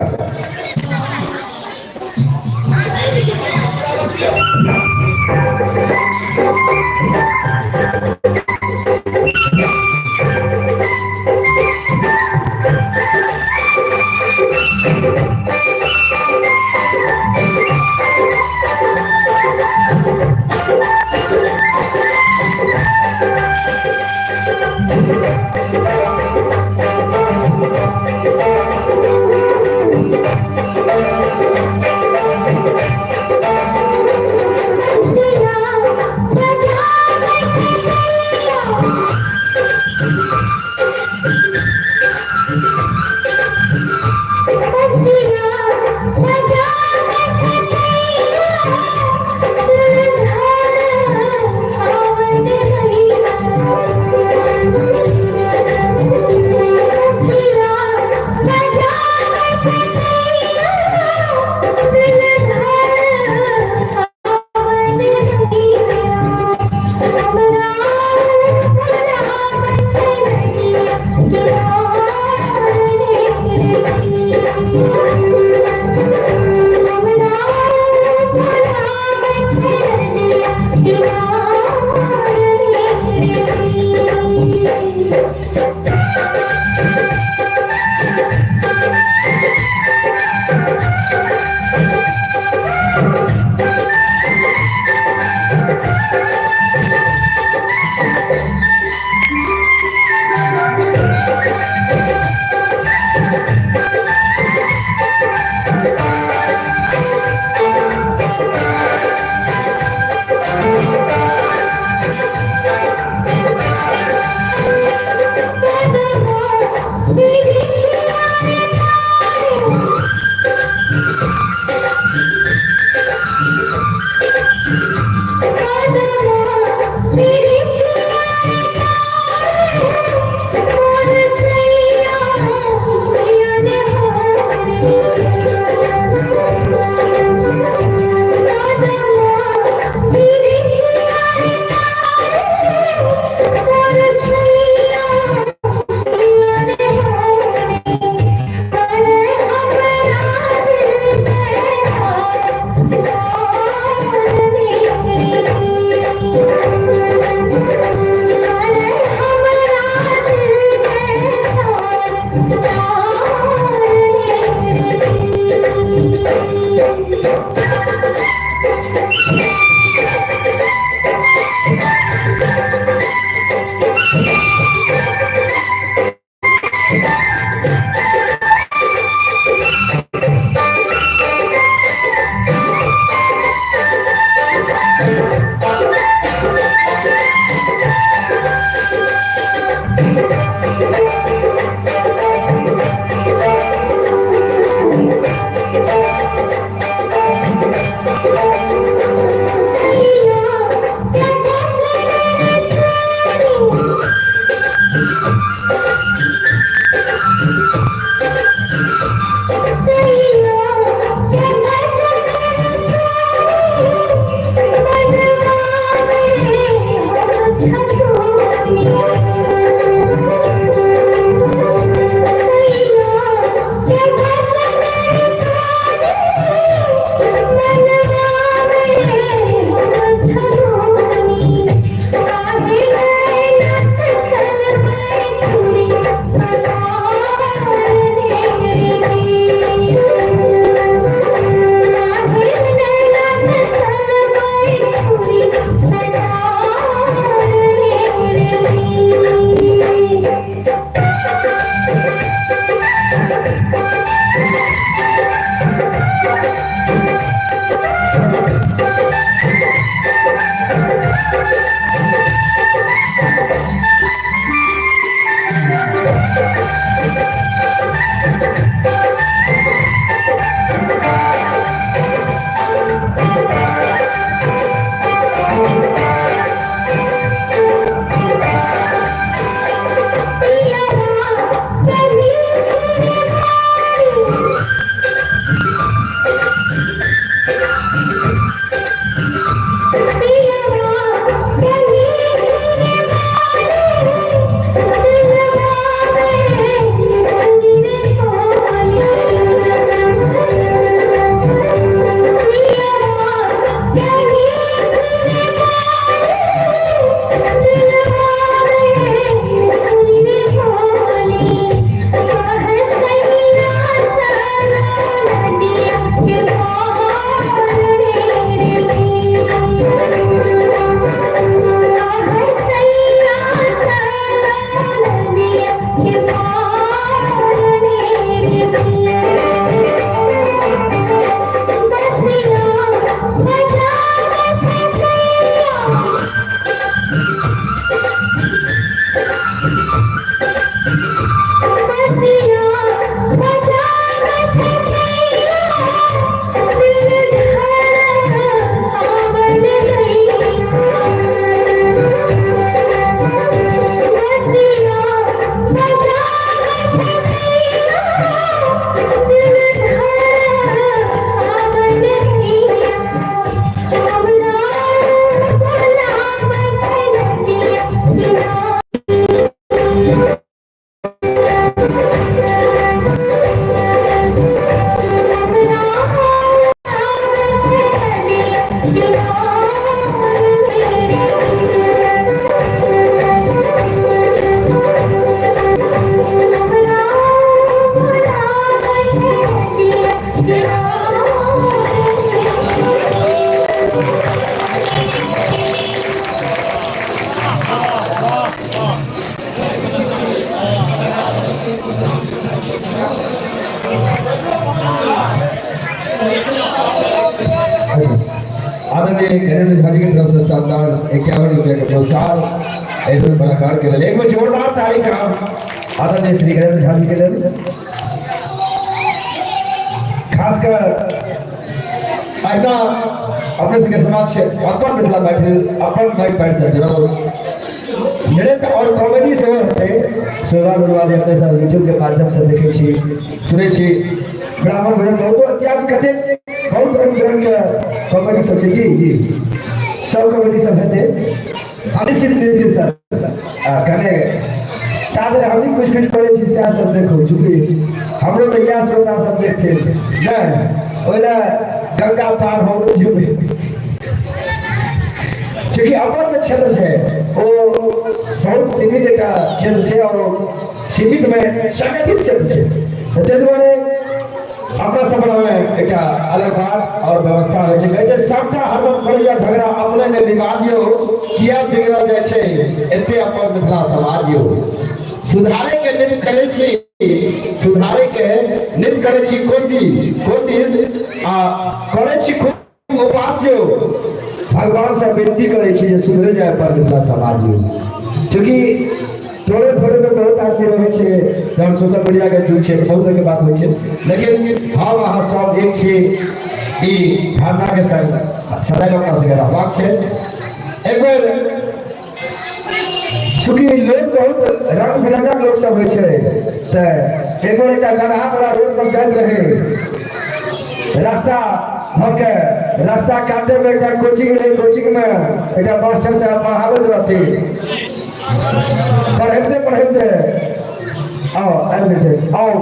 आदरणीय नरेंद्र झाजी की तरफ से शानदार 51 रुपये का पुरस्कार ऐसे कलाकार के लिए एक बार जोरदार ताली का आदरणीय श्री नरेंद्र झाजी के लिए खासकर अपना अपने से समाज से अपन मिथिला मैथिल अपन माइक पैंट से जरूर मेरे का और कॉमेडी से होते सेवा गुरुवारी अपने साथ यूट्यूब के माध्यम से देखे छी सुने छी ब्राह्मण भजन बहुत अत्याग कथे बहुत रंग के कॉमेडी सब जी जी सब कॉमेडी सब है आदि से सर कने सादर हम कुछ पढ़े छी से सब देखो चूंकि हमरो तो यह श्रोता सब देखते नहीं ओला गंगा पार हो जुबे क्योंकि अपन जो क्षेत्र है वो बहुत सीमित का क्षेत्र है और सीमित में संगठित क्षेत्र है ते दुआरे अपना सब में एक अलग बात और व्यवस्था हो छै जे सबटा हर बढ़िया झगड़ा अपने ने विवादियो किया बिगड़ जाय छै एते अपन मिथिला समाज यो सुधारे के नित करे छी सुधारे के नित करे छी कोशिश आ करे छी खूब उपास्य भगवान से विनती करे छी जे सुधर जाए पर मिथिला समाज क्योंकि थोड़े थोड़े में बहुत आदमी रहे छे जब सोशल मीडिया के जुग छे बहुत तरह के बात होय छे लेकिन हम अहाँ सब एक छी ई भावना के संग सदा लोक से रहबाक छे एक बार चूंकि लोग बहुत रंग बिरंगा लोग सब होय छे त एक बार एकटा गधा वाला रोड पर जाइत रहे रास्ता काटे में एक कोचिंग में एक मास्टर से पढ़ावत रहती पढ़ते आओ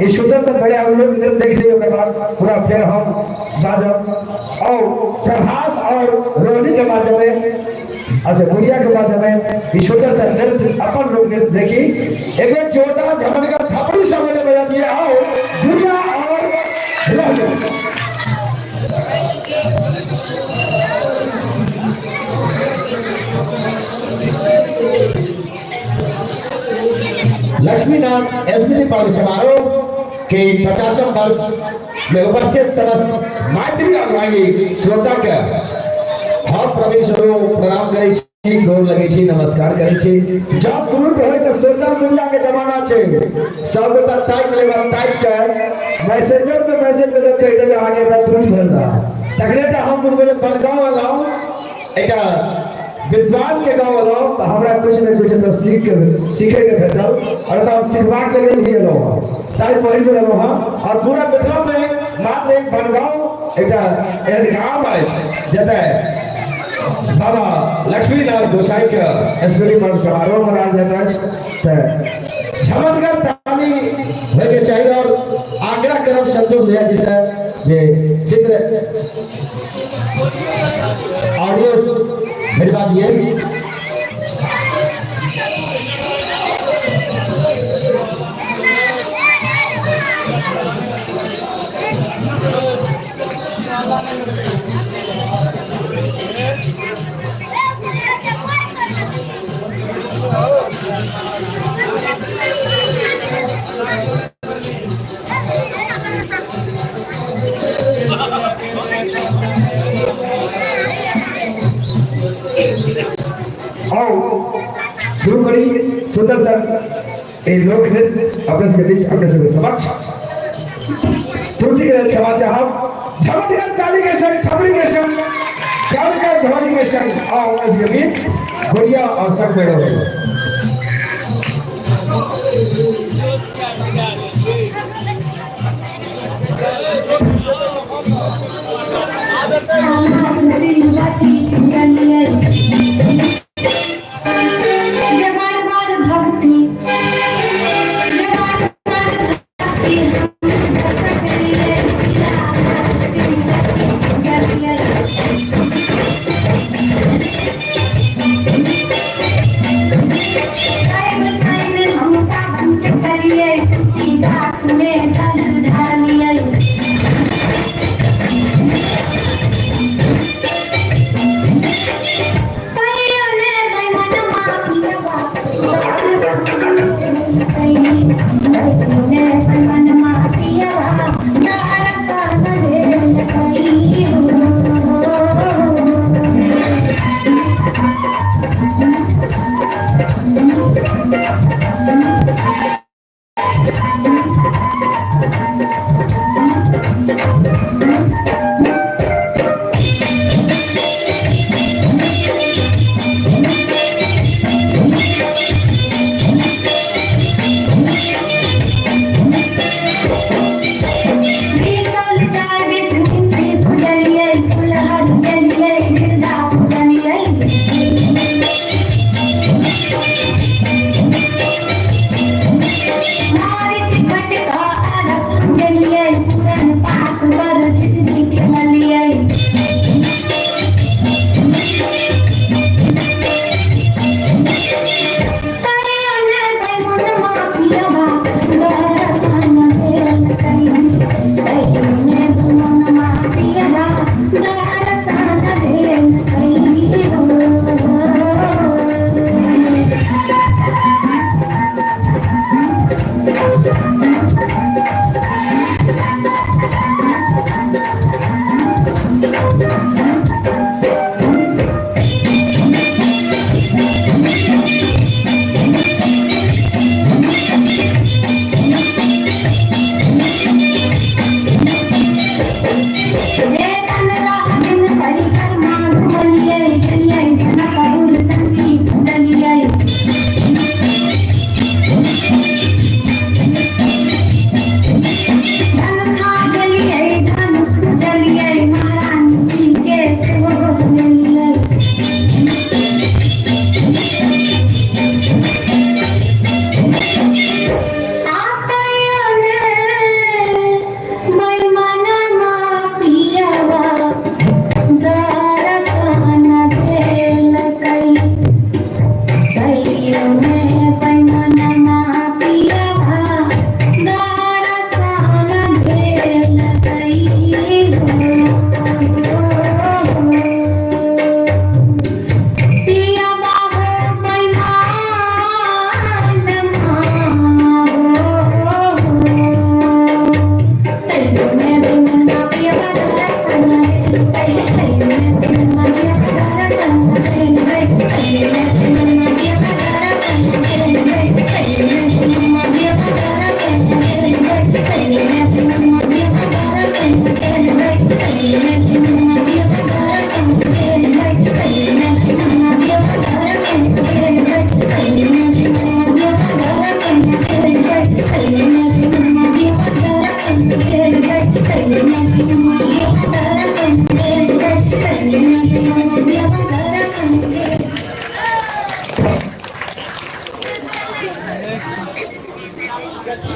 ये सुंदर से बड़े हम लोग देख लिए के बाद पूरा फिर हम बाजब और प्रभास और रोनी के माध्यम में अच्छा गुड़िया के माध्यम में ये सुंदर से नृत्य अपन लोग नृत्य देखी एक जोरदार झमन का थपड़ी समझ में बजा दिया आओ गुड़िया और लक्ष्मीनाथ एसपी पर्व समारोह के 50वें वर्ष में उपस्थित समस्त मैत्री अनुयायी श्रोता के हम प्रवेश प्रणाम करे छी गोर लगे छी नमस्कार करे छी जब तुरंत होय तो सोशल मीडिया के जमाना छै सब गोटा टाइप के मैसेजर पे मैसेज में कह देले आगे बा तुरंत भरना तकरेटा हम बोले बनगांव लाओ एटा विद्वान के गाँव वालों तो हमारा कुछ न कुछ तो सीखे के भेटल और तो सिखवा के लिए भी लो ताई पहल में लो और पूरा मिथिला में मात्र एक बनगांव एक गांव है जते बाबा लक्ष्मीनाथ गोसाई के स्मृति पर्व समारोह मनाया जाता है चमत्कार ताली होय के चाहिए और आग्रह करब संतोष भैया जी से जे शीघ्र ऑडियो भेजवा दिए शुरू करी सुंदर सर एक लोक नृत्य अपने से बीच अपने से समक्ष त्रुटि के क्षमा चाहब झमटगर ताली के संग थपड़ी के संग कालकर ध्वनि के संग और उसके बीच घोड़िया और संग में रहो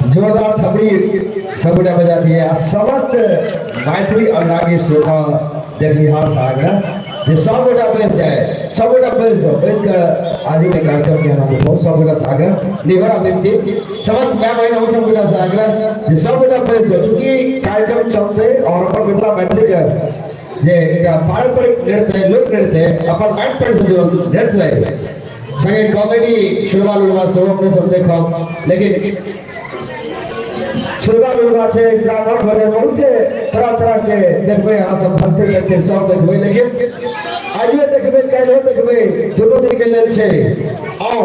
जोरदार थपड़ी सबूटा बजा दिए समस्त मैथिली अनुरागी शोभा देखनिहार सागर जे सब गोटा बैस जाए सब गोटा बैस जाओ बैस कर आज के कार्यक्रम के नाम बहुत सब गोटा सागर निवड़ा विनती समस्त मैं बहन सब गोटा सागर जे सब गोटा बैस जाओ क्योंकि कार्यक्रम चलते और अपन मिथिला मैथिली के जे पारंपरिक नृत्य लोक नृत्य अपन माइंड पर से जो नृत्य संगे कॉमेडी शुरुआत हुआ सब अपने सब देखो लेकिन छुड़वा लोग छे ब्राह्मण भरे बहुत तरह तरह के देखबे अहाँ सब भक्ति करते सब देखबे लेकिन आइए देखबे काल्हि देखबे दोनों दिन के लेल छे आओ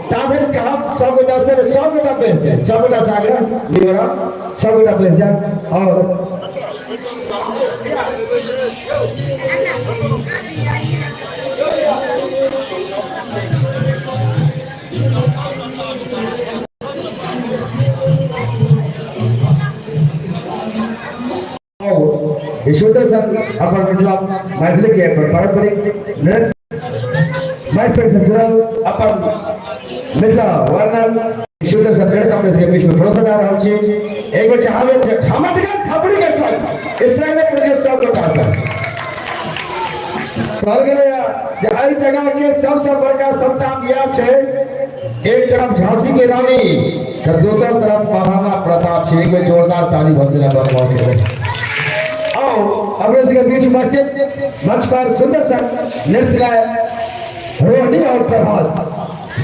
ताधर कहा सब गोटा से सब गोटा बैठ जाए सब गोटा सागर निवरा सब गोटा बैठ जाए और यशोदा सर अपन मतलब मैथिली के पारंपरिक नृत्य माइक पर संचालन अपन मिथिला वर्णन यशोदा सर नृत्य अपने से बीच में परोसा जा रहा है एक बार चाहवे ठामट का थपड़ी के साथ इस तरह में प्रदेश सब लोग आसा कहल गेलै जे एहि जगह के सबसे बड़का सत्ता यह छे एक तरफ झांसी की रानी तो दूसरी तरफ महाराणा प्रताप सिंह में जोरदार ताली बजना बरकरार अपने के बीच मंच पर सुंदर सा नृत्य गाय रोहिणी और प्रभास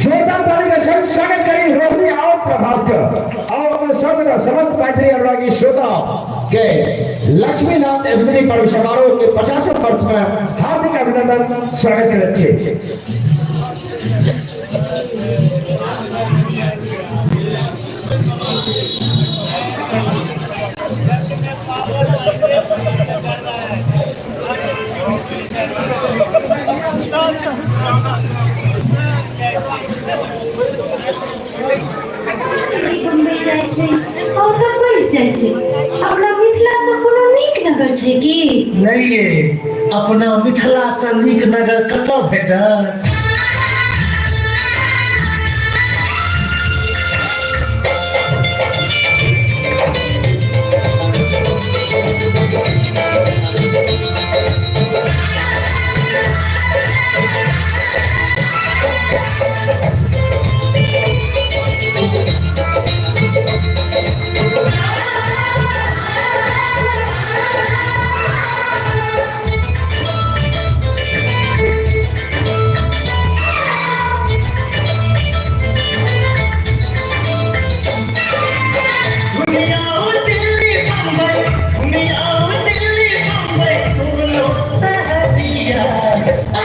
जोरदार ताली का स्वागत करें रोहिणी और प्रभास का और अपने समस्त मैथिली अनुरागी श्रोता के लक्ष्मी नाथ स्मृति पर्व समारोह के 50वें वर्ष में हार्दिक अभिनंदन स्वागत करें नहीं ये अपना मिथिला से नीक नगर कतौ भेटत अपना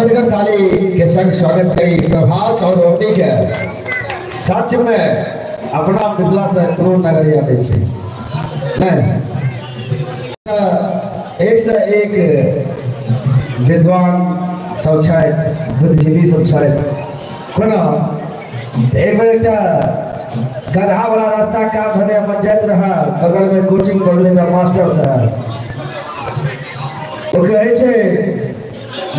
जोरदार ताली के संग स्वागत करी प्रभास और रोटी के सच में अपना मिथिला से कोनो नगर याद है नहीं एक से एक विद्वान सब छथि बुद्धिजीवी सब छथि कोनो एक बेर एकटा गधा वाला रास्ता का भने अपन जाइत रहा बगल में कोचिंग पढ़ले का मास्टर साहब ओ कहे छे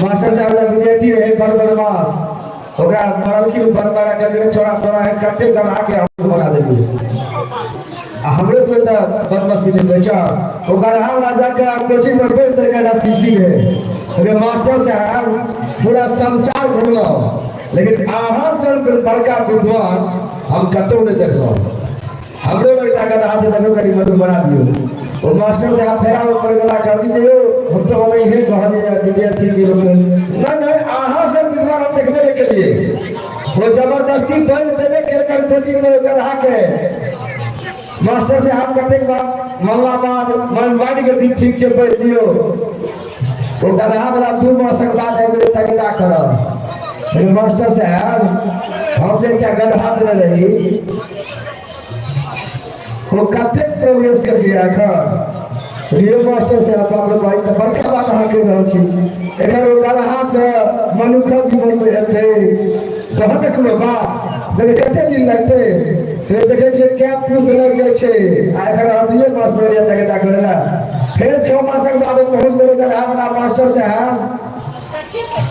मास्टर साहब का विद्यार्थी रहे बड़ बदमाश ओकरा मरल की बनवारा करके छोड़ा छोड़ा है कटे करा के हम बना देबे हमरे तो बदमाशी ने बेचा ओ गधा वाला जाके कोचिंग में बैठ के सीसी है तो मास्टर साहब पूरा संसार घूमलो लेकिन आहा सर बड़का विद्वान हम कतौ नहीं देखलो हमरो बेटा का हाथ से देखो करी मधु बना दियो वो मास्टर साहब फेरा ऊपर गला कर दियो हम तो हमें ये कहले विद्यार्थी के लोग नहीं आहा सर विद्वान हम देखबे के लिए वो जबरदस्ती दंड देवे कर कोचिंग में गधा के मास्टर से हम करते के बाद मामला बाद मन वाणी के दिन ठीक से बैठ दियो वो गधा वाला 2 मास के बाद है तगड़ा करब मास्टर साहब हम जे क्या गधा दे रही वो कते प्रोग्रेस कर दिया कर ये मास्टर साहब बाप भाई त बड़का बात अहाँ के रहल छी एकर गधा से मनुष्य जीवन में हेते बहुत कोनो बा लेकिन कते दिन लगते फिर देखे छे क्या पूछ लग जाय छे आ एकर अभिये मास बढ़िया तगड़ा करेला फिर 6 मास के बाद पहुंच गए गधा वाला मास्टर साहब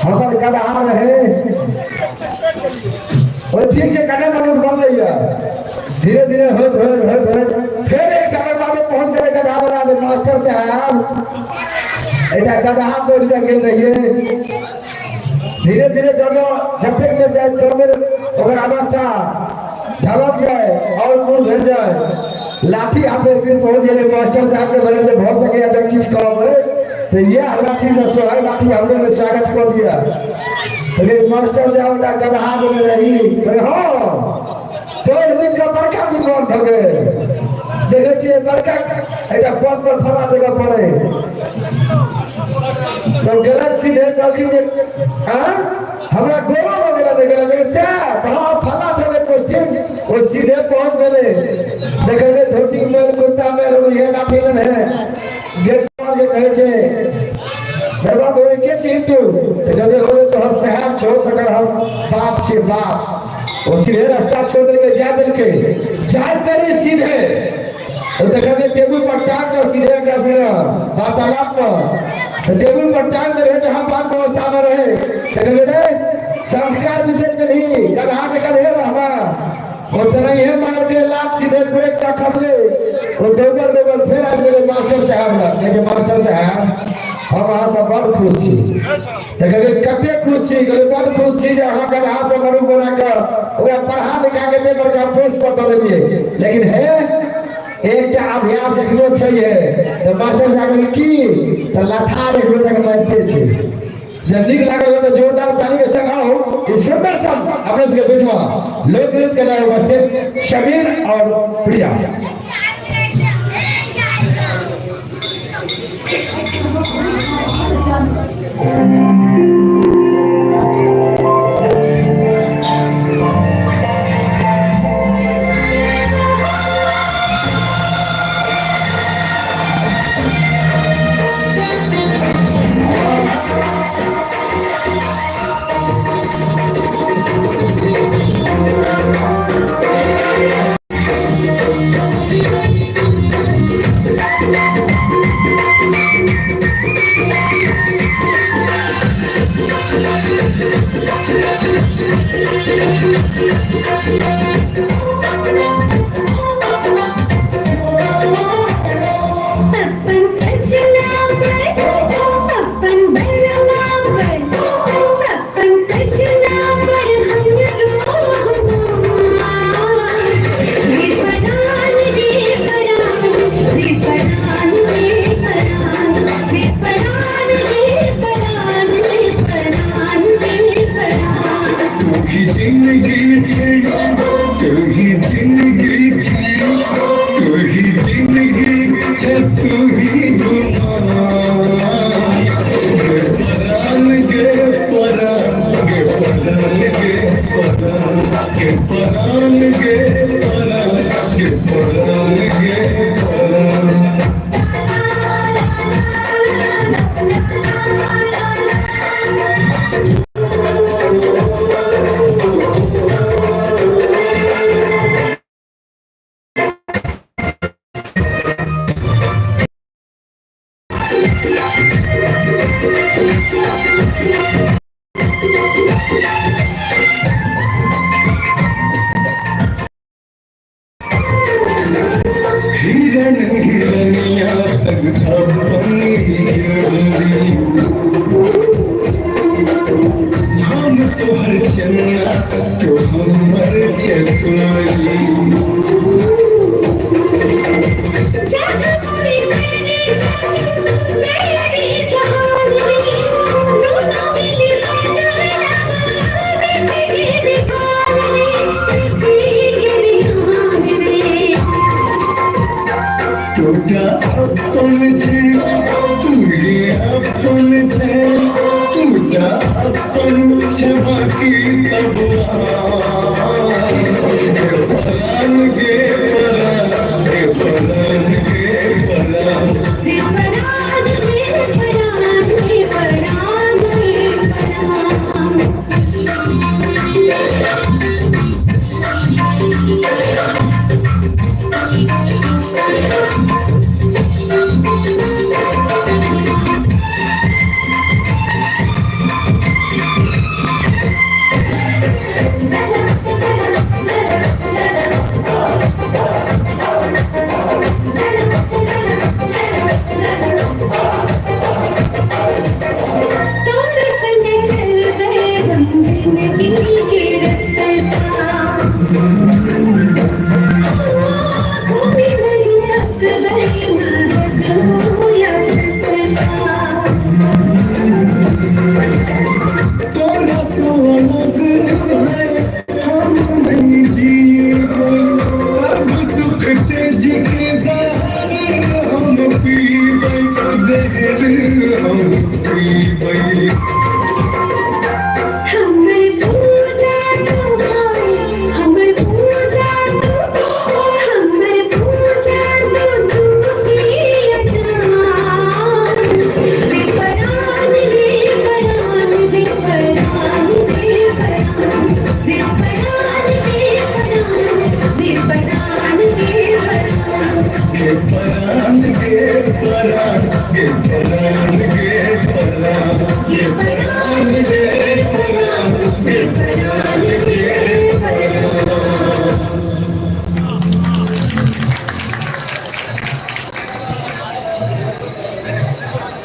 हमारे गधा रहे और ठीक से कने मनुष्य बन गया धीरे धीरे हो फिर एक साल बाद पहुंच गए गधा वाला मास्टर साहब एटा गधा को लेकर गेल रहिए धीरे धीरे जब तक में जाए तो मेरे अगर अवस्था ढलक जाए और मूल भेज जाए लाठी हाथ एक दिन पहुंच गए मास्टर साहब के बने से बहुत सके जब किस काम है तो ये लाठी से सोहाई लाठी हमने ने स्वागत कर दिया तो मास्टर साहब का गधा बोल रही हो तो लिख का बड़का विद्वान भगे देखे छे बड़का एटा पद पर फला देगा पड़े तो गलत सीधे कहखिन जे हां हमरा गोरा वगैरह देखेला लेकिन से हां फला थोड़े क्वेश्चन वो सीधे पहुंच गए देखे धोती में कुर्ता में ये लाठी है गेट पर के कहे छे बाबा बोले के छी तू जब बोले तो हम शहर छोड़ कर हम बाप छे बाप और सीधे रास्ता छोड़ के जा दे के जाए करे सीधे तो देखा टेबल पर टांग कर सीधे कैसे वार्तालाप पर टेबल पर टांग रहे जहां बात व्यवस्था में रहे देखा संस्कार विषय में नहीं गधा के गधे रहवा उतना ही मार के लात सीधे ब्रेक का खसले वो देवर फिर आ गए मास्टर साहब लग जे मास्टर साहब हम अहाँ सब बड़ खुश छी देखा कते खुश छी बड़ खुश छी जे अहाँ के अहाँ सब बड़ बना के ओकरा पढ़ा लिखा के दे बड़का पोस्ट पर दे दिए लेकिन है एक अभ्यास एकरो छै तो मास्टर साहब की तो लठार एकरो तक मारते छे जब निक लागल तो जोरदार ताली के संग आओ इस सुंदर सा अपने के बीच में लोक नृत्य के लिए उपस्थित शबीर और प्रिया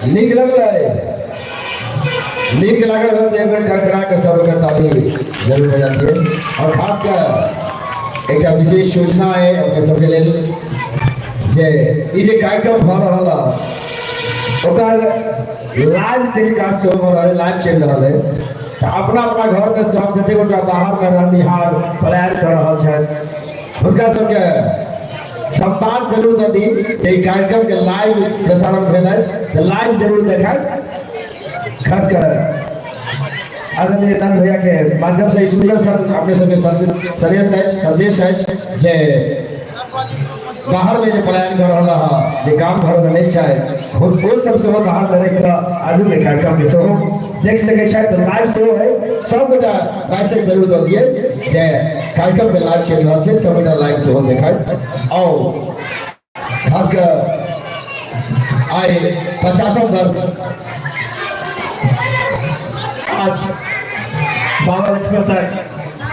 नीक लगल नीक लागल हम एक बेर कड़कड़ा के सब के ताली जरूर बजातिए। और खास कर एक विशेष सूचना है अपने सबके लेल जे ई जे कार्यक्रम भ रहल ओकर लाइव टेलीकास्ट हो रहल लाइव चल रहल है। अपना अपना घर में सब जते गोटा बाहर में रहनिहार पलायन कर रहल छथि हुनका सबके सम्मान जरूर दऽ दी। एहि कार्यक्रम के लाइव प्रसारण भेल अछि, लाइव जरूर देखायब। खास कर आदरणीय नंद भैया के माध्यम से सुंदर सर अपने सबके संदेश अछि जे बाहर में जो पलायन कर रहा है जे गाँव घर में नहीं है वो सब से बाहर में आजू के कार्यक्रम के सेहो देख सके तो लाइव सेहो है। सब गोटा मैसेज जरूर दऽ दिए जे कार्यक्रम में लाइव चल रहा है, सब गोटा लाइव सेहो देखाय। और खास कर आए 50 वर्ष आज बाबा लक्ष्मीनाथ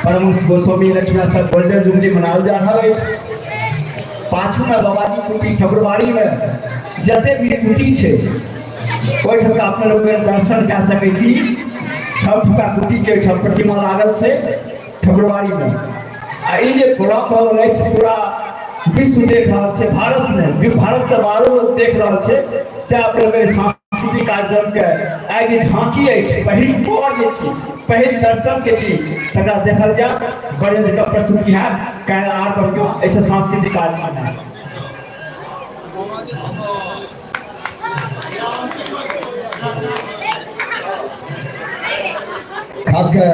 परमहंस गोस्वामी लक्ष्मीनाथ गोल्डन जुबली मनाओल जा रहा है। पाछू में बाबाजी कुटी ठकुरबाड़ी में जते भी कुटी है ओहिठाम अपने लोग दर्शन कऽ सकै छी। सब ठुका कुटी के प्रतिमा लागल है ठकुरबाड़ी में। आ ई जे प्रोग्राम भऽ रहल अछि पूरा विश्व देख रहा है, भारत में भारत से बाहरो लोग देख रहा है। ते अपने लोग सांस्कृतिक कार्यक्रम के आइ जे झांकी अछि पहिल बार जे छी पहिल दर्शन के छी तकरा देखल जा गणेश का प्रस्तुति है काल्हि आर बढ़ियो ऐसे सांस्कृतिक कार्यक्रम है। खासकर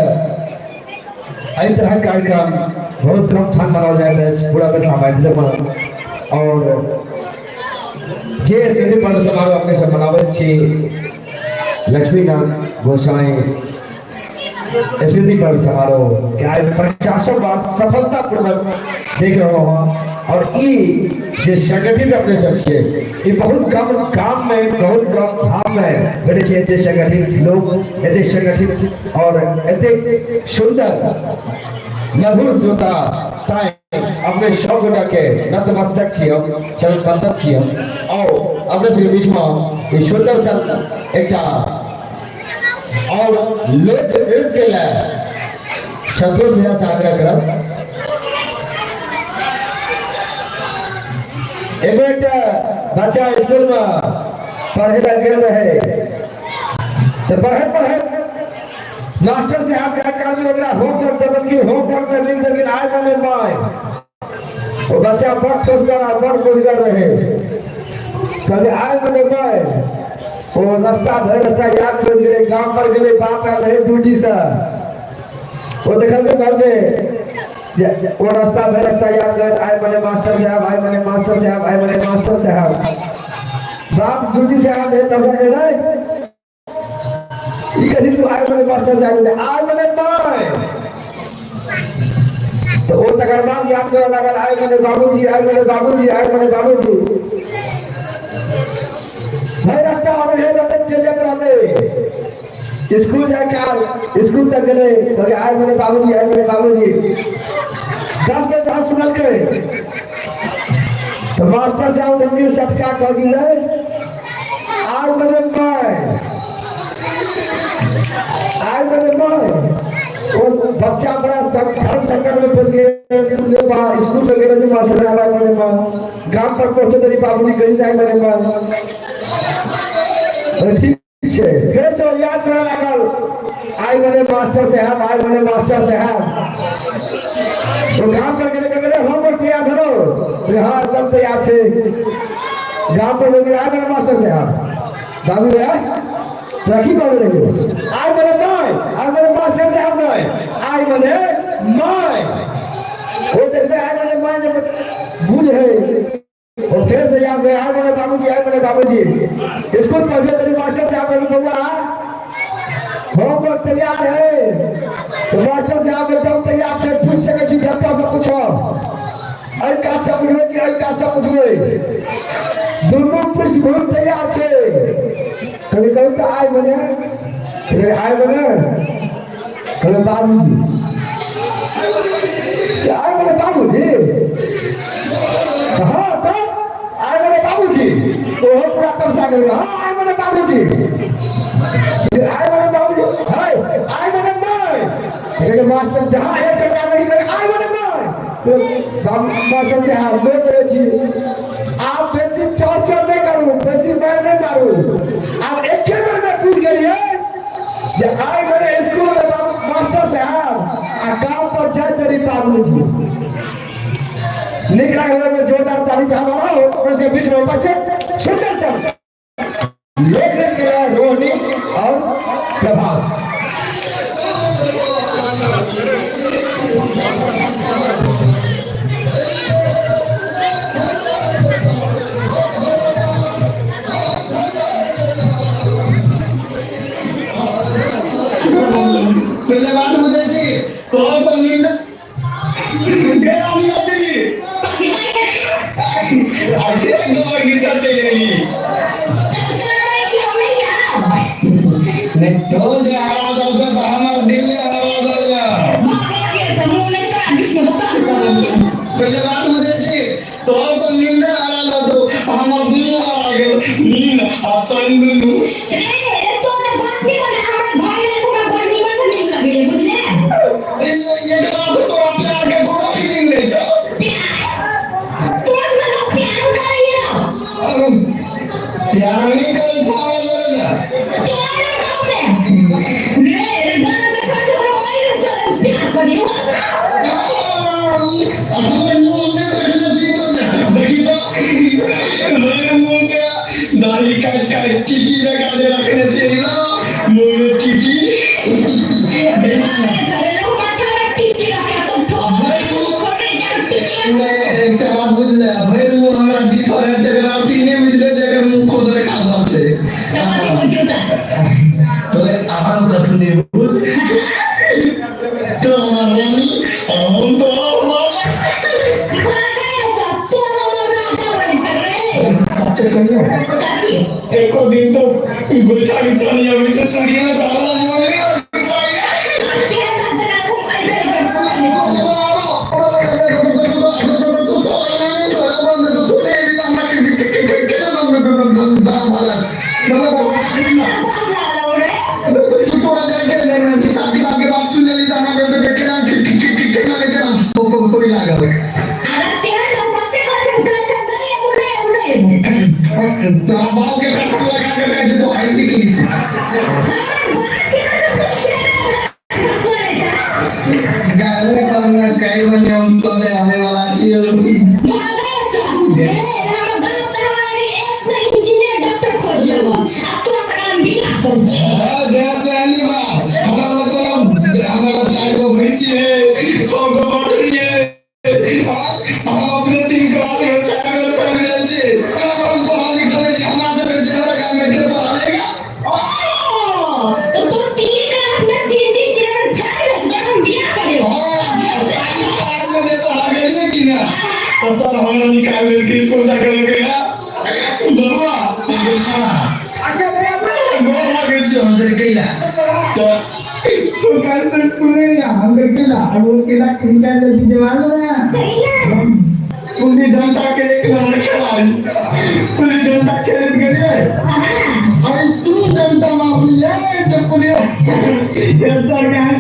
एहि तरह कार्यक्रम बहुत धूमधाम मनाओल जाइत अछि पूरा मिथिला मैथिली में। और जे स्मृति पर्व समारोह अपने सब मनाबैत छी लक्ष्मीनाथ गोसाई स्मृति पर्व समारोह के आज 50 वर्ष सफलतापूर्वक देख रहा हूँ। और ई जे संगठित अपने सब छे ई बहुत कम काम में बहुत कम भाव में बड़े छे एते संगठित लोग एते संगठित और एते सुंदर मधुर श्रोता ताई अपने सब गोटा के नतमस्तक छी हम चरण बंदक छी हम। और अपने सबके बीच में ई सुंदर सन एकटा और लोक नृत्य के लिए संतोष भैया से आग्रह करब। एगो बच्चा स्कूल में पढ़े लग गेल रहे तो पढ़े मास्टर से हाथ काट में ओकरा होमवर्क देबल की होमवर्क में लिख देबल आइ बने बाय वो बच्चा बड़ ठोस कर बड़ बोझगर रहे कहले आइ बने बाय वो रास्ता धर रास्ता याद कर गए गांव पर गए बाप आए रहे ड्यूटी से वो देखल के घर में वो रास्ता धर रास्ता याद कर आए बने मास्टर साहब आए बने मास्टर साहब आए बने मास्टर साहब बाप ड्यूटी से आ गए तब से नहीं ये कैसे तू आए बने मास्टर साहब आए बने माय तो वो तकर बाद याद कर लगा आए बने बाबूजी आए बने बाबूजी आए बने बाबूजी भाई रास्ता हमें है रतन से जब रहते स्कूल जाकर स्कूल तक गए तो आए मेरे बाबूजी 10 के साथ सुनल के तो मास्टर साहब ने सटका कह दिले आए मेरे माय वो बच्चा बड़ा धर्म संकट में फंस गया स्कूल में गए मास्टर साहब आए मेरे मां गांव पर पहुंचे तेरी बाबूजी गई जाए मेरे मां ठीक है फिर से याद करने लगा आई मैंने मास्टर साहब तो काम करके होमवर्क तैयार करो हाँ एकदम तैयार छे गांव पर लोग आए मेरे मास्टर साहब बाबू भैया राखी कौन रही आई मैंने मास्टर साहब आई मैंने माय वो देखते आई मैंने माय जब बुझ है और फिर से याद गया आए मेरे बाबूजी स्कूल पहुंचे तेरे मास्टर साहब ने बोला होमवर्क तैयार है तो मास्टर साहब एकदम तैयार से पूछ सके छी जत्ता से पूछो आई का से पूछबे कि आई का से पूछबे दोनों पृष्ठभूमि तैयार छे कभी कहू तो आए बने बाबूजी क्या आए बने बाबूजी हाँ तो आए मेरे बाबूजी वो पूरा तब सा गया हाँ आए मेरे बाबूजी हाय आए मेरे माय लेकिन मास्टर जहाँ है सरकार नहीं करे आए मेरे माय तो मास्टर से हाँ बोल रहे छी आप बेसी टॉर्चर नहीं करूँ बेसी मार नहीं मारूँ आप एक के बार में पूछ गए जब आए मेरे स्कूल में मास्टर से हाँ गाँव पर जाए तेरी बाबूजी निकला में जोरदार ताली जहां हो उसके बीच में उपस्थित सुंदर सब लेकर के रोहिणी और प्रभास पहले बात मुझे जी तो नींद बगीचा चले गई तो हमारा दिल पहले बात मुझे तो नींद आ रहा तो हमारा दिल आ गया नींद आप चल प्यार नहीं कर दाढ़ी का टीटी लगा दे रखने चाहिए ना मोरे टीटी एक दिन तो गोचा बिछानी अभी से चुरी में डाला तो के कसम लगा कर तो आई थी तो तू 3 क्लास में 3 चरण फेल हो हम बिया करे मुझे तो आ गई है कि ना तो सर हमारा निकाल के स्कूल जा करोगे ना बबुआ अच्छा मैं आ गई छो अंदर केला तो कल तो स्कूल में अंदर केला वो केला किंदा ले दीवार में पुली डंडा के एक नंबर खेला पुली डंडा खेल गए और तू डंडा मार लिया जब पुली ये सरकार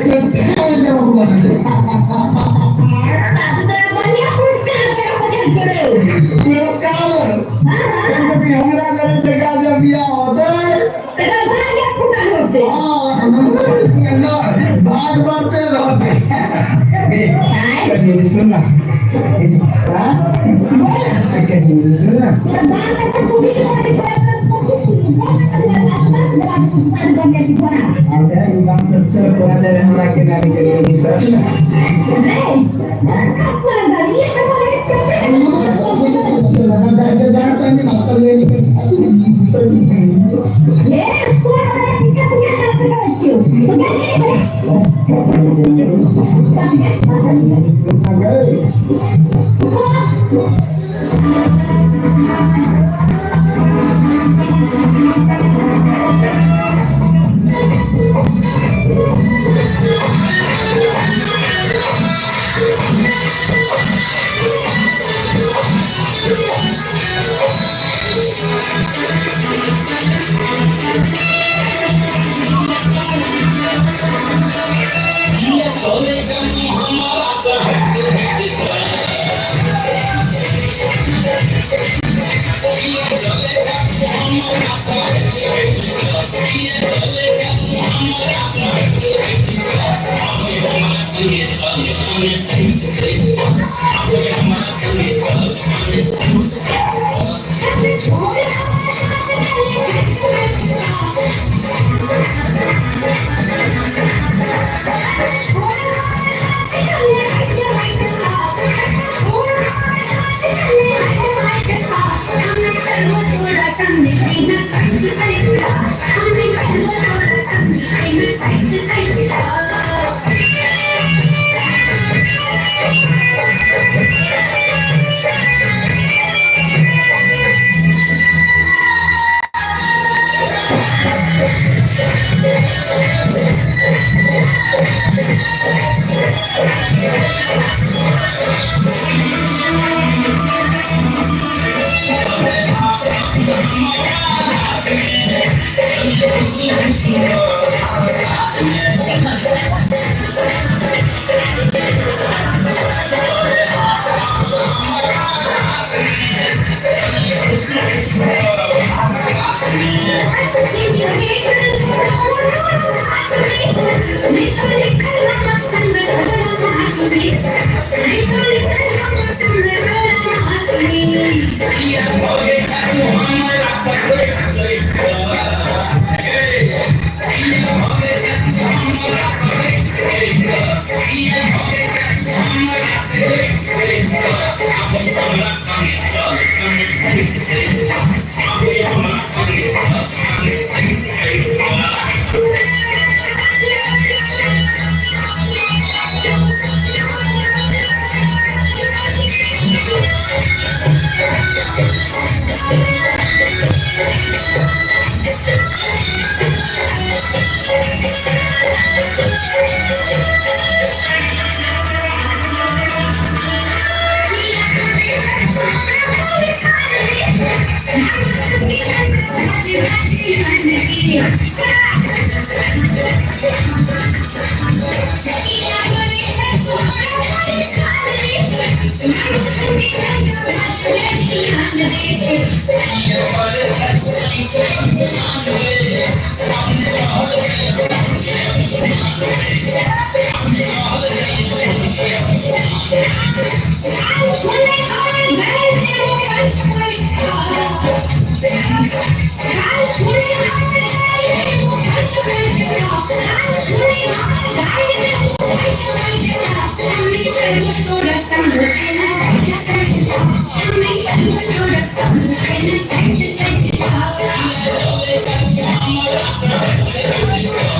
Thank you.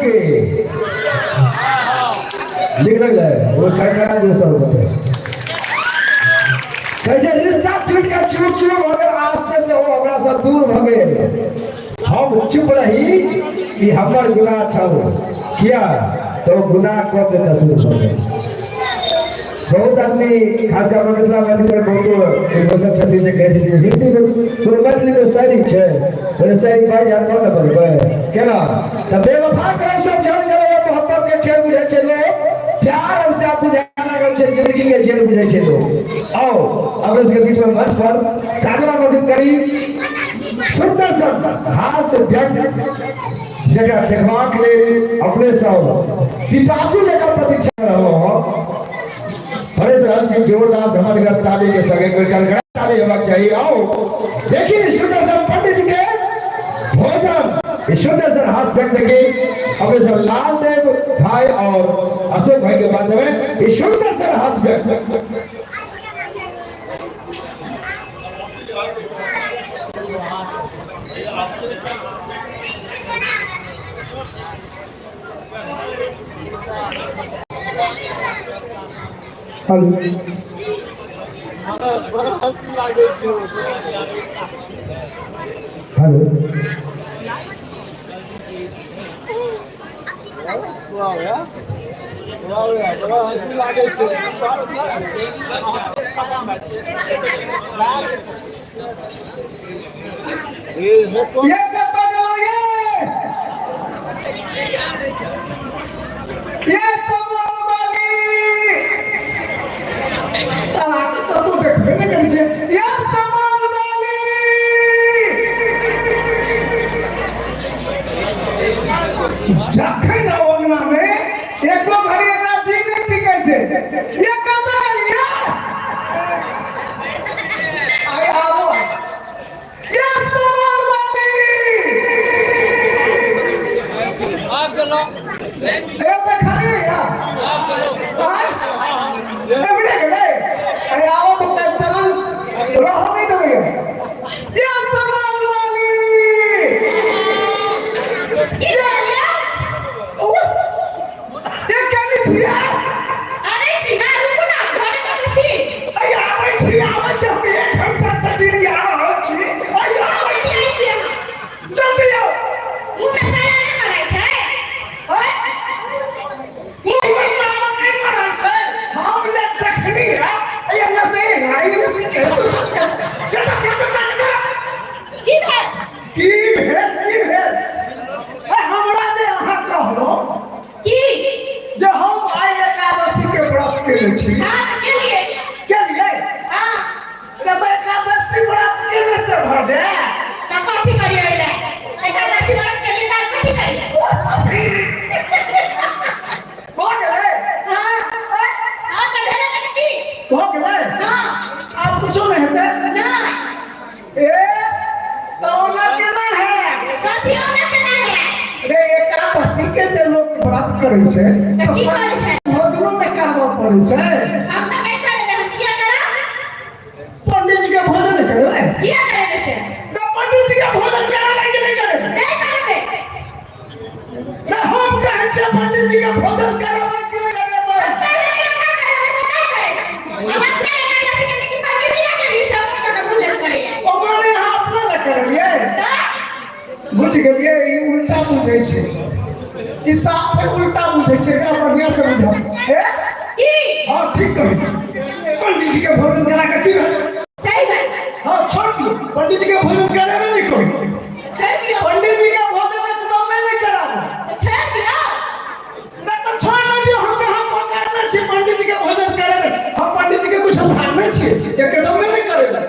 के लिख रहा है वो खड़खड़ा जैसा हो जाता है कैसे रिश्ता टूट कर छूट छूट अगर आस्ते से वो हमरा से दूर भ गए हम चुप रही कि हमर गुनाह छौ किया तो गुनाह को के कसूर हो गए बहुत आदमी खासकर मिथिला मैथिली में बहुत इमोशन छथि जे कहै छै हिंदी में पूरा मैथिली में शायरी छै बोले शायरी भाई जान कोन बोलबै केना त बेवफा करे सब जान गए मोहब्बत के खेल बुझै छै लोग प्यार और से बुझा लगल छै जिंदगी के जेल बुझै छै लोग आओ अब इसके बीच में मंच पर साधना मदद करी सुंदर सा हास्य व्यक्त जगह देखवा के लिए अपने सब पिपासु जगह प्रतीक्षा रहो बड़े से हम जोरदार धमाकेदार ताली के संगे कोई ताली होना चाहिए आओ देखिए सुंदर सा पंडित जी के भोजन सुंदर सा हाथ व्यक्त देखिए अपने सब लालदेव भाई और अशोक भाई के माध्यम में सुंदर सा हाथ व्यक्त हेलो बुझ गए उल्टा बुझे छे ई साफ है उल्टा बुझे छे का बढ़िया से बुझा है की हां ठीक कही पंडित जी के भोजन करा के की सही बात हां छोड़ दियो पंडित जी के भोजन करे में नहीं कोई छोड़ दियो पंडित जी के भोजन एकदम में नहीं कराबो छोड़ दियो ना तो छोड़ दियो हम के हम पकड़ना छे पंडित जी के भोजन करे में हम पंडित जी के कुछ उठाना छे एकदम में नहीं करेगा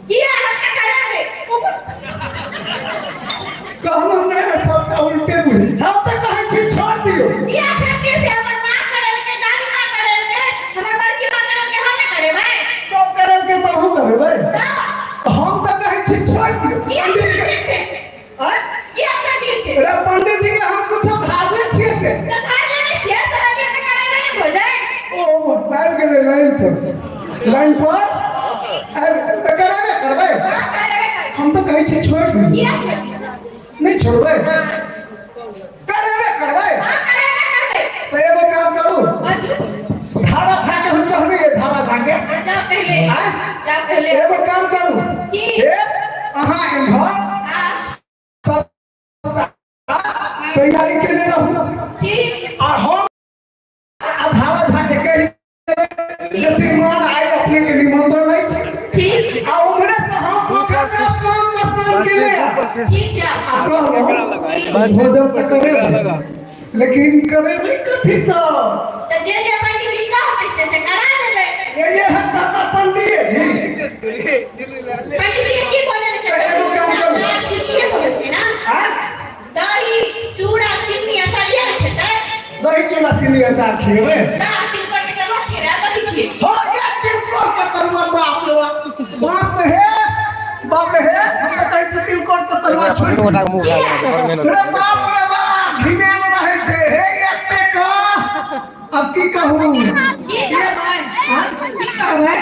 जी हम कराबे कहलो नहीं सबका उल्टे बुझे हम तो कहै छी छोड़ दियो दिया छे से हमर मां करल के दादी मां करल के हमर बड़की मां करल के हम करे भाई सब करल के तो हम करे भाई हम तो कहै छी छोड़ दियो पंडित जी से हैं दिया छे से अरे पंडित जी के हम कुछ धारले छिए से तो धारले नहीं छिए तो ये तो करे में नहीं हो जाए ओ मोबाइल के लाइन पर अरे तो करावे करबे हां करावे हम तो कहै छी छोड़ दियो दिया छे नहीं छोड़बे करेबे कहले क्या कहले एगो काम करू की ए अहाँ एम्हर सब तैयारी केने रहू ठीक आ हम भाड़ा झाके कहि जैसे मान आए अपने के निमंत्रण नहीं छै ठीक आ उमरे से हम पोखर में स्नान केने ठीक जा आ कहलो भोजन से करे लेकिन करे में कथी सब तो जे पंडित जी का कैसे से करा देबे ये है दादा पंडित जी पंडित जी के की बोले छै चिन्नी सब छै ना हां दही चूड़ा चिन्नी अचार ये खेते दही चूड़ा चिन्नी अचार खेबे दा तिलकोट के तरुआ खेरा कथी छी हो या तिलकोट के तरुआ बाप रे बाप में है हम तो कहै छी तिलकोट के तरुआ छोड़ गोटा मुंह रे बाप रे बाप घिने रहे छै हे एकटे का अब की कहूं की कहबै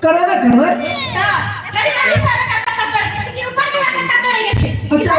करबे दा करी ना इच्छा में का कर के छी ऊपर के का करे के छी अच्छा